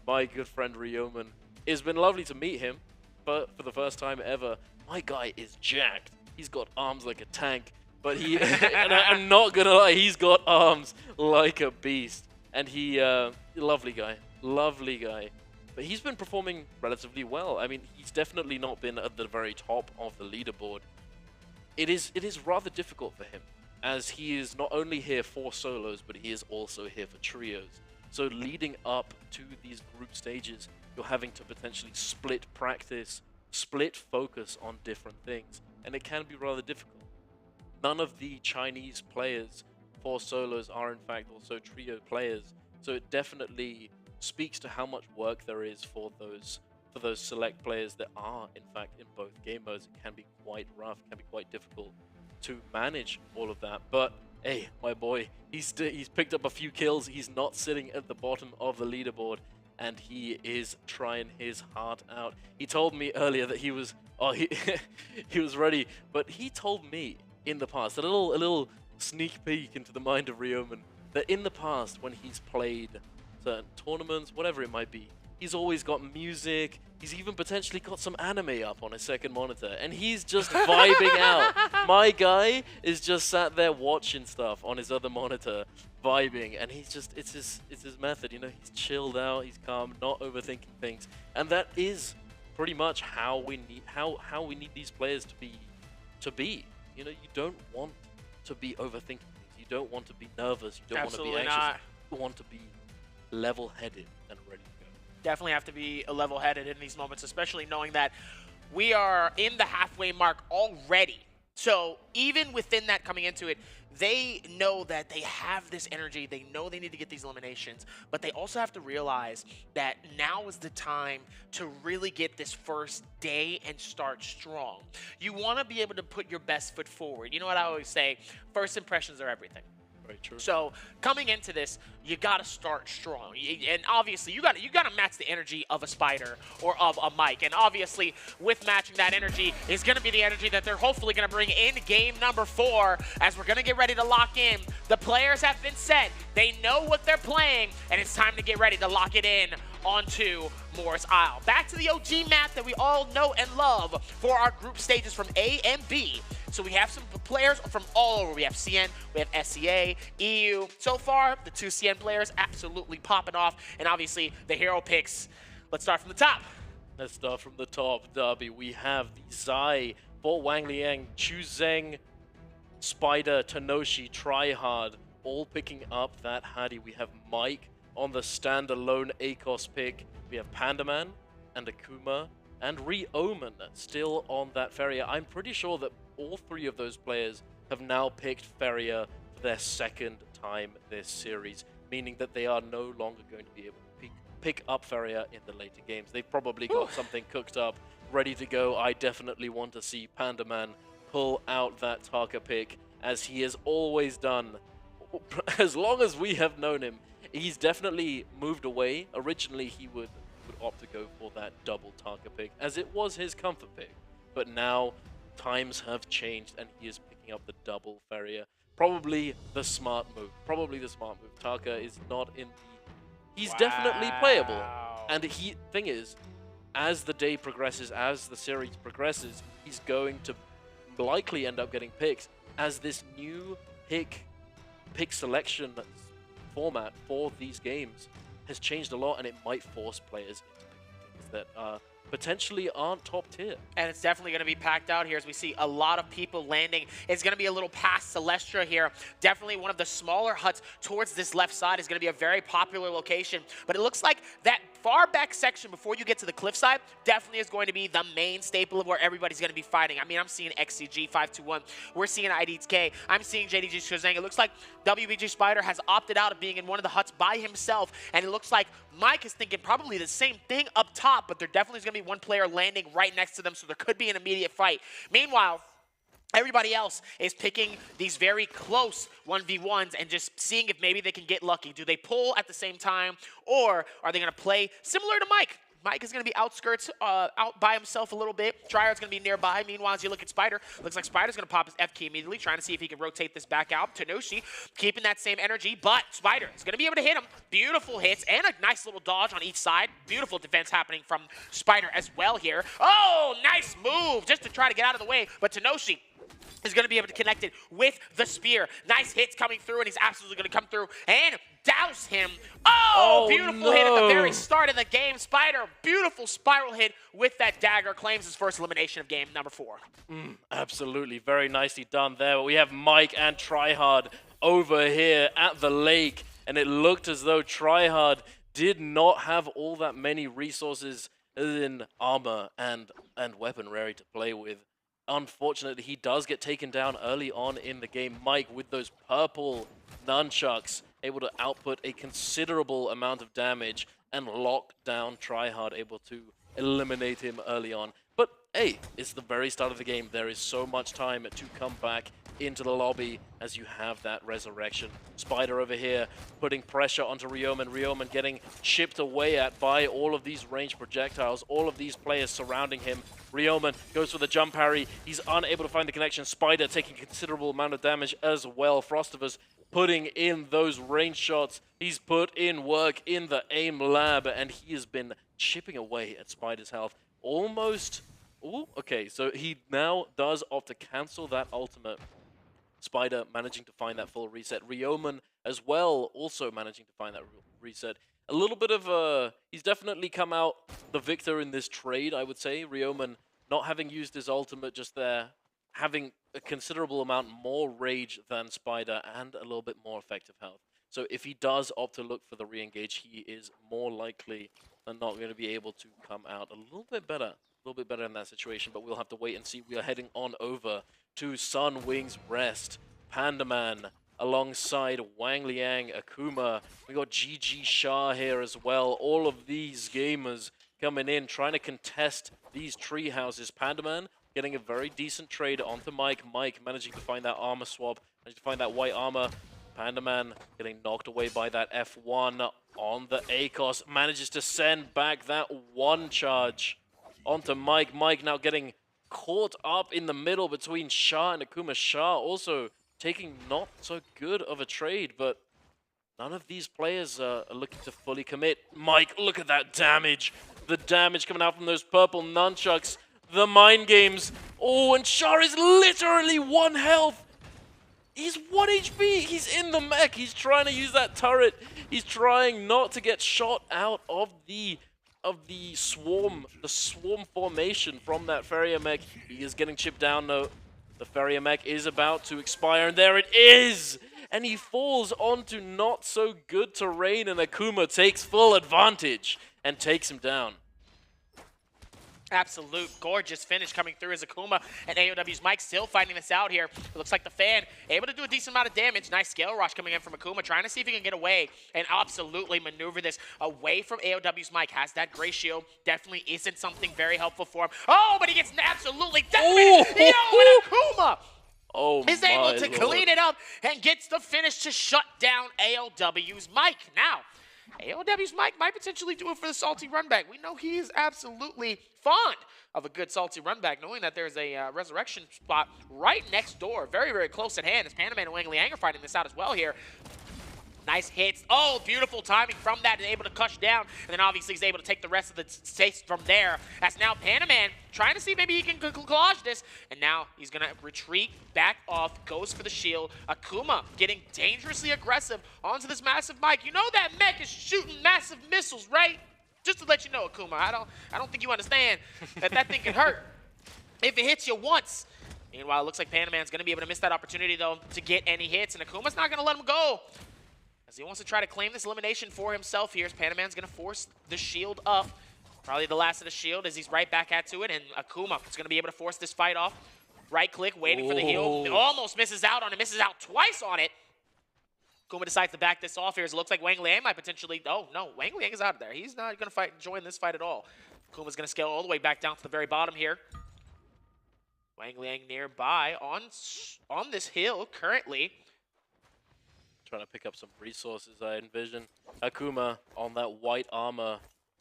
My good friend Ryoman. It's been lovely to meet him, but for the first time ever, my guy is jacked. He's got arms like a tank, but he, and I'm not gonna lie, he's got arms like a beast. And he, lovely guy. But he's been performing relatively well. I mean, he's definitely not been at the very top of the leaderboard. It is rather difficult for him, as he is not only here for solos, but he is also here for trios. So leading up to these group stages, you're having to potentially split practice, split focus on different things, and it can be rather difficult. None of the Chinese players for solos are in fact also trio players, so it definitely speaks to how much work there is for those select players that are in fact in both game modes. It can be quite rough, can be quite difficult to manage all of that. But hey, my boy, he's picked up a few kills. He's not sitting at the bottom of the leaderboard, and he is trying his heart out. He told me earlier that he was he was ready, but he told me in the past, a little sneak peek into the mind of Ryoman, that in the past when he's played certain tournaments, whatever it might be, he's always got music. He's even potentially got some anime up on his second monitor, and he's just vibing out. My guy is just sat there watching stuff on his other monitor, vibing, and he's just, it's his method, you know. He's chilled out, he's calm, not overthinking things, and that is pretty much how we need these players to be. You know, you don't want to be overthinking things. You don't want to be nervous. You don't want to be anxious. Not. You want to be level-headed and ready to go. Definitely have to be level-headed in these moments, especially knowing that we are in the halfway mark already. So even within that, coming into it, they know that they have this energy. They know they need to get these eliminations, but they also have to realize that now is the time to really get this first day and start strong. You want to be able to put your best foot forward. You know what I always say? First impressions are everything. Very true. So coming into this, you got to start strong, and obviously you got to match the energy of a Spider or of a Mike, and obviously with matching that energy is going to be the energy that they're hopefully going to bring in game number 4, as we're going to get ready to lock in. The players have been set, they know what they're playing, and it's time to get ready to lock it in onto Morris Isle. Back to the OG map that we all know and love for our group stages from A and B. So we have some players from all over. We have CN, we have SCA, EU. So far, the 2 CN players absolutely popping off, and obviously the hero picks. Let's start from the top. Let's start from the top, Derby. We have the Zai, for Wang Liang, Chu Zheng, Spider, Tanoshi, Tryhard, all picking up that Hadi. We have Mike on the standalone ACOS pick. We have Pandaman and Akuma and Ryoman still on that Ferrier. I'm pretty sure that all 3 of those players have now picked Ferrier for their second time this series, meaning that they are no longer going to be able to pick up Ferrier in the later games. They've probably got something cooked up, ready to go. I definitely want to see Pandaman pull out that Taka pick, as he has always done. As long as we have known him, he's definitely moved away. Originally, he would opt to go for that double Taka pick, as it was his comfort pick. But now, times have changed, and he is picking up the double Ferrier. Probably the smart move. Taka is not in the... He's definitely playable. And thing is, as the day progresses, as the series progresses, he's going to likely end up getting picks, as this new pick selection format for these games has changed a lot, and it might force players into picking things that are potentially aren't top tier. And it's definitely going to be packed out here as we see a lot of people landing. It's going to be a little past Celestra here. Definitely one of the smaller huts towards this left side is going to be a very popular location. But it looks like that far back section before you get to the cliffside definitely is going to be the main staple of where everybody's going to be fighting. I mean, I'm seeing XCG 521. We're seeing IDK. I'm seeing JDG Shazang. It looks like WBG Spider has opted out of being in one of the huts by himself. And it looks like Mike is thinking probably the same thing up top, but there definitely is going to be one player landing right next to them, so there could be an immediate fight. Meanwhile, everybody else is picking these very close 1v1s and just seeing if maybe they can get lucky. Do they pull at the same time, or are they going to play similar to Mike? Mike is going to be outskirts, out by himself a little bit. Tryhard's going to be nearby. Meanwhile, as you look at Spider, looks like Spider's going to pop his F key immediately, trying to see if he can rotate this back out. Tenoshi keeping that same energy, but Spider is going to be able to hit him. Beautiful hits and a nice little dodge on each side. Beautiful defense happening from Spider as well here. Oh, nice move just to try to get out of the way, but Tenoshi is going to be able to connect it with the spear. Nice hits coming through, and he's absolutely going to come through and douse him. Oh, beautiful hit at the very start of the game. Spider, beautiful spiral hit with that dagger, claims his first elimination of game number 4. Absolutely, very nicely done there. We have Mike and Tryhard over here at the lake, and it looked as though Tryhard did not have all that many resources in armor and weaponry to play with. Unfortunately, he does get taken down early on in the game. Mike, with those purple nunchucks, able to output a considerable amount of damage and lock down Tryhard, able to eliminate him early on. But hey, it's the very start of the game. There is so much time to come back into the lobby as you have that resurrection. Spider over here putting pressure onto Ryomen. Ryomen getting chipped away at by all of these ranged projectiles, all of these players surrounding him. Ryomen goes for the jump parry. He's unable to find the connection. Spider taking considerable amount of damage as well. Frostivus putting in those range shots. He's put in work in the aim lab, and he has been chipping away at Spider's health. Almost... Ooh, okay, so he now does opt to cancel that ultimate. Spider managing to find that full reset. Ryomen as well, also managing to find that reset. A little bit of a... He's definitely come out the victor in this trade, I would say. Ryomen not having used his ultimate just there, having a considerable amount more rage than Spider and a little bit more effective health. So if he does opt to look for the re-engage, he is more likely than not going to be able to come out a little bit better. A little bit better in that situation, but we'll have to wait and see. We are heading on over to Sunwing's Rest. Pandaman alongside Wang Liang, Akuma. We got GG Shah here as well. All of these gamers coming in, trying to contest these tree houses. Pandaman getting a very decent trade onto Mike. Mike managing to find that armor swap, managing to find that white armor. Pandaman getting knocked away by that F1 on the ACOS. Manages to send back that one charge onto Mike. Mike now getting caught up in the middle between Shah and Akuma. Shah also taking not so good of a trade, but none of these players are looking to fully commit. Mike, look at that damage. The damage coming out from those purple nunchucks. The mind games. Oh, and Shah is literally 1 health. He's 1 HP. He's in the mech. He's trying to use that turret. He's trying not to get shot out of the swarm formation from that Farrier mech. He is getting chipped down though. The Farrier mech is about to expire, and there it is! And he falls onto not so good terrain, and Akuma takes full advantage and takes him down. Absolute gorgeous finish coming through as Akuma and AOW's Mike still fighting this out here. It looks like the fan able to do a decent amount of damage. Nice scale rush coming in from Akuma, trying to see if he can get away and absolutely maneuver this away from AOW's Mike. Has that gray shield. Definitely isn't something very helpful for him. Oh, but he gets absolutely decimated. Yo, and Akuma is able to clean it up and gets the finish to shut down AOW's Mike. Now, AOW's Mike might potentially do it for the salty run back. We know he is absolutely fond of a good salty run back, knowing that there's a resurrection spot right next door, very, very close at hand, as Pandaman and Wang Liang are fighting this out as well here. Nice hits. Oh, beautiful timing from that, and able to cush down. And then obviously he's able to take the rest of the states from there. That's now Pandaman trying to see maybe he can collage this. And now he's going to retreat, back off, goes for the shield. Akuma getting dangerously aggressive onto this massive Mike. You know that mech is shooting massive missiles, right? Just to let you know, Akuma, I don't think you understand that thing can hurt if it hits you once. Meanwhile, it looks like Panaman's going to be able to miss that opportunity, though, to get any hits, and Akuma's not going to let him go, as he wants to try to claim this elimination for himself here, as Panaman's going to force the shield up. Probably the last of the shield as he's right back at to it, and Akuma is going to be able to force this fight off. Right click, waiting for the heal. Almost misses out on it, misses out twice on it. Akuma decides to back this off here, as it looks like Wang Liang might potentially... Oh, no, Wang Liang is out of there. He's not going to join this fight at all. Akuma's going to scale all the way back down to the very bottom here. Wang Liang nearby on this hill currently. Trying to pick up some resources, I envision. Akuma on that white armor.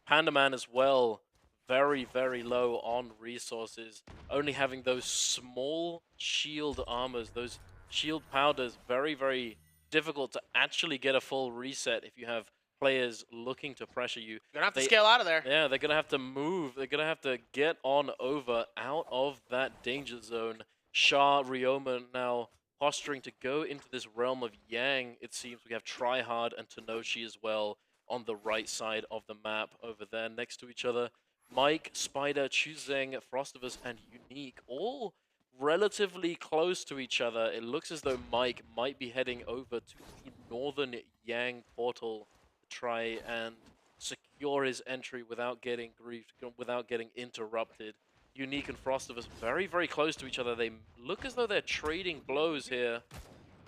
Pandaman as well, very, very low on resources. Only having those small shield armors, those shield powders, very, very difficult to actually get a full reset if you have players looking to pressure you. You're gonna have to scale out of there. Yeah, they're gonna have to move. They're gonna have to get on over out of that danger zone. Shah, Ryoma now posturing to go into this realm of Yang. It seems we have Tryhard and Tenoshi as well on the right side of the map over there next to each other. Mike, Spider, Chuzeng, Frostivus, and Unique all relatively close to each other. It looks as though Mike might be heading over to the northern Yang portal to try and secure his entry without getting griefed, without getting interrupted. Unique and Frostivus very, very close to each other. They look as though they're trading blows here.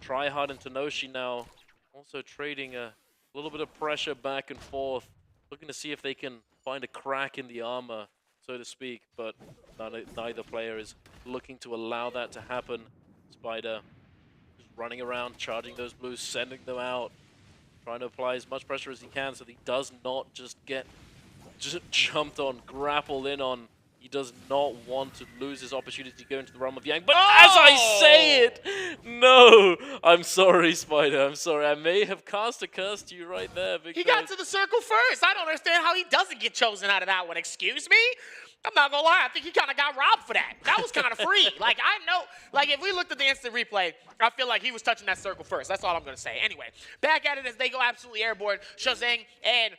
Tryhard and Tenoshi now also trading a little bit of pressure back and forth, looking to see if they can find a crack in the armor, so to speak, but neither player is looking to allow that to happen. Spider just running around, charging those blues, sending them out, trying to apply as much pressure as he can so that he does not just get jumped on, grappled in on. He does not want to lose his opportunity to go into the realm of Yang. But as I say it, no! I'm sorry, Spider. I'm sorry. I may have cast a curse to you right there. He got to the circle first. I don't understand how he doesn't get chosen out of that one. Excuse me? I'm not gonna lie. I think he kind of got robbed for that. That was kind of free. Like, I know. Like, if we looked at the instant replay, I feel like he was touching that circle first. That's all I'm gonna say. Anyway, back at it as they go absolutely airborne. Shozeng and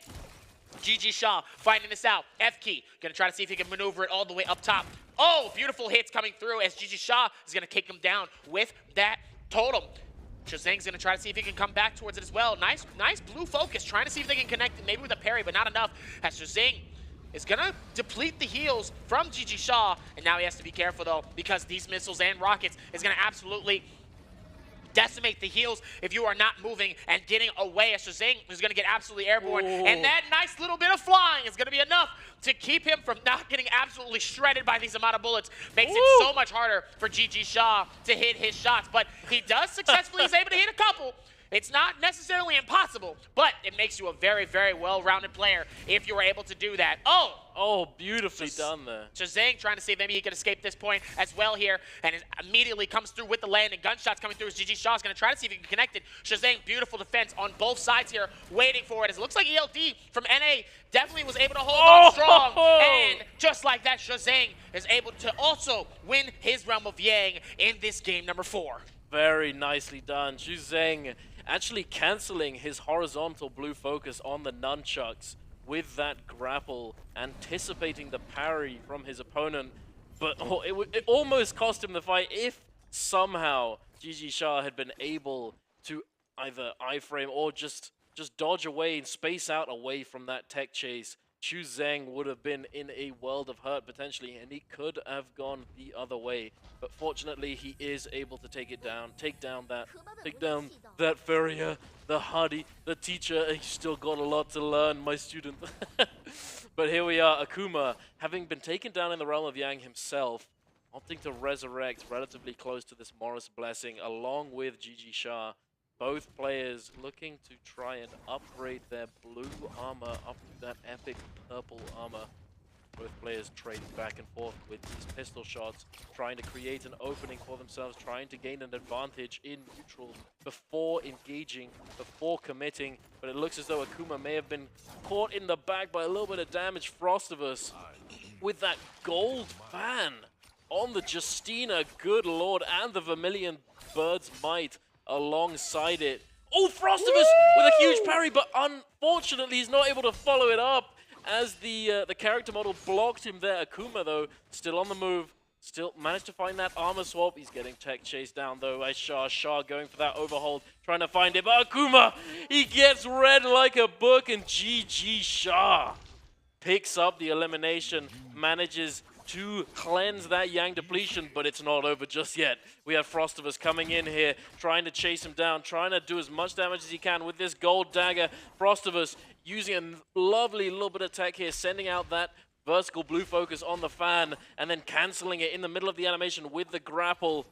GG Shaw fighting this out. F-Key gonna try to see if he can maneuver it all the way up top. Oh, beautiful hits coming through as GG Shaw is gonna kick him down with that totem. Shazeng's gonna try to see if he can come back towards it as well. Nice blue focus, trying to see if they can connect it, maybe with a parry, but not enough. As Shazeng is gonna deplete the heals from GG Shaw, and now he has to be careful though, because these missiles and rockets is gonna absolutely decimate the heals if you are not moving and getting away. As Shazeng is going to get absolutely airborne. Ooh. And that nice little bit of flying is going to be enough to keep him from not getting absolutely shredded by these amount of bullets. Makes it so much harder for GG Shaw to hit his shots. But he does successfully, he's able to hit a couple. It's not necessarily impossible, but it makes you a very, very well-rounded player if you were able to do that. Oh, beautifully done there. Shazeng trying to see if maybe he can escape this point as well here, and it immediately comes through with the landing. Gunshots coming through as GG Shaw is going to try to see if he can connect it. Shazeng, beautiful defense on both sides here, waiting for it. As it looks like ELD from NA definitely was able to hold on strong, and just like that, Shazeng is able to also win his Realm of Yang in this game number 4. Very nicely done. Shuzeng actually cancelling his horizontal blue focus on the nunchucks with that grapple, anticipating the parry from his opponent. But it almost cost him the fight if somehow GG Shaw had been able to either iframe or just dodge away and space out away from that tech chase. Shuzeng would have been in a world of hurt potentially, and he could have gone the other way. But fortunately, he is able to take down that Furrier, the Hardy, the teacher. He's still got a lot to learn, my student. But here we are, Akuma, having been taken down in the realm of Yang himself, opting to resurrect relatively close to this Morris Blessing, along with GG Shaw. Both players looking to try and upgrade their blue armor up to that epic purple armor. Both players trading back and forth with these pistol shots, trying to create an opening for themselves, trying to gain an advantage in neutral before engaging, before committing. But it looks as though Akuma may have been caught in the back by a little bit of damage. Frostivus with that gold fan on the Justina, good lord, and the Vermilion Bird's Might alongside it. Oh, Frostivus with a huge parry, but unfortunately he's not able to follow it up as the character model blocked him there. Akuma, though, still on the move. Still managed to find that armor swap. He's getting tech chased down, though, by Shah. Shah going for that overhold, trying to find him. But Akuma, he gets read like a book, and GG Shah picks up the elimination, manages to cleanse that Yang depletion, but it's not over just yet. We have Frostivus coming in here, trying to chase him down, trying to do as much damage as he can with this gold dagger. Frostivus using a lovely little bit of tech here, sending out that vertical blue focus on the fan, and then canceling it in the middle of the animation with the grapple,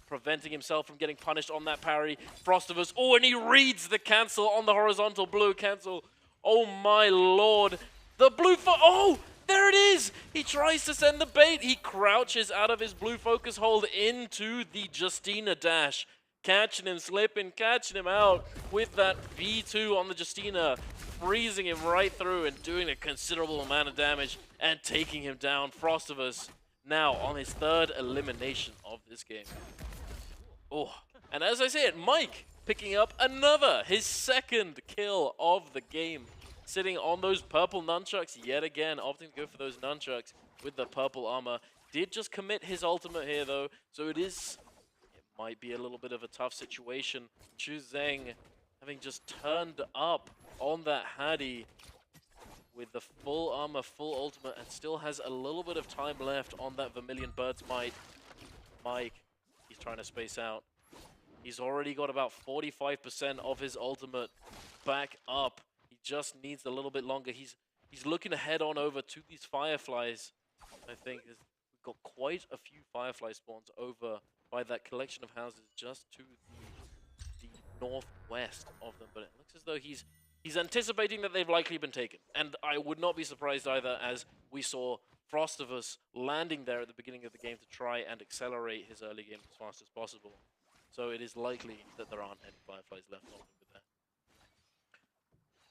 preventing himself from getting punished on that parry. Frostivus, oh, and he reads the cancel on the horizontal blue cancel. Oh my lord. The blue oh, there it is! He tries to send the bait. He crouches out of his blue focus hold into the Justina dash. Catching him slipping, catching him out with that V2 on the Justina, freezing him right through and doing a considerable amount of damage and taking him down. Frostivus now on his third elimination of this game. Oh, and as I said, Mike picking up his second kill of the game. Sitting on those purple nunchucks yet again, opting to go for those nunchucks with the purple armor. Did just commit his ultimate here though, so it might be a little bit of a tough situation. Chu Zheng having just turned up on that Hadi with the full armor, full ultimate, and still has a little bit of time left on that Vermilion Bird's Might. Mike, he's trying to space out. He's already got about 45% of his ultimate back up. He just needs a little bit longer. He's looking to head on over to these Fireflies. I think we've got quite a few Firefly spawns over by that collection of houses just to the northwest of them. But it looks as though he's anticipating that they've likely been taken. And I would not be surprised either, as we saw Frostivus landing there at the beginning of the game to try and accelerate his early game as fast as possible. So it is likely that there aren't any Fireflies left on over there.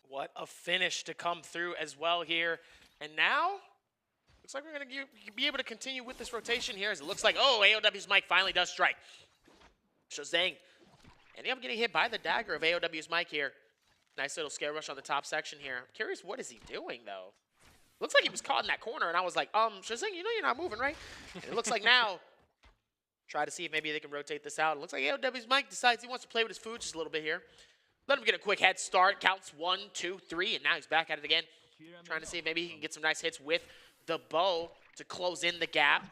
What a finish to come through as well here. And now, looks like we're going to be able to continue with this rotation here, as it looks like, oh, AOW's Mike finally does strike. Shazang ending up getting hit by the dagger of AOW's Mike here. Nice little scare rush on the top section here. I'm curious, what is he doing, though? Looks like he was caught in that corner, and I was like, Shazang, you know you're not moving, right? And it looks like now, try to see if maybe they can rotate this out. It looks like AOW's Mike decides he wants to play with his food just a little bit here. Let him get a quick head start. Counts 1, 2, 3, and now he's back at it again. Trying to see if maybe he can get some nice hits with the bow to close in the gap.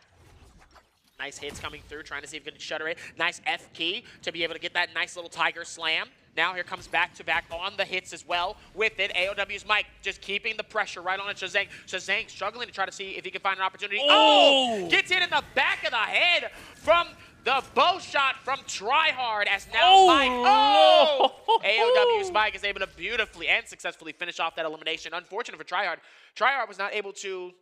Nice hits coming through, trying to see if he can shutter it. Nice F key to be able to get that nice little tiger slam. Now here comes back-to-back on the hits as well with it. AOW's Mike just keeping the pressure right on it. Shazang. Shazang struggling to try to see if he can find an opportunity. Oh! Gets hit in the back of the head from the bow shot from Tryhard, as now Mike. Oh! AOW's Mike is able to beautifully and successfully finish off that elimination. Unfortunate for Tryhard. Tryhard was not able to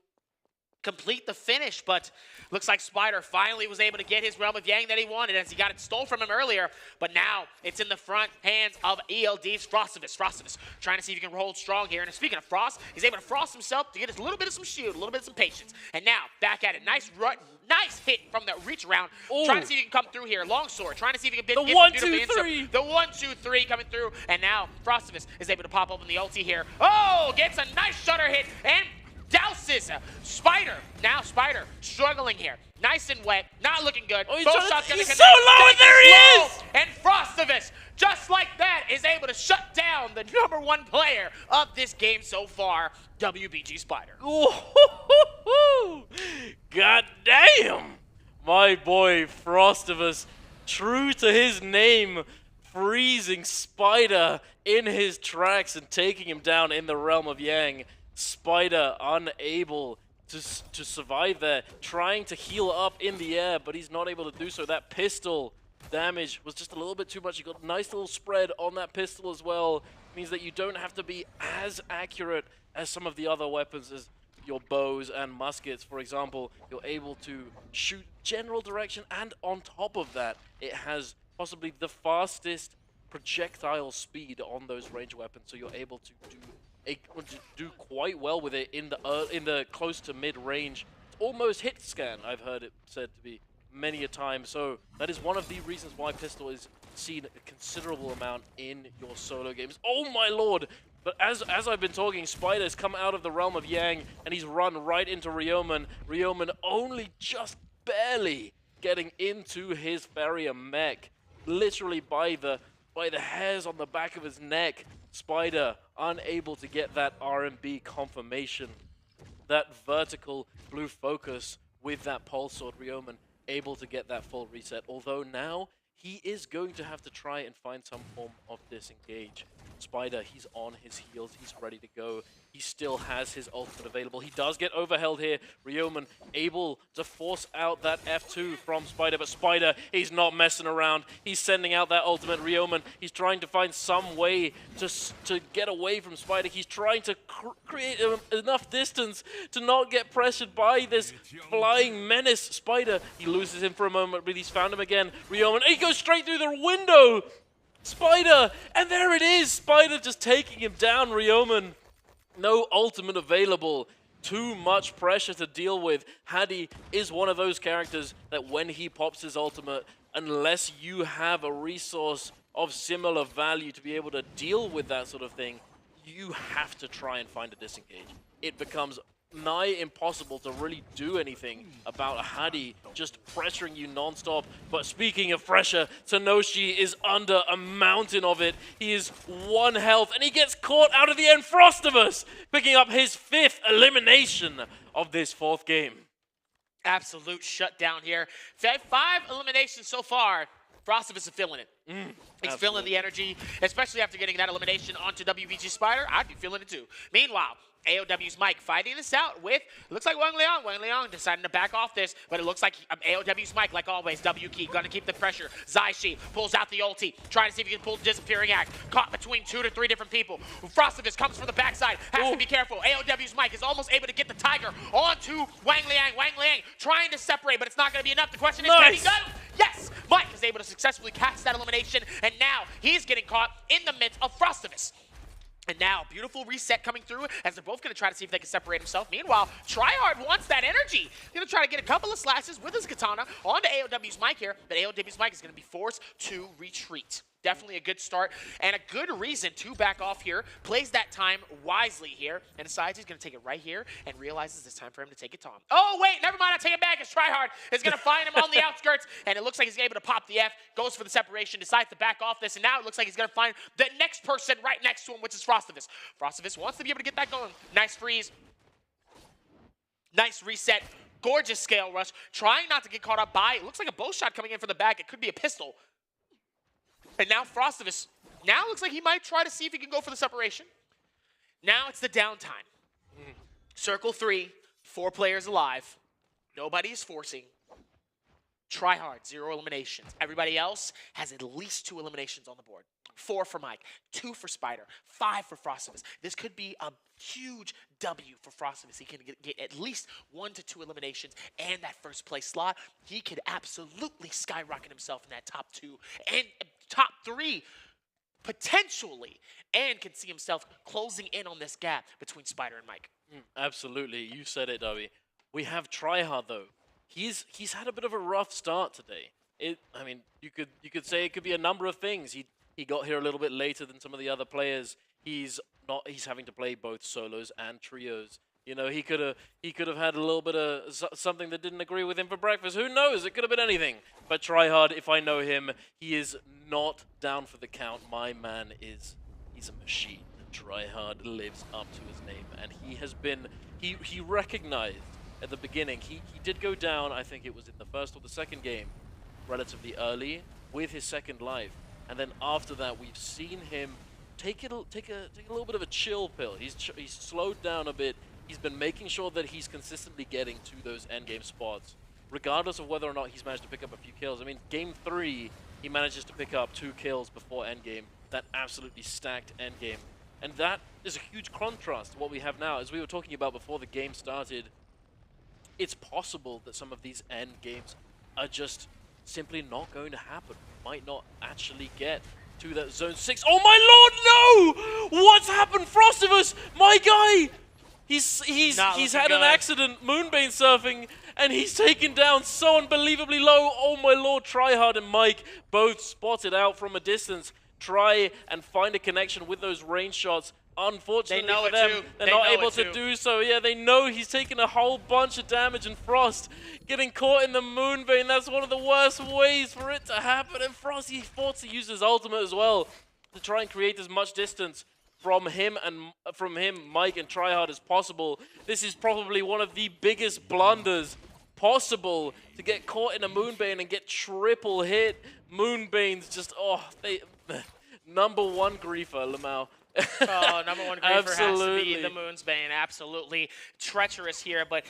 complete the finish, but looks like Spider finally was able to get his Realm of Yang that he wanted, as he got it stole from him earlier. But now it's in the front hands of ELD's Frostivus. Frostivus trying to see if he can hold strong here. And speaking of Frost, he's able to frost himself to get a little bit of some shield, a little bit of some patience. And now back at it. Nice hit from the reach around. Ooh. Trying to see if he can come through here. Longsword. Trying to see if he can get the 1, 2, 3. The 1, 2, 3 coming through. And now Frostivus is able to pop open the ulti here. Oh, gets a nice shutter hit and douses Spider. Now Spider struggling here. Nice and wet. Not looking good. Oh, he's so low, and there he is! And Frostivus, just like that, is able to shut down the #1 player of this game so far, WBG Spider. God damn! My boy Frostivus, true to his name, freezing Spider in his tracks and taking him down in the Realm of Yang. Spider unable to survive there, trying to heal up in the air, but he's not able to do so. That pistol damage was just a little bit too much. You got a nice little spread on that pistol as well. It means that you don't have to be as accurate as some of the other weapons, as your bows and muskets, for example. You're able to shoot general direction, and on top of that, it has possibly the fastest projectile speed on those range weapons, so you're able to do quite well with it in the close to mid range. It's almost hit scan, I've heard it said to be many a time. So that is one of the reasons why pistol is seen a considerable amount in your solo games. Oh my lord! But as I've been talking, Spider's come out of the realm of Yang, and he's run right into Ryoman. Ryoman only just barely getting into his Farrier mech, literally by the hairs on the back of his neck. Spider unable to get that R&B confirmation, that vertical blue focus with that pulse sword. Ryoman able to get that full reset, although now he is going to have to try and find some form of disengage. Spider, he's on his heels, he's ready to go. He still has his ultimate available. He does get overheld here. Ryoman able to force out that F2 from Spider, but Spider, he's not messing around. He's sending out that ultimate. Ryoman, he's trying to find some way to get away from Spider. He's trying to create enough distance to not get pressured by this flying menace. Spider, he loses him for a moment, but he's found him again. Ryoman, he goes straight through the window. Spider, and there it is. Spider just taking him down. Ryoman, no ultimate available. Too much pressure to deal with. Hadi is one of those characters that when he pops his ultimate, unless you have a resource of similar value to be able to deal with that sort of thing, you have to try and find a disengage. It becomes nigh impossible to really do anything about Hadi just pressuring you non-stop. But speaking of pressure, Tanoshi is under a mountain of it. He is 1 health and he gets caught out of the end. Frostivus picking up his 5th elimination of this 4th game. Absolute shutdown here. 5 eliminations so far. Frostivus is feeling it. He's feeling the energy, especially after getting that elimination onto WBG Spider. I'd be feeling it too. Meanwhile, AOW's Mike fighting this out with, looks like Wang Liang. Wang Liang deciding to back off this, but it looks like AOW's Mike, like always, W key, gonna keep the pressure. Zai Shi pulls out the ulti, trying to see if he can pull the disappearing act. Caught between 2 to 3 different people. Frostivus comes from the backside, has to be careful. AOW's Mike is almost able to get the Tiger onto Wang Liang. Wang Liang trying to separate, but it's not gonna be enough. The question is, can he go? Yes! Mike is able to successfully catch that elimination, and now he's getting caught in the midst of Frostivus. And now, beautiful reset coming through as they're both going to try to see if they can separate himself. Meanwhile, Tryhard wants that energy. He's going to try to get a couple of slashes with his katana onto AOW's Mike here, but AOW's Mike is going to be forced to retreat. Definitely a good start and a good reason to back off here. Plays that time wisely here and decides he's going to take it right here and realizes it's time for him to take it Tom. Oh, wait, never mind. I take it back. It's Tryhard is going to find him on the outskirts, and it looks like he's able to pop the F, goes for the separation, decides to back off this, and now it looks like he's going to find the next person right next to him, which is Frostivus. Frostivus wants to be able to get that going. Nice freeze. Nice reset. Gorgeous scale rush. Trying not to get caught up by, it looks like a bow shot coming in from the back. It could be a pistol. And now Frostivus, now looks like he might try to see if he can go for the separation. Now it's the downtime. Circle 3, 4 players alive. Nobody is forcing. Tryhard, 0 eliminations. Everybody else has at least 2 eliminations on the board. 4 for Mike, 2 for Spider, 5 for Frostivus. This could be a huge W for Frostivus. He can get at least 1 to 2 eliminations and that first place slot. He could absolutely skyrocket himself in that top 2 and top 3 potentially, and can see himself closing in on this gap between Spider and Mike. Absolutely, you said it, Dubby. We have Tryhard though. He's had a bit of a rough start today. I mean, you could say it could be a number of things. He got here a little bit later than some of the other players. He's having to play both solos and trios. You know, he could have had a little bit of something that didn't agree with him for breakfast. Who knows? It could have been anything. But Tryhard, if I know him, he is not down for the count. My man he's a machine. Tryhard lives up to his name, and he has been he recognized at the beginning. He did go down. I think it was in the first or the second game, relatively early with his second life. And then after that, we've seen him take a little bit of a chill pill. He's slowed down a bit. He's been making sure that he's consistently getting to those endgame spots, regardless of whether or not he's managed to pick up a few kills. I mean, game 3, he manages to pick up 2 kills before endgame. That absolutely stacked endgame. And that is a huge contrast to what we have now. As we were talking about before the game started, it's possible that some of these end games are just simply not going to happen. Might not actually get to that zone 6. Oh my lord, no! What's happened, Frostivus? My guy! He's had an accident, moonbane surfing, and he's taken down so unbelievably low. Oh my lord, Tryhard and Mike both spotted out from a distance. Try and find a connection with those range shots. unfortunately know for it them, too. they're They not know able it to too. do so. Yeah, they know he's taken a whole bunch of damage, and Frost getting caught in the Moonbane. That's one of the worst ways for it to happen. And Frost, he forced to use his ultimate as well to try and create as much distance from him, Mike, and Tryhard as possible. This is probably one of the biggest blunders possible, to get caught in a Moonbane and get triple hit. Moonbanes just, number one griefer, Lamau. Oh, number one griefer has to be Absolutely. the Moonsbane. Absolutely treacherous here. But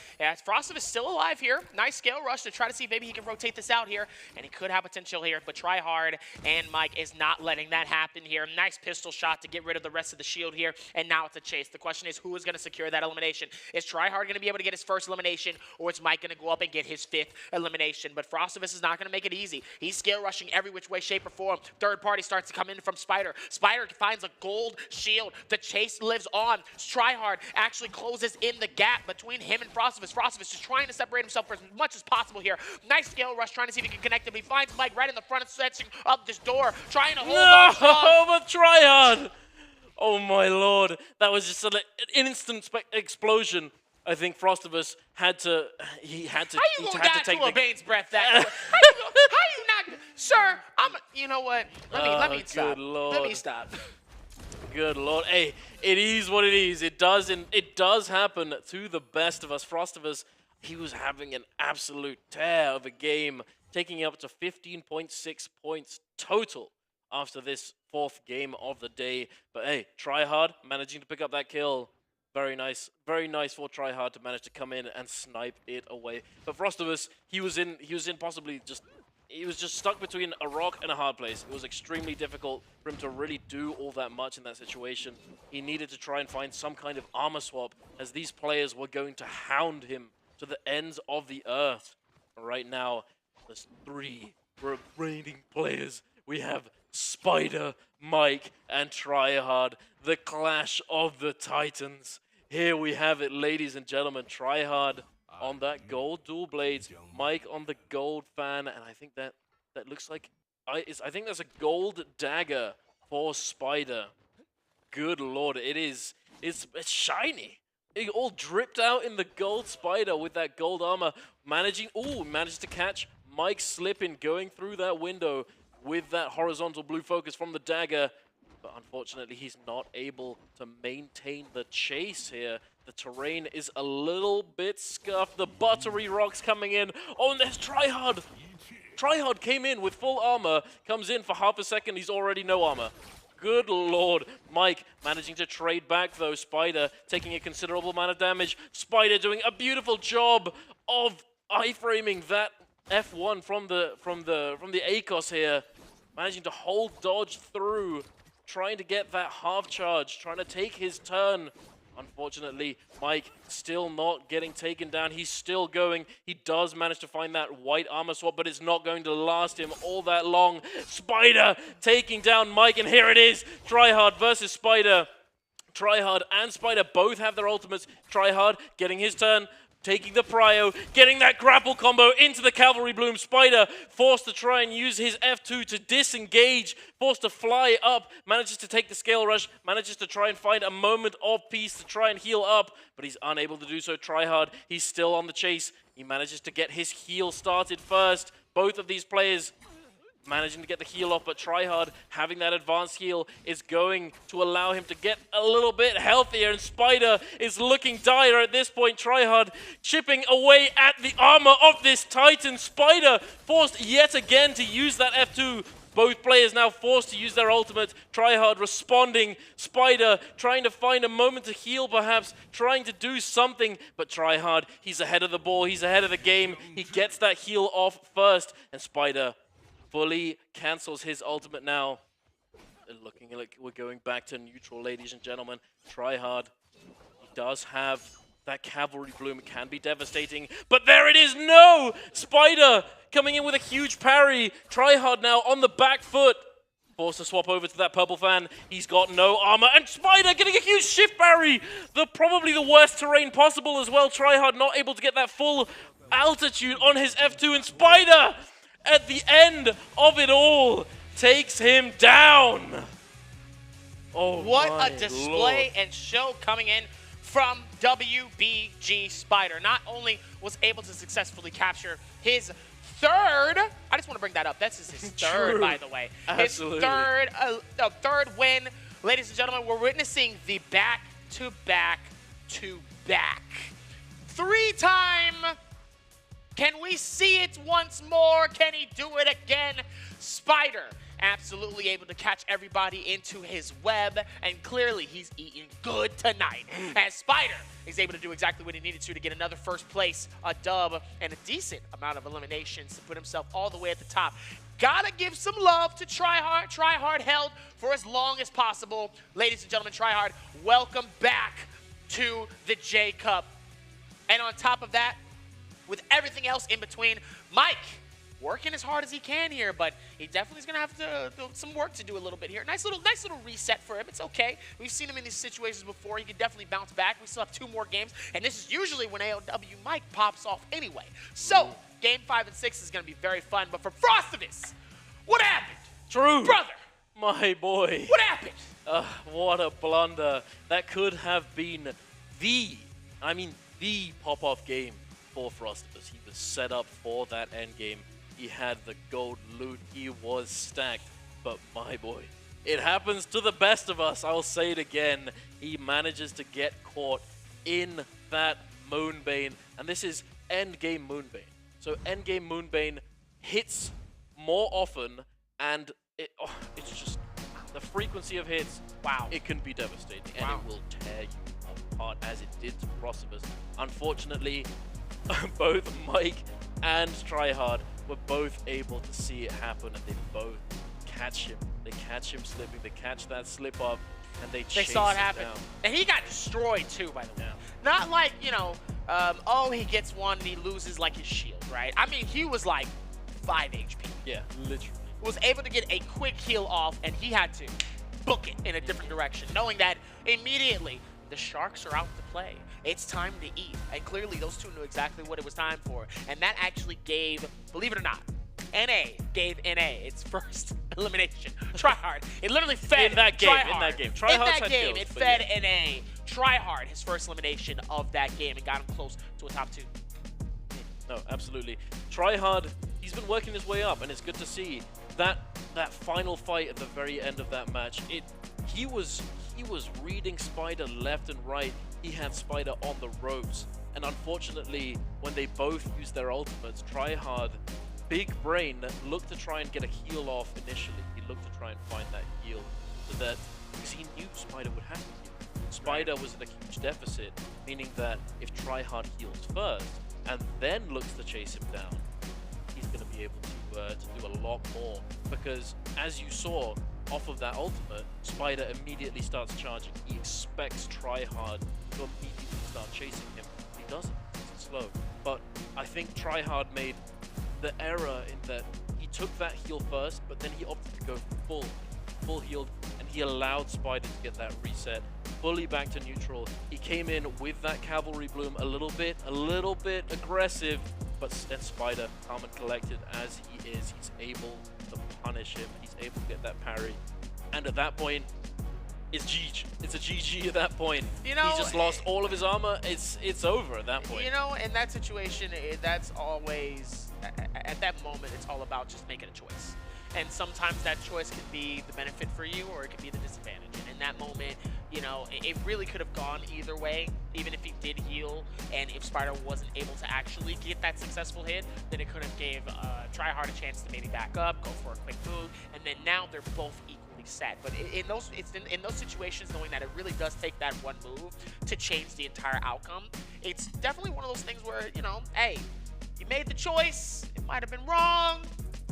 Frosted is still alive here. Nice scale rush to try to see if maybe he can rotate this out here. And he could have potential here. But Tryhard and Mike is not letting that happen here. Nice pistol shot to get rid of the rest of the shield here. And now it's a chase. The question is, who is going to secure that elimination? Is Tryhard going to be able to get his first elimination? Or is Mike going to go up and get his 5th elimination? But Frostivus is not going to make it easy. He's scale rushing every which way, shape, or form. Third party starts to come in from Spider. Spider finds a gold shield. The chase lives on. Tryhard actually closes in the gap between him and Frostivus. Frostivus just trying to separate himself for as much as possible here. Nice scale rush, trying to see if he can connect him. He finds Mike right in the front and setting up this door, trying to hold on strong. But Tryhard! Oh my lord, that was just an instant explosion. I think Frostivus had to. He had to. How you gonna die take to a the Bane's breath that? how you not, sir? You know what? Let me stop. Good lord. Let me stop. Good lord. Hey, it is what it is. It does happen to the best of us. Frostivus, he was having an absolute tear of a game, taking up to 15.6 points total after this 4th game of the day. But hey, Tryhard managing to pick up that kill. Very nice for Tryhard to manage to come in and snipe it away. But Frostivus, he was in possibly just. He was just stuck between a rock and a hard place. It was extremely difficult for him to really do all that much in that situation. He needed to try and find some kind of armor swap, as these players were going to hound him to the ends of the earth. Right now, there's 3 remaining players. We have Spider, Mike, and Tryhard. The clash of the titans. Here we have it, ladies and gentlemen. Tryhard on that gold dual blades, Mike on the gold fan, and I think that looks like I think that's a gold dagger for Spider. Good lord, it's shiny. It all dripped out in the gold Spider with that gold armor, managed to catch Mike slipping, going through that window with that horizontal blue focus from the dagger. But unfortunately, he's not able to maintain the chase here. The terrain is a little bit scuffed. The buttery rocks coming in. Oh, and there's Tryhard. Tryhard came in with full armor, comes in for half a second, he's already no armor. Good lord. Mike managing to trade back though. Spider taking a considerable amount of damage. Spider doing a beautiful job of iframing that F1 from the ACOS here. Managing to hold dodge through, trying to get that half charge, trying to take his turn. Unfortunately, Mike still not getting taken down. He's still going. He does manage to find that white armor swap, but it's not going to last him all that long. Spider taking down Mike, and here it is. Tryhard versus Spider. Tryhard and Spider both have their ultimates. Tryhard getting his turn, taking the prio, getting that grapple combo into the Cavalry Bloom. Spider forced to try and use his F2 to disengage, forced to fly up, manages to take the scale rush, manages to try and find a moment of peace to try and heal up, but he's unable to do so. Tryhard, he's still on the chase. He manages to get his heal started first. Both of these players managing to get the heal off, but Tryhard having that advanced heal is going to allow him to get a little bit healthier, and Spider is looking dire at this point. Tryhard chipping away at the armor of this Titan. Spider forced yet again to use that F2. Both players now forced to use their ultimate. Tryhard responding. Spider trying to find a moment to heal perhaps, trying to do something, but Tryhard, he's ahead of the ball, he's ahead of the game. He gets that heal off first, and Spider fully cancels his ultimate now. Looking like we're going back to neutral, ladies and gentlemen. Tryhard, he does have that Cavalry Bloom, can be devastating, but there it is. No! Spider coming in with a huge parry. Tryhard now on the back foot. Forced to swap over to that purple fan. He's got no armor, and Spider getting a huge shift parry. Probably the worst terrain possible as well. Tryhard not able to get that full altitude on his F2, and Spider at the end of it all takes him down. Oh, what my a display Lord. and show coming in from WBG Spider. Not only was able to successfully capture his third, I just want to bring that up. That's his third, True. by the way. Absolutely. His third win. Ladies and gentlemen, we're witnessing the back-to-back-to-back. 3-time. Can we see it once more? Can he do it again? Spider absolutely able to catch everybody into his web, and clearly he's eating good tonight as Spider is able to do exactly what he needed to get another first place, a dub, and a decent amount of eliminations to put himself all the way at the top. Gotta give some love to Tryhard. Tryhard held for as long as possible. Ladies and gentlemen, Tryhard, welcome back to the J Cup. And on top of that, with everything else in between, Mike working as hard as he can here, but he definitely is going to have to do some work to do a little bit here. Nice little reset for him. It's okay. We've seen him in these situations before. He can definitely bounce back. We still have 2 more games, and this is usually when AOW Mike pops off anyway. So, Game 5 and 6 is going to be very fun, but for Frostivus, what happened? True. Brother. My boy. What happened? What a blunder. That could have been the pop-off game for Frostivus. He was set up for that end game. He had the gold loot. He was stacked. But my boy, it happens to the best of us. I'll say it again. He manages to get caught in that Moonbane. And this is endgame Moonbane. So endgame Moonbane hits more often, and it's just the frequency of hits. Wow. It can be devastating, and it will tear you apart as it did to Frostivus. Unfortunately, both Mike and Tryhard were both able to see it happen, and they both catch him. They catch him slipping. They catch that slip up, and they chase saw it him happen. down. And he got destroyed too, by the way. Not like, he gets one and he loses like his shield, right? I mean, he was like 5 HP. Yeah, literally. Was able to get a quick heal off, and he had to book it in a different direction, knowing that immediately the Sharks are out to play. It's time to eat. And clearly those two knew exactly what it was time for. And that actually gave, believe it or not, NA gave NA its first elimination. Tryhard. It literally fed in that game. Tryhard. In that game. In that game, it fed NA Tryhard his first elimination of that game and got him close to a top 2. No, absolutely. Tryhard, he's been working his way up, and it's good to see that final fight at the very end of that match. He was reading Spider left and right. He had Spider on the ropes, and unfortunately, when they both used their ultimates, Tryhard, big brain, looked to try and get a heal off initially. He looked to try and find that heal, so that because he knew Spider would have to heal. Spider was in a huge deficit, meaning that if Tryhard heals first and then looks to chase him down, he's going to be able to do a lot more, because as you saw off of that ultimate, Spider immediately starts charging. He expects Tryhard to immediately start chasing him. He doesn't. It's slow. But I think Tryhard made the error in that he took that heal first, but then he opted to go full healed, and he allowed Spider to get that reset fully back to neutral. He came in with that cavalry bloom a little bit aggressive, but then Spider, calm and collected as he is, he's able to punish him. He's able to get that parry, and at that point, it's GG. It's a GG at that point. He just lost all of his armor. It's over at that point. In that situation, that's always, at that moment, it's all about just making a choice. And sometimes that choice can be the benefit for you, or it could be the disadvantage. And in that moment, it really could have gone either way. Even if he did heal, and if Spider wasn't able to actually get that successful hit, then it could have gave Tryhard a chance to maybe back up, go for a quick move, and then now they're both equally set. But in those situations, knowing that it really does take that one move to change the entire outcome, it's definitely one of those things where, hey, you made the choice, it might have been wrong,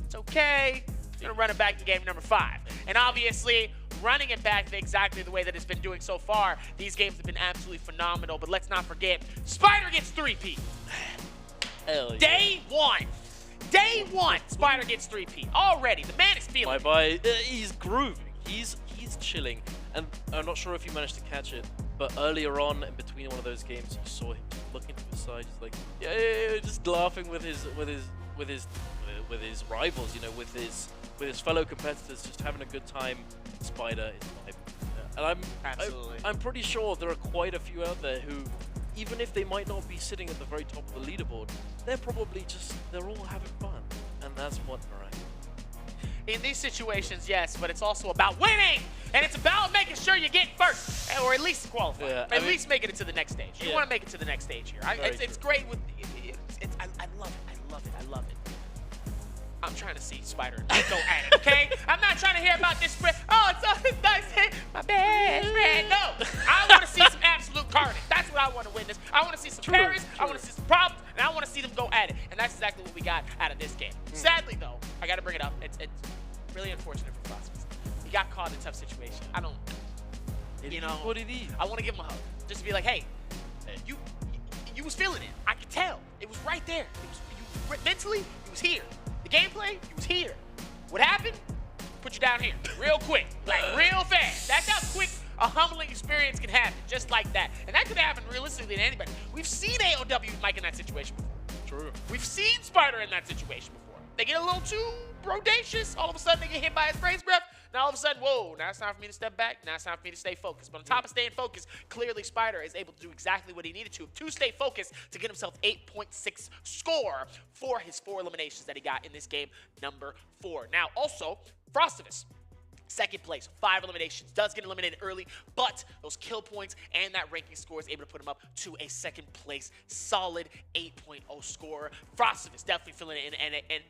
it's okay. You're gonna run it back to game number 5. And obviously, running it back exactly the way that it's been doing so far, these games have been absolutely phenomenal. But let's not forget, Spider gets 3P. Hell yeah. Day one, Spider gets 3P. Already, the man is feeling it. He's grooving. He's chilling. And I'm not sure if you managed to catch it, but earlier on, in between one of those games, you saw him looking to the side. He's like, yeah, just laughing with his rivals, with his fellow competitors, just having a good time. Spider is vibing. And Absolutely. I'm pretty sure there are quite a few out there who, even if they might not be sitting at the very top of the leaderboard, they're probably they're all having fun. And that's what NARAKA. In these situations, yes, but it's also about winning, and it's about making sure you get first, or at least qualify, at least making it to the next stage. You want to make it to the next stage here. It's great with. I love it. I love it. I love it. I'm trying to see Spider go at it, okay? I'm not trying to hear about this spread. Oh, it's nice. My best friend. No, I want to see some absolute carnage. That's what I want to witness. I want to see some parries. I want to see some problems, and I want to see them go at it. And that's exactly what we got out of this game. Sadly, though, I got to bring it up. It's really unfortunate for Frosties. He got caught in a tough situation. I don't, you know, what it is. I want to give him a hug. Just to be like, hey, you was feeling it. I could tell. It was right there. Mentally, he was here. The gameplay, he was here. What happened? Put you down here real quick, like real fast. That's how quick a humbling experience can happen, just like that. And that could happen realistically to anybody. We've seen AOW Mike in that situation before. True. We've seen Spider in that situation before. They get a little too brodacious. All of a sudden, they get hit by his phrase breath. Now all of a sudden, whoa, now it's time for me to step back. Now it's time for me to stay focused. But on top of staying focused, clearly Spider is able to do exactly what he needed to stay focused to get himself 8.6 score for his 4 eliminations that he got in this game number 4. Now also, Frostivus, second place, 5 eliminations, does get eliminated early, but those kill points and that ranking score is able to put him up to a second place, solid 8.0 score. Frostivus definitely feeling it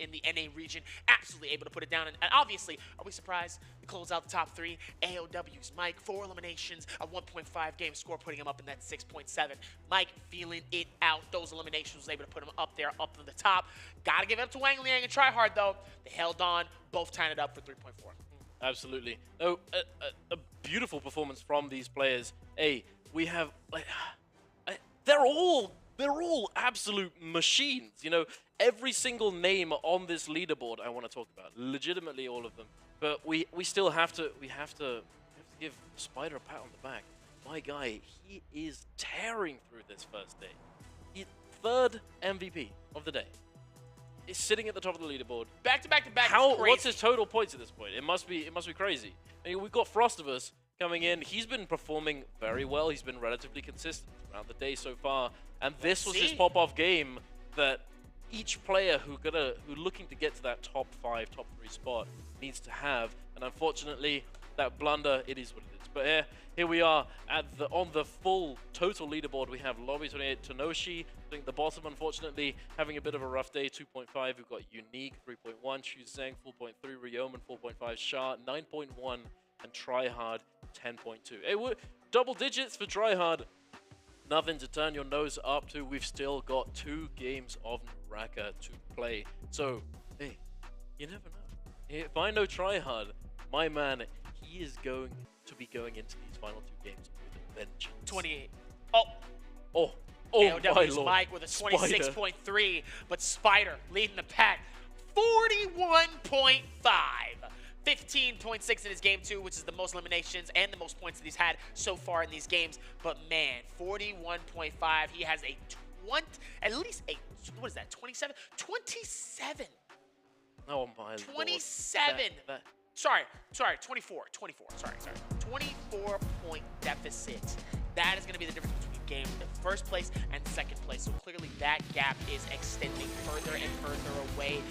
in the NA region, absolutely able to put it down. And obviously, are we surprised? We close out the top 3. AOW's Mike, 4 eliminations, a 1.5 game score, putting him up in that 6.7. Mike feeling it out. Those eliminations was able to put him up there, up to the top. Gotta give it up to Wang Liang and Tryhard though. They held on, both tying it up for 3.4. Absolutely. Oh, a beautiful performance from these players. Hey, we have like, they're all absolute machines. You know, every single name on this leaderboard I want to talk about. Legitimately, all of them. But we still have to give Spider a pat on the back. My guy, he is tearing through this first day. 3rd MVP of the day. Is sitting at the top of the leaderboard. Back to back. What's his total points at this point? It must be crazy. I mean, we've got Frostivus coming in. He's been performing very well. He's been relatively consistent throughout the day so far. And this was his pop-off game that each player who looking to get to that top 5, top 3 spot needs to have. And unfortunately, that blunder, it is what it is. But here we are on the full total leaderboard. We have Lobby 28 Tenoshi. I think the bottom, unfortunately, having a bit of a rough day. 2.5. We've got Unique 3.1, Chu Zheng 4.3, Ryoman 4.5, Sha 9.1, and Tryhard 10.2. Hey, we're double digits for Tryhard. Nothing to turn your nose up to. We've still got 2 games of NARAKA to play. So, hey, you never know. If I know Tryhard, my man, he is going to be going into these final 2 games with a vengeance. 28. Oh, AOW's Mike with a 26.3, but Spider leading the pack, 41.5. 15.6 in his game 2, which is the most eliminations and the most points that he's had so far in these games. But man, 41.5. He has at least a, what is that, 27? 27. Oh my 27. Lord. Sorry, 24. Sorry. 24-point deficit. That is going to be the difference between first place and second place. So clearly that gap is extending further and further away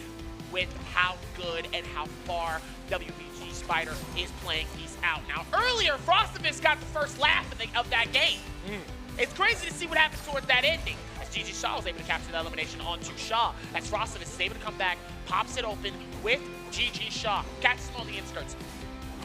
with how good and how far WBG Spider is playing these out. Now, earlier, Frostivus got the first laugh of that game. It's crazy to see what happens towards that ending, as GG Shaw was able to capture that elimination onto Shaw, as Frostivus is able to come back, pops it open with GG Shaw, catches him on the inskirts.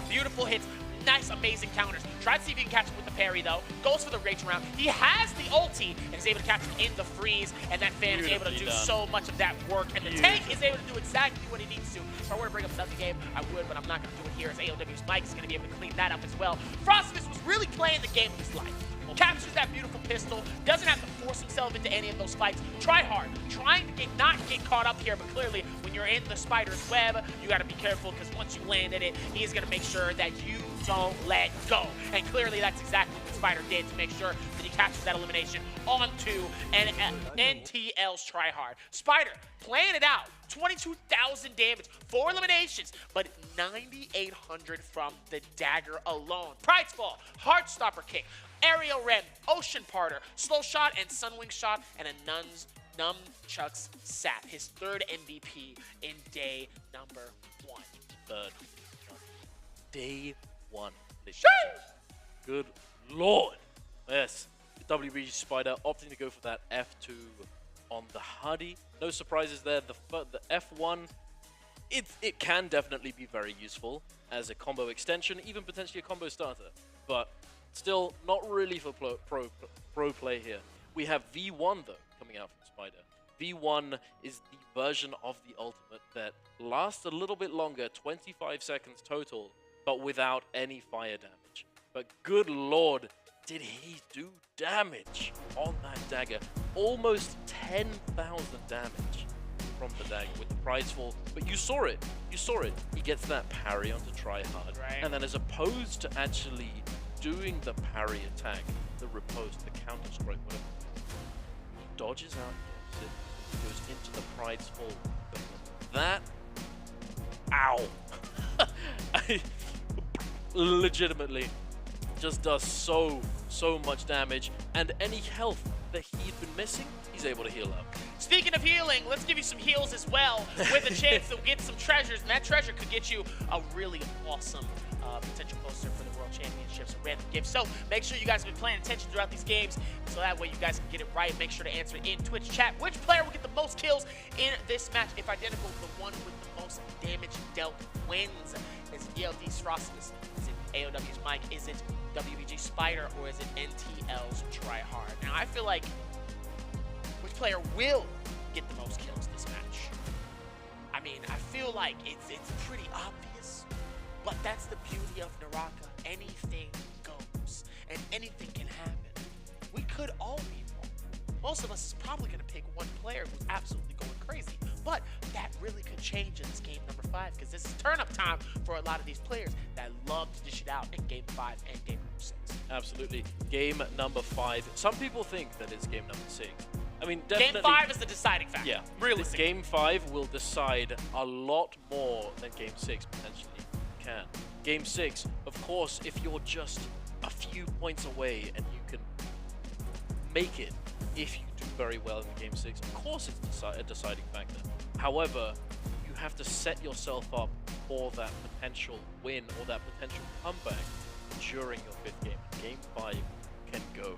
Beautiful hits, nice, amazing counters. Try to see if he can catch him with the parry, though. Goes for the rage round. He has the ulti and is able to catch him in the freeze, and that fan is able to do so much of that work, and the tank is able to do exactly what he needs to. If I were to bring up another game, I would, but I'm not going to do it here, as AOW's Mike is going to be able to clean that up as well. Frostivus was really playing the game of his life. Captures that beautiful pistol, doesn't have to force himself into any of those fights. Try hard, trying to not get caught up here, but clearly when you're in the spider's web, you gotta be careful because once you landed it, he's gonna make sure that you don't let go. And clearly that's exactly what Spider did to make sure that he captures that elimination onto NTL's tryhard. Spider playing it out, 22,000 damage, 4 eliminations, but 9,800 from the dagger alone. Pridefall, Heartstopper kick, aerial rem, ocean parter, slow shot and sunwing shot, and a nunchucks sap. His 3rd MVP in day number 1. Third. Day 1. Good lord. Yes. WBG Spider opting to go for that F2 on the Hardy. No surprises there. The F1, it can definitely be very useful as a combo extension, even potentially a combo starter. But still, not really for pro play here. We have V1 though coming out from Spider. V1 is the version of the ultimate that lasts a little bit longer, 25 seconds total, but without any fire damage. But good lord, did he do damage on that dagger? Almost 10,000 damage from the dagger with the prize fall. But you saw it. You saw it. He gets that parry onto tryhard. Right. And then as opposed to actually doing the parry attack, the riposte, the counter strike, whatever, he dodges out, goes into the prize fall. But that, ow. Legitimately just does so much damage, and any health that he'd been missing, he's able to heal up. Speaking of healing, let's give you some heals as well, with a chance to get some treasures, and that treasure could get you a really awesome potential poster for the World Championships, a random gift. So make sure you guys have been paying attention throughout these games, so that way you guys can get it right. Make sure to answer in Twitch chat. Which player will get the most kills in this match? If identical, the one with the most damage dealt wins. Is it ELD's Frostus? Is it AOW's Mike? Is it WBG Spider? Or is it NTL's Tryhard? Now, I feel like which player will get the most kills this match? I mean, I feel like it's pretty obvious, but that's the beauty of NARAKA. Anything goes, and anything can happen. We could all be wrong. Most of us is probably going to pick one player who's absolutely going crazy, but that really could change in this game number 5, because this is turn-up time for a lot of these players that love to dish it out in game 5 and game number 6. Absolutely. Game number 5. Some people think that it's game number 6. I mean, definitely. Game 5 is the deciding factor. Yeah. Realistically. Game 5 will decide a lot more than Game 6 potentially can. Game 6, of course, if you're just a few points away and you can make it, if you do very well in Game 6, of course it's a deciding factor. However, you have to set yourself up for that potential win or that potential comeback during your 5th game. Game 5 can go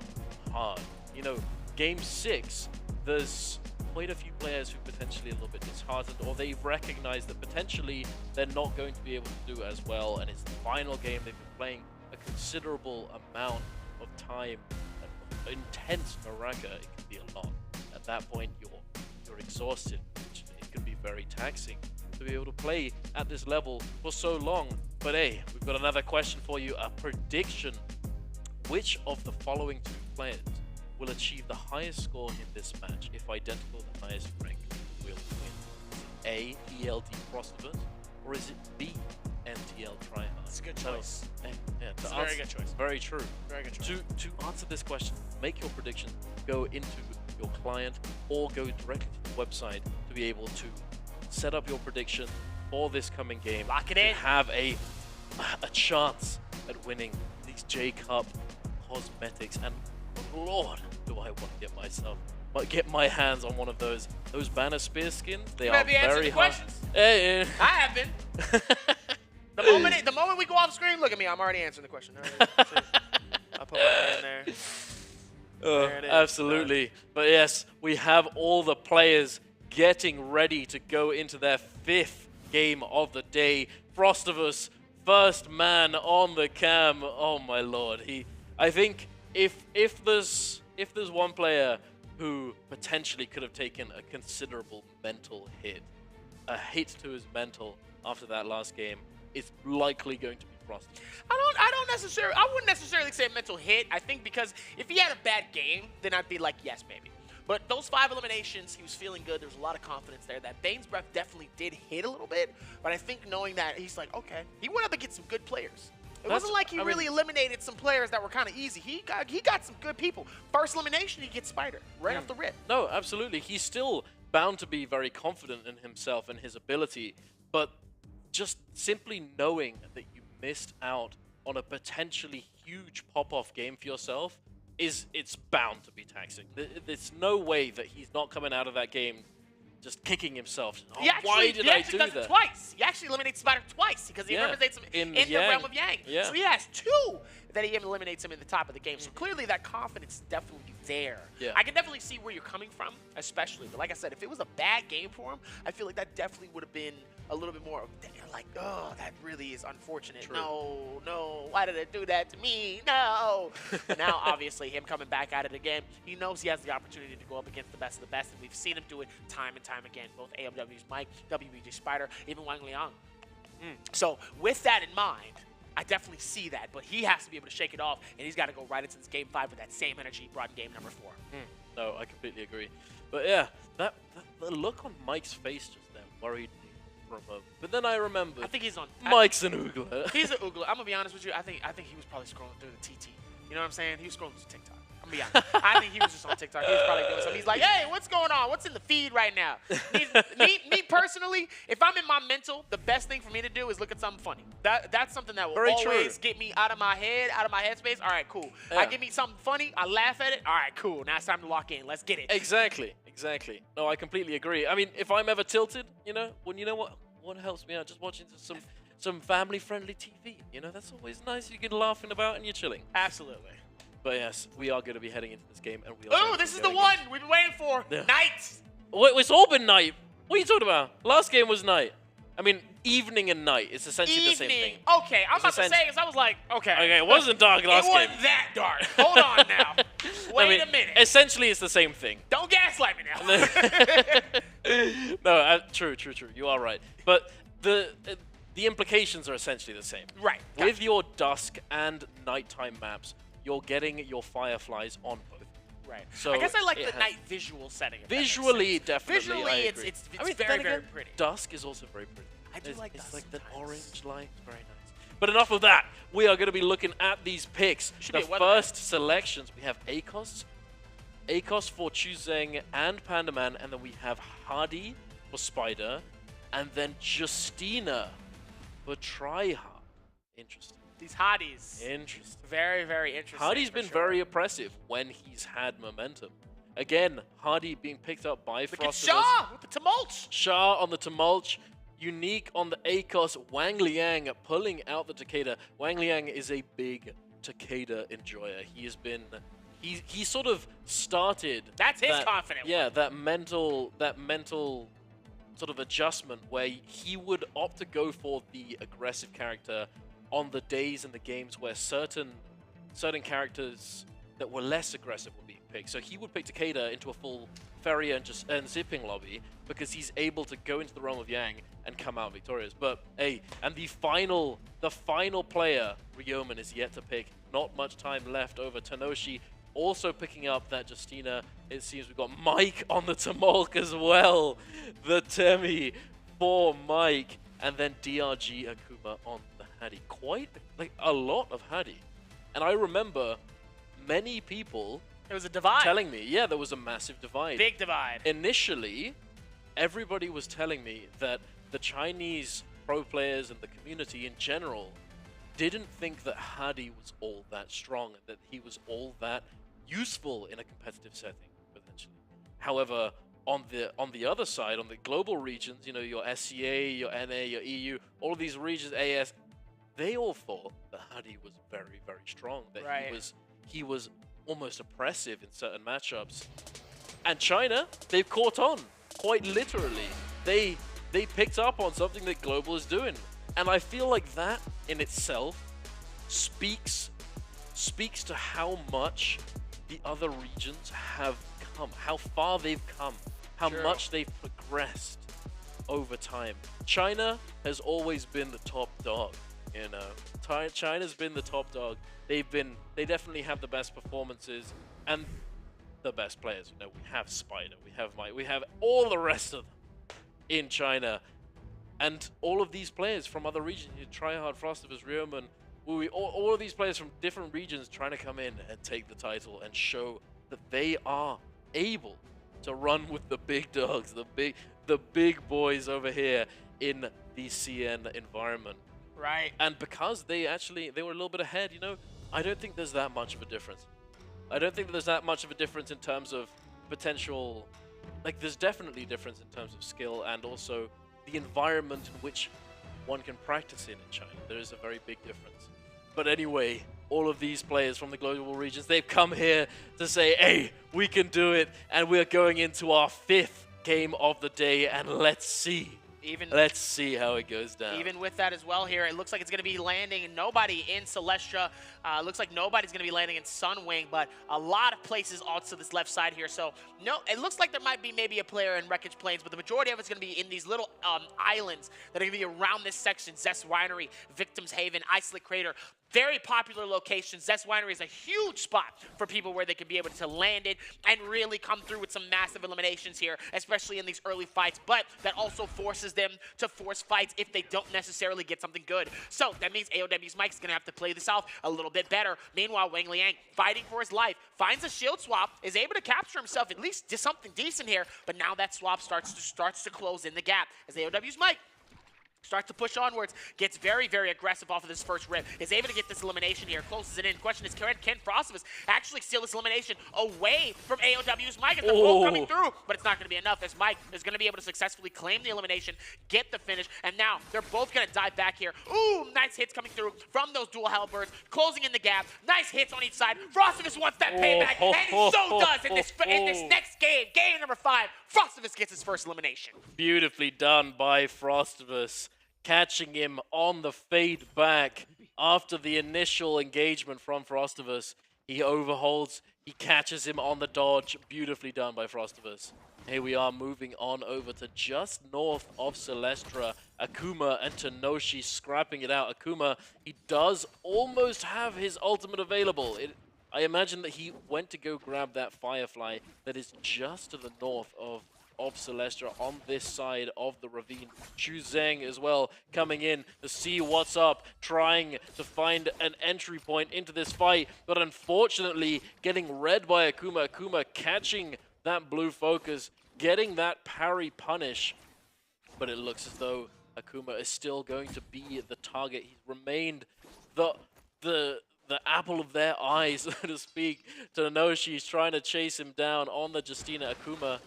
hard. You know, Game 6, there's quite a few players who potentially a little bit disheartened, or they've recognized that potentially they're not going to be able to do as well, and it's the final game. They've been playing a considerable amount of time. Intense NARAKA, it can be a lot. At that point, you're exhausted. It can be very taxing to be able to play at this level for so long. But hey, we've got another question for you, a prediction. Which of the following 2 players will achieve the highest score in this match? If identical, the highest rank will win. A, ELD Frostivus, or is it B, NTL Tryhard? It's a good choice. It's a very good choice. Very true. Very good choice. To answer this question, make your prediction, go into your client, or go directly to the website to be able to set up your prediction for this coming game. Lock it in. Have a chance at winning these J-Cup cosmetics, and Lord, do I want to get my hands on one of those banner spear skins. They are very hard. I have been. The moment we go off screen, look at me. I'm already answering the question. I'll put my hand there. There it is. Absolutely. But yes, we have all the players getting ready to go into their 5th game of the day. Frostivus, first man on the cam. Oh my lord. I think if there's one player who potentially could have taken a considerable mental hit, a hit to his mental after that last game, it's likely going to be Frostivus. I wouldn't necessarily say a mental hit. I think because if he had a bad game, then I'd be like, yes, maybe. But those 5 eliminations, he was feeling good. There was a lot of confidence there. That Bane's Breath definitely did hit a little bit, but I think knowing that, he's like, okay. He went up against some good players. It wasn't like he really eliminated some players that were kind of easy. He got some good people. First elimination, he gets Spider right off the rip. No, absolutely. He's still bound to be very confident in himself and his ability, but just simply knowing that you missed out on a potentially huge pop-off game for yourself it's bound to be taxing. There's no way that he's not coming out of that game just kicking himself. Oh, why did I do that? It twice. He actually eliminates Spider twice because he eliminates him in the realm of Yang. Yeah. So he has 2 that he eliminates him in the top of the game. So clearly that confidence is definitely there. Yeah. I can definitely see where you're coming from, especially. But like I said, if it was a bad game for him, I feel like that definitely would have been a little bit more like, oh, that really is unfortunate. True. No, why did it do that to me? No. But now, obviously, him coming back at it again, he knows he has the opportunity to go up against the best of the best, and we've seen him do it time and time again. Both AMW's Mike, WBG Spider, even Wang Liang. So with that in mind, I definitely see that, but he has to be able to shake it off, and he's got to go right into this game 5 with that same energy he brought in game number 4. No, I completely agree. But yeah, the look on Mike's face just then worried me for a moment. But then I remembered. I think he's on. Mike's an oogler. He's an oogler. I'm gonna be honest with you. I think he was probably scrolling through the TT. You know what I'm saying? He was scrolling through TikTok. I'm gonna be honest. I think he was just on TikTok. He was probably doing something. He's like, hey, what's going on? What's in the feed right now? Me personally, if I'm in my mental, the best thing for me to do is look at something funny. That's something that will always get me out of my head, out of my headspace. All right, cool. I give me something funny. I laugh at it. All right, cool. Now it's time to lock in. Let's get it. Exactly. No, I completely agree. I mean, if I'm ever tilted, what helps me out? Just watching some family-friendly TV. That's always nice. You get laughing about and you're chilling. Absolutely. But yes, we are going to be heading into this game, and we are. Oh, this is the one we've been waiting for. Yeah. Night. Wait, it's all been night. What are you talking about? Last game was night. I mean, evening and night. It's essentially the same thing. Okay, I'm about to say because I was like, okay. Okay, it wasn't dark last game. It wasn't that dark. Hold on now. Wait a minute. Essentially, it's the same thing. Don't gaslight me now. No, true. You are right. But the implications are essentially the same. Right. With your dusk and nighttime maps, you're getting your fireflies on both. Right. So I guess I like the night visual setting. Visually, definitely. Visually, it's very, very pretty. Dusk is also very pretty. I do like dusk. It's like the orange light. Very nice. But enough of that. We are going to be looking at these picks. The first selections, we have ACOS for Chuzeng and Pandaman, and then we have Hardy for Spider, and then Justina for Tryhard. Interesting. These Hardys. Interesting. Very, very interesting. Hardy's been very oppressive when he's had momentum. Again, Hardy being picked up by Frostivus. Look at Shah with the Tumult. Shah on the Tumult. Unique on the ACOS. Wang Liang pulling out the Takeda. Wang Liang is a big Takeda enjoyer. He has been... He sort of started... That's his confident Yeah, one. that mental sort of adjustment where he would opt to go for the aggressive character on the days and the games where certain characters that were less aggressive were being picked. So he would pick Takeda into a full Ferrier and zipping lobby because he's able to go into the realm of Yang and come out victorious. But hey, and the final player, Ryomen, is yet to pick. Not much time left over. Tanoshi also picking up that Justina. It seems we've got Mike on the Tamolk as well. The Temi for Mike. And then DRG Akuma on the Hadi. Quite like a lot of Hadi. And I remember many people There was a divide. telling me, yeah, there was a massive divide. Big divide. Initially, everybody was telling me that the Chinese pro players and the community in general didn't think that Hadi was all that strong and that he was all that useful in a competitive setting, potentially. However, on the other side, on the global regions, your SCA, your NA, your EU, all of these regions, AS, they all thought that Hadi was very, very strong. That he was almost oppressive in certain matchups. And China, they've caught on, quite literally. They picked up on something that global is doing. And I feel like that in itself speaks to how much the other regions have come, how far they've come, how much they've progressed over time. China has always been the top dog, China's been the top dog. They definitely have the best performances, and the best players. You know, we have Spider, we have Mike, we have all the rest of them in China. And all of these players from other regions, you Tryhard, Frostivus, Rioman, all of these players from different regions trying to come in and take the title and show that they are able to run with the big dogs, the big boys over here in the CN environment. Right. And because they were a little bit ahead, you know, I don't think there's that much of a difference. I don't think there's that much of a difference in terms of potential. Like, there's definitely a difference in terms of skill and also the environment in which one can practice in China. There is a very big difference. But anyway, all of these players from the global regions, they've come here to say, hey, we can do it, and we're going into our 5th game of the day, and let's see how it goes down. Even with that as well here, it looks like it's going to be landing nobody in Celestra. Looks like nobody's going to be landing in Sunwing, but a lot of places also this left side here. So no, it looks like there might be maybe a player in Wreckage Plains, but the majority of it's going to be in these little islands that are going to be around this section. Zest Winery, Victims Haven, Isolate Crater. Very popular location. Zest Winery is a huge spot for people where they can be able to land it and really come through with some massive eliminations here, especially in these early fights, but that also forces them to force fights if they don't necessarily get something good. So that means AOW's Mike is going to have to play this out a little bit better. Meanwhile, Wang Liang, fighting for his life, finds a shield swap, is able to capture himself at least something decent here, but now that swap starts to close in the gap as AOW's Mike starts to push onwards, gets very, very aggressive off of this first rip, is able to get this elimination here, closes it in. Question is, can Frostivus actually steal this elimination away from AOW's Mike? And they're both coming through, but it's not going to be enough as Mike is going to be able to successfully claim the elimination, get the finish, and now they're both going to dive back here. Ooh, nice hits coming through from those dual halberds, closing in the gap. Nice hits on each side. Frostivus wants that payback, and he so does in this next game, game number 5. Frostivus gets his first elimination. Beautifully done by Frostivus, catching him on the fade back after the initial engagement from Frostivus. He overholds, he catches him on the dodge. Beautifully done by Frostivus. Here we are moving on over to just north of Celestra. Akuma and Tenoshi scrapping it out. Akuma, he does almost have his ultimate available. I imagine that he went to go grab that Firefly that is just to the north of Celestra on this side of the ravine. Xu Zheng as well coming in to see what's up, trying to find an entry point into this fight, but unfortunately getting read by Akuma. Akuma catching that blue focus, getting that parry punish, but it looks as though Akuma is still going to be the target. He's remained the apple of their eyes, so to speak. Tenoshi's trying to chase him down on the Justina. Akuma,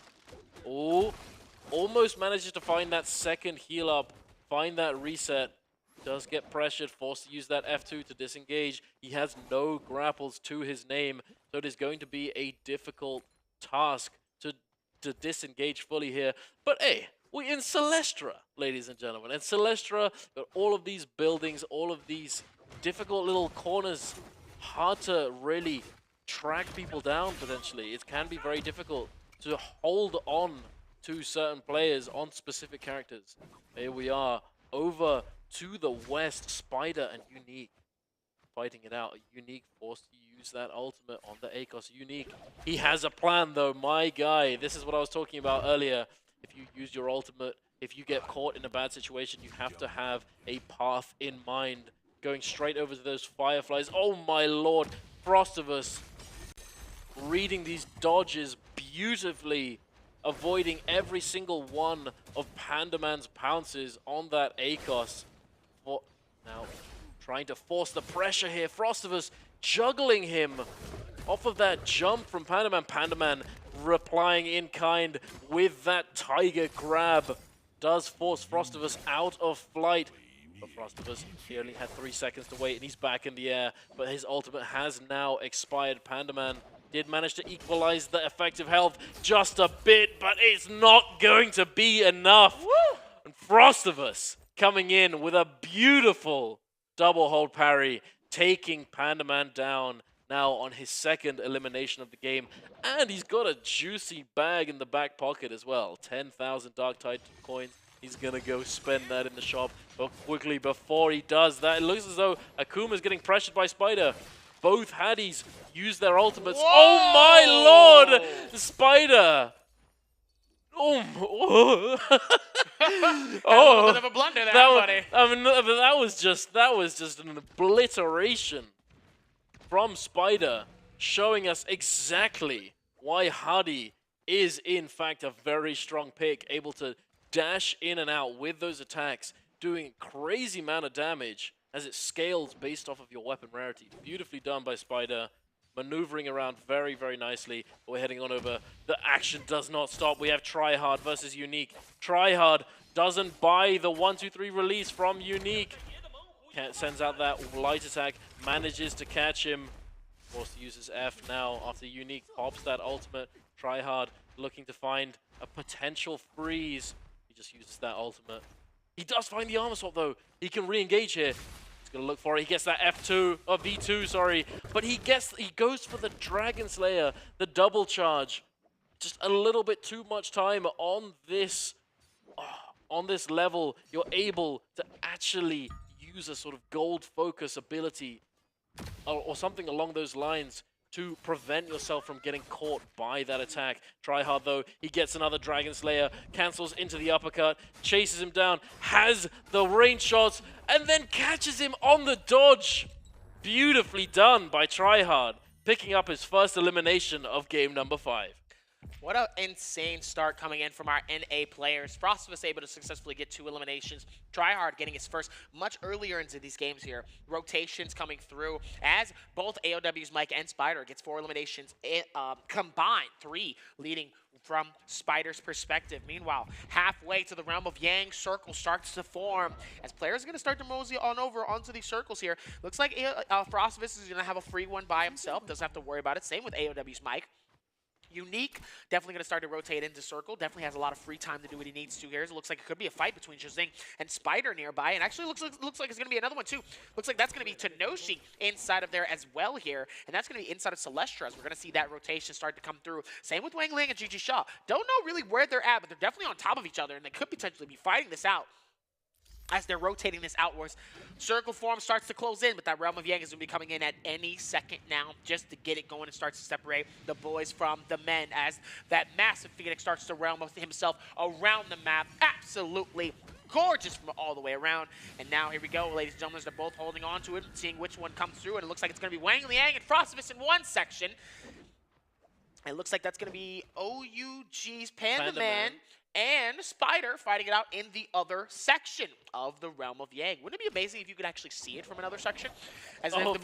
almost manages to find that second heal up, find that reset. Does get pressured, forced to use that F2 to disengage. He has no grapples to his name, so it is going to be a difficult task to disengage fully here. But hey, we're in Celestra, ladies and gentlemen. And Celestra, got all of these buildings, all of these difficult little corners, hard to really track people down potentially. It can be very difficult to hold on to certain players on specific characters. Here we are over to the west. Spider and Unique fighting it out. Unique forced to use that ultimate on the ACOS. Unique, he has a plan though, my guy. This is what I was talking about earlier. If you use your ultimate, if you get caught in a bad situation, you have to have a path in mind. Going straight over to those Fireflies. Oh my lord, Frostivus reading these dodges beautifully, avoiding every single one of Pandaman's pounces on that ACOS. Now, trying to force the pressure here. Frostivus juggling him off of that jump from Pandaman. Pandaman replying in kind with that Tiger Grab. Does force Frostivus out of flight. But Frostivus, he only had 3 seconds to wait and he's back in the air. But his ultimate has now expired. Pandaman did manage to equalize the effective health just a bit, but it's not going to be enough. Woo! And Frostivus coming in with a beautiful double hold parry, taking Pandaman down now on his second elimination of the game. And he's got a juicy bag in the back pocket as well. 10,000 Dark Tide coins. He's going to go spend that in the shop. But quickly before he does that, it looks as though Akuma's getting pressured by Spider. both Haddies use their ultimates. Whoa! Oh my lord! Spider! Oh, a bit of a blunder there, buddy. I mean, that was just an obliteration from Spider, showing us exactly why Hadi is in fact a very strong pick, able to dash in and out with those attacks, doing crazy amount of damage as it scales based off of your weapon rarity. Beautifully done by Spider. Maneuvering around very, very nicely. We're heading on over. The action does not stop. We have Tryhard versus Unique. Tryhard doesn't buy the 1-2-3 release from Unique. Sends out that light attack, manages to catch him. Forced to use his F now after Unique pops that ultimate. Tryhard looking to find a potential freeze. He just uses that ultimate. He does find the armor swap though. He can re-engage here. Gonna look for it. He gets that F2 or V2, sorry, but he goes for the Dragon Slayer, the double charge. Just a little bit too much time on this level. You're able to actually use a sort of gold focus ability or something along those lines to prevent yourself from getting caught by that attack. Tryhard though, he gets another Dragon Slayer, cancels into the uppercut, chases him down, has the range shots, and then catches him on the dodge. Beautifully done by Tryhard, picking up his first elimination of game number 5. What an insane start coming in from our NA players. Frost was able to successfully get 2 eliminations. Tryhard getting his first much earlier into these games here. Rotations coming through as both AOW's Mike and Spider gets 4 eliminations combined, 3 leading from Spider's perspective. Meanwhile, halfway to the realm of Yang, circle starts to form as players are going to start to mosey on over onto these circles here. Looks like Frostivus is going to have a free one by himself. Doesn't have to worry about it. Same with AOW's Mike. Unique, definitely going to start to rotate into circle. Definitely has a lot of free time to do what he needs to here. It looks like it could be a fight between Shazing and Spider nearby. And actually looks like it's going to be another one too. Looks like that's going to be Tenoshi inside of there as well here. And that's going to be inside of Celestra as we're going to see that rotation start to come through. Same with Wang Ling and Gigi Shaw. Don't know really where they're at, but they're definitely on top of each other. And they could potentially be fighting this out as they're rotating this outwards. Circle form starts to close in, but that Realm of Yang is going to be coming in at any second now just to get it going and starts to separate the boys from the men as that massive Phoenix starts to realm himself around the map. Absolutely gorgeous from all the way around. And now here we go, ladies and gentlemen. They're both holding on to it, seeing which one comes through, and it looks like it's going to be Wang Liang and Frostivus in one section. It looks like that's going to be OUG's Panda Man and Spider fighting it out in the other section of the Realm of Yang. Wouldn't it be amazing if you could actually see it from another section? As yeah, I know what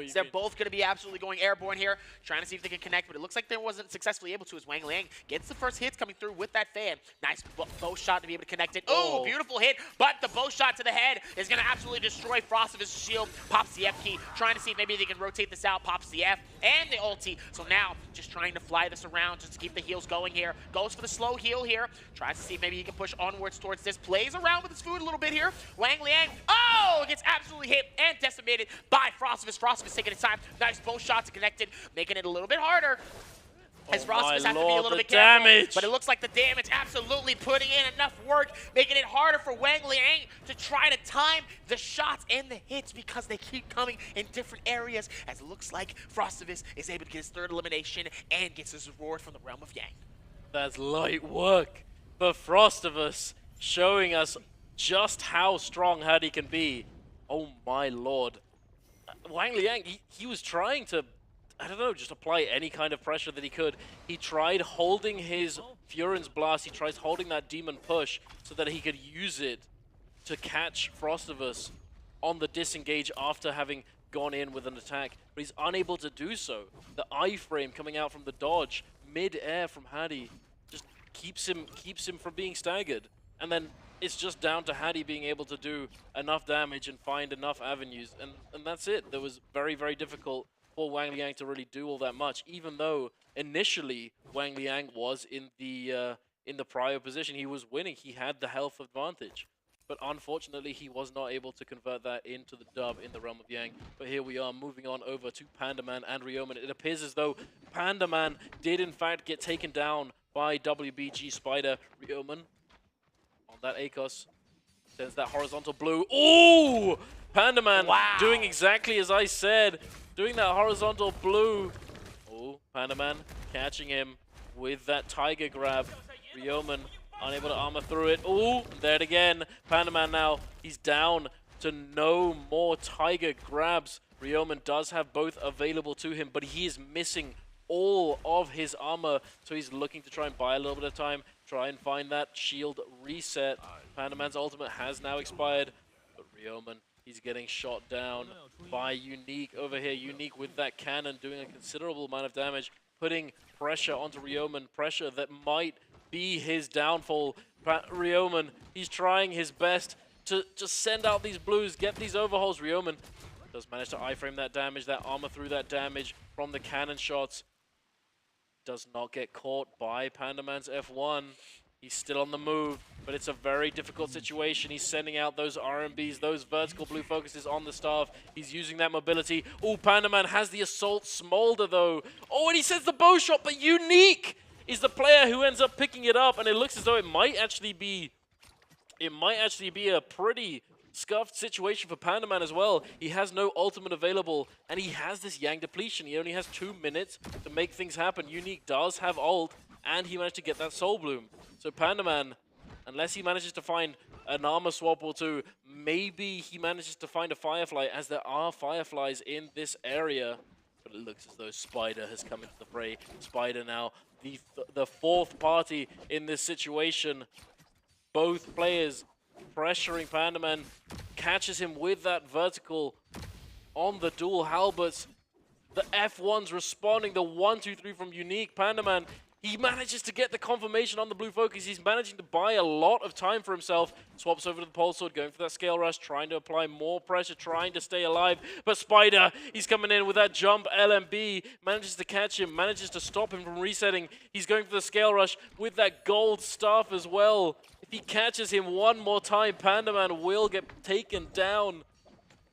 you they're mean. both going to be absolutely going airborne here, trying to see if they can connect, but it looks like they wasn't successfully able to as Wang Liang gets the first hits coming through with that fan. Nice bow shot to be able to connect it. Oh, beautiful hit, but the bow shot to the head is going to absolutely destroy Frostivus' shield. Pops the F key, trying to see if maybe they can rotate this out. Pops the F and the ulti. So now just trying to fly this around just to keep the heals going here. Goes for the slow heal here. Tries to see if maybe he can push onwards towards this. Plays around with his food a little bit here. Wang Liang, gets absolutely hit and decimated by Frostivus. Frostivus taking his time. Nice bow shot to connect it, making it a little bit harder. As Frostivus has to be a little bit careful, but it looks like the damage absolutely putting in enough work, making it harder for Wang Liang to try to time the shots and the hits because they keep coming in different areas. As it looks like Frostivus is able to get his 3rd elimination and gets his reward from the Realm of Yang. That's light work for Frostivus, showing us just how strong Hadi can be. Oh my lord. Wang Liang, he was trying to, I don't know, just apply any kind of pressure that he could. He tried holding his Furin's Blast, he tries holding that Demon Push so that he could use it to catch Frostivus on the disengage after having gone in with an attack, but he's unable to do so. The iframe coming out from the dodge mid-air from Hadi just keeps him from being staggered. And then it's just down to Hadi being able to do enough damage and find enough avenues, and that's it. That was very, very difficult for Wang Liang to really do all that much, even though initially Wang Liang was in the prior position. He was winning. He had the health advantage. But unfortunately, he was not able to convert that into the dub in the Realm of Yang. But here we are, moving on over to Panda Man and Ryoman. It appears as though Panda Man did in fact get taken down by WBG Spider. Ryoman on that ACOS sends that horizontal blue. Ooh! Pandaman doing exactly as I said, doing that horizontal blue. Oh, Pandaman catching him with that tiger grab. Ryoman unable to armor through it. Oh, there it again. Pandaman now, he's down to no more tiger grabs. Ryoman does have both available to him, but he is missing all of his armor, so he's looking to try and buy a little bit of time, try and find that shield reset. Pandaman's ultimate has now expired, but Ryoman, he's getting shot down by Unique over here. Unique with that cannon doing a considerable amount of damage, putting pressure onto Ryoman, pressure that might be his downfall. Ryoman, he's trying his best to just send out these blues, get these overhauls. Ryoman does manage to iframe that damage, that armor through that damage from the cannon shots. Does not get caught by Pandaman's F1. He's still on the move, but it's a very difficult situation. He's sending out those RMBs, those vertical blue focuses on the staff. He's using that mobility. Oh, Pandaman has the assault smolder though. Oh, and he sends the bow shot, but Unique is the player who ends up picking it up, and it looks as though it might actually be a pretty scuffed situation for Pandaman as well. He has no ultimate available, and he has this Yang depletion. He only has 2 minutes to make things happen. Unique does have ult, and he managed to get that Soul Bloom. So Pandaman, unless he manages to find an armor swap or two, maybe he manages to find a Firefly, as there are Fireflies in this area. But it looks as though Spider has come into the fray. Spider now, the fourth party in this situation. Both players pressuring Pandaman, catches him with that vertical on the dual halberts. The F1's responding, the 1-2-3 from Unique. Pandaman, he manages to get the confirmation on the blue focus. He's managing to buy a lot of time for himself. Swaps over to the pole sword, going for that scale rush, trying to apply more pressure, trying to stay alive. But Spider, he's coming in with that jump LMB, manages to catch him, manages to stop him from resetting. He's going for the scale rush with that gold staff as well. If he catches him one more time, Pandaman will get taken down.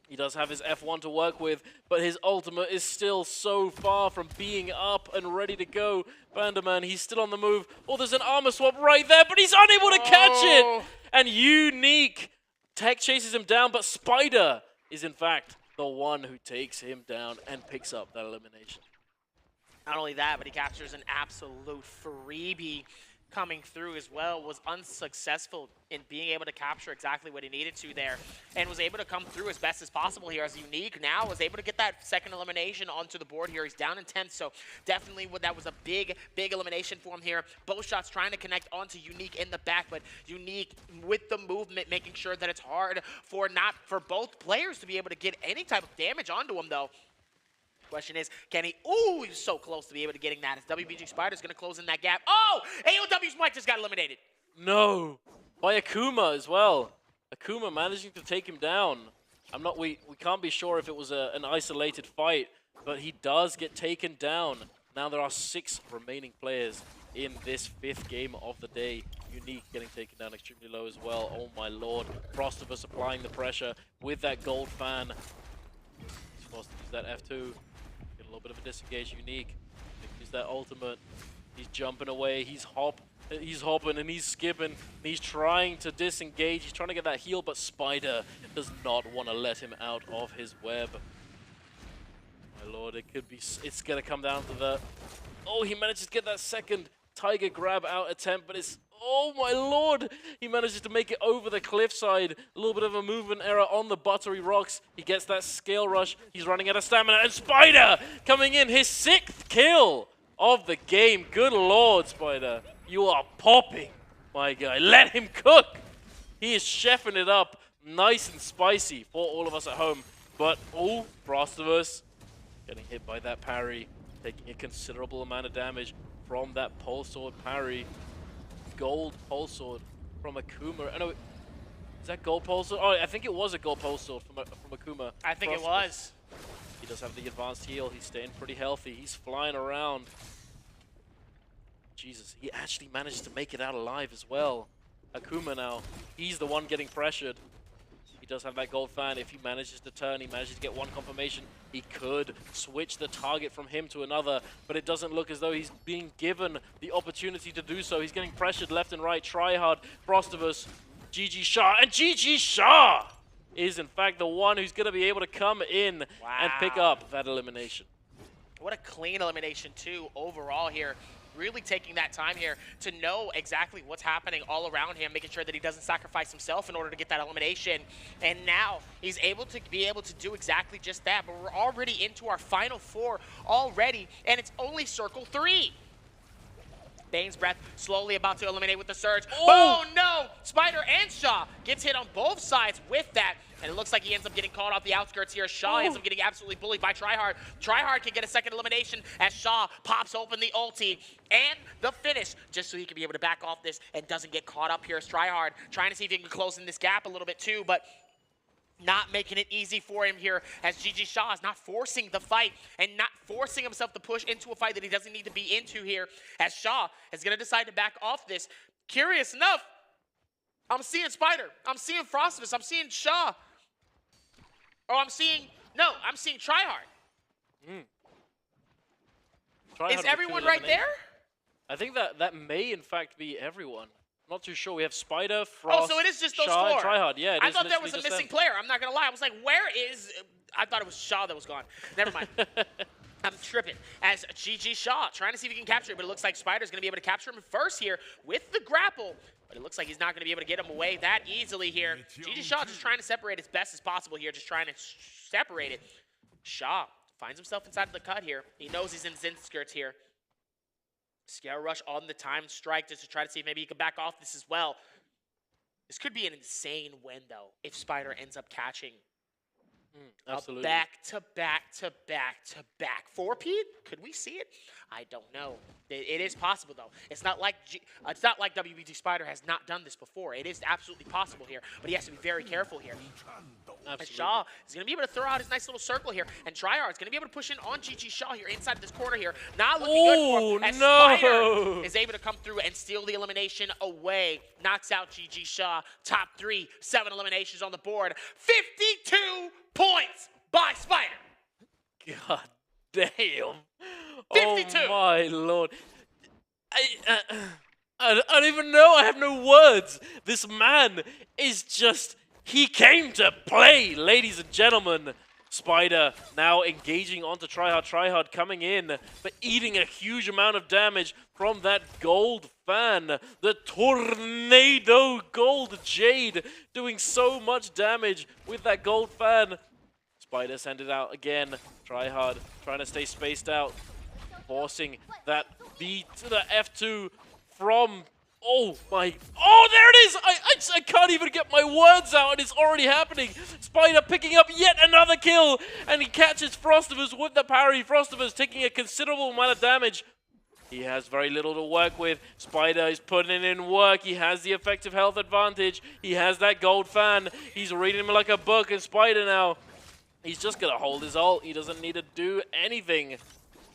He does have his F1 to work with, but his ultimate is still so far from being up and ready to go. Pandaman, he's still on the move. Oh, there's an armor swap right there, but he's unable to catch it! And Unique tech chases him down, but Spider is in fact the one who takes him down and picks up that elimination. Not only that, but he captures an absolute freebie coming through as well. Was unsuccessful in being able to capture exactly what he needed to there, and was able to come through as best as possible here. As Unique now was able to get that second elimination onto the board here. He's down in 10th, so definitely that was a big elimination for him here. Both shots trying to connect onto Unique in the back, but Unique with the movement making sure that it's hard for both players to be able to get any type of damage onto him though. Question is, can he? Oh, he's so close to be able to getting that. As WBG Spider's going to close in that gap. Oh, AOW's Mike just got eliminated. No, by Akuma as well. Akuma managing to take him down. We can't be sure if it was an isolated fight, but he does get taken down. Now there are 6 remaining players in this 5th game of the day. Unique getting taken down extremely low as well. Oh my lord. Frostivus applying the pressure with that gold fan. He's forced to use that F2. Get a little bit of a disengage. Unique. Use that ultimate. He's jumping away. He's hopping and he's skipping. He's trying to disengage. He's trying to get that heal, but Spider does not want to let him out of his web. My lord, it's going to come down to the... Oh, he manages to get that second tiger grab out attempt, but it's... Oh my lord! He manages to make it over the cliffside. A little bit of a movement error on the buttery rocks. He gets that scale rush. He's running out of stamina. And Spider coming in, his 6th kill of the game. Good lord, Spider. You are popping, my guy. Let him cook. He is chefing it up nice and spicy for all of us at home. But, oh, Frostivus getting hit by that parry. Taking a considerable amount of damage from that pole sword parry. Gold pole sword from Akuma. Oh, no, is that gold pole sword? Oh, I think it was a gold pole sword from Akuma. I think it was. He does have the advanced heal. He's staying pretty healthy. He's flying around. Jesus, he actually managed to make it out alive as well. Akuma now, he's the one getting pressured. He does have that gold fan. If he manages to turn, he manages to get one confirmation. He could switch the target from him to another, but it doesn't look as though he's being given the opportunity to do so. He's getting pressured left and right. Try hard. Frostivus, GG Shah, and GG Shah is in fact the one who's going to be able to come in and pick up that elimination. What a clean elimination, too, overall here. Really taking that time here to know exactly what's happening all around him, making sure that he doesn't sacrifice himself in order to get that elimination. And now he's able to do exactly just that. But we're already into our final 4 already, and it's only circle 3. Bane's Breath slowly about to eliminate with the surge. Oh no! Spider and Shaw gets hit on both sides with that. And it looks like he ends up getting caught off the outskirts here. Shaw ends up getting absolutely bullied by Tryhard. Tryhard can get a second elimination as Shaw pops open the ulti and the finish just so he can be able to back off this and doesn't get caught up here as Tryhard trying to see if he can close in this gap a little bit too, but not making it easy for him here as GG Shaw is not forcing the fight and not forcing himself to push into a fight that he doesn't need to be into here as Shaw is going to decide to back off this. Curious enough, I'm seeing Spider, I'm seeing Frostivus, I'm seeing Shaw. I'm seeing Tryhard. Is everyone right there? I think that may in fact be everyone. I'm not too sure. We have Spider, Frost, so it is just those Shaw, 4. and Tryhard. Yeah, I thought there was a missing player. I'm not going to lie. I was like, where is... I thought it was Shaw that was gone. Never mind. I'm tripping. As GG Shaw trying to see if he can capture it, but it looks like Spider's going to be able to capture him first here with the grapple. But it looks like he's not going to be able to get him away that easily here. GG Shaw just trying to separate as best as possible here, just trying to separate it. Shaw finds himself inside of the cut here. He knows he's in his skirts here. Scare Rush on the time strike just to try to see if maybe he can back off this as well. This could be an insane win, though, if Spider ends up catching absolutely. A back-to-back-to-back 4-peat. Could we see it? I don't know. It is possible, though. It's not like WBG Spider has not done this before. It is absolutely possible here, but he has to be very careful here. As Shaw is going to be able to throw out his nice little circle here, and Tryhard is going to be able to push in on GG Shaw here inside of this corner here. Not looking good for him, as Spider is able to come through and steal the elimination away. Knocks out GG Shaw. Top 3, 7 eliminations on the board. 52 points by Spider. God damn. 52. Oh my lord. I don't even know. I have no words. This man is just... He came to play, ladies and gentlemen. Spider now engaging onto Tryhard. Tryhard coming in, but eating a huge amount of damage from that gold fan. The Tornado Gold Jade doing so much damage with that gold fan. Spider sent it out again. Tryhard trying to stay spaced out. Forcing that B to the F2 from... Oh my... Oh, there it is! I can't even get my words out and it's already happening. Spider picking up yet another kill and he catches Frostivus with the parry. Frostivus taking a considerable amount of damage. He has very little to work with. Spider is putting in work. He has the effective health advantage. He has that gold fan. He's reading him like a book, and Spider now, he's just going to hold his ult. He doesn't need to do anything. He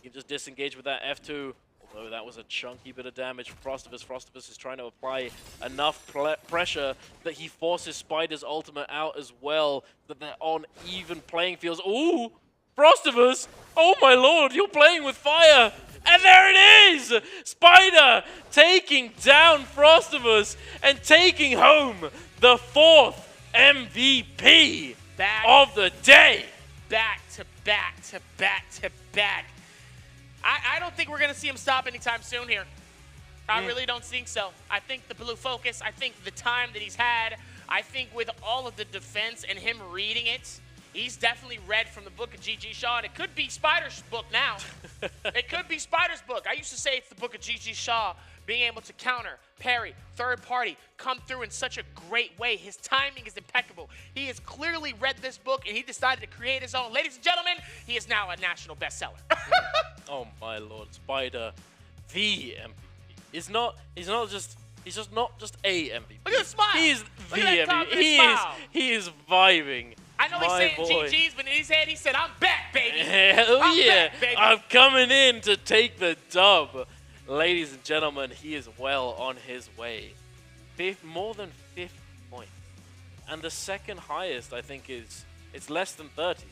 can just disengage with that F2. Although that was a chunky bit of damage for Frostivus. Frostivus is trying to apply enough pressure that he forces Spider's ultimate out as well, that they're on even playing fields. Ooh, Frostivus! Oh my lord, you're playing with fire! And there it is! Spider taking down Frostivus and taking home the 4th MVP of the day! Back to back to back to back. I don't think we're going to see him stop anytime soon here. I really don't think so. I think the blue focus, I think the time that he's had, I think with all of the defense and him reading it, he's definitely read from the book of GG Shaw, and it could be Spider's book now. It could be Spider's book. I used to say it's the book of GG Shaw, being able to counter, parry, third party, come through in such a great way. His timing is impeccable. He has clearly read this book, and he decided to create his own. Ladies and gentlemen, he is now a national bestseller. Oh my lord, Spider, the MVP. He's not just a MVP. Look at the smile. He is the MVP. He is vibing. I know he's saying GG's, but in his head he said, "I'm back, baby." Hell I'm yeah. back, baby. I'm coming in to take the dub. Ladies and gentlemen, he is well on his way. More than 50 points. And the second highest, I think, it's less than 30.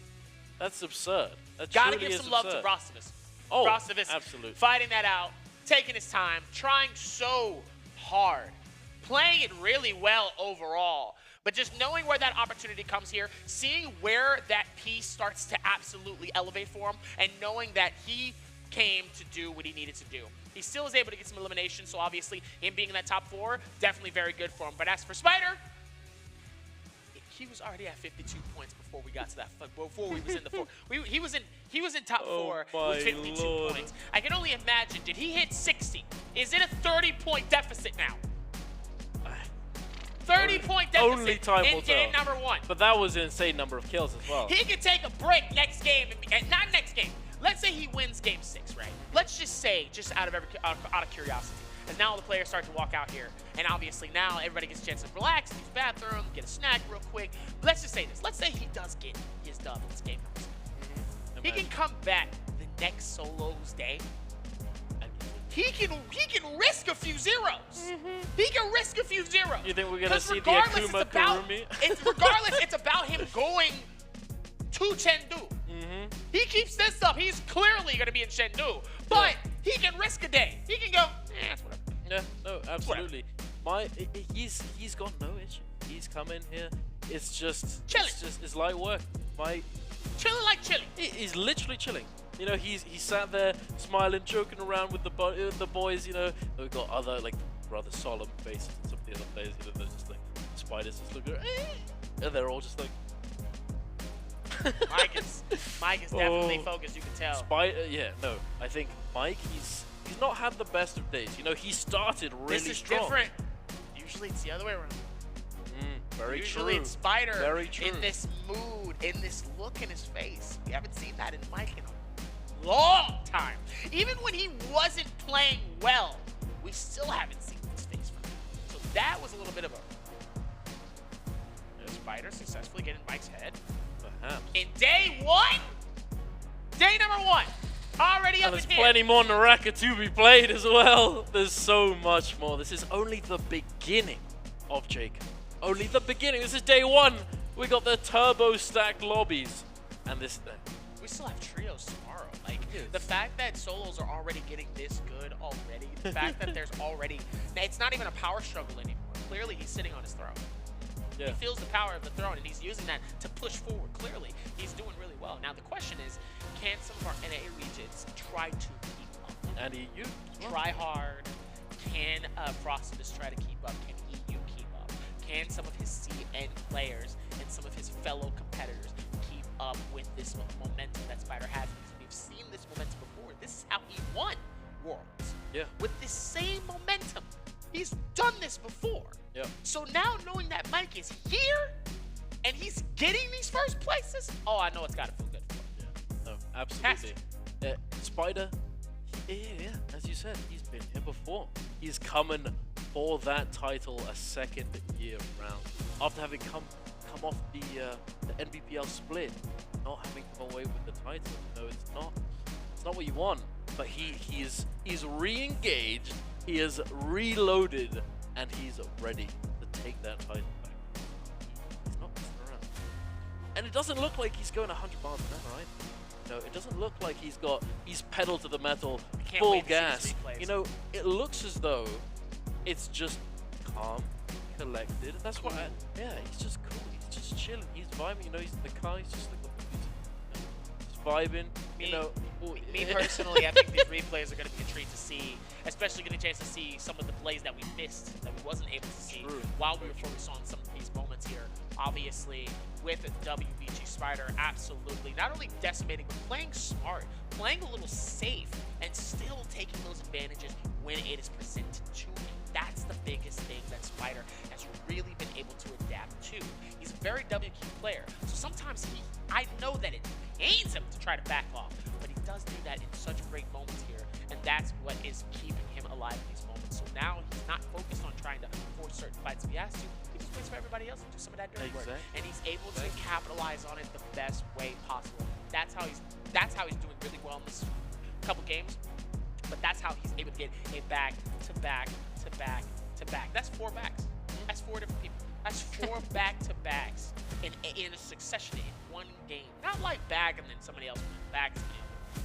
That's absurd. That Gotta truly give is some love absurd. to Frostivus. Oh, Frostivus absolutely. fighting that out, taking his time, trying so hard, playing it really well overall. But just knowing where that opportunity comes here, seeing where that piece starts to absolutely elevate for him, and knowing that he came to do what he needed to do. He still is able to get some elimination, so obviously him being in that top 4, definitely very good for him. But as for Spider, he was already at 52 points before we got to that. Before we was in the 4, he was in top 4 with 52 points. I can only imagine. Did he hit 60? Is it a 30-point deficit now? 30-point deficit. Only time will in tell. game number 1. But that was an insane number of kills as well. He could take a break next game, and not next game. Let's say he wins game 6, right? Let's just say, just out of curiosity, as now all the players start to walk out here, and obviously now everybody gets a chance to relax, use the bathroom, get a snack real quick. But let's just say this. Let's say he does get his dub in this game. He can come back the next solo's day. He can risk a few zeros. He can risk a few zeros. You think we're gonna see the Akuma Kurumi? Regardless, it's about him going to Chengdu. He keeps this up. He's clearly gonna be in Chengdu, but he can risk a day. He can go. It's whatever. Yeah, no, absolutely. He's got no issue. He's come in here. It's just chilling. It's light work. Chilling like chilling. He's literally chilling. You know, he sat there smiling, joking around with the boys. You know, we've got other like rather solemn faces and some of the other players. You know, they're just like Spiders just looking, and they're all just like. Mike is definitely focused. You can tell. I think Mike, he's not had the best of days. You know, he started really strong. This is strong. different. Usually it's the other way around. Very Usually true. it's Spider Very true. in this mood, in this look in his face. We haven't seen that in Mike in a long time. Even when he wasn't playing well, we still haven't seen his face from him. So that was a little bit of a Spider successfully getting Mike's head. In day 1? Day number 1. Already up in here. There's plenty more NARAKA to be played as well. There's so much more. This is only the beginning of Jacob. Only the beginning. This is day 1. We got the turbo stacked lobbies. And this thing. We still have trios tomorrow. Like, the fact that solos are already getting this good already. The fact that there's already... It's not even a power struggle anymore. Clearly, he's sitting on his throne. Yeah. He feels the power of the throne, and he's using that to push forward. Clearly, he's doing really well. Now, the question is, can some of our NA regions try to keep up? And EU? Try hard. Can Frostiness try to keep up? Can EU keep up? Can some of his CN players and some of his fellow competitors keep up with this momentum that Spider has? Because we've seen this momentum before. This is how he won Worlds. Yeah. With this same momentum. He's done this before. Yep. So now knowing that Mike is here and he's getting these first places, I know it's got to feel good for him. Yeah. No, absolutely. Spider, as you said, he's been here before. He's coming for that title a second year round. After having come off the NBPL split, not having come away with the title. No, it's not what you want. But he's re-engaged. He is reloaded. And he's ready to take that title back. He's not messing around. And it doesn't look like he's going 100 miles an hour, right? No, it doesn't look like he's pedal to the metal, full gas. You know, it looks as though it's just calm, collected. That's what he's just cool. He's just chilling. He's vibing. You know, he's in the car. He's just like, just vibing. Me personally, I think these replays are going to be a treat to see, especially getting a chance to see some of the plays that we missed, that we wasn't able to see while we were focused on some of these moments here. Obviously, with WBG Spider, absolutely not only decimating, but playing smart, playing a little safe, and still taking those advantages when it is presented to him. That's the biggest thing that Spider has really been able to adapt to. He's a very WQ player, so sometimes I know that it pains him to try to back off, but he does do that in such great moments here, and that's what is keeping him alive in these moments. So now he's not focused on trying to force certain fights if he has to. He just waits for everybody else to do some of that dirty work, and he's able to capitalize on it the best way possible. That's how he's doing really well in this couple games, but that's how he's able to get a back to back to back to back. That's 4 backs. That's 4 different people. That's 4 back-to-backs in a succession in one game. Not like back and then somebody else went back.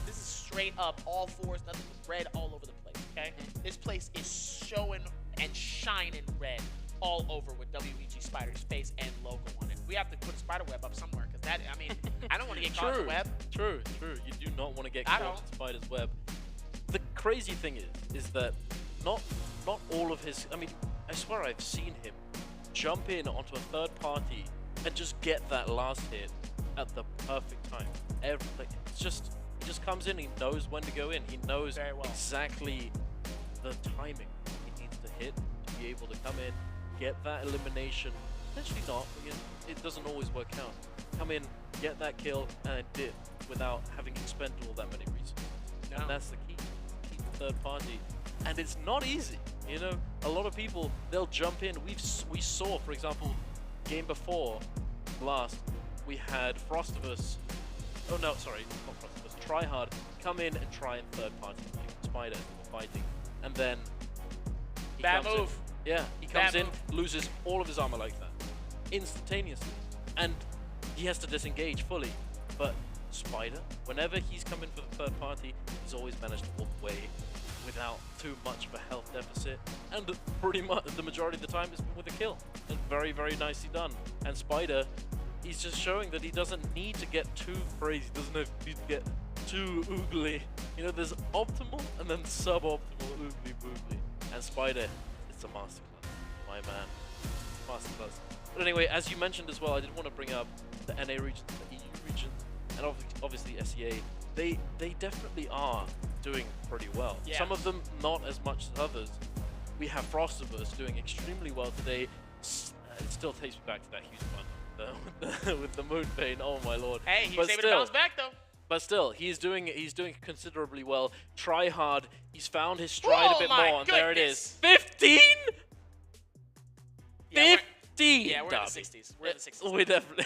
This is straight up all 4s, nothing but red all over the place, okay? This place is showing and shining red all over with WBG Spider's face and logo on it. We have to put a spider web up somewhere, because that, I mean, I don't want to get caught in the web. True. You do not want to get caught in Spider's web. The crazy thing is that not all of his, I mean, I swear I've seen him jump in onto a third party and just get that last hit at the perfect time. It's just, he just comes in, he knows when to go in, he knows exactly the timing he needs to hit to be able to come in, get that elimination. Potentially not, because it doesn't always work out. Come in, get that kill, and dip without having expended all that many resources. No. And that's the key. Keep the third party. And it's not easy. You know, a lot of people, they'll jump in. We saw, for example, game before last, we had Frostivus. Oh no, sorry, not Frostivus. Tryhard come in and try and third party like Spider fighting, and then he Bad move. He comes in, loses all of his armor like that, instantaneously, and he has to disengage fully. But Spider, whenever he's coming for the third party, he's always managed to walk away without too much of a health deficit, and pretty much the majority of the time it's been with a kill. And very, very nicely done. And Spider, he's just showing that he doesn't need to get too crazy, doesn't need to get too oogly. You know, there's optimal and then suboptimal oogly boogly. And Spider, it's a masterclass, my man. Masterclass. But anyway, as you mentioned as well, I did want to bring up the NA regions, the EU regions, and obviously SEA. They definitely are doing pretty well. Yeah. Some of them not as much as others. We have Frostivus doing extremely well today. It still takes me back to that huge one with the Moonbane. Oh my lord! Hey, he was able to bounce back though. But still, he's doing considerably well. Tryhard, he's found his stride a bit more, and there it is. 15. Yeah, 15. Yeah, we're in the 60s. We're in the 60s. We're definitely.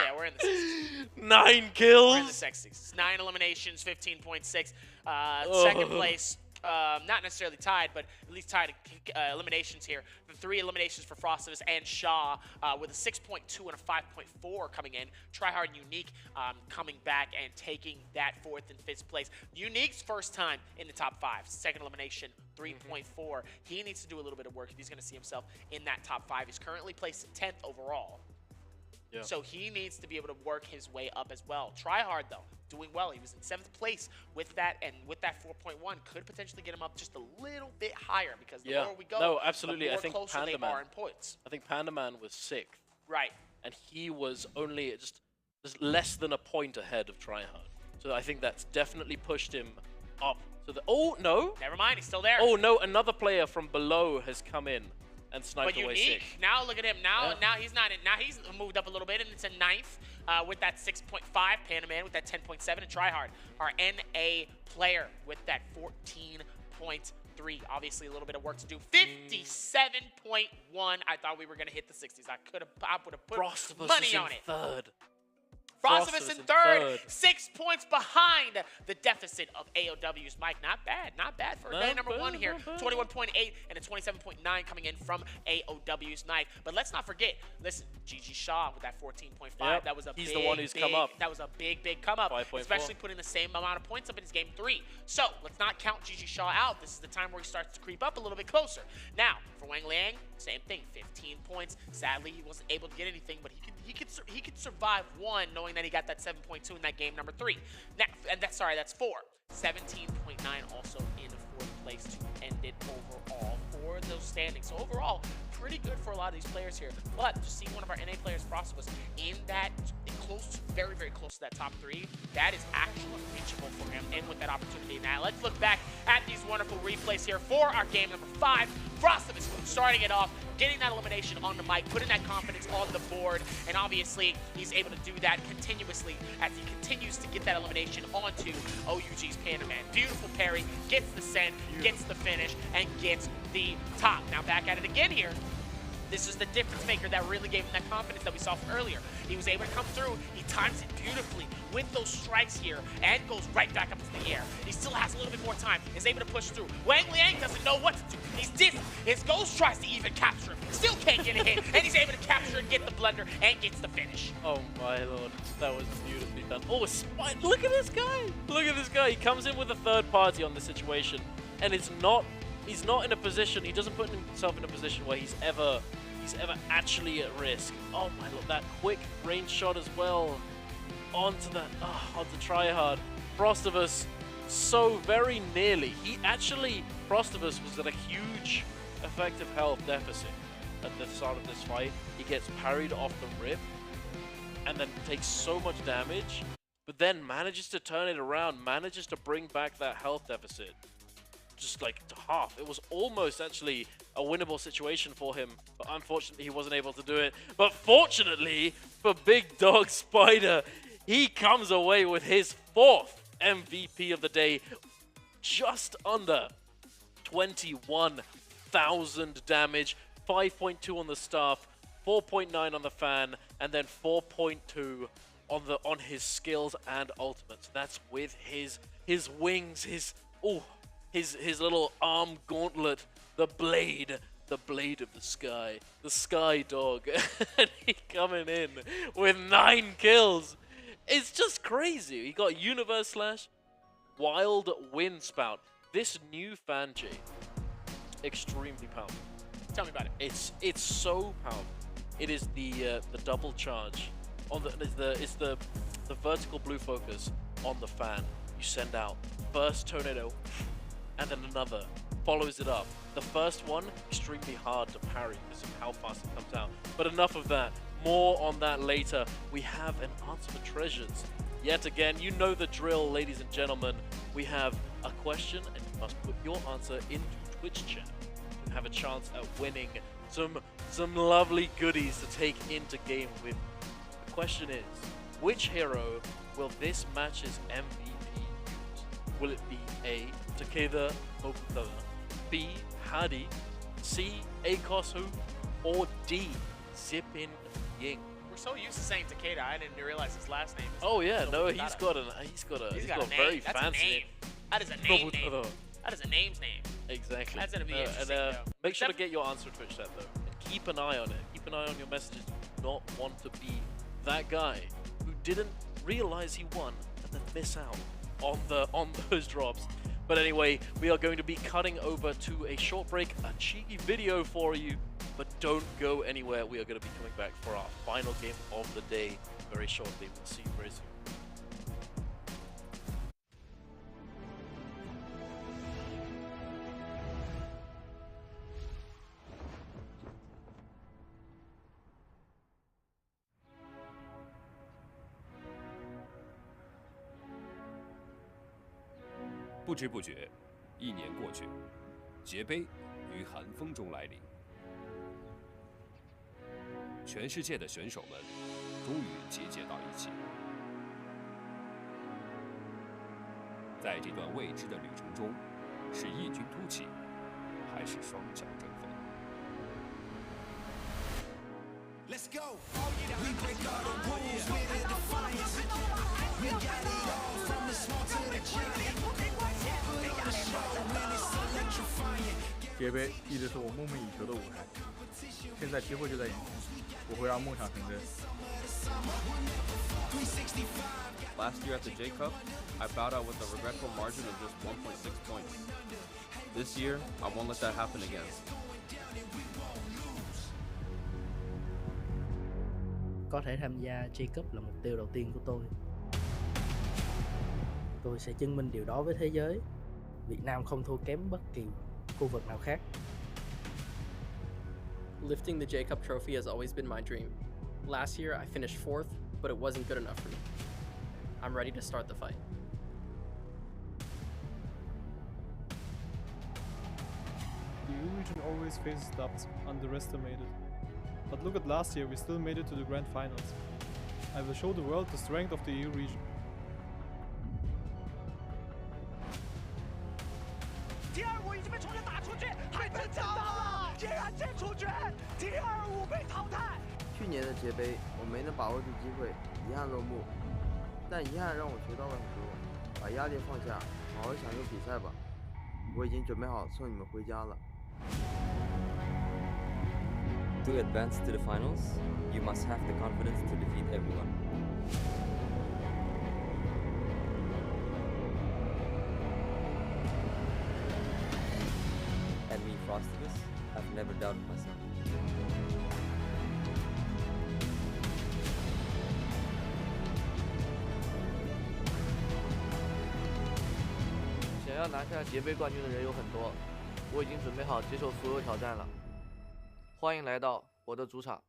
Yeah, we're in the 60s. 9 kills. We're in the 60s. 9 eliminations, 15.6. Second place, not necessarily tied, but at least tied eliminations here. The 3 eliminations for Frostivus and Shaw with a 6.2 and a 5.4 coming in. Tryhard and Unique coming back and taking that 4th and 5th place. Unique's first time in the top 5. Second elimination, 3.4. He needs to do a little bit of work if he's going to see himself in that top 5. He's currently placed 10th overall. Yeah. So he needs to be able to work his way up as well. Tryhard, though, doing well. He was in 7th place with that, and with that 4.1, could potentially get him up just a little bit higher, because the lower we go, no, absolutely. the more I think closer they are in points. I think Pandaman was 6th. Right. And he was only just less than a point ahead of Tryhard. So I think that's definitely pushed him up. So oh, no. Never mind, he's still there. Oh, no, another player from below has come in and sniped but away Unique, 6. now look at him. Now he's not in. Now he's moved up a little bit, and it's a 9th with that 6.5. Panaman with that 10.7, and Tryhard, our NA player with that 14.3. Obviously, a little bit of work to do. 57.1. I thought we were gonna hit the 60s. I would have put money on it. 3rd. Frostivus in 3rd, 6 points behind the deficit of AOW's Mike. Not bad for day number 1 here. 21.8 and a 27.9 coming in from AOW's Knife. But let's not forget, listen, GG Shaw with that 14.5. Yep. That was a He's big, the one who's come up. That was a big come up, 5.4. especially putting the same amount of points up in his game 3. So let's not count GG Shaw out. This is the time where he starts to creep up a little bit closer. Now, for Wang Liang, same thing, 15 points. Sadly, he wasn't able to get anything, but he could survive 1, knowing that he got that 7.2 in that game number 3. Now, and that's 4. 17.9 also in 4th place to end it overall for those standings. So overall, pretty good for a lot of these players here. But to see one of our NA players, Frostivus, in that close, very close to that top 3, that is actually reachable for him, and with that opportunity. Now let's look back at these wonderful replays here for our game number 5. Frostivus starting it off, getting that elimination on the mic, putting that confidence on the board, and obviously he's able to do that continuously as he continues to get that elimination onto OUG's Panaman. Beautiful parry, gets the send, gets the finish, and gets the top. Now back at it again here. This is the difference maker that really gave him that confidence that we saw from earlier. He was able to come through. He times it beautifully with those strikes here and goes right back up into the air. He still has a little bit more time. Is able to push through. Wang Liang doesn't know what to do. He's dizzy. His ghost tries to even capture him. Still can't get a hit. And he's able to capture and get the blunder and gets the finish. Oh my lord. That was beautifully done. Oh, look at this guy. Look at this guy. He comes in with a third party on the situation. And it's not he's not in a position. He doesn't put himself in a position where he's ever actually at risk. Oh my lord, that quick range shot as well onto that onto Tryhard. Frostivus so very nearly. Frostivus was at a huge effective health deficit at the start of this fight. He gets parried off the rip and then takes so much damage, but then manages to turn it around, manages to bring back that health deficit just like to half. It was almost actually a winnable situation for him, but unfortunately he wasn't able to do it. But fortunately for Big Dog Spider, he comes away with his 4th MVP of the day, just under 21,000 damage, 5.2 on the staff, 4.9 on the fan, and then 4.2 on his skills and ultimates. That's with his wings, his little arm gauntlet, the blade of the sky dog, and he coming in with 9 kills. It's just crazy. He got Universe Slash, Wild Wind Spout. This new fan J, extremely powerful. Tell me about it. It's so powerful. It is the double charge on it's the vertical blue focus on the fan. You send out first tornado, and then another follows it up. The first one extremely hard to parry because of how fast it comes out. But enough of that. More on that later. We have an answer for treasures. Yet again, you know the drill, ladies and gentlemen. We have a question, and you must put your answer into Twitch chat and have a chance at winning some lovely goodies to take into game with. The question is, which hero will this match's MVP use? Will it be A, Takeda Hokutora, B, Hadi, C, Akosu, or D, Zippin Ying? We're so used to saying Takeda, I didn't realize his last name is. Oh yeah, no, he's got a very That's fancy a name. That is a name. That is a name's name. Exactly. That's gonna be interesting. Though. Make sure to get your answer to Twitch chat though, and keep an eye on it. Keep an eye on your messages. Do not want to be that guy who didn't realize he won and then miss out on those drops. But anyway, we are going to be cutting over to a short break, a cheeky video for you. But don't go anywhere. We are going to be coming back for our final game of the day very shortly. We'll see you very soon.不知不觉，1年过去，节杯于寒风中来临。全世界的选手们终于集结到一起，在这段未知的旅程中，是异军突起，还是双脚争锋？ Let's go. We break all the rules with a defiance. We got it all from the small to the giant. Put on a show when it's electrifying. 节杯一直是我梦寐以求的舞台，现在机会就在眼前，我会让梦想成真。Last year at the J Cup, I bowed out with a regretful margin of just 1.6 points. This year, I won't let that happen again. có thể tham gia J Cup là mục tiêu đầu tiên của tôi. Tôi sẽ chứng minh điều đó với thế giới. Việt Nam không thua kém bất kỳ khu vực nào khác. Lifting the J Cup trophy has always been my dream. Last year I finished 4th, but it wasn't good enough for me. I'm ready to start the fight. The EU region always faces dubs, underestimated. But look at last year, we still made it to the grand finals. I will show the world the strength of the EU region. 第二五已经被冲着打出去，还真找到了，竟然见处决，第二五被淘汰。去年的节杯我没能把握住机会，遗憾落幕。但遗憾让我学到了很多，把压力放下，好好享受比赛吧。我已经准备好送你们回家了。 To advance to the finals, you must have the confidence to defeat everyone. Frostiness, I've never doubted myself. 想要拿下杰杯冠军的人有很多，我已经准备好接受所有挑战了。欢迎来到我的主场。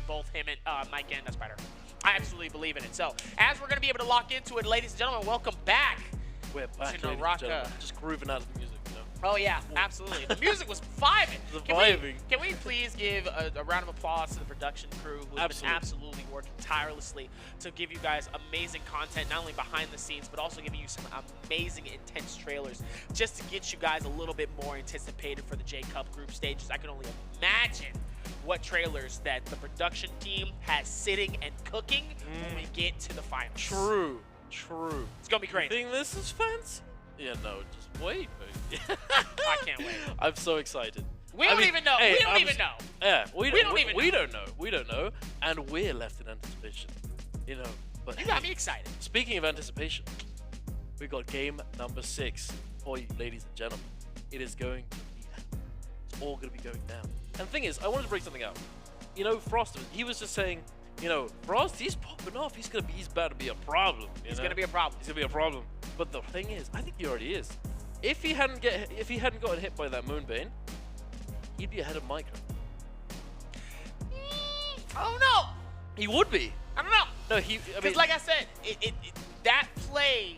Both him and Mike and Spider. I absolutely believe in it. So, as we're going to be able to lock into it, ladies and gentlemen, welcome back. We're back, to ladies and NARAKA. gentlemen. Just grooving out of the music, you know. Oh yeah, absolutely. The music was vibing. Vibing. Can we please give a round of applause to the production crew who has been absolutely working tirelessly to give you guys amazing content, not only behind the scenes, but also giving you some amazing, intense trailers just to get you guys a little bit more anticipated for the J-Cup group stages. I can only imagine what trailers that the production team has sitting and cooking when we get to the finals. True. It's gonna be great. You think this is fancy? Yeah, no, just wait, baby. I can't wait. I'm so excited. We don't even know. Hey, we don't even know. Yeah, we don't know. We don't know, and we're left in anticipation. You know, but you got me excited. Speaking of anticipation, we got game number 6 for you, ladies and gentlemen. It is going to be. It's all going to be going down. And the thing is, I wanted to bring something out. You know, Frost, he was just saying, you know, Frost, he's popping off. He's about to be a problem. He's going to be a problem. He's going to be a problem. But the thing is, I think he already is. If he hadn't gotten hit by that Moonbane, he'd be ahead of Micro. I don't know. He would be. I don't know. No, because like I said, that play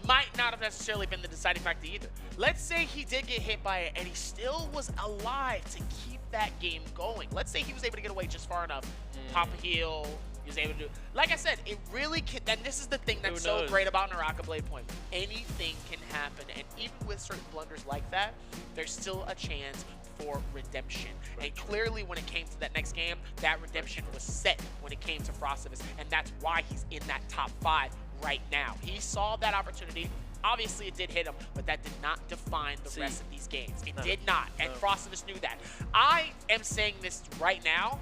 might not have necessarily been the deciding factor either. Let's say he did get hit by it and he still was alive to keep that game going. Let's say he was able to get away just far enough, pop a heal, he was able to do. Like I said, it really can, and this is the thing that's so great about NARAKA BLADEPOINT. Anything can happen, and even with certain blunders like that, there's still a chance for redemption. And clearly when it came to that next game, that redemption was set when it came to Frostiness, and that's why he's in that top 5 right now. He saw that opportunity. Obviously, it did hit him, but that did not define the rest of these games. It did not, and Frostiness knew that. I am saying this right now.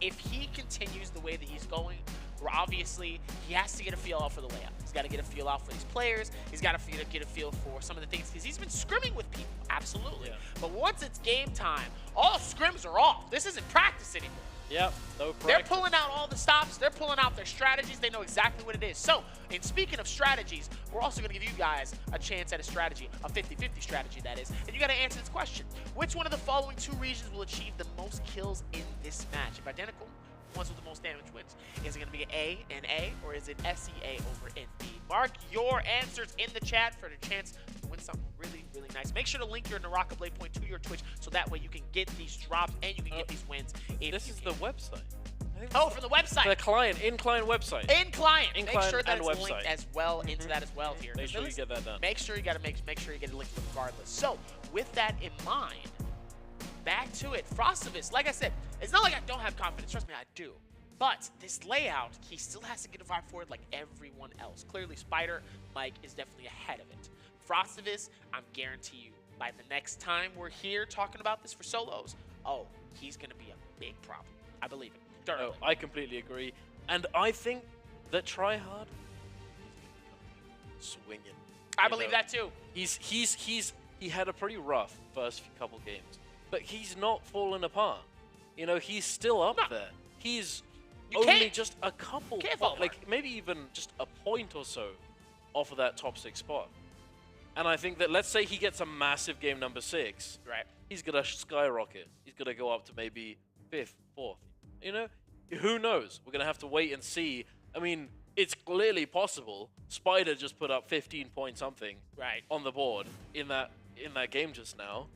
If he continues the way that he's going, where obviously he has to get a feel out for the layout. He's got to get a feel out for these players. He's got to get a feel for some of the things, because he's been scrimming with people, absolutely. Yeah. But once it's game time, all scrims are off. This isn't practice anymore. Yep, no practice. They're pulling out all the stops. They're pulling out their strategies. They know exactly what it is. So, and speaking of strategies, we're also going to give you guys a chance at a strategy, a 50-50 strategy, that is. And you got to answer this question. Which one of the following 2 regions will achieve the most kills in this match? If identical, ones with the most damage wins. Is it going to be A and A, or is it SEA over NB? Mark your answers in the chat for the chance to win something really, really nice. Make sure to link your NARAKA BLADEPOINT to your Twitch, so that way you can get these drops and you can get these wins. This is the website. Oh, from the website. The client, in-client website. In-client. Make sure that it's website. linked as well into that as well here. Make sure you get that done. Make sure you make sure you get it linked regardless. So, with that in mind, back to it. Frostiness, like I said, it's not like I don't have confidence. Trust me, I do. But this layout, he still has to get a vibe for it like everyone else. Clearly, Spider, Mike is definitely ahead of it. Frostiness, I'm guarantee you, by the next time we're here talking about this for solos, oh, he's going to be a big problem. I believe it. No, I completely agree. And I think that Tryhard is swinging. I believe that too. He's he had a pretty rough first couple games, but he's not fallen apart. You know, he's still up there. He's only just a couple, like maybe even just a point or so off of that top 6 spot. And I think that, let's say he gets a massive game number 6, right? He's gonna skyrocket. He's gonna go up to maybe 5th, 4th. You know, who knows? We're gonna have to wait and see. I mean, it's clearly possible. Spider just put up 15 point something on the board in that game just now,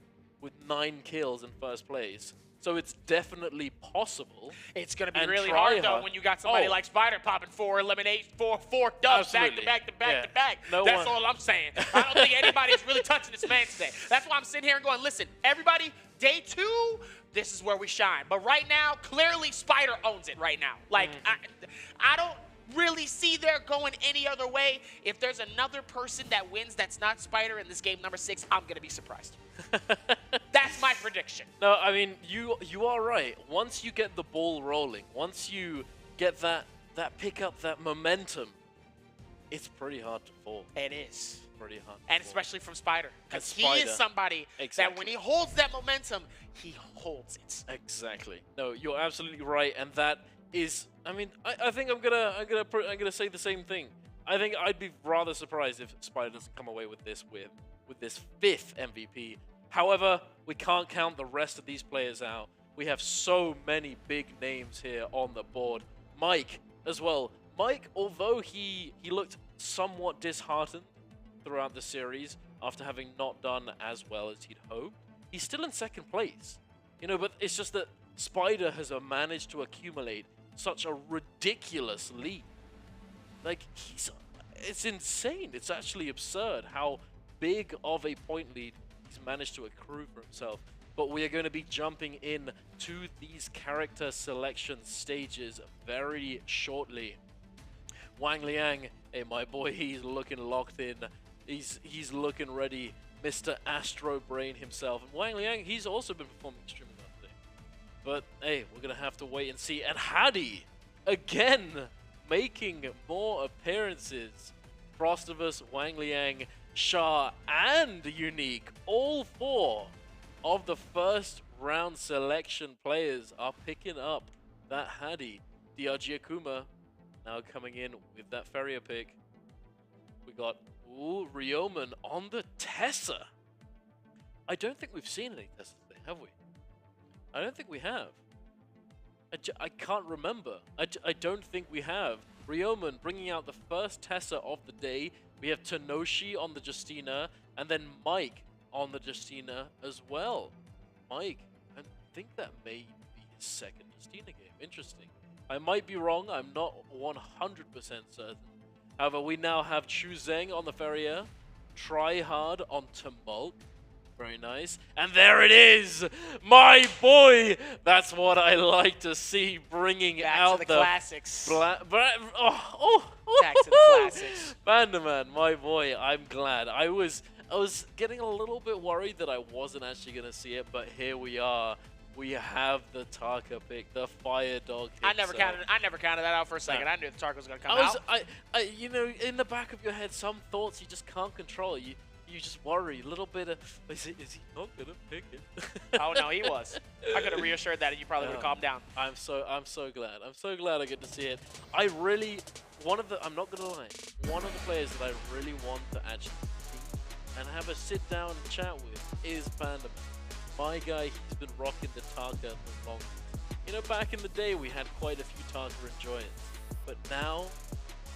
with 9 kills in first place. So it's definitely possible. It's going to be really hard, though, when you got somebody like Spider popping 4 eliminations, 4 dubs back to back to back to back. That's all I'm saying. I don't think anybody's really touching this man today. That's why I'm sitting here and going, listen, everybody, day 2, this is where we shine. But right now, clearly Spider owns it right now. Like, I don't really see there going any other way. If there's another person that wins that's not Spider in this game number 6, I'm going to be surprised. That's my prediction. No, I mean, you are right. Once you get the ball rolling, once you get that pickup, that momentum, it's pretty hard to fall. It is. Pretty hard. And especially from Spider. Because he is somebody that when he holds that momentum, he holds it. Exactly. No, you're absolutely right. And that is, I mean, I think I'm gonna say the same thing. I think I'd be rather surprised if Spider doesn't come away with this 5th MVP. However, we can't count the rest of these players out. We have so many big names here on the board. Mike as well. Mike, although he looked somewhat disheartened throughout the series after having not done as well as he'd hoped, he's still in 2nd place. You know, but it's just that Spider has managed to accumulate such a ridiculous lead. Like, it's insane. It's actually absurd how big of a point lead he's managed to accrue for himself. But we are going to be jumping in to these character selection stages very shortly. Wang Liang, hey, my boy, he's looking locked in. He's looking ready. Mr. Astro Brain himself. And Wang Liang, he's also been performing extremely well today. But, hey, we're going to have to wait and see. And Hadi, again, making more appearances. Frostivus, Wang Liang, Shah, and Unique, all 4 of the first round selection players are picking up that Hadi. DRG Akuma now coming in with that Ferrier pick. We got Ryoman on the Tessa. I don't think we've seen any Tessas today, have we? I don't think we have. I can't remember. I don't think we have. Ryoman bringing out the first Tessa of the day. We have Tenoshi on the Justina, and then Mike on the Justina as well. Mike, I think that may be his 2nd Justina game. Interesting. I might be wrong. I'm not 100% certain. However, we now have Chu Zheng on the Ferrier. Try Hard on Tumult. Very nice. And there it is! My boy! That's what I like to see, bringing out the classics. Back to the classics. Vanderman, my boy, I'm glad. I was getting a little bit worried that I wasn't actually going to see it, but here we are. We have the Taka pick, the Fire Dog. I never counted that out for a second. I knew the Taka was going to come out. You know, in the back of your head, some thoughts you just can't control. You just worry a little bit of, is he not going to pick it? Oh, no, he was. I could have reassured that and you probably would have calmed down. I'm so glad. I'm so glad I get to see it. I'm not going to lie, one of the players that I really want to actually see and have a sit down and chat with is Pandaman. My guy, he's been rocking the Taka for long. You know, back in the day, we had quite a few Taka enjoyers, but now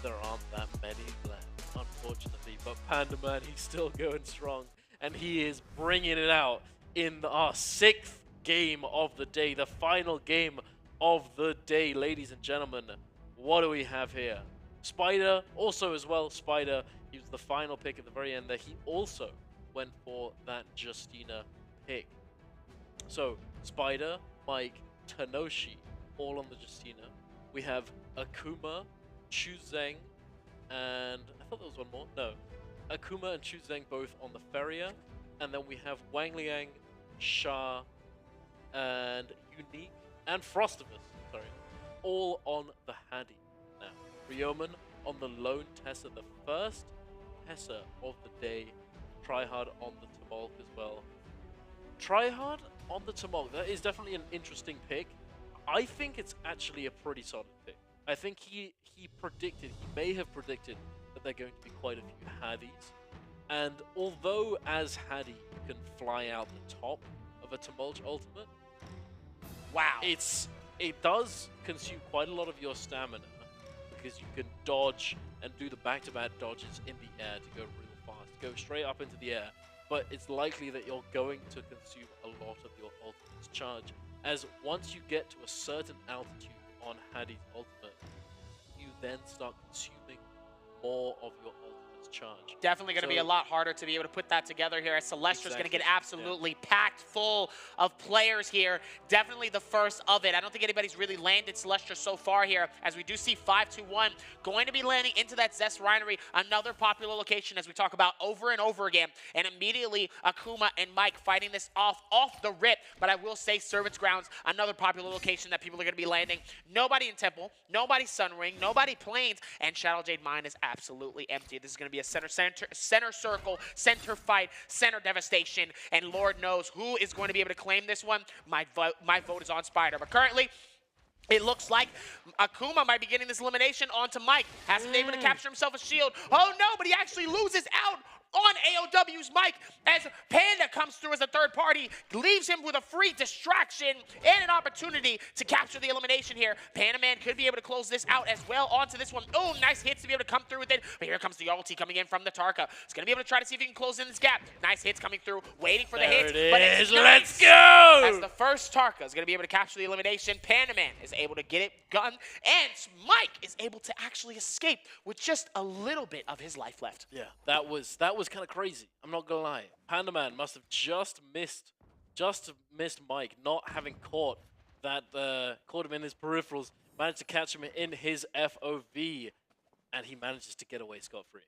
there aren't that many left, unfortunately. But Pandaman, he's still going strong, and he is bringing it out in our 6th game of the day, the final game of the day, ladies and gentlemen. What do we have here? Spider, also as well, Spider, he was the final pick at the very end there. He also went for that Justina pick. So, Spider, Mike, Tenoshi, all on the Justina. We have Akuma, Chu Zheng, and I thought there was one more. No. Akuma and Chu Zheng both on the Ferrier. And then we have Wang Liang, Shah, and Unique, and Frostivus, sorry, all on the Hadi. Now, Ryoman on the lone Tessa, the first Tessa of the day Tryhard on the Tumult as well. Tryhard on the Tumult, that is definitely an interesting pick. I think it's actually a pretty solid pick. I think he may have predicted that there are going to be quite a few Haddies. And although as Haddie you can fly out the top of a Tumult ultimate, wow, it does consume quite a lot of your stamina because you can dodge and do the back-to-back dodges in the air to go real fast, go straight up into the air. But it's likely that you're going to consume a lot of your ultimate's charge, as once you get to a certain altitude on Haddie's ultimate, you then start consuming more of your ultimate's charge. Definitely going to be a lot harder to be able to put that together here, as Celestra's going to get absolutely packed full of players here. Definitely the first of it. I don't think anybody's really landed Celestra so far here, as we do see 521 going to be landing into that Zest Refinery, another popular location as we talk about over and over again. And immediately Akuma and Mike fighting this off the rip. But I will say Servants Grounds, another popular location that people are going to be landing. Nobody in Temple, nobody Sunring, nobody Plains, and Shadow Jade Mine is absolutely empty. This is going to be a center circle, center fight, center devastation, and Lord knows who is going to be able to claim this one. My vote is on Spider, but currently it looks like Akuma might be getting this elimination onto Mike. Hasn't been able to capture himself a shield. Oh no, but he actually loses out on AOW's Mike as Panda comes through as a third party, leaves him with a free distraction and an opportunity to capture the elimination here. Panda Man could be able to close this out as well onto this one. Oh, nice hits to be able to come through with it. But here comes the ulti coming in from the Tarka. It's going to be able to try to see if he can close in this gap. Nice hits coming through, waiting for the hits. But it's let's go! As the first Tarka is going to be able to capture the elimination, Panda Man is able to get it done, and Mike is able to actually escape with just a little bit of his life left. Yeah, that was kind of crazy. I'm not gonna lie. Panda Man must have just missed Mike, not having caught him in his peripherals, managed to catch him in his FOV, and he manages to get away scot-free.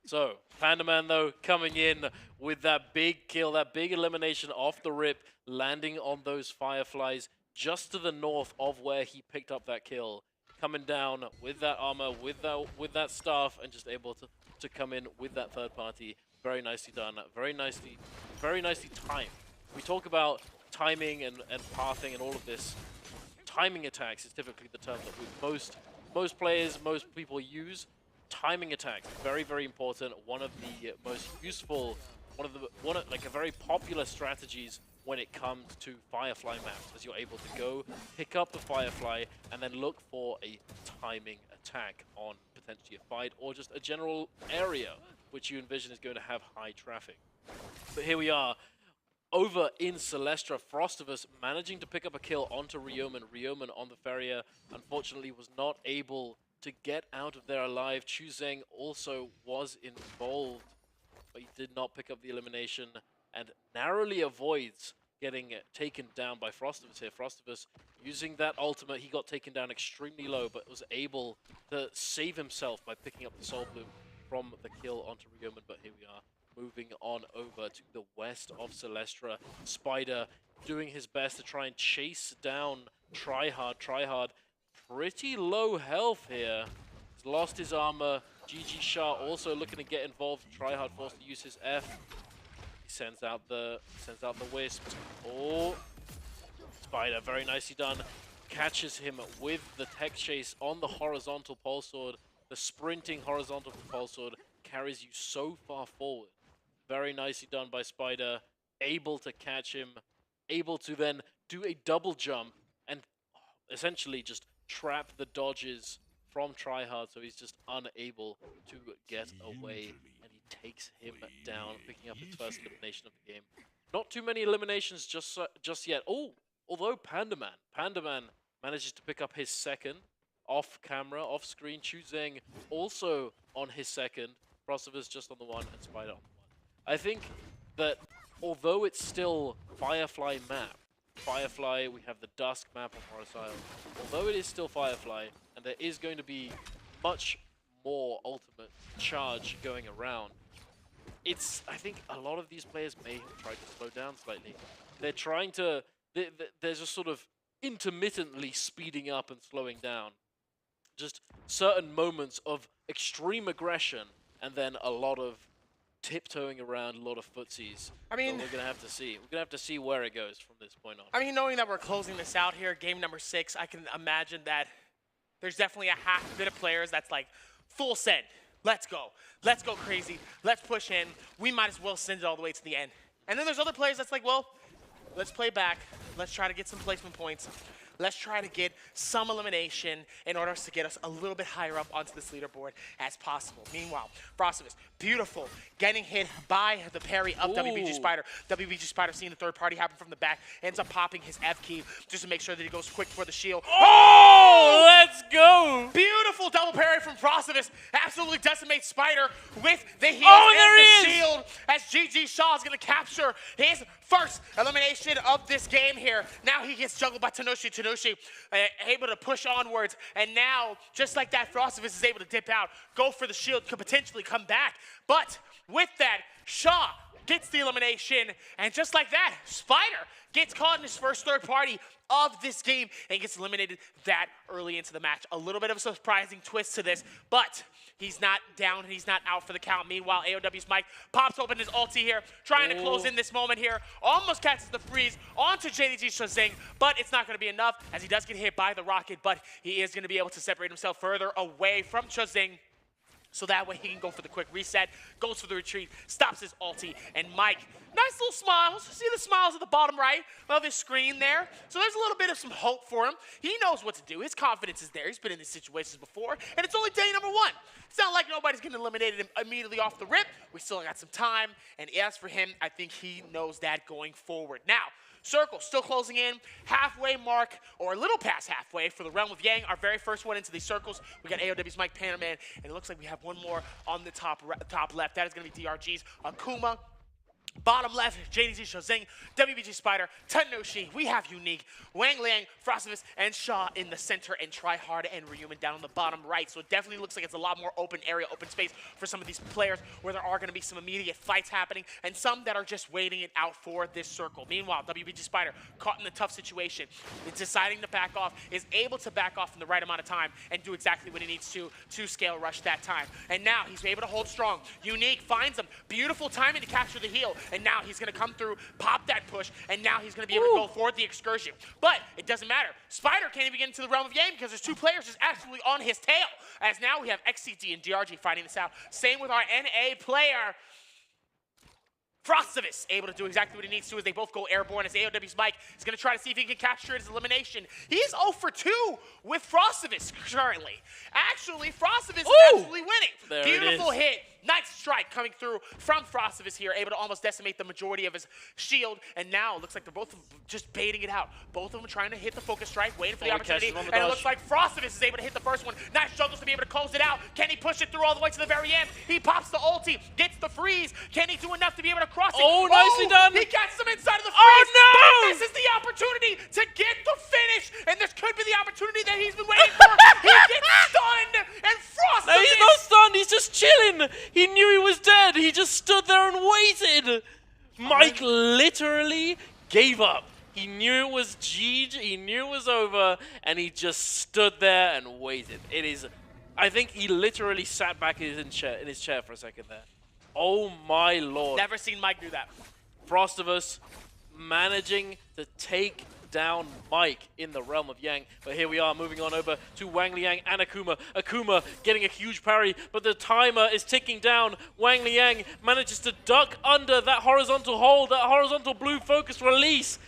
So, Panda Man though, coming in with that big kill, that big elimination off the rip, landing on those Fireflies just to the north of where he picked up that kill, coming down with that armor, with that staff, and just able to come in with that third party. Very nicely done. Very nicely timed. We talk about timing and pathing and all of this. Timing attacks is typically the term that most players, most people use. Timing attacks, very, very important. One of the most useful, like a very popular strategies when it comes to Firefly maps, as you're able to go pick up the Firefly and then look for a timing attack on potentially a fight or just a general area which you envision is going to have high traffic. But here we are, over in Celestra, Frostivus managing to pick up a kill onto Ryomen. Ryomen on the Farrier, unfortunately was not able to get out of there alive. Chuzeng also was involved, but he did not pick up the elimination and narrowly avoids getting taken down by Frostivus here. Frostivus using that ultimate, he got taken down extremely low, but was able to save himself by picking up the Soul Bloom from the kill onto Ryomen. But here we are, moving on over to the west of Celestra. Spider doing his best to try and chase down Tryhard. Tryhard pretty low health here. He's lost his armor. GG Shah also looking to get involved. Tryhard forced to use his F. He sends out the wisp. Oh, Spider, very nicely done. Catches him with the tech chase on the horizontal pulse sword. The sprinting horizontal pulse sword carries you so far forward. Very nicely done by Spider. Able to catch him. Able to then do a double jump and essentially just trap the dodges from Tryhard, so he's just unable to get away, and he takes him down, picking up his first elimination of the game. Not too many eliminations just yet. Oh, although Panda Man manages to pick up his second off camera, off screen. Chuzeng also on his second. Frostivus just on the one, and Spider on the one. I think that although it's still Firefly map, Firefly, we have the Dusk map on Horizon. Although it is still Firefly, and there is going to be much more ultimate charge going around, I think a lot of these players may have tried to slow down slightly. They're trying to, they're just sort of intermittently speeding up and slowing down. Just certain moments of extreme aggression, and then a lot of tiptoeing around a lot of footsies. I mean, we're gonna have to see. We're gonna have to see where it goes from this point on. I mean, knowing that we're closing this out here, game number 6, I can imagine that there's definitely a half bit of players that's like, full send. Let's go. Let's go crazy. Let's push in. We might as well send it all the way to the end. And then there's other players that's like, well, let's play back. Let's try to get some placement points. Let's try to get some elimination in order to get us a little bit higher up onto this leaderboard as possible. Meanwhile, Frostivus, beautiful, getting hit by the parry of WBG Spider. WBG Spider seeing the third party happen from the back, ends up popping his F key just to make sure that he goes quick for the shield. Oh, let's go! Beautiful double parry from Frostivus. Absolutely decimates Spider with the heal there and the he is! shield as GG Shaw is going to capture his first elimination of this game here. Now he gets juggled by Tanushi. Tanushi able to push onwards, and now, just like that, Frostivus is able to dip out, go for the shield, could potentially come back. But with that, Shaw gets the elimination, and just like that, Spider gets caught in his first third party of this game and gets eliminated that early into the match. A little bit of a surprising twist to this, but he's not down and he's not out for the count. Meanwhile, AOW's Mike pops open his ulti here, trying to close in this moment here. Almost catches the freeze onto JDG Shazing, but it's not going to be enough as he does get hit by the rocket, but he is going to be able to separate himself further away from Shazing. So that way he can go for the quick reset, goes for the retreat, stops his ulti, and Mike, nice little smiles. See the smiles at the bottom right of his screen there? So there's a little bit of some hope for him. He knows what to do. His confidence is there. He's been in these situations before, and it's only day number 1. It's not like nobody's getting eliminated immediately off the rip. We still got some time, and as for him, I think he knows that going forward. Now, Circle still closing in, halfway mark, or a little past halfway for the Realm of Yang, our very first one into these circles. We got AOW's Mike Panaman, and it looks like we have one more on the top left. That is going to be DRG's Akuma. Bottom left, JDG Shazing, WBG Spider, Tanushi, we have Unique, Wang Liang, Frostivus, and Shaw in the center, and Tryhard and Ryuman down on the bottom right. So it definitely looks like it's a lot more open area, open space for some of these players where there are going to be some immediate fights happening and some that are just waiting it out for this circle. Meanwhile, WBG Spider, caught in a tough situation, is deciding to back off, is able to back off in the right amount of time and do exactly what he needs to scale rush that time. And now he's able to hold strong. Unique finds him. Beautiful timing to capture the heal. And now he's going to come through, pop that push, and now he's going to be able to go for the excursion. But it doesn't matter. Spider can't even get into the Realm of Yang because there's 2 players just absolutely on his tail. As now we have XCD and DRG fighting this out. Same with our NA player. Frostivus able to do exactly what he needs to as they both go airborne as AOW's Mike is going to try to see if he can capture his elimination. He's 0 for 2 with Frostivus currently. Actually, Frostivus is absolutely winning. Beautiful hit. Nice strike coming through from Frostivus here, able to almost decimate the majority of his shield. And now it looks like they're both just baiting it out. Both of them trying to hit the focus strike, waiting for the opportunity. And it looks like Frostivus is able to hit the first one. Nice struggles to be able to close it out. Can he push it through all the way to the very end? He pops the ulti, gets the freeze. Can he do enough to be able to cross it? Oh, nicely done. He gets him inside of the freeze. Oh, no! But this is the opportunity to get the finish. And this could be the opportunity that he's been waiting for. He gets stunned. And Frostivus. No, he's not stunned. He's just chilling. He knew he was dead. He just stood there and waited. Mike literally gave up. He knew it was GG. He knew it was over. And he just stood there and waited. It is... I think he literally sat back in his chair for a second there. Oh my lord. Never seen Mike do that. Frostivus managing to take down Mike in the Realm of Yang. But here we are moving on over to Wang Liang and Akuma. Akuma getting a huge parry, but the timer is ticking down. Wang Liang manages to duck under that horizontal hold, that horizontal blue focus release.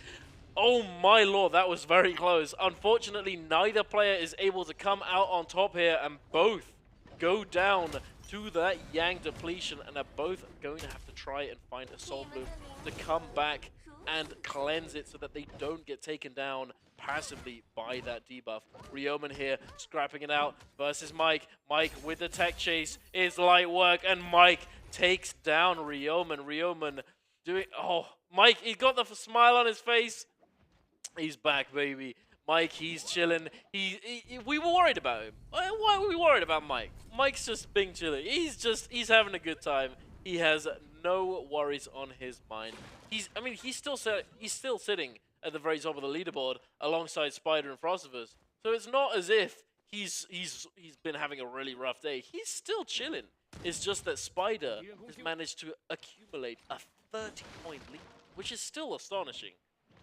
Oh my lord, that was very close. Unfortunately, neither player is able to come out on top here, and both go down to that Yang depletion, and are both going to have to try and find a Soul Bloom to come back and cleanse it so that they don't get taken down passively by that debuff. Ryoman here scrapping it out versus Mike. Mike with the tech chase is light work, and Mike takes down Ryoman. Ryoman doing... Oh, Mike, he got the smile on his face. He's back, baby. Mike, he's chilling. We were worried about him. Why were we worried about Mike? Mike's just being chilling. He's having a good time. He has no worries on his mind. He's still sitting at the very top of the leaderboard alongside Spider and Frostivus. So it's not as if he's been having a really rough day. He's still chilling. It's just that Spider has managed to accumulate a 30-point lead, which is still astonishing.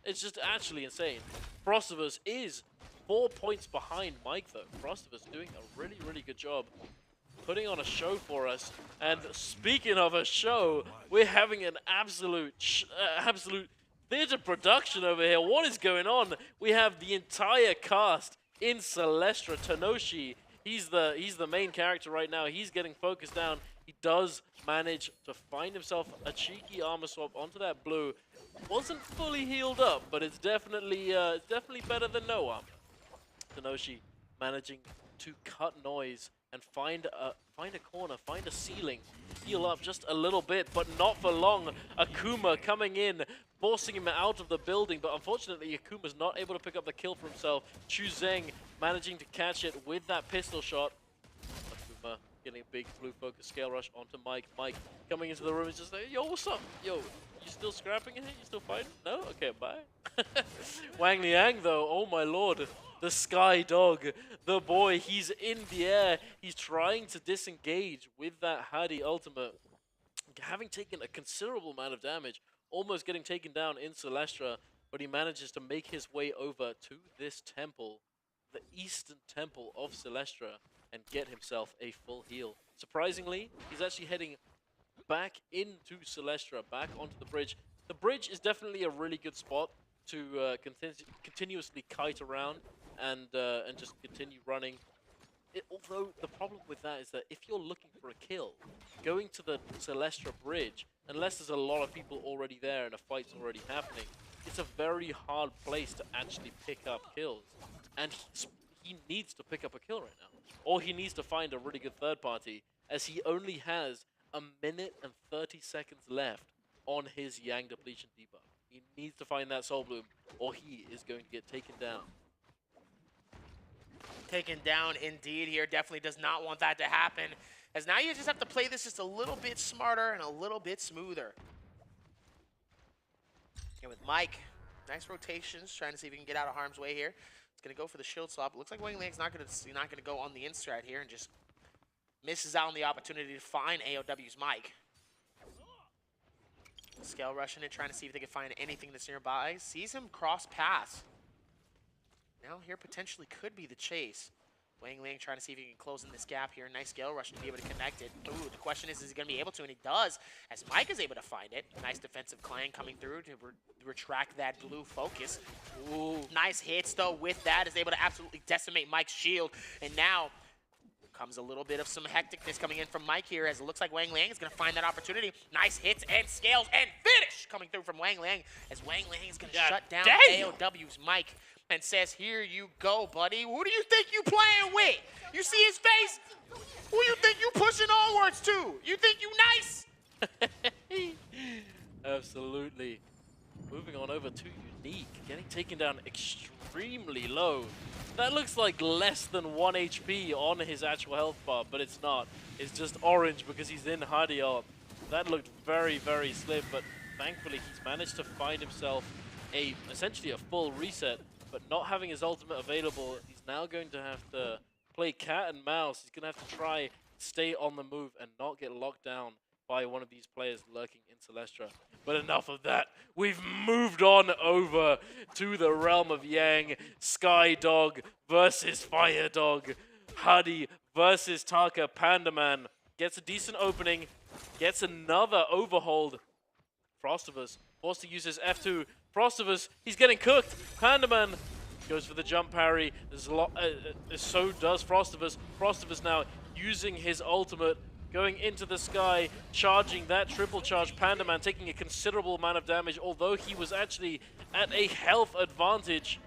It's just actually insane. Frostivus is 4 points behind Mike, though. Frostivus doing a really, really good job putting on a show for us. And speaking of a show, we're having an absolute theater production over here. What is going on? We have the entire cast in Celestra. Tanoshi, he's the main character right now. He's getting focused down. He does manage to find himself a cheeky armor swap onto that blue. Wasn't fully healed up, but it's definitely better than no armor. Tanoshi managing to cut noise and find a corner, find a ceiling, heal up just a little bit, but not for long. Akuma coming in, forcing him out of the building, but unfortunately Akuma's not able to pick up the kill for himself. Chu Zheng managing to catch it with that pistol shot. Akuma getting a big blue focus scale rush onto Mike. Mike coming into the room is just like, yo, what's up? Yo, you still scrapping it? You still fighting? No? Okay, bye. Wang Liang though, oh my lord. The Sky Dog, the boy, he's in the air. He's trying to disengage with that Hadi ultimate. Having taken a considerable amount of damage, almost getting taken down in Celestra, but he manages to make his way over to this temple, the Eastern Temple of Celestra, and get himself a full heal. Surprisingly, he's actually heading back into Celestra, back onto the bridge. The bridge is definitely a really good spot to continuously kite around and just continue running. Although the problem with that is that if you're looking for a kill, going to the Celestra bridge, unless there's a lot of people already there and a fight's already happening, it's a very hard place to actually pick up kills. And he needs to pick up a kill right now. Or he needs to find a really good third party, as he only has 1 minute and 30 seconds left on his Yang depletion debuff. He needs to find that Soul Bloom, or he is going to get taken down. Taken down indeed here. Definitely does not want that to happen, as now you just have to play this just a little bit smarter and a little bit smoother. And with Mike, nice rotations, trying to see if he can get out of harm's way here. It's going to go for the shield swap. It looks like Wang Liang's not going to go on the in-strat here and just misses out on the opportunity to find AOW's Mike. Scale rushing it, trying to see if they can find anything that's nearby. Sees him cross paths. Now here potentially could be the chase. Wang Liang trying to see if he can close in this gap here. Nice scale rush to be able to connect it. Ooh, the question is he going to be able to? And he does, as Mike is able to find it. Nice defensive clang coming through to retract that blue focus. Ooh, nice hits though with that. Is able to absolutely decimate Mike's shield. And now comes a little bit of some hecticness coming in from Mike here, as it looks like Wang Liang is going to find that opportunity. Nice hits and scales and finish coming through from Wang Liang, as Wang Liang is going to shut down AOW's Mike and says, here you go, buddy. Who do you think you playing with? You see his face? Who you think you pushing onwards to? You think you nice? Absolutely. Moving on over to Unique, getting taken down extremely low. That looks like less than 1 HP on his actual health bar, but it's not. It's just orange because he's in Hadi ult. That looked very, very slim, but thankfully he's managed to find himself essentially a full reset, but not having his ultimate available, he's now going to have to play cat and mouse. He's going to have to try stay on the move and not get locked down by one of these players lurking in Celestra. But enough of that. We've moved on over to the realm of Yang. Sky Dog versus Fire Dog. Hadi versus Taka. Pandaman gets a decent opening, gets another overhold. Frostivus forced to use his F2. Frostivus, he's getting cooked. Pandaman goes for the jump parry. There's a lot, so does Frostivus. Frostivus now using his ultimate, going into the sky, charging that triple charge. Pandaman taking a considerable amount of damage, although he was actually at a health advantage.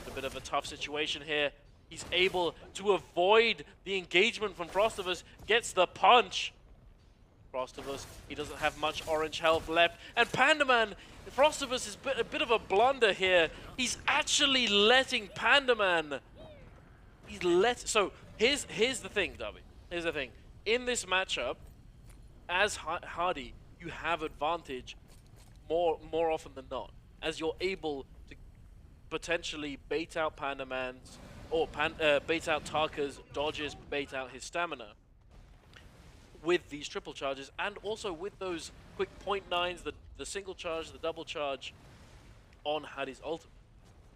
A bit of a tough situation here. He's able to avoid the engagement from Frostivus, gets the punch. Frostivus, he doesn't have much orange health left. And Pandaman, Frostivus is a bit of a blunder here. He's actually letting Pandaman. So here's the thing, Darby. Here's the thing. In this matchup, as Hadi, you have advantage more often than not, as you're able to potentially bait out Pandaman's or bait out Tarka's dodges, bait out his stamina with these triple charges, and also with those quick .9s, the single charge, the double charge on Hadi's ultimate.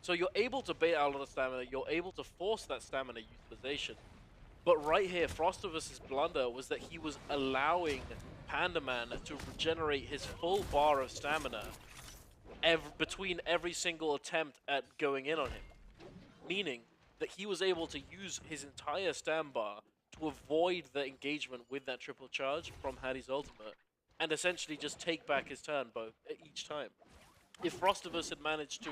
So you're able to bait out a lot of stamina, you're able to force that stamina utilization. But right here, Frostivus's blunder was that he was allowing Pandaman to regenerate his full bar of stamina between every single attempt at going in on him. Meaning that he was able to use his entire stam bar to avoid the engagement with that triple charge from Hadi's ultimate, and essentially just take back his turn each time. If Frostivus had managed to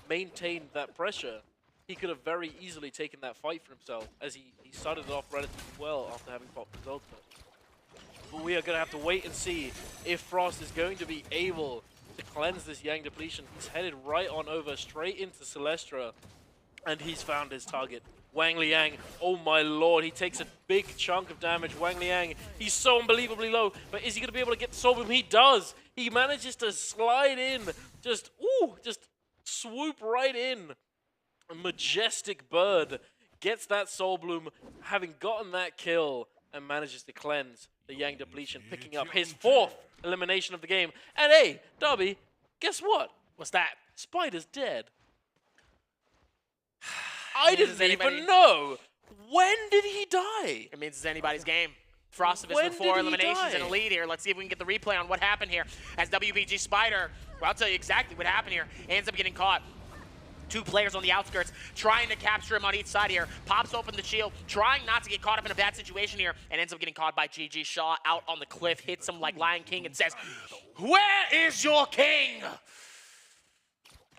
maintain that pressure, he could have very easily taken that fight for himself, as he started off relatively well after having popped his ultimate. But we are going to have to wait and see if Frost is going to be able to cleanse this Yang depletion. He's headed right on over, straight into Celestra, and he's found his target. Wang Liang, oh my lord, he takes a big chunk of damage. Wang Liang, he's so unbelievably low, but is he going to be able to get the soul boom? He does! He manages to slide in, just swoop right in. A majestic bird gets that soul bloom, having gotten that kill, and manages to cleanse the Yang depletion, picking up his 4th elimination of the game. And hey, Darby, guess what? What's that? Spider's dead. I didn't even know. When did he die? It means it's anybody's game. Frostivus with 4 eliminations and a lead here. Let's see if we can get the replay on what happened here. As WBG Spider, well, I'll tell you exactly what happened here. Ends up getting caught. 2 players on the outskirts trying to capture him on each side here. Pops open the shield, trying not to get caught up in a bad situation here, and ends up getting caught by GG Shaw out on the cliff, hits him like Lion King and says, "Where is your king?"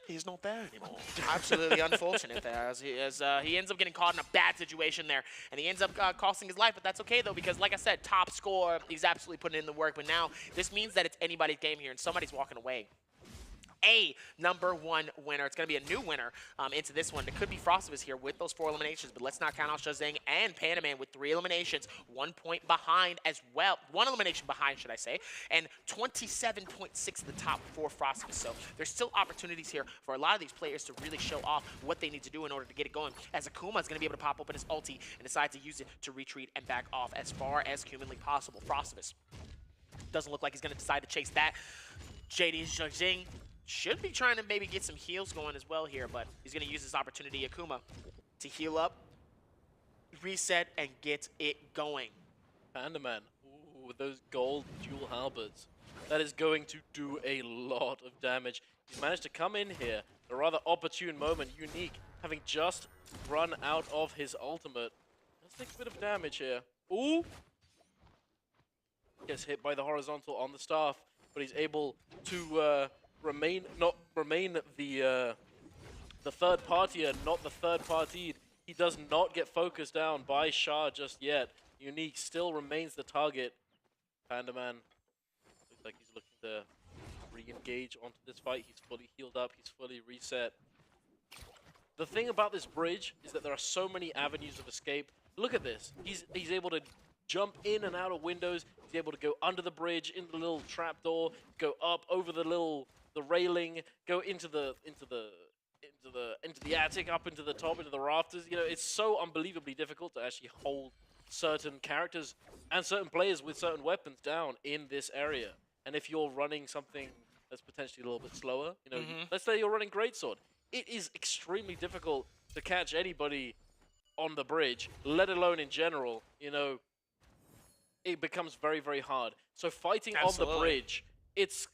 He's not there anymore. Absolutely unfortunate there, as he ends up getting caught in a bad situation there, and he ends up costing his life, but that's okay though, because like I said, top score, he's absolutely putting in the work, but now this means that it's anybody's game here, and somebody's walking away. A #1 winner. It's going to be a new winner into this one. It could be Frostivus here with those 4 eliminations, but let's not count out Shazing and Pandaman with 3 eliminations, 1 point behind as well. 1 elimination behind, should I say, and 27.6 at the top for Frostivus. So there's still opportunities here for a lot of these players to really show off what they need to do in order to get it going, as Akuma is going to be able to pop open his ulti and decide to use it to retreat and back off as far as humanly possible. Frostivus doesn't look like he's going to decide to chase that. JD Shazing should be trying to maybe get some heals going as well here, but he's going to use this opportunity, Akuma, to heal up, reset, and get it going. Pandaman, with those gold dual halberds, that is going to do a lot of damage. He's managed to come in here, a rather opportune moment, unique, having just run out of his ultimate. Let's take a bit of damage here. Ooh! Gets hit by the horizontal on the staff, but he's able to remain the third partier, not the third partied. He does not get focused down by Shah just yet. Unique still remains the target. Pandaman looks like he's looking to re-engage onto this fight. He's fully healed up, he's fully reset. The thing about this bridge is that there are so many avenues of escape. Look at this. He's able to jump in and out of windows. He's able to go under the bridge, into the little trapdoor, go up over the railing, go into the attic, up into the top, into the rafters. You know, it's so unbelievably difficult to actually hold certain characters and certain players with certain weapons down in this area. And if you're running something that's potentially a little bit slower, you know, let's say you're running Greatsword, it is extremely difficult to catch anybody on the bridge, let alone in general. You know, it becomes very, very hard. So fighting on the bridge, it's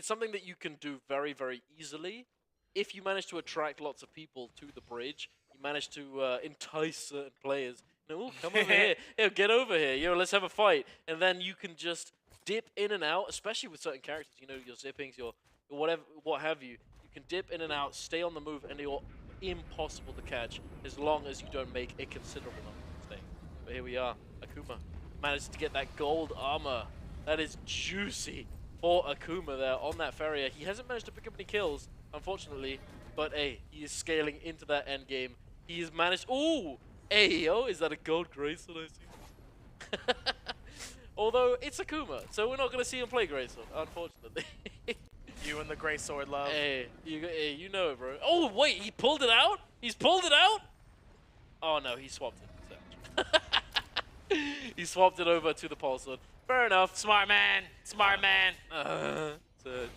something that you can do very, very easily. If you manage to attract lots of people to the bridge, you manage to entice certain players. You know, come over here, get over here, you know, let's have a fight. And then you can just dip in and out, especially with certain characters, you know, your zippings, your whatever, what have you. You can dip in and out, stay on the move, and you're impossible to catch as long as you don't make a considerable number of mistakes. But here we are, Akuma managed to get that gold armor. That is juicy for Akuma there on that Farrier. He hasn't managed to pick up any kills, unfortunately, but hey, he is scaling into that end game. He has managed. Ooh, hey, yo, is that a gold Greatsword I see? Although it's Akuma, so we're not going to see him play Greatsword, unfortunately. You and the Greatsword love. Hey, you know it, bro. Oh, wait, he pulled it out? He's pulled it out. Oh no, he swapped it. He swapped it over to the pulsar. Fair enough. Smart man. Smart man. Surge.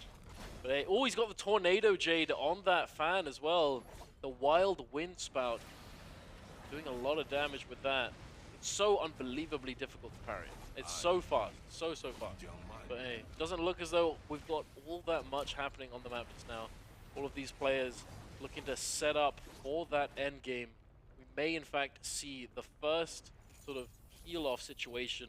But hey, oh, he's got the Tornado Jade on that fan as well. The Wild Wind Spout. Doing a lot of damage with that. It's so unbelievably difficult to parry. It's so fast. So fast. But hey, it doesn't look as though we've got all that much happening on the map just now. All of these players looking to set up for that end game. We may in fact see the first sort of heal-off situation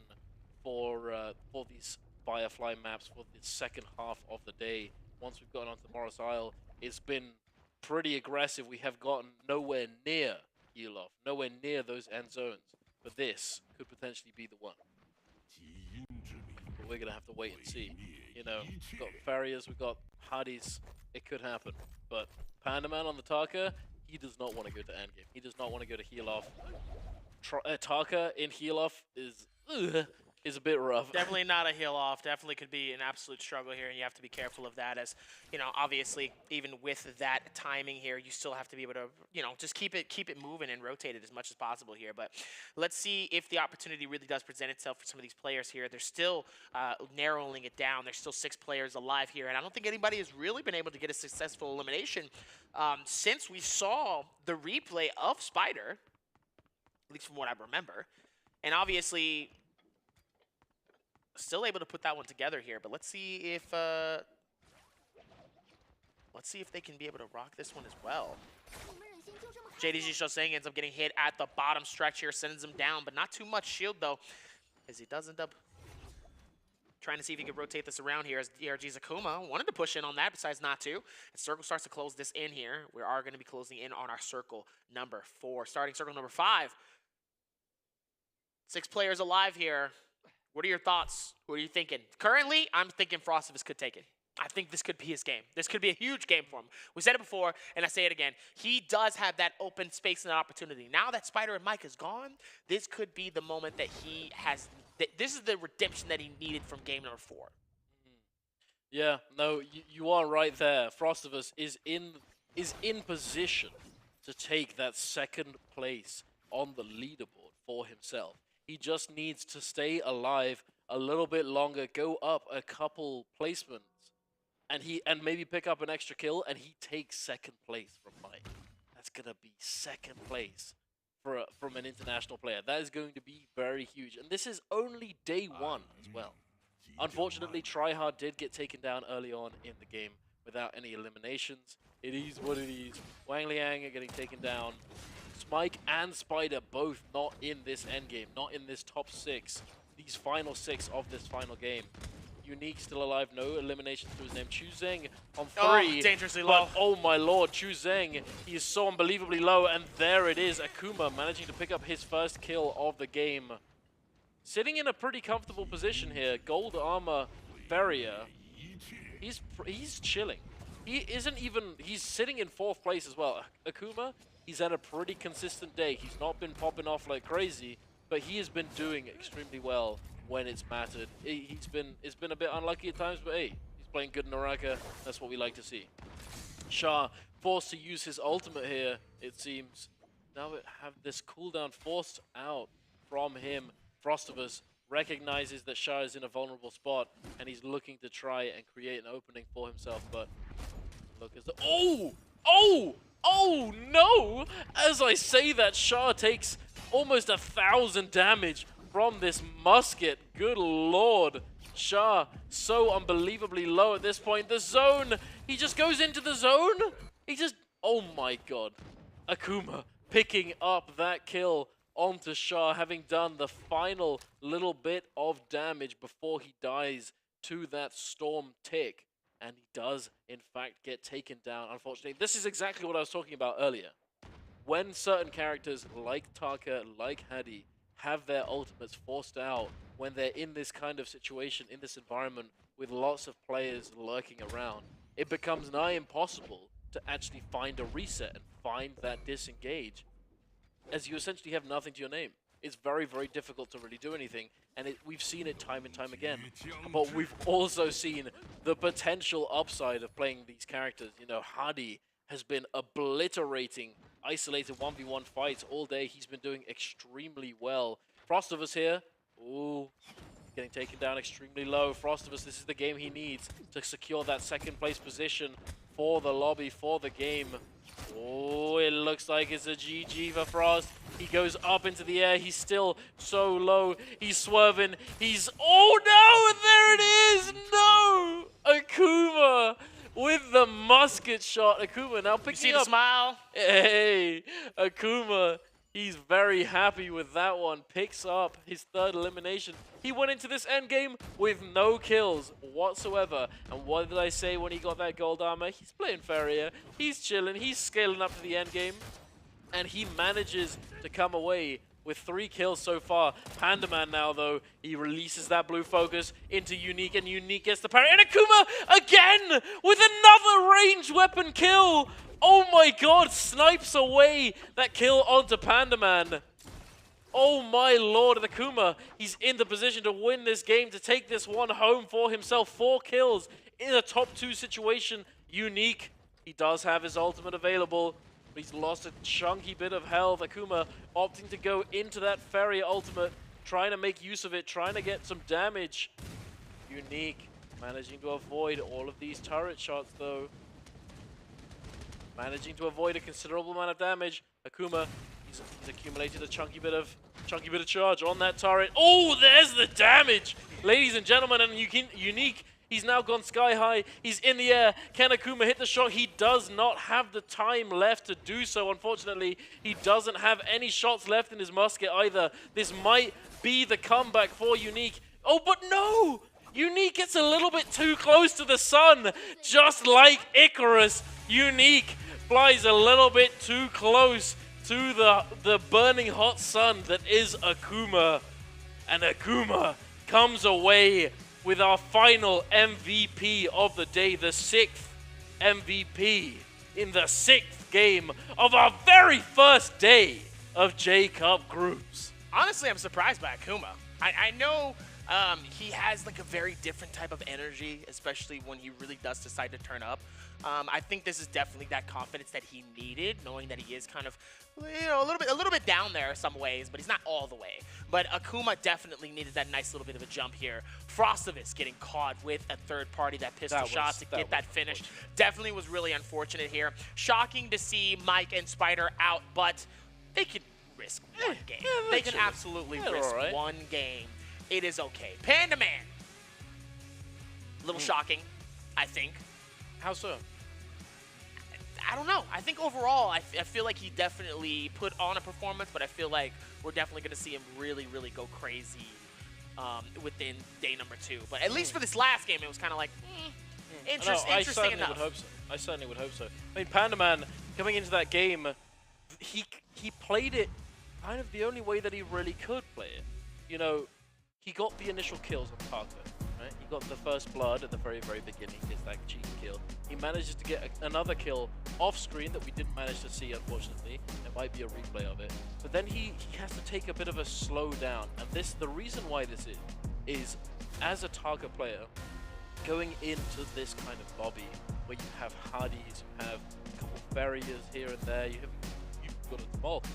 for these Firefly maps for the second half of the day. Once we've gotten onto Morris Isle, it's been pretty aggressive. We have gotten nowhere near heal-off, nowhere near those end zones. But this could potentially be the one. But we're going to have to wait and see. You know, we've got Farriers, we've got Hardys. It could happen. But Panda Man on the Taka, he does not want to go to endgame. He does not want to go to heal-off. Taka in heal-off is a bit rough. Definitely not a heal off. Definitely could be an absolute struggle here, and you have to be careful of that. As you know, obviously, even with that timing here, you still have to be able to, you know, just keep it moving and rotate it as much as possible here. But let's see if the opportunity really does present itself for some of these players here. They're still narrowing it down. There's still 6 players alive here, and I don't think anybody has really been able to get a successful elimination since we saw the replay of Spider, at least from what I remember. And obviously, still able to put that one together here, but let's see if they can be able to rock this one as well. JDG Shoseng ends up getting hit at the bottom stretch here, sends him down, but not too much shield though, as he does end up trying to see if he can rotate this around here as DRG's Akuma wanted to push in on that, besides not to. And Circle starts to close this in here. We are going to be closing in on our circle number 4. Starting circle number 5. 6 players alive here. What are your thoughts? What are you thinking? Currently, I'm thinking Frostivus could take it. I think this could be his game. This could be a huge game for him. We said it before, and I say it again. He does have that open space and opportunity. Now that Spider and Mike is gone, this could be the moment that he has. This is the redemption that he needed from game number 4. Yeah, no, you are right there. Frostivus is in position to take that second place on the leaderboard for himself. He just needs to stay alive a little bit longer, go up a couple placements, and maybe pick up an extra kill, and he takes second place from Mike. That's gonna be second place from an international player. That is going to be very huge, and this is only day 1 as well. Unfortunately, Tryhard did get taken down early on in the game without any eliminations. It is what it is. Wang Liang are getting taken down. Smike and Spider both not in this endgame, not in this top 6, these final 6 of this final game. Unique still alive, no elimination through his name. Chu Zheng on 3. Oh, dangerously low. Oh my lord, Chu Zheng, he is so unbelievably low, and there it is, Akuma managing to pick up his first kill of the game. Sitting in a pretty comfortable position here, gold armor barrier. He's chilling. He's sitting in 4th place as well. Akuma, he's had a pretty consistent day. He's not been popping off like crazy, but he has been doing extremely well when it's mattered. It's been a bit unlucky at times, but hey, he's playing good NARAKA. That's what we like to see. Shah forced to use his ultimate here, it seems. Now we have this cooldown forced out from him. Frostivus recognizes that Shah is in a vulnerable spot, and he's looking to try and create an opening for himself, but look as the— Oh no! As I say that, Shah takes almost 1,000 damage from this musket. Good lord. Shah so unbelievably low at this point. The zone! He just goes into the zone? Oh my god. Akuma picking up that kill onto Shah, having done the final little bit of damage before he dies to that storm tick. And he does, in fact, get taken down, unfortunately. This is exactly what I was talking about earlier. When certain characters like Taka, like Hadi, have their ultimates forced out, when they're in this kind of situation, in this environment, with lots of players lurking around, it becomes nigh impossible to actually find a reset and find that disengage, as you essentially have nothing to your name. It's very, very difficult to really do anything, and we've seen it time and time again. But we've also seen the potential upside of playing these characters. You know, Hadi has been obliterating isolated 1v1 fights all day. He's been doing extremely well. Frostivus here. Ooh, getting taken down extremely low. Frostivus, this is the game he needs to secure that second place position for the lobby, for the game. Oh, it looks like it's a GG for Frost. He goes up into the air. He's still so low. He's swerving. He's... Oh, no! There it is! No! Akuma with the musket shot. Akuma now picking see up... the smile? Hey, Akuma. He's very happy with that one. Picks up his third elimination. He went into this endgame with no kills whatsoever. And what did I say when he got that gold armor? He's playing Feria. He's chilling. He's scaling up to the endgame. And he manages to come away with 3 kills so far. Panda Man now, though, he releases that blue focus into Unique, and Unique gets the parry. And Akuma again with another ranged weapon kill. Oh my god, snipes away that kill onto Panda Man. Oh my lord, Akuma, he's in the position to win this game, to take this one home for himself. 4 kills in a top 2 situation. Unique, he does have his ultimate available, but he's lost a chunky bit of health. Akuma opting to go into that Feria ultimate, trying to make use of it, trying to get some damage. Unique managing to avoid all of these turret shots, though. Managing to avoid a considerable amount of damage. Akuma, he's accumulated a chunky bit of charge on that turret. Oh, there's the damage, ladies and gentlemen. And Unique, he's now gone sky high. He's in the air. Can Akuma hit the shot? He does not have the time left to do so, unfortunately. He doesn't have any shots left in his musket either. This might be the comeback for Unique. Oh, but no! Unique gets a little bit too close to the sun, just like Icarus. Unique flies a little bit too close to the burning hot sun that is Akuma. And Akuma comes away with our final MVP of the day, the 6th MVP in the 6th game of our very first day of J-Cup groups. Honestly, I'm surprised by Akuma. I know he has like a very different type of energy, especially when he really does decide to turn up. I think this is definitely that confidence that he needed, knowing that he is kind of, you know, a little bit down there in some ways, but he's not all the way. But Akuma definitely needed that nice little bit of a jump here. Frostivus getting caught with a third party, that pistol shot to get that finish. Definitely was really unfortunate here. Shocking to see Mike and Spider out, but they could risk one game. They can absolutely risk one game. It is okay. Panda Man. A little shocking, I think. How so? I don't know. I think overall, I feel like he definitely put on a performance, but I feel like we're definitely going to see him really, really go crazy within day number 2. But at least for this last game, it was kind of like, interesting enough. I certainly would hope so. I mean, Panda Man, coming into that game, he played it kind of the only way that he really could play it. You know, he got the initial kills on Tarka. Right? He got the first blood at the very, very beginning, gets that cheeky kill. He manages to get another kill off screen that we didn't manage to see, unfortunately. There might be a replay of it. But then he has to take a bit of a slow down. And the reason why this is as a Tarka player, going into this kind of lobby where you have Hardys, you have a couple of barriers here and there, you've got a Smolk.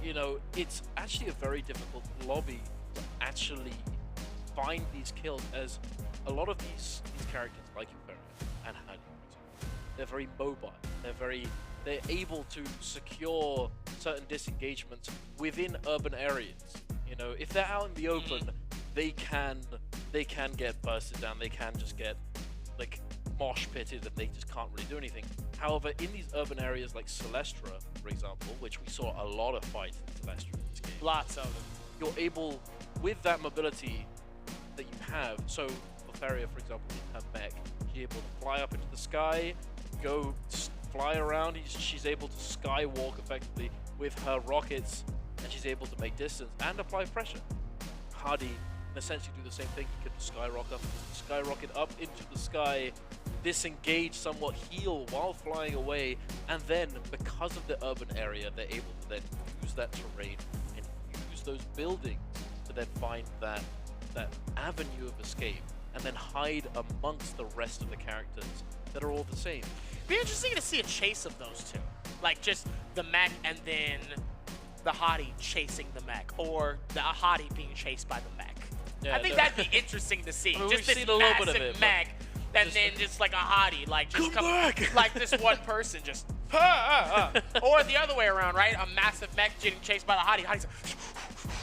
You know, it's actually a very difficult lobby to actually find these kills, as a lot of these characters like Inferno and Hardy, they're very mobile. They're able to secure certain disengagements within urban areas. You know, if they're out in the open, they can get bursted down. They can just get like mosh pitted, and they just can't really do anything. However, in these urban areas like Celestra, for example, which we saw a lot of fights in Celestra in this game, lots of them, you're able, with that mobility that you have, so for Feria, for example, in her mech, she's able to fly up into the sky, go fly around, she's able to skywalk effectively with her rockets, and she's able to make distance and apply pressure. Hardy can essentially do the same thing. He can skyrocket up into the sky, disengage, somewhat heal while flying away, and then because of the urban area, they're able to then use that terrain and use those buildings to then find that avenue of escape and then hide amongst the rest of the characters that are all the same. Be interesting to see a chase of those two. Like just the mech and then the hottie chasing the mech, or the hottie being chased by the mech. Yeah, I think that'd be interesting to see. I mean, just we've this seen a little bit of massive it, mech, and then just like a hottie, like just come back! like this one person just, or the other way around, right? A massive mech getting chased by the hottie. Hottie's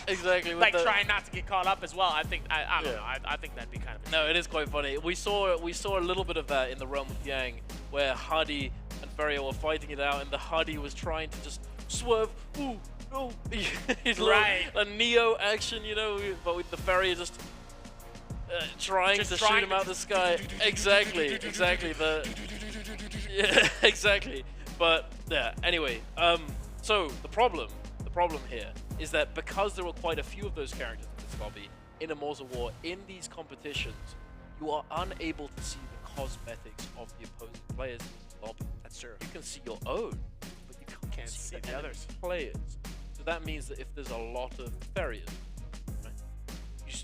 exactly like trying not to get caught up as well. I think I don't know. I think that'd be kind of no. It is quite funny. We saw a little bit of that in the realm of Yang, where Hadi and Feria were fighting it out, and the Hadi was trying to just swerve. Ooh, no! He's right. A Neo action, you know, but with the Feria just trying to shoot him out the sky. Exactly. Yeah, exactly. But yeah. Anyway, so the problem here is that because there were quite a few of those characters in this lobby in Immortal War, in these competitions, you are unable to see the cosmetics of the opposing players in the lobby. That's true. You can see your own, but you can't see the others. Players. So that means that if there's a lot of Ferias, right,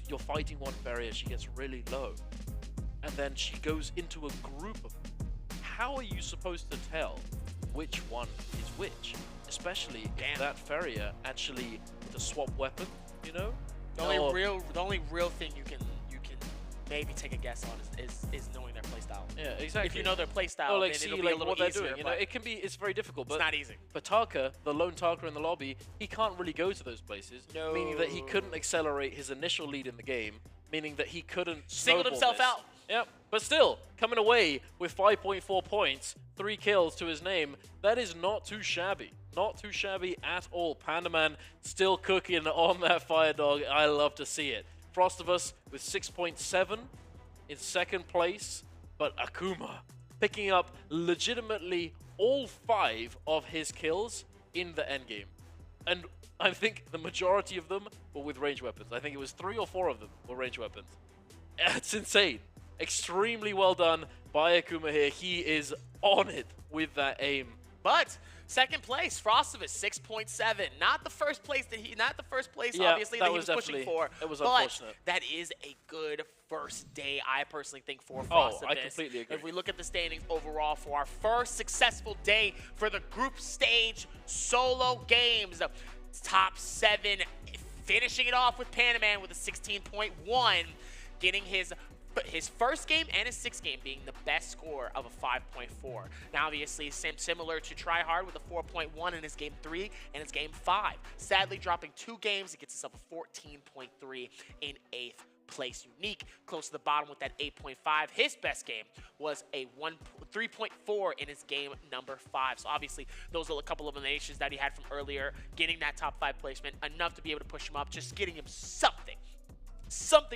you're fighting one Feria, she gets really low, and then she goes into a group of them. How are you supposed to tell which one is which? Especially if that Feria actually to swap weapon, you know? The only real thing you can maybe take a guess on is knowing their playstyle. Yeah, exactly. If you know their playstyle, or then see it'll be a little what they're easier. doing. You know, it's very difficult. But it's not easy. For Taka, the lone Taka in the lobby, he can't really go to those places. No. Meaning that he couldn't accelerate his initial lead in the game. Meaning that he couldn't singled himself out. Yep. But still, coming away with 5.4 points, 3 kills to his name, that is not too shabby. Not too shabby at all. Pandaman still cooking on that Fire Dog. I love to see it. Frostivus with 6.7 in second place, but Akuma picking up legitimately all 5 of his kills in the endgame. And I think the majority of them were with range weapons. I think it was 3 or 4 of them were range weapons. It's insane. Extremely well done by Akuma here. He is on it with that aim. But second place, Frostivus, 6.7. Not the first place obviously that he was pushing for. It was but unfortunate. That is a good first day, I personally think, for Frostivus. Oh, I completely agree. If we look at the standings overall for our first successful day for the group stage solo games, top 7, finishing it off with Pandaman with a 16.1, getting his first game and his 6th game being the best score of a 5.4. Now, obviously, similar to Tryhard with a 4.1 in his game 3 and his game 5. Sadly, dropping 2 games, he gets himself a 14.3 in 8th place. Unique, close to the bottom with that 8.5. His best game was a 3.4 in his game number 5. So obviously, those are a couple of eliminations that he had from earlier. Getting that top 5 placement, enough to be able to push him up, just getting him something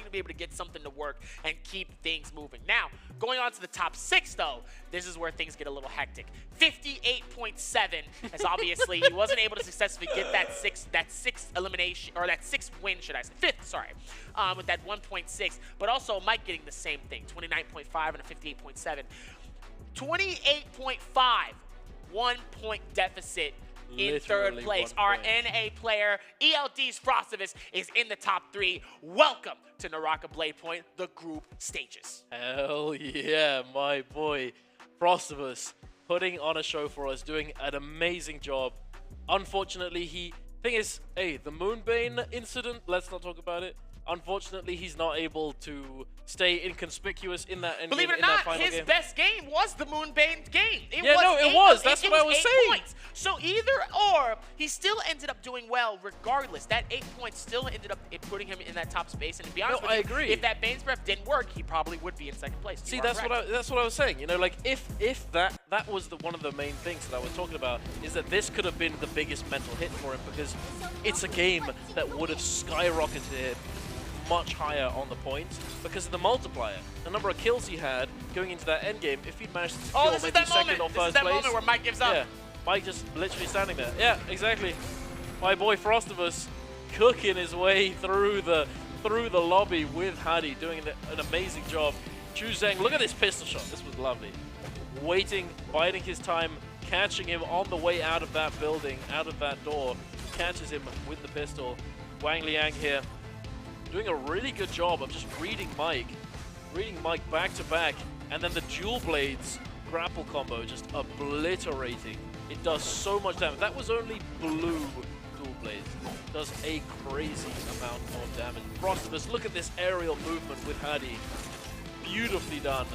to be able to get something to work and keep things moving. Now, going on to the top 6, though, this is where things get a little hectic. 58.7, as obviously he wasn't able to successfully get that sixth elimination, or that 6th win, should I say, 5th, sorry, with that 1.6. But also Mike getting the same thing, 29.5 and a 58.7. 28.5, 1 point deficit in third place. Our NA player, ELD's Frostivus, is in the top 3. Welcome to NARAKA BLADEPOINT, the group stages. Hell yeah, my boy Frostivus putting on a show for us, doing an amazing job. Unfortunately, thing is, hey, the Moonbane incident, let's not talk about it. Unfortunately, he's not able to stay inconspicuous in that endgame. Believe it or not, his best game was the Moonbane game. It was. That's what I was saying. Points. So either or, he still ended up doing well regardless. That 8 points still ended up putting him in that top space. And to be honest with you, I agree. If that Bane's Breath didn't work, he probably would be in second place. See, that's what I was saying. You know, like if that was one of the main things that I was talking about, is that this could have been the biggest mental hit for him, because it's a game that would have skyrocketed him much higher on the points because of the multiplier. The number of kills he had going into that end game, if he'd managed to secure maybe second or first place. This is that moment where Mike gives up. Yeah, Mike just literally standing there. Yeah, exactly. My boy Frostivus cooking his way through the lobby with Hadi, doing an amazing job. Chu Zheng, look at this pistol shot. This was lovely. Waiting, biding his time, catching him on the way out of that building, out of that door. Catches him with the pistol. Wang Liang here doing a really good job of just reading Mike reading Mike back to back, and then the dual blades grapple combo just obliterating. It does so much damage. That was only blue dual blades. Does a crazy amount of damage. Frostivus, look at this aerial movement with Hadi. Beautifully done.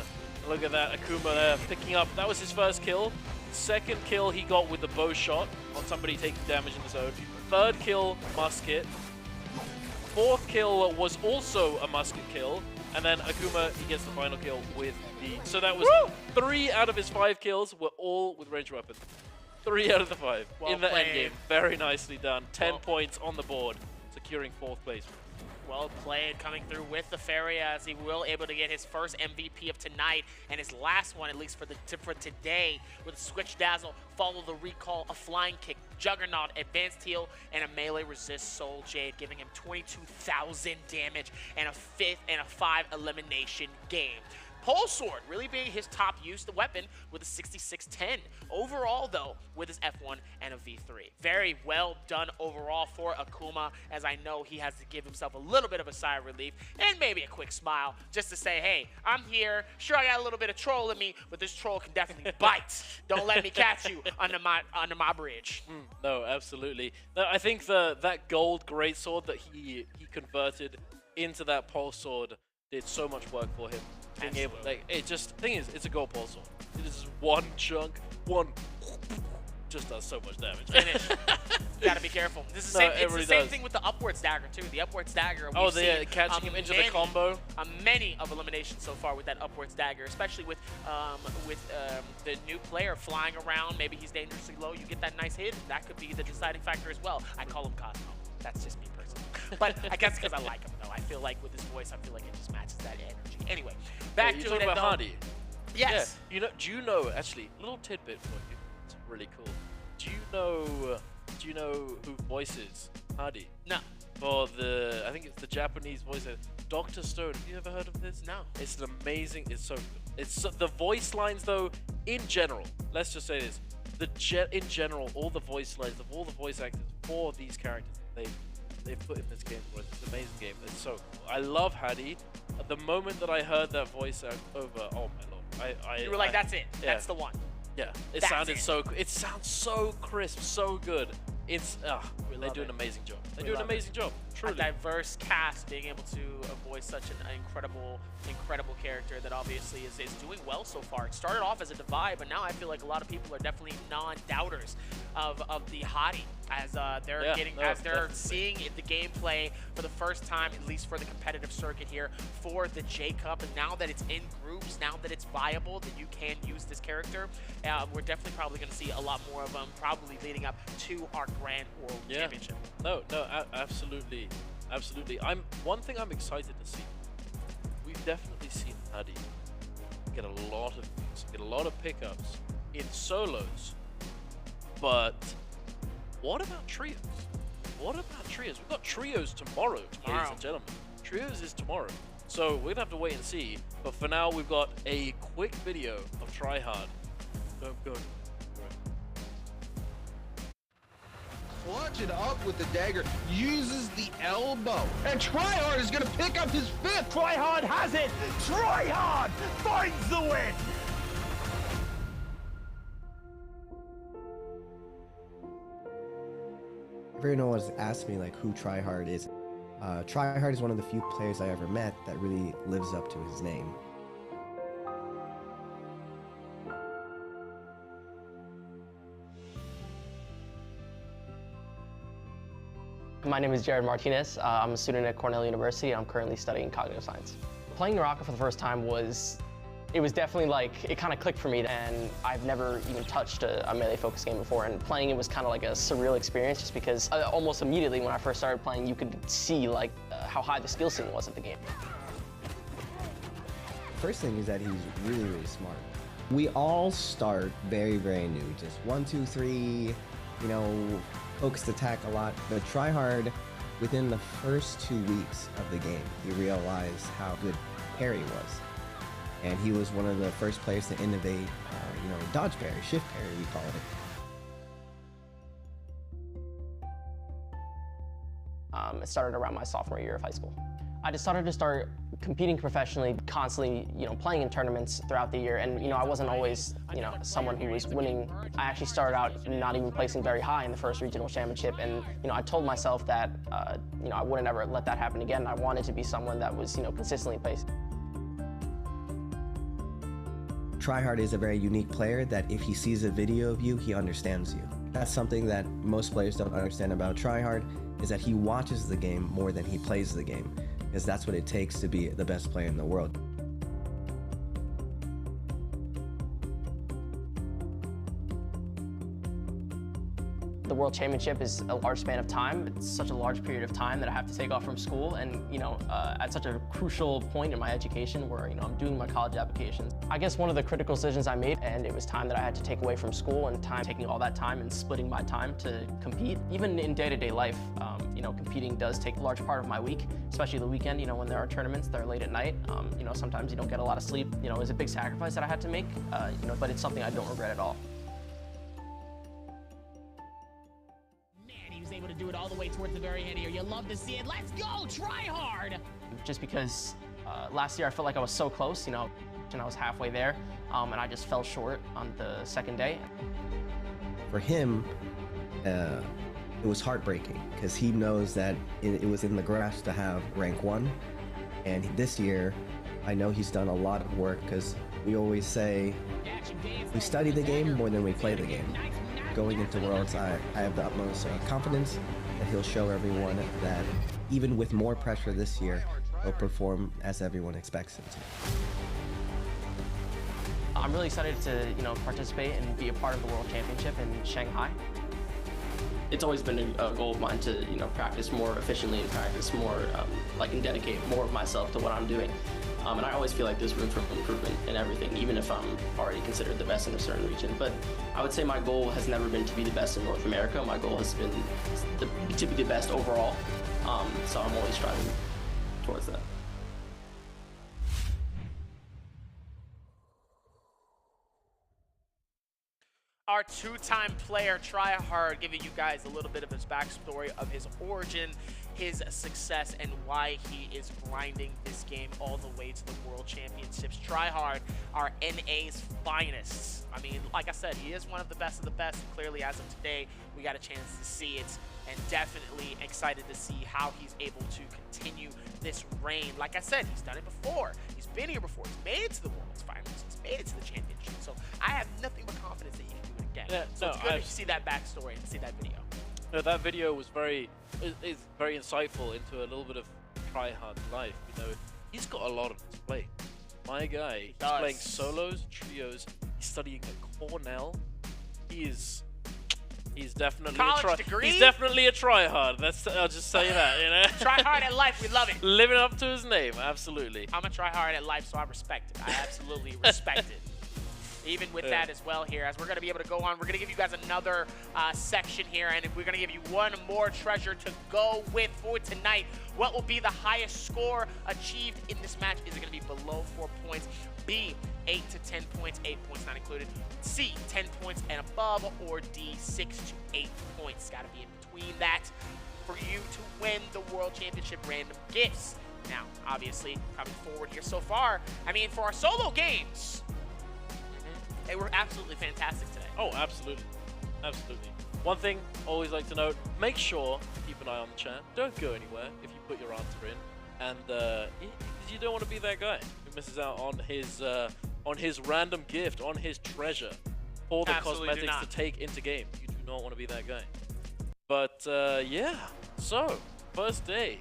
Look at that, Akuma there picking up. That was his first kill. Second kill he got with the bow shot on somebody taking damage in the zone. Third kill, musket. Fourth kill was also a musket kill. And then Akuma, he gets the final kill with the... So that was 3 out of his 5 kills were all with ranged weapons. 3 out of the 5 in the end game. Very nicely done. 10 points on the board, securing 4th place. Well played, coming through with the Fairy as he will able to get his first MVP of tonight and his last one, at least for today, with a Switch Dazzle, follow the recall, a flying kick, Juggernaut, advanced heal, and a melee resist Soul Jade, giving him 22,000 damage and a 5 elimination game. Pole Sword really being his top use, the weapon, with a 6610. Overall, though, with his F1 and a V3. Very well done overall for Akuma, as I know he has to give himself a little bit of a sigh of relief and maybe a quick smile just to say, hey, I'm here. Sure, I got a little bit of troll in me, but this troll can definitely bite. Don't let me catch you under my bridge. No, absolutely. No, I think that gold greatsword that he converted into that pole sword did so much work for him. Being able, like, it just, thing is, it's a gold pole sword. It is one chunk, just does so much damage. Finish. You gotta be careful. This is it's the same thing with the upwards dagger too. The upwards dagger. They're catching him into the combo. Many of eliminations so far with that upwards dagger, especially with the new player flying around. Maybe he's dangerously low. You get that nice hit. That could be the deciding factor as well. I call him Cosmo. That's just me personally. But I guess because I like him though. I feel like with his voice, I feel like it just matches that energy. Anyway, back to it. About Hadi. Yes. Yeah. Do you know? Actually, little tidbit for you. It's really cool. Do you know who voices Hadi? No. For I think it's the Japanese voice. Dr. Stone. Have you ever heard of this? No. It's an amazing. It's so good. It's the voice lines though. In general, let's just say this: in general, all the voice lines of all the voice actors for these characters, they've put in this game. It's an amazing game. It's so cool. I love Hadi. At the moment that I heard that voice over, oh my lord! You were like, that's it. Yeah. That's the one. Yeah, it sounds so crisp, so good. It's they do an amazing job. They do an amazing job. Truly. A diverse cast being able to voice such an incredible character that obviously is doing well so far. It started off as a divide, but now I feel like a lot of people are definitely non-doubters of the Hadi as they're seeing the gameplay for the first time, at least for the competitive circuit here for the J Cup. And now that it's in groups, now that it's viable, that you can use this character, we're definitely probably going to see a lot more of them, probably leading up to our Grand World Championship. No, absolutely. One thing I'm excited to see. We've definitely seen Hadi get a lot of views, get a lot of pickups in solos. But what about trios? We've got trios tomorrow, ladies and gentlemen. Trios is tomorrow. So we're gonna have to wait and see. But for now, we've got a quick video of Tryhard. Go. Clutch it up with the dagger, uses the elbow, and Tryhard is going to pick up his 5th. Tryhard has it! Tryhard finds the win! Everyone always asks me like who Tryhard is. Tryhard is one of the few players I ever met that really lives up to his name. My name is Jared Martinez. I'm a student at Cornell University. I'm currently studying cognitive science. Playing NARAKA for the first time it was definitely like, it kind of clicked for me, and I've never even touched a melee-focused game before, and playing it was kind of like a surreal experience just because almost immediately when I first started playing, you could see like how high the skill ceiling was at the game. First thing is that he's really, really smart. We all start very, very new, just 1, 2, 3, focused attack a lot, but Tryhard, within the first 2 weeks of the game, he realized how good parry was. And he was one of the first players to innovate, dodge parry, shift parry, we call it. It started around my sophomore year of high school. I decided to start competing professionally, constantly, playing in tournaments throughout the year. And, I wasn't always, someone who was winning. I actually started out not even placing very high in the first regional championship. And, I told myself that, I wouldn't ever let that happen again. I wanted to be someone that was, consistently placed. Tryhard is a very unique player that if he sees a video of you, he understands you. That's something that most players don't understand about Tryhard, is that he watches the game more than he plays the game, because that's what it takes to be the best player in the world. The World Championship is a large span of time. It's such a large period of time that I have to take off from school, and at such a crucial point in my education where I'm doing my college applications. I guess one of the critical decisions I made, and it was time that I had to take away from school, and taking all that time and splitting my time to compete. Even in day-to-day life, competing does take a large part of my week, especially the weekend. When there are tournaments that are late at night, sometimes you don't get a lot of sleep. It was a big sacrifice that I had to make, but it's something I don't regret at all. Able to do it all the way towards the very end here. You love to see it. Let's go, try hard. Just because last year I felt like I was so close, and I was halfway there, and I just fell short on the second day. For him, it was heartbreaking because he knows that it was in the grasp to have rank 1, and this year I know he's done a lot of work because we always say we study the game more than we play the game. Going into Worlds, I have the utmost confidence that he'll show everyone that even with more pressure this year, he'll perform as everyone expects him to. I'm really excited to, participate and be a part of the World Championship in Shanghai. It's always been a goal of mine to, practice more efficiently and practice more, and dedicate more of myself to what I'm doing. And I always feel like there's room for improvement in everything, even if I'm already considered the best in a certain region. But I would say my goal has never been to be the best in North America. My goal has been to be the best overall. So I'm always striving towards that. Our two-time player, Tryhard, giving you guys a little bit of his backstory of his origin, his success, and why he is grinding this game all the way to the World Championships. Tryhard, our NA's finest. I mean, like I said, he is one of the best, and clearly as of today, we got a chance to see it, and definitely excited to see how he's able to continue this reign. Like I said, he's done it before. He's been here before. He's made it to the World's Finals. He's made it to the championship. So I have nothing but confidence that he can do it again. Yeah, so it's good to see that backstory and see that video. No, that video was very insightful into a little bit of Tryhard's life. He's got a lot on his plate. My guy, he's playing solos, trios. He's studying at Cornell. He's definitely he's definitely a Tryhard. I'll just say that. Tryhard at life, we love it. Living up to his name, absolutely. I'm a Tryhard at life, so I respect it. I absolutely respect it. Even with that as well here, as we're going to be able to go on, we're going to give you guys another section here, and we're going to give you one more treasure to go with for tonight. What will be the highest score achieved in this match? Is it going to be below 4 points? B, 8 to 10 points, 8 points not included. C, 10 points and above, or D, 6 to 8 points. Got to be in between that for you to win the World Championship random gifts. Now, obviously, coming forward here so far, I mean, for our solo games, they were absolutely fantastic today. Oh, absolutely. Absolutely. One thing, always like to note, make sure, keep an eye on the chat. Don't go anywhere if you put your answer in. And because you don't want to be that guy who misses out on his random gift, on his treasure, for the cosmetics to take into game. You do not want to be that guy. But yeah, so, first day.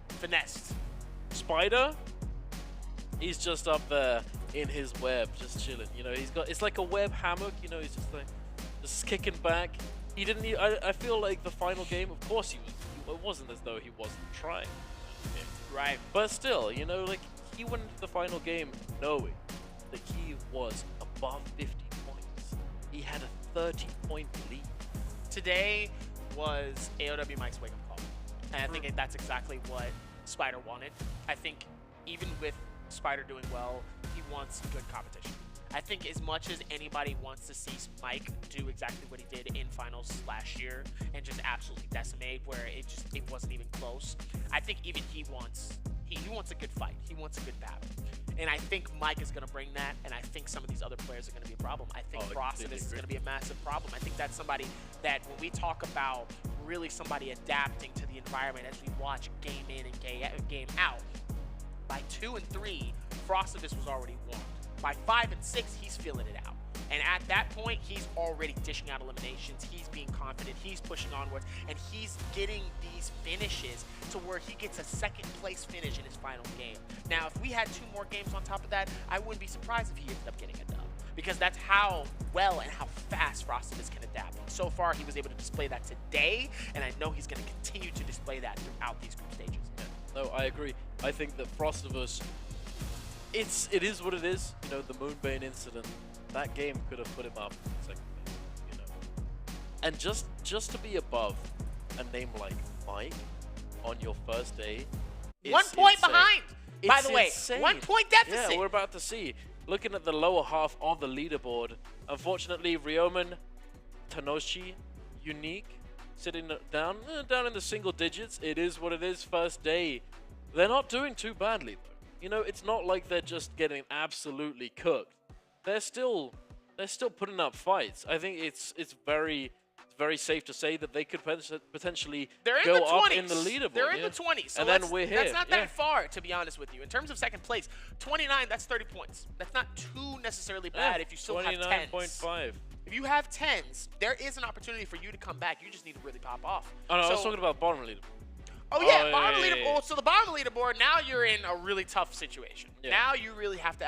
Finessed. Spider, he's just up there in his web, just chilling. It's like a web hammock. He's just like, just kicking back. He didn't. I feel like the final game. Of course, he was. It wasn't as though he wasn't trying. Right. But still, like he went into the final game knowing that he was above 50 points. He had a 30-point lead. Today was AOW Mike's wake-up call, and I think that's exactly what Spider wanted. I think even with Spider doing well, he wants good competition. I think as much as anybody wants to see Mike do exactly what he did in finals last year and just absolutely decimate where it wasn't even close, I think even he wants a good fight. He wants a good battle. And I think Mike is going to bring that, and I think some of these other players are going to be a problem. I think Frosted is going to be a massive problem. I think that's somebody that when we talk about really somebody adapting to the environment as we watch game in and game out, by 2 and 3, Frostedus was already won. By 5 and 6, he's feeling it out. And at that point, he's already dishing out eliminations. He's being confident. He's pushing onwards. And he's getting these finishes to where he gets a second place finish in his final game. Now, if we had 2 more games on top of that, I wouldn't be surprised if he ended up getting a dub. Because that's how well and how fast Frostedus can adapt. And so far, he was able to display that today. And I know he's going to continue to display that throughout these group stages. Yeah. No, I agree. I think that Frostivus, it is what it is. You know, the Moonbane incident, that game could have put him up second place, you know. And just to be above a name like Mike on your first day is 1 point insane. behind, by the way. Insane. 1 point deficit. Yeah, we're about to see. Looking at the lower half of the leaderboard, unfortunately, Ryomen, Tanoshi, Unique, sitting down in the single digits. It is what it is. First day. They're not doing too badly, though. You know, it's not like they're just getting absolutely cooked. They're still putting up fights. I think it's very safe to say that they could potentially go up in the leaderboard. They're in the 20s. So and then we're here. That's not that far, to be honest with you. In terms of second place, 29, that's 30 points. That's not too necessarily bad if you still have 10s. 29.5. If you have 10s, there is an opportunity for you to come back. You just need to really pop off. Oh, no, I was talking about bottom leaderboard. Oh yeah, bottom leaderboard. So the bottom leaderboard, now you're in a really tough situation. Yeah. Now you really have to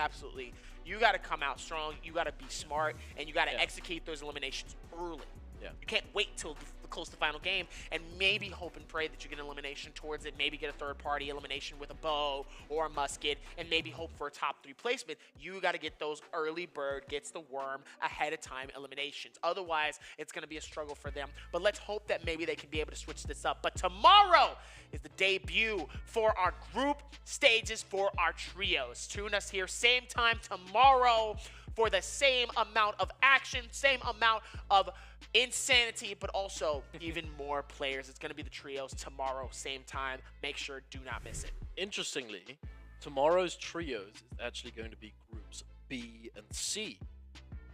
you got to come out strong, you got to be smart, and you got to execute those eliminations early. Yeah. You can't wait till close to the final game and maybe hope and pray that you get an elimination towards it, maybe get a third-party elimination with a bow or a musket, and maybe hope for a top 3 placement. You got to get those early bird gets the worm ahead of time eliminations. Otherwise, it's going to be a struggle for them. But let's hope that maybe they can be able to switch this up. But tomorrow is the debut for our group stages for our trios. Tune us here same time tomorrow for the same amount of action, same amount of insanity, but also even more players. It's going to be the trios tomorrow, same time. Make sure, do not miss it. Interestingly, tomorrow's trios is actually going to be groups B and C.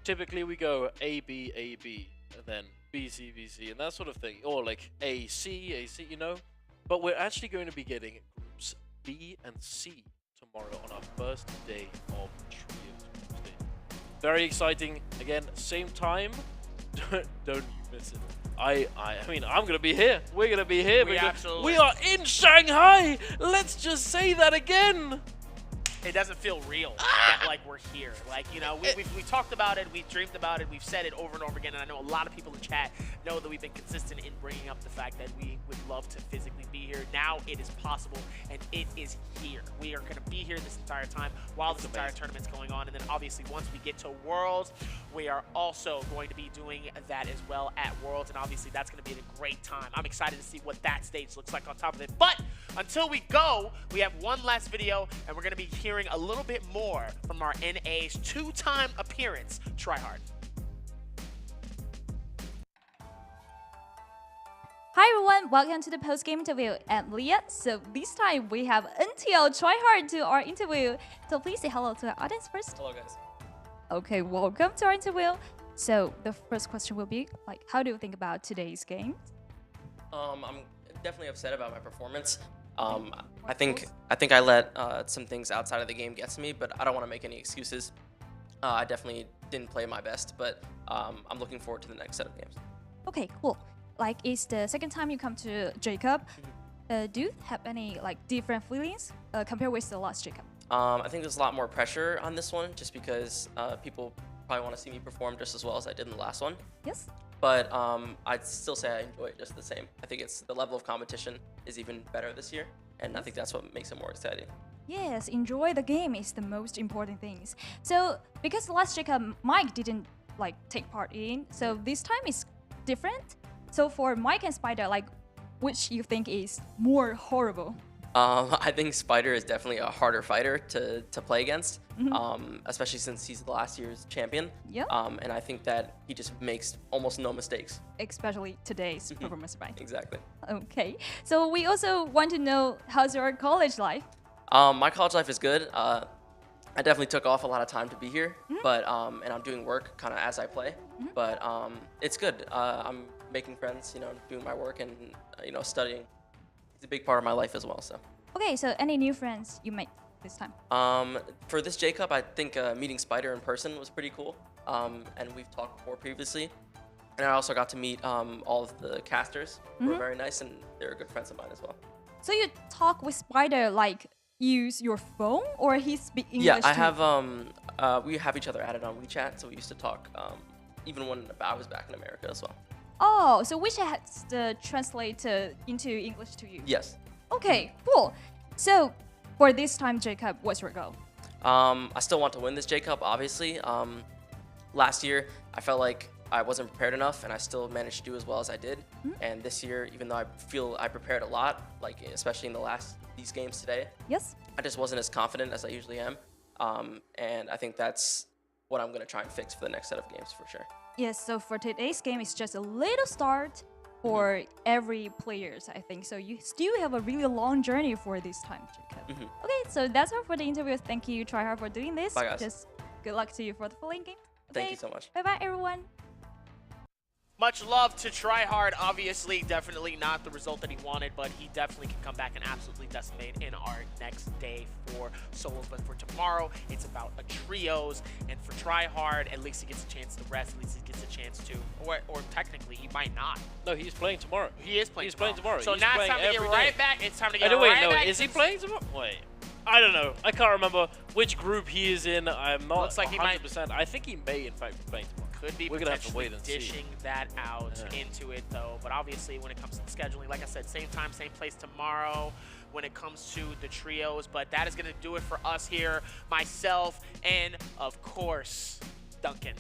Typically, we go A, B, and then B, C, and that sort of thing. Or like A, C, you know? But we're actually going to be getting groups B and C tomorrow on our first day of trios. Very exciting. Again, same time. Don't miss it. I mean, I'm gonna be here. We're gonna be here. We are in Shanghai. Let's just say that again. It doesn't feel real that like we're here. Like, you know, we talked about it, we've dreamed about it, we've said it over and over again, and I know a lot of people in chat know that we've been consistent in bringing up the fact that we would love to physically be here. Now it is possible, and it is here. We are going to be here this entire time while this entire tournament's going on, and then obviously once we get to Worlds, we are also going to be doing that as well at Worlds, and obviously that's going to be a great time. I'm excited to see what that stage looks like on top of it. But until we go, we have one last video, and we're going to be hearing a little bit more from our NA's 2-time appearance, Tryhard. Hi everyone, welcome to the post-game interview at Leah. So this time we have NTL Tryhard to our interview. So please say hello to our audience first. Hello guys. Okay, welcome to our interview. So the first question will be like, how do you think about today's game? I'm definitely upset about my performance. I think I let some things outside of the game get to me, but I don't want to make any excuses. I definitely didn't play my best, but I'm looking forward to the next set of games. Okay, cool. Like, it's the second time you come to Jacob. Do you have any like different feelings compared with the last Jacob? I think there's a lot more pressure on this one, just because people probably want to see me perform just as well as I did in the last one. Yes. But I'd still say I enjoy it just the same. I think the level of competition is even better this year, and I think that's what makes it more exciting. Yes, enjoy the game is the most important things. So because the last Jacob Mike didn't like take part in, so this time is different. So for Mike and Spider, like, which you think is more horrible? I think Spider is definitely a harder fighter to play against, Mhm. especially since he's last year's champion. Yep. And I think that he just makes almost no mistakes. Especially today's performance, right? Exactly. Okay. So we also want to know, how's your college life? My college life is good. I definitely took off a lot of time to be here, but and I'm doing work kind of as I play. But it's good. I'm making friends, doing my work and studying. It's a big part of my life as well. So. Okay, so any new friends you made this time? For this J Cup, I think meeting Spider in person was pretty cool. And we've talked before previously. And I also got to meet all of the casters, who were very nice, and they're good friends of mine as well. So you talk with Spider like use your phone, or he speak English? Yeah, I too? have. We have each other added on WeChat, so we used to talk even when I was back in America as well. Oh, so WeChat has to translate into English to you? Yes. Okay, cool. So for this time, Jacob, what's your goal? I still want to win this J Cup, obviously. Last year, I felt like I wasn't prepared enough, and I still managed to do as well as I did. And this year, even though I feel I prepared a lot, like especially in these games today, Yes. I just wasn't as confident as I usually am. And I think that's what I'm going to try and fix for the next set of games for sure. Yes, so for today's game, it's just a little start for every players, I think. So you still have a really long journey for this time, Jacob. Okay, so that's all for the interview. Thank you, Tryhard, for doing this. Bye, guys. Just good luck to you for the following game. Thank you so much. Bye-bye, everyone. Much love to Tryhard. Obviously, definitely not the result that he wanted, but he definitely can come back and absolutely decimate in our next day for solos. But for tomorrow, it's about a trios. And for Tryhard, at least he gets a chance to rest. At least he gets a chance to, or technically, he might not. No, he's playing tomorrow. He is playing He's tomorrow. playing tomorrow. So He's now it's playing time to get every right day. back. It's time to get Wait, right no, back. is he playing tomorrow? Wait. I don't know. I can't remember which group he is in. I'm not Looks like he might- 100%. I think he may, in fact, be playing tomorrow. Could be We're gonna have to potentially wait and see. dishing that out into it, though. But obviously, when it comes to the scheduling, like I said, same time, same place tomorrow when it comes to the trios. But that is going to do it for us here, myself, and, of course, Duncan.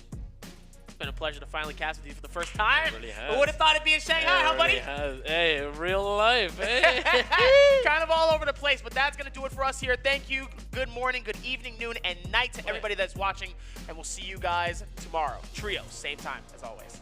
It's been a pleasure to finally cast with you for the first time. really has. Who would have thought it'd be in Shanghai, huh, buddy? Hey, real life. Hey. Kind of all over the place, but that's going to do it for us here. Thank you. Good morning, good evening, noon, and night to everybody that's watching, and we'll see you guys tomorrow. Trio, same time as always.